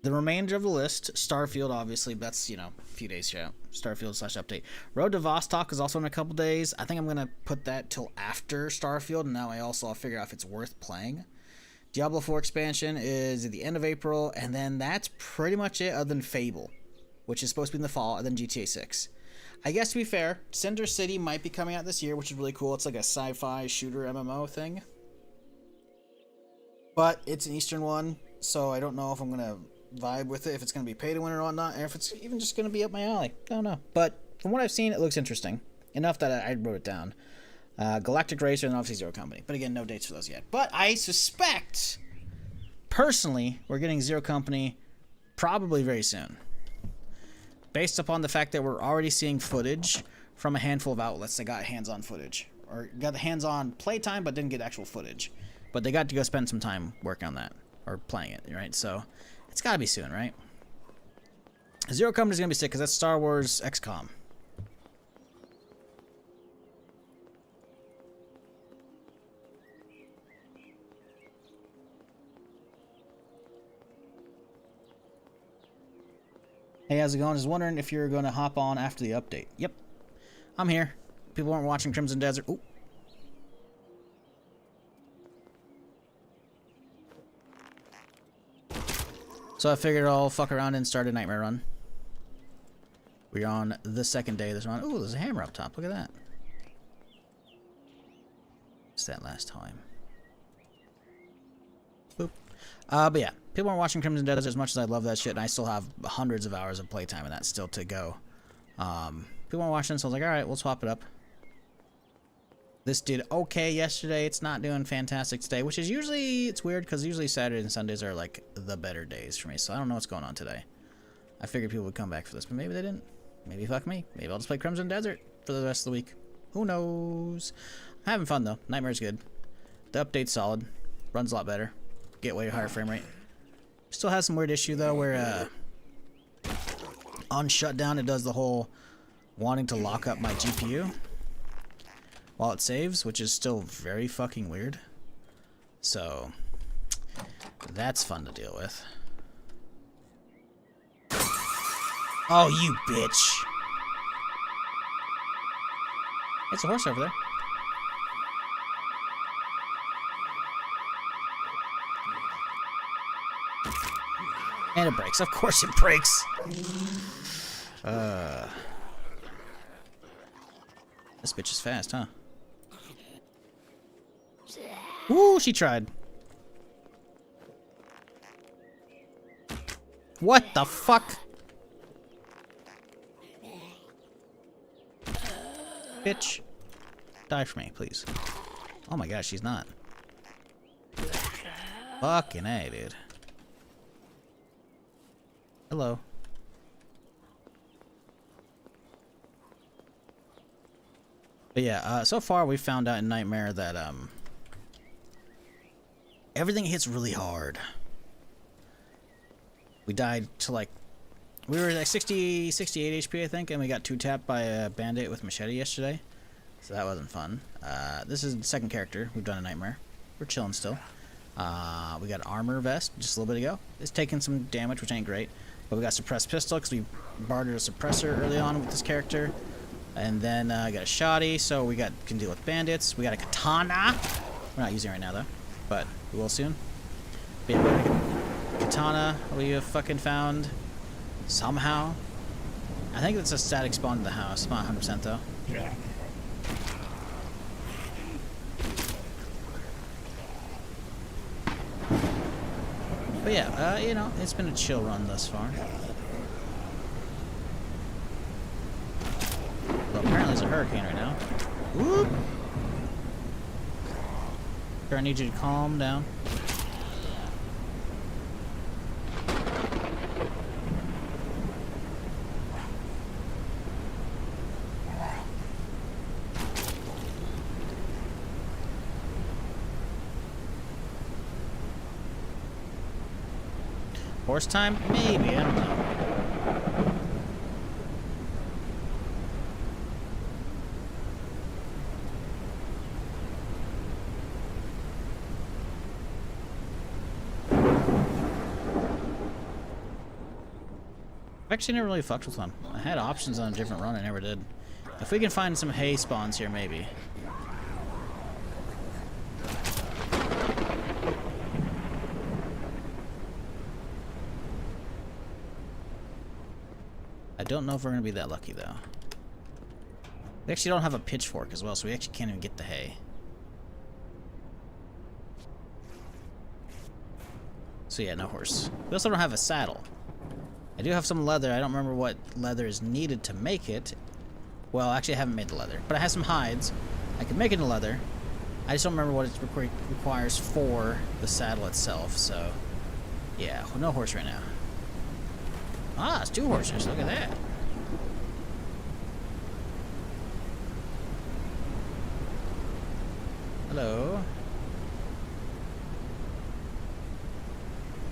The remainder of the list, Starfield, obviously, that's, you know, a few days out. Starfield/update. Road to Vostok is also in a couple days. I think I'm going to put that till after Starfield, and now I'll figure out if it's worth playing. Diablo 4 expansion is at the end of April, and then that's pretty much it other than Fable, which is supposed to be in the fall, and then GTA 6. I guess to be fair, Cinder City might be coming out this year, which is really cool. It's like a sci-fi shooter MMO thing. But it's an Eastern one, so I don't know if I'm going to vibe with it, if it's going to be pay to win or whatnot, and if it's even just going to be up my alley. I don't know. But from what I've seen, it looks interesting. Enough that I wrote it down. Galactic Racer and obviously Zero Company. But again, no dates for those yet. But I suspect, personally, we're getting Zero Company probably very soon. Based upon the fact that we're already seeing footage from a handful of outlets that got hands-on footage. Or got the hands-on playtime but didn't get actual footage. But they got to go spend some time working on that. Or playing it, right? So it's got to be soon, right? Zero Company's going to be sick because that's Star Wars XCOM. Hey, how's it going? Just wondering if you're going to hop on after the update. Yep. I'm here. People weren't watching Crimson Desert. Ooh. So I figured I'll fuck around and start a Nightmare run. We're on the second day of this run. Ooh, there's a hammer up top. Look at that. It's that last time. Boop. But yeah, people aren't watching Crimson Desert as much as I love that shit, and I still have hundreds of hours of playtime and that still to go. People aren't watching, so I was like, alright, we'll swap it up. This did okay yesterday. It's not doing fantastic today, which is usually, it's weird because usually Saturdays and Sundays are like the better days for me. So I don't know what's going on today. I figured people would come back for this, but maybe they didn't. Maybe fuck me. Maybe I'll just play Crimson Desert for the rest of the week. Who knows? I'm having fun though. Nightmare's good. The update's solid. Runs a lot better. Get way higher frame rate. Still has some weird issue though where on shutdown it does the whole wanting to lock up my GPU while it saves, which is still very fucking weird. So that's fun to deal with. Oh, you bitch. It's a horse over there. And it breaks. Of course it breaks. This bitch is fast, huh? Ooh, she tried. What the fuck? Bitch. Die for me, please. Oh my gosh, she's not. Fucking A, dude. Hello. But yeah, so far we found out in Nightmare that everything hits really hard. We died to like, we were at 68 HP I think, and we got 2-tapped by a bandit with machete yesterday. So that wasn't fun. This is the second character we've done a Nightmare. We're chilling still. We got armor vest just a little bit ago. It's taking some damage, which ain't great. But we got suppressed pistol because we bartered a suppressor early on with this character. And then got a shoddy, so we can deal with bandits. We got a katana. We're not using it right now though, but we will soon. But yeah, we got a katana we have fucking found somehow. I think it's a static spawn in the house. Not 100% though. But yeah, you know, it's been a chill run thus far. Well, apparently there's a hurricane right now. Whoop! Sure, I need you to calm down. Horse time? Maybe, I don't know. I've actually never really fucked with one. I had options on a different run, I never did. If we can find some hay spawns here, maybe. I don't know if we're gonna be that lucky though. We actually don't have a pitchfork as well, so we actually can't even get the hay. So yeah, no horse. We also don't have a saddle. I do have some leather. I don't remember what leather is needed to make it. Well, actually I haven't made the leather, but I have some hides. I can make it into leather. I just don't remember what it requires for the saddle itself, so yeah, no horse right now. Ah, it's 2 horses. Look at that. Hello.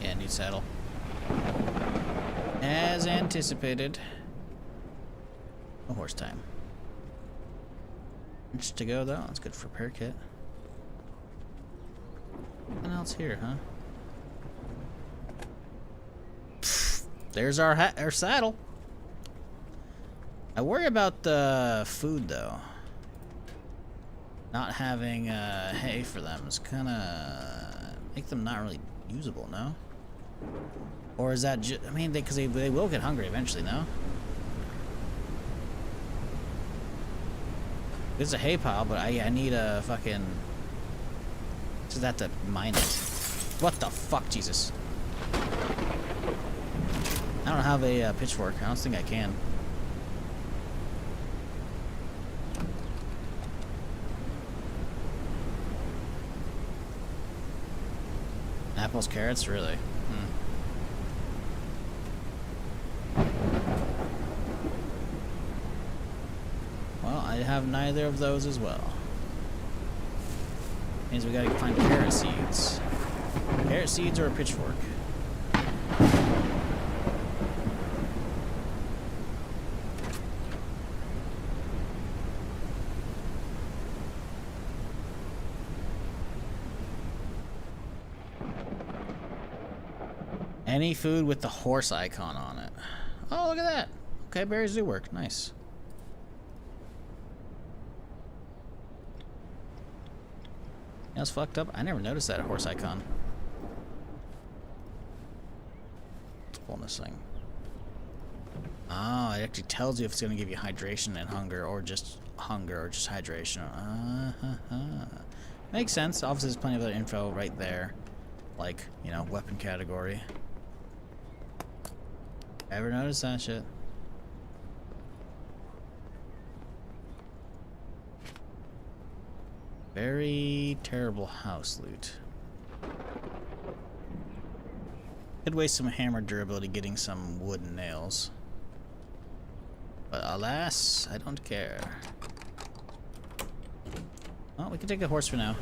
Yeah, need saddle. As anticipated. No horse time. Inch to go though. That's good for repair kit. Nothing else here, huh? There's our saddle. I worry about the food though. Not having hay for them is kind of make them not really usable, no? Or is that I mean, because they will get hungry eventually, no? There's a hay pile, but I need a fucking. Just have to mine it. What the fuck, Jesus? I don't have a pitchfork. I don't think I can. Apples, carrots, really? Well, I have neither of those as well. Means we gotta find carrot seeds. Carrot seeds or a pitchfork. Any food with the horse icon on it. Oh, look at that. Okay, berries do work. Nice. That was fucked up. I never noticed that horse icon. Let's pull this thing. Oh, it actually tells you if it's going to give you hydration and hunger or just hydration. Makes sense. Obviously, there's plenty of other info right there. Like, you know, weapon category. Ever noticed that shit? Very terrible house loot. Could Could waste some hammer durability getting some wooden nails. But alas, I don't care. Well, we can take the horse for now.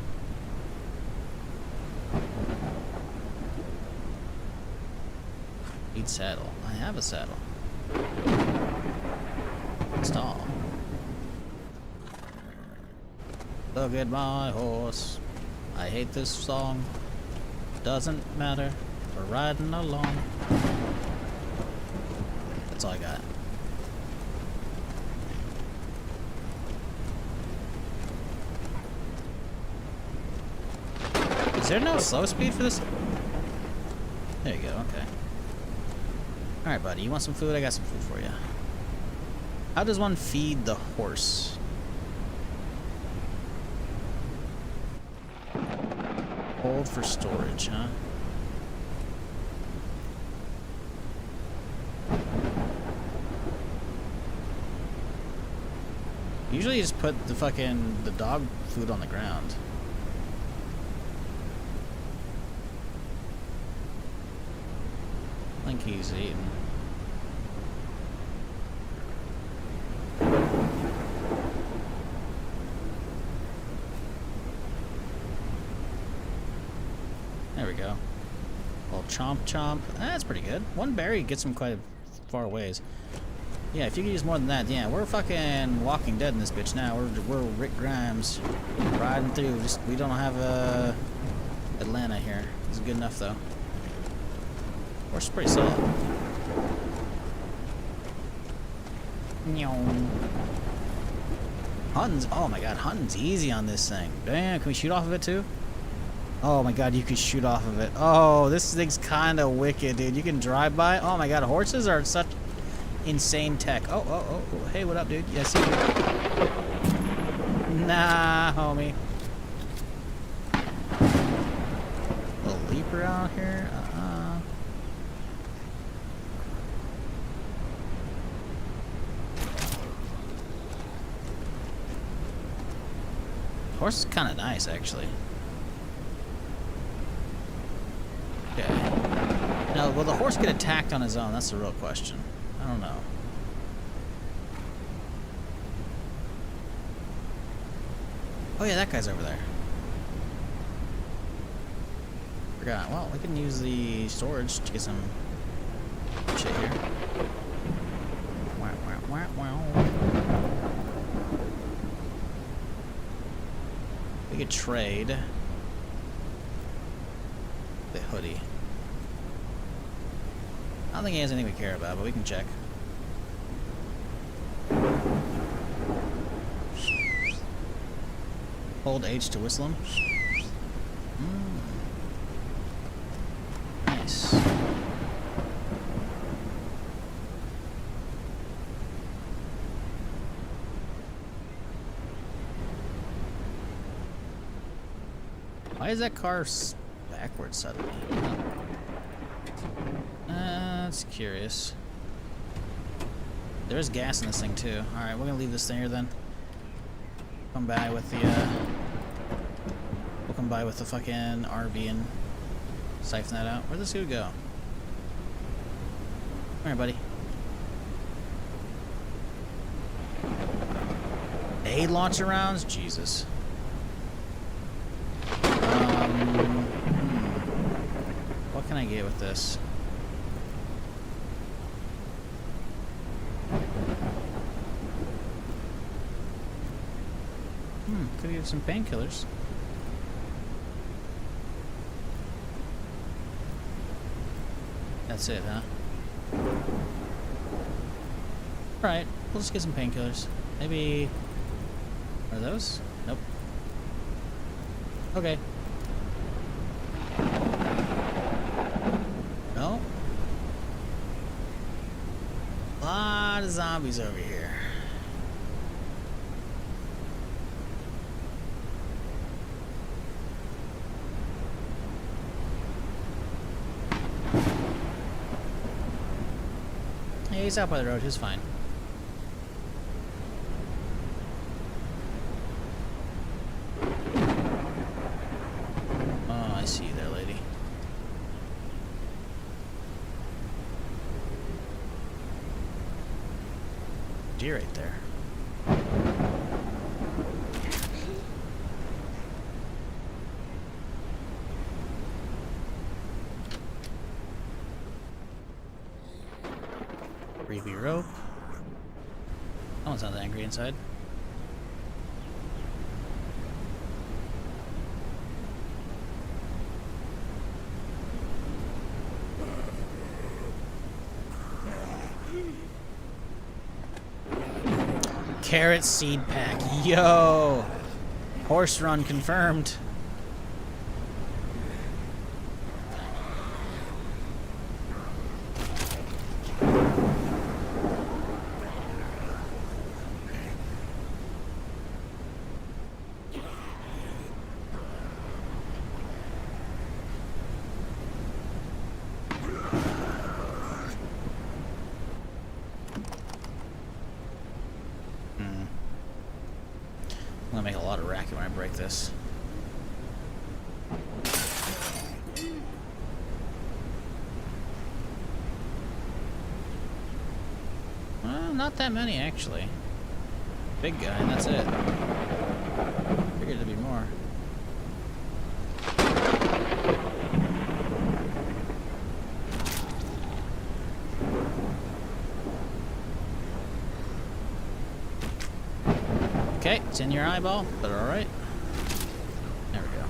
Need saddle. I have a saddle. Install. Look at my horse. I hate this song. Doesn't matter. We're riding along. That's all I got. Is there no slow speed for this? There you go, okay. Alright, buddy, you want some food? I got some food for you. How does one feed the horse? Hold for storage, huh? Usually you just put the dog food on the ground. I think he's eating. There we go. Little chomp chomp. That's pretty good. One berry gets him quite far ways. Yeah, if you could use more than that, yeah, we're fucking Walking Dead in this bitch now. We're Rick Grimes riding through. Just we don't have Atlanta here. This is good enough though. Horse is pretty solid. Hunting's, oh my god, hunting's easy on this thing. Damn, can we shoot off of it too? Oh my god, you can shoot off of it. Oh, this thing's kind of wicked, dude. You can drive by. Oh my god, horses are such insane tech. Oh, hey, what up, dude? Yeah, see you. Nah, homie. Little leaper out here. Horse is kind of nice, actually. Okay. Now, will the horse get attacked on his own? That's the real question. I don't know. Oh yeah, that guy's over there. Forgot. Well, we can use the storage to get some shit here. We could trade the hoodie. I don't think he has anything we care about, but we can check. Hold H to whistle him. Nice. Why is that car backwards suddenly? That's curious. There's gas in this thing too. Alright, we're gonna leave this thing here then. Come by with the we'll come by with the fucking RV and siphon that out. Where'd this dude go? Come here, buddy. A launcher rounds? Jesus. What can I get with this? Could get some painkillers. That's it, huh? Alright, we'll just get some painkillers. Maybe... Are those? Nope. Okay. No? A lot of zombies over here. Yeah, he's out by the road. He's fine. Oh, I see you there, lady. SMG right there. Freebie rope. That one's not that angry inside. Carrot seed pack. Yo! Horse run confirmed. I'm gonna make a lot of racket when I break this. Well, not that many actually. Big guy, and that's it. Figured there'd be more. Okay, it's in your eyeball, but alright. There we go.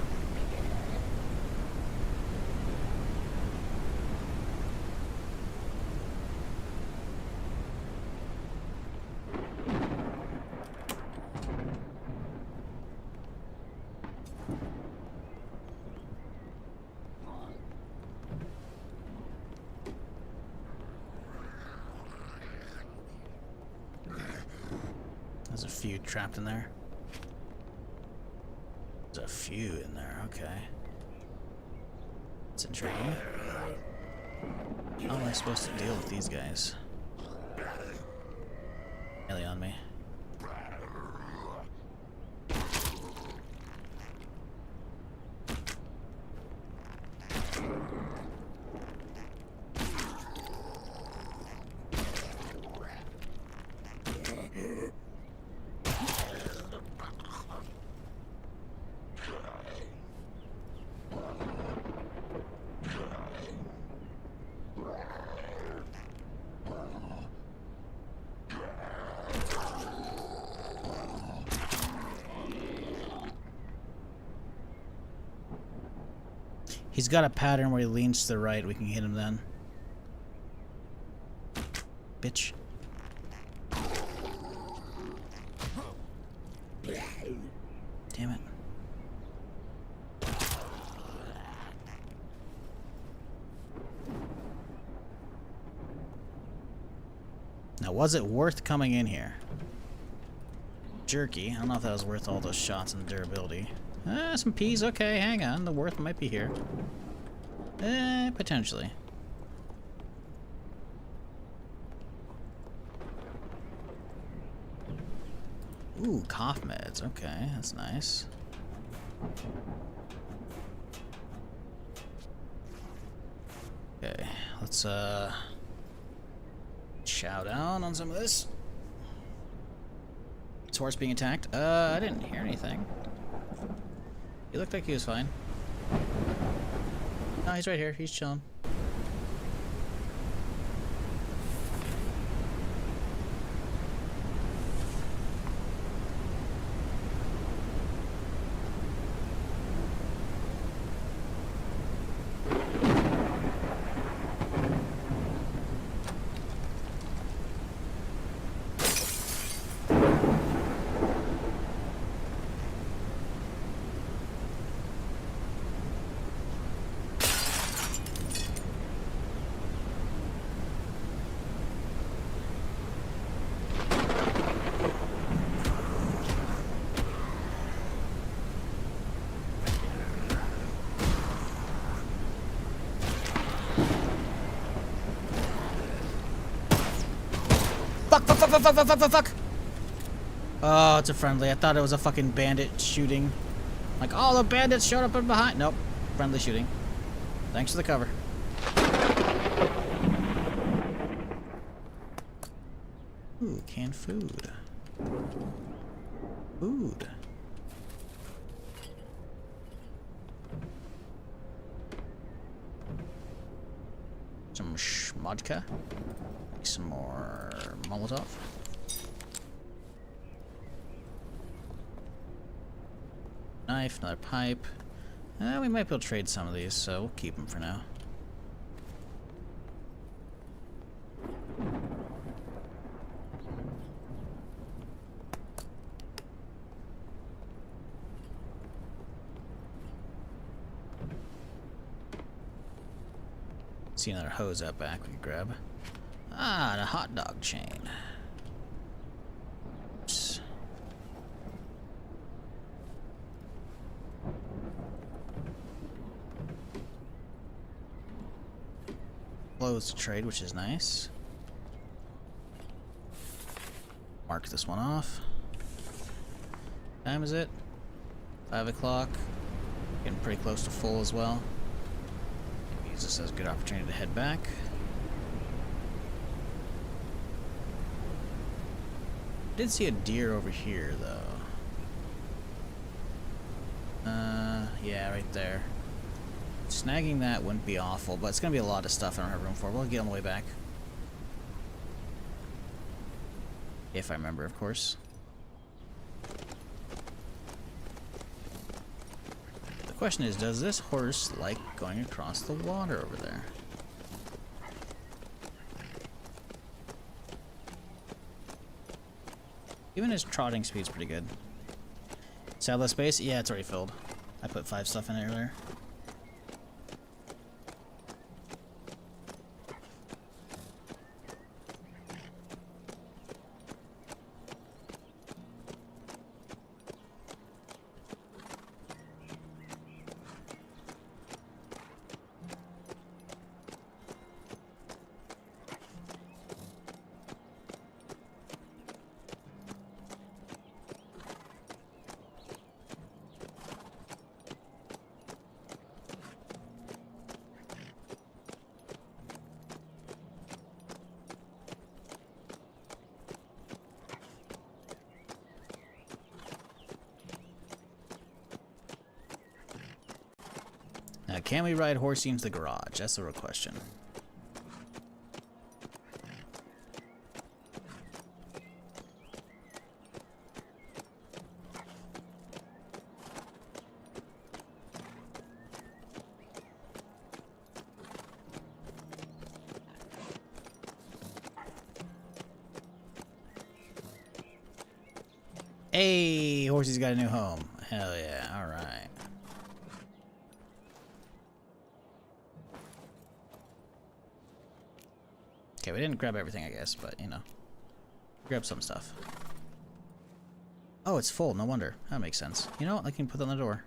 There's a few trapped in there. There's a few in there, okay. It's intriguing. How am I supposed to deal with these guys? Nearly on me. He's got a pattern where he leans to the right. We can hit him then. Bitch. Damn it. Now, was it worth coming in here? Jerky. I don't know if that was worth all those shots and durability. Some peas. Okay, hang on. The worth might be here. Potentially. Ooh, cough meds. Okay, that's nice. Okay, let's chow down on some of this. Is horse being attacked? I didn't hear anything. He looked like he was fine. No, he's right here. He's chilling. Fuck. Oh, it's a friendly. I thought it was a fucking bandit shooting. Like, oh, the bandits showed up from behind. Nope. Friendly shooting. Thanks for the cover. Ooh, canned food. Food. Some vodka. Some more Molotov. Knife, another pipe. We might be able to trade some of these, so we'll keep them for now. See another hose out back we can grab. Ah, and a hot dog chain. Oops. Close to trade, which is nice. Mark this one off. Time is it? 5 o'clock. Getting pretty close to full as well. Use this as a good opportunity to head back. Did see a deer over here though. Yeah, right there. Snagging that wouldn't be awful, but it's gonna be a lot of stuff I don't have room for. We'll get on the way back. If I remember, of course. The question is, does this horse like going across the water over there? Even his trotting speed's pretty good. Saddle space? Yeah, it's already filled. I put 5 stuff in it earlier. Now, can we ride horsey into the garage? That's the real question. Hey, horsey's got a new home. Hell yeah, alright. Okay, we didn't grab everything, I guess, but, you know. Grab some stuff. Oh, it's full, no wonder. That makes sense. You know what, I can put that on the door.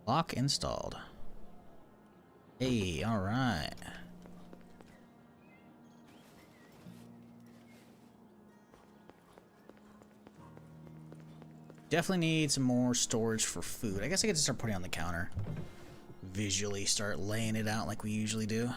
Lock installed. Hey, alright. Definitely need some more storage for food. I guess I could just start putting it on the counter. Visually start laying it out like we usually do.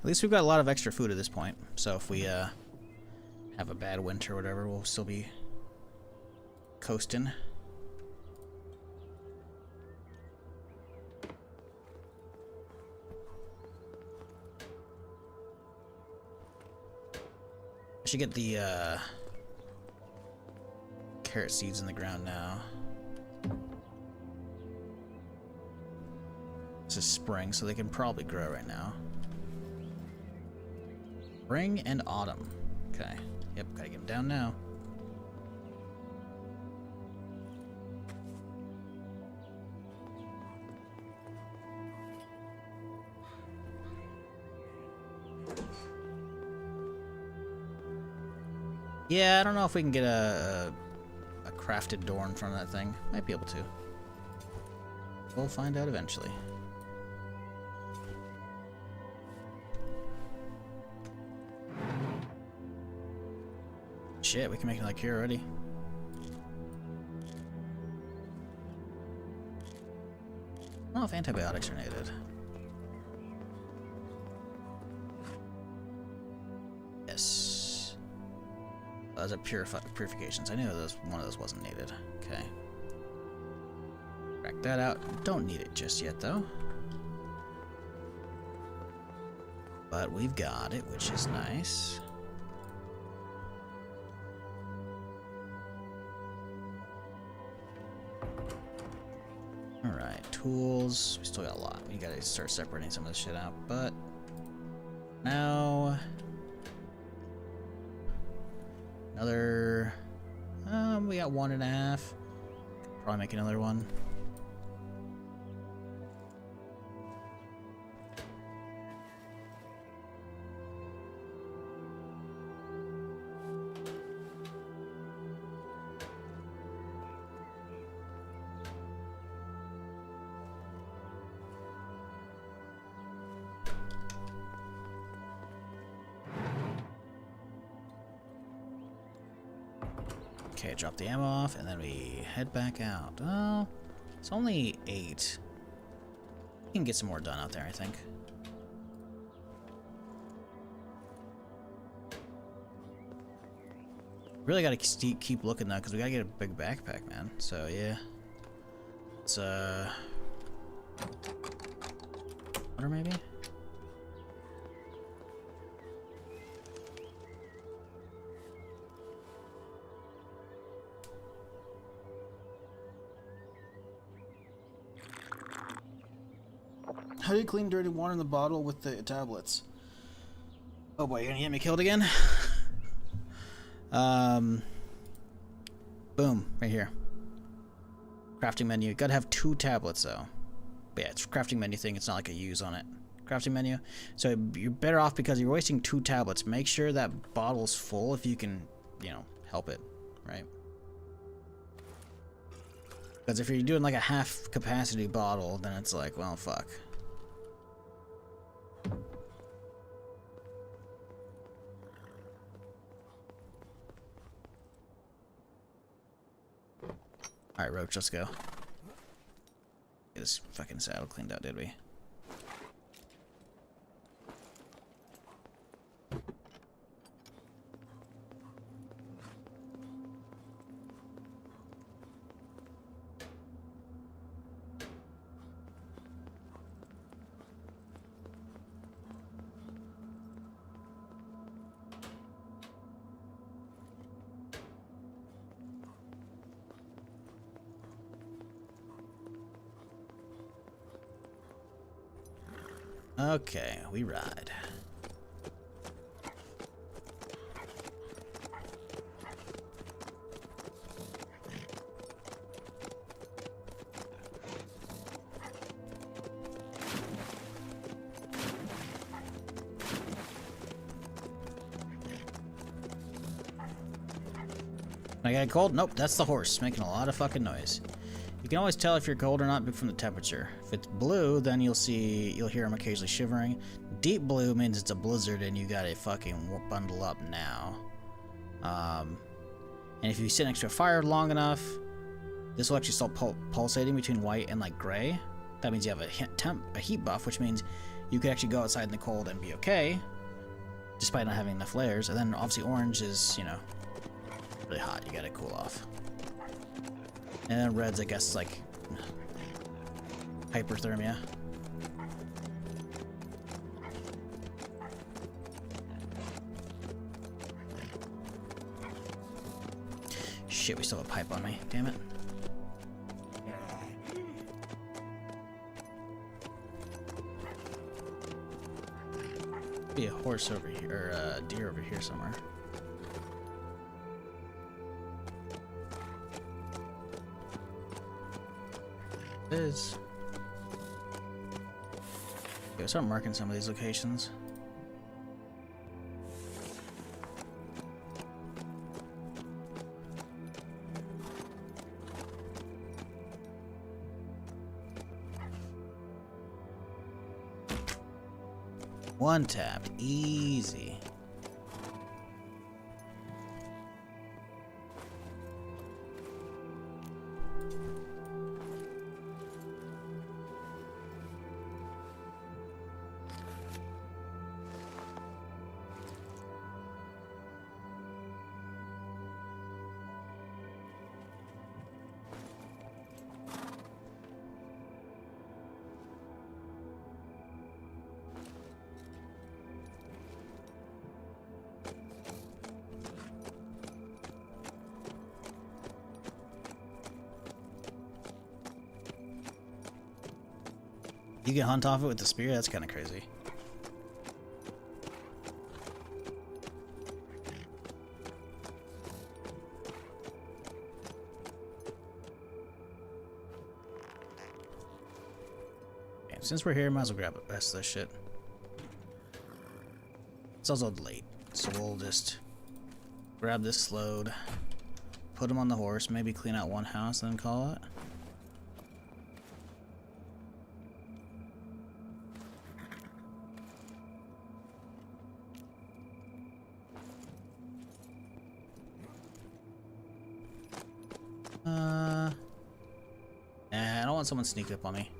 At least we've got a lot of extra food at this point, so if we have a bad winter or whatever, we'll still be coasting. I should get the carrot seeds in the ground now. This is spring, so they can probably grow right now. Spring and autumn. Okay. Yep, gotta get them down now. Yeah, I don't know if we can get a crafted door in front of that thing. Might be able to. We'll find out eventually. Shit, we can make another cure already. I don't know if antibiotics are needed. Yes. Those are purifications. I knew one of those wasn't needed. Okay. Crack that out. Don't need it just yet, though. But we've got it, which is nice. Alright, tools. We still got a lot. We gotta start separating some of this shit out, but now another we got 1.5. Probably make another one. Okay, drop the ammo off, and then we head back out. Oh, it's only 8. We can get some more done out there, I think. Really gotta keep looking, though, because we gotta get a big backpack, man. So, yeah. It's, water, maybe? How do you clean dirty water in the bottle with the tablets? Oh boy, you're gonna get me killed again? Boom, right here. Crafting menu. Gotta have 2 tablets though. But yeah, it's a crafting menu thing, it's not like a use on it. Crafting menu. So you're better off because you're wasting 2 tablets. Make sure that bottle's full if you can, you know, help it, right? Because if you're doing like a half capacity bottle, then it's like, well, fuck. Alright, Roach, let's go. Get this fucking saddle cleaned out, did we? Okay, we ride. I got cold? Nope, that's the horse making a lot of fucking noise. You can always tell if you're cold or not from the temperature. If it's blue, then you'll hear him occasionally shivering. Deep blue means it's a blizzard and you gotta fucking bundle up now. And if you sit next to a fire long enough, this will actually start pulsating between white and like gray. That means you have a heat buff, which means you could actually go outside in the cold and be okay, despite not having enough layers. And then obviously orange is, you know, really hot. You gotta cool off. And then red's, I guess, like hyperthermia. Shit, we still have a pipe on me. Damn it. Be a horse over here, or a deer over here somewhere. It is. Okay, start marking some of these locations. One tap, easy. You can hunt off it with the spear? That's kind of crazy. Okay, since we're here, might as well grab the rest of this shit. It's also late, so we'll just grab this load, put him on the horse, maybe clean out one house, then call it. Nah, I don't want someone sneaking up on me.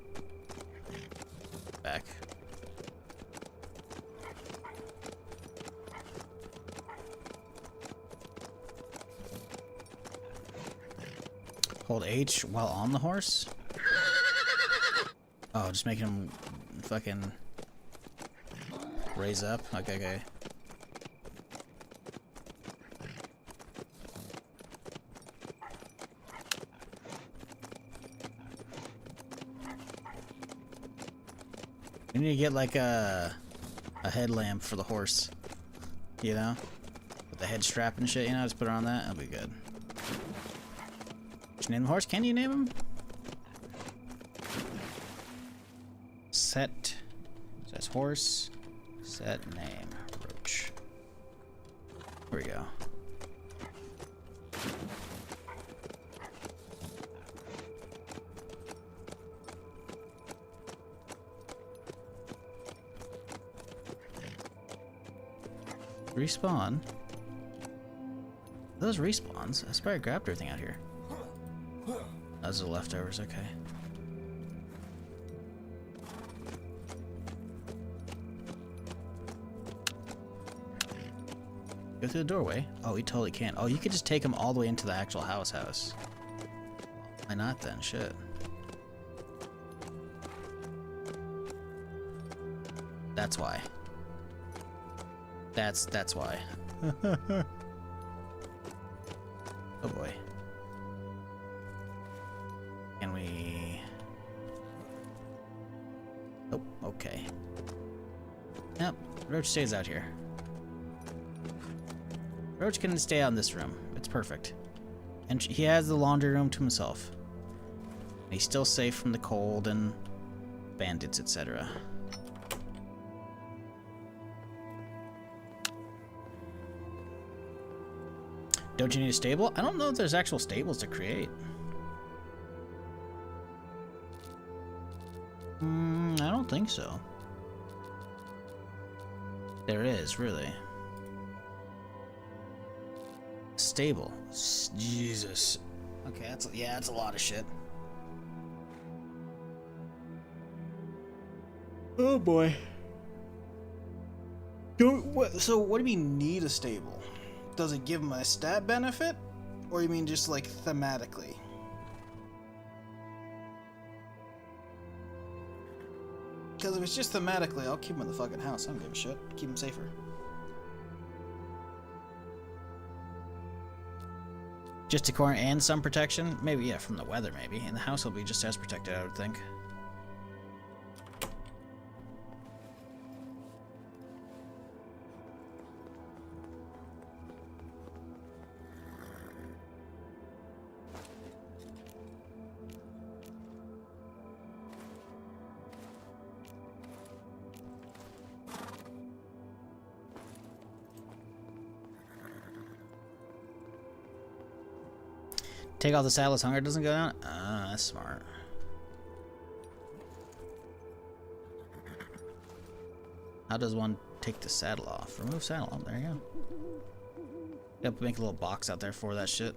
Back. Hold H while on the horse? Oh, just making him fucking raise up? Okay, okay. We need to get like a headlamp for the horse, you know, with the head strap and shit. You know, just put it on that. That'll be good. Did you name the horse? Can you name him? Set says horse. Set name Roach. Here we go. Respawn? Those respawns? I swear I grabbed everything out here. Those are the leftovers, okay. Go through the doorway? Oh, we totally can. Oh, you could just take them all the way into the actual house. Why not then? Shit. That's why. That's why. Oh boy. Can we... Oh, okay. Yep, Roach stays out here. Roach can stay out in this room. It's perfect. And he has the laundry room to himself. And he's still safe from the cold and bandits, etc. Don't you need a stable? I don't know if there's actual stables to create. I don't think so. There is, really. Stable. Jesus. Okay, that's a lot of shit. Oh boy. So what do you mean need a stable? Does it give him a stat benefit? Or you mean just like thematically? Because if it's just thematically, I'll keep him in the fucking house. I don't give a shit. Keep him safer. Just decor and some protection? Maybe, yeah, from the weather, maybe. And the house will be just as protected, I would think. Take off the saddle as hunger doesn't go down? Ah, that's smart. How does one take the saddle off? Remove saddle. Oh, there you go. Yep, make a little box out there for that shit.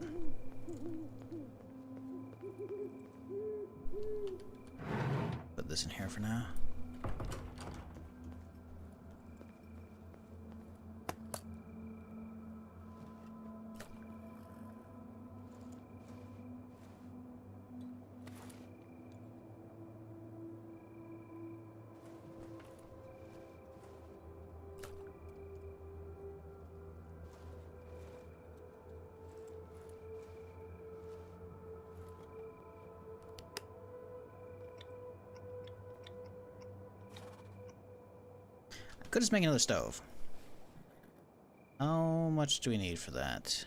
Put this in here for now. Could just make another stove. How much do we need for that?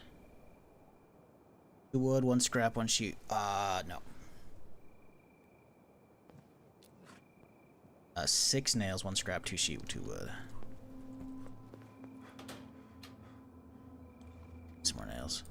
2 wood, 1 scrap, 1 sheet. No. 6 nails, 1 scrap, 2 sheet, 2 wood. Some more nails.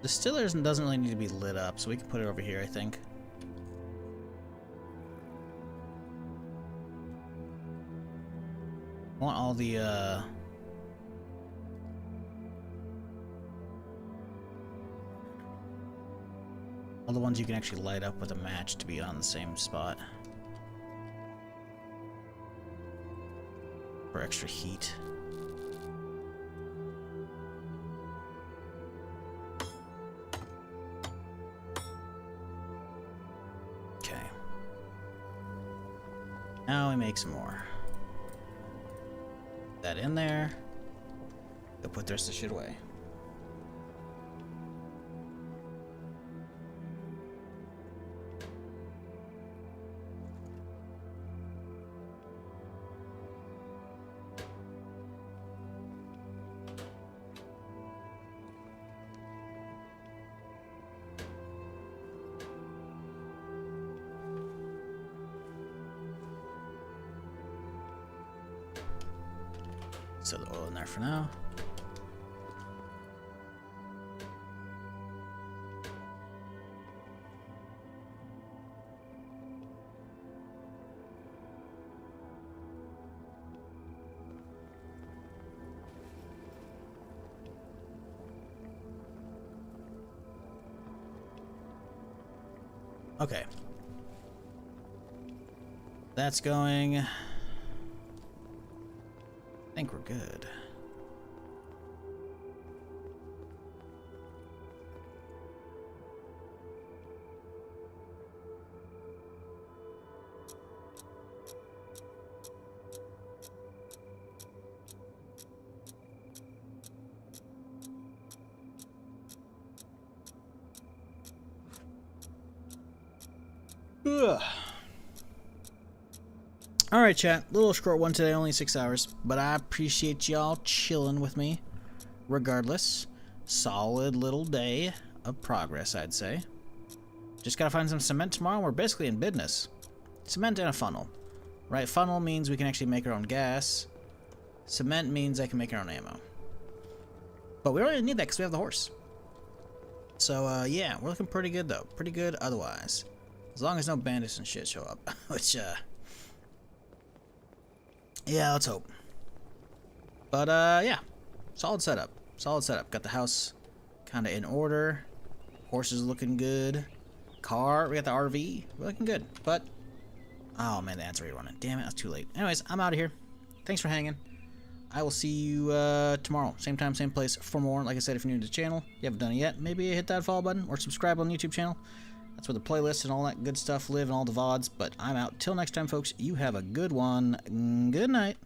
Distillers doesn't really need to be lit up, so we can put it over here, I think. I want all the, all the ones you can actually light up with a match to be on the same spot. For extra heat. Okay. Now we make some more. That in there. Go put the rest of the shit away. So the oil in there for now. Okay. That's going. I think we're good. Ugh. Alright, chat. Little short one today, only 6 hours. But I appreciate y'all chilling with me. Regardless. Solid little day of progress, I'd say. Just gotta find some cement tomorrow. We're basically in business. Cement and a funnel. Right? Funnel means we can actually make our own gas. Cement means I can make our own ammo. But we don't really need that because we have the horse. So, yeah. We're looking pretty good, though. Pretty good otherwise. As long as no bandits and shit show up. Which, Yeah, let's hope. But, yeah. Solid setup. Solid setup. Got the house kind of in order. Horses looking good. Car. We got the RV. We're looking good. But, oh, man, the ad's already running. Damn it, that's too late. Anyways, I'm out of here. Thanks for hanging. I will see you tomorrow. Same time, same place for more. Like I said, if you're new to the channel, you haven't done it yet, maybe hit that follow button or subscribe on the YouTube channel. That's where the playlists and all that good stuff live and all the VODs. But I'm out. Till next time, folks, you have a good one. Good night.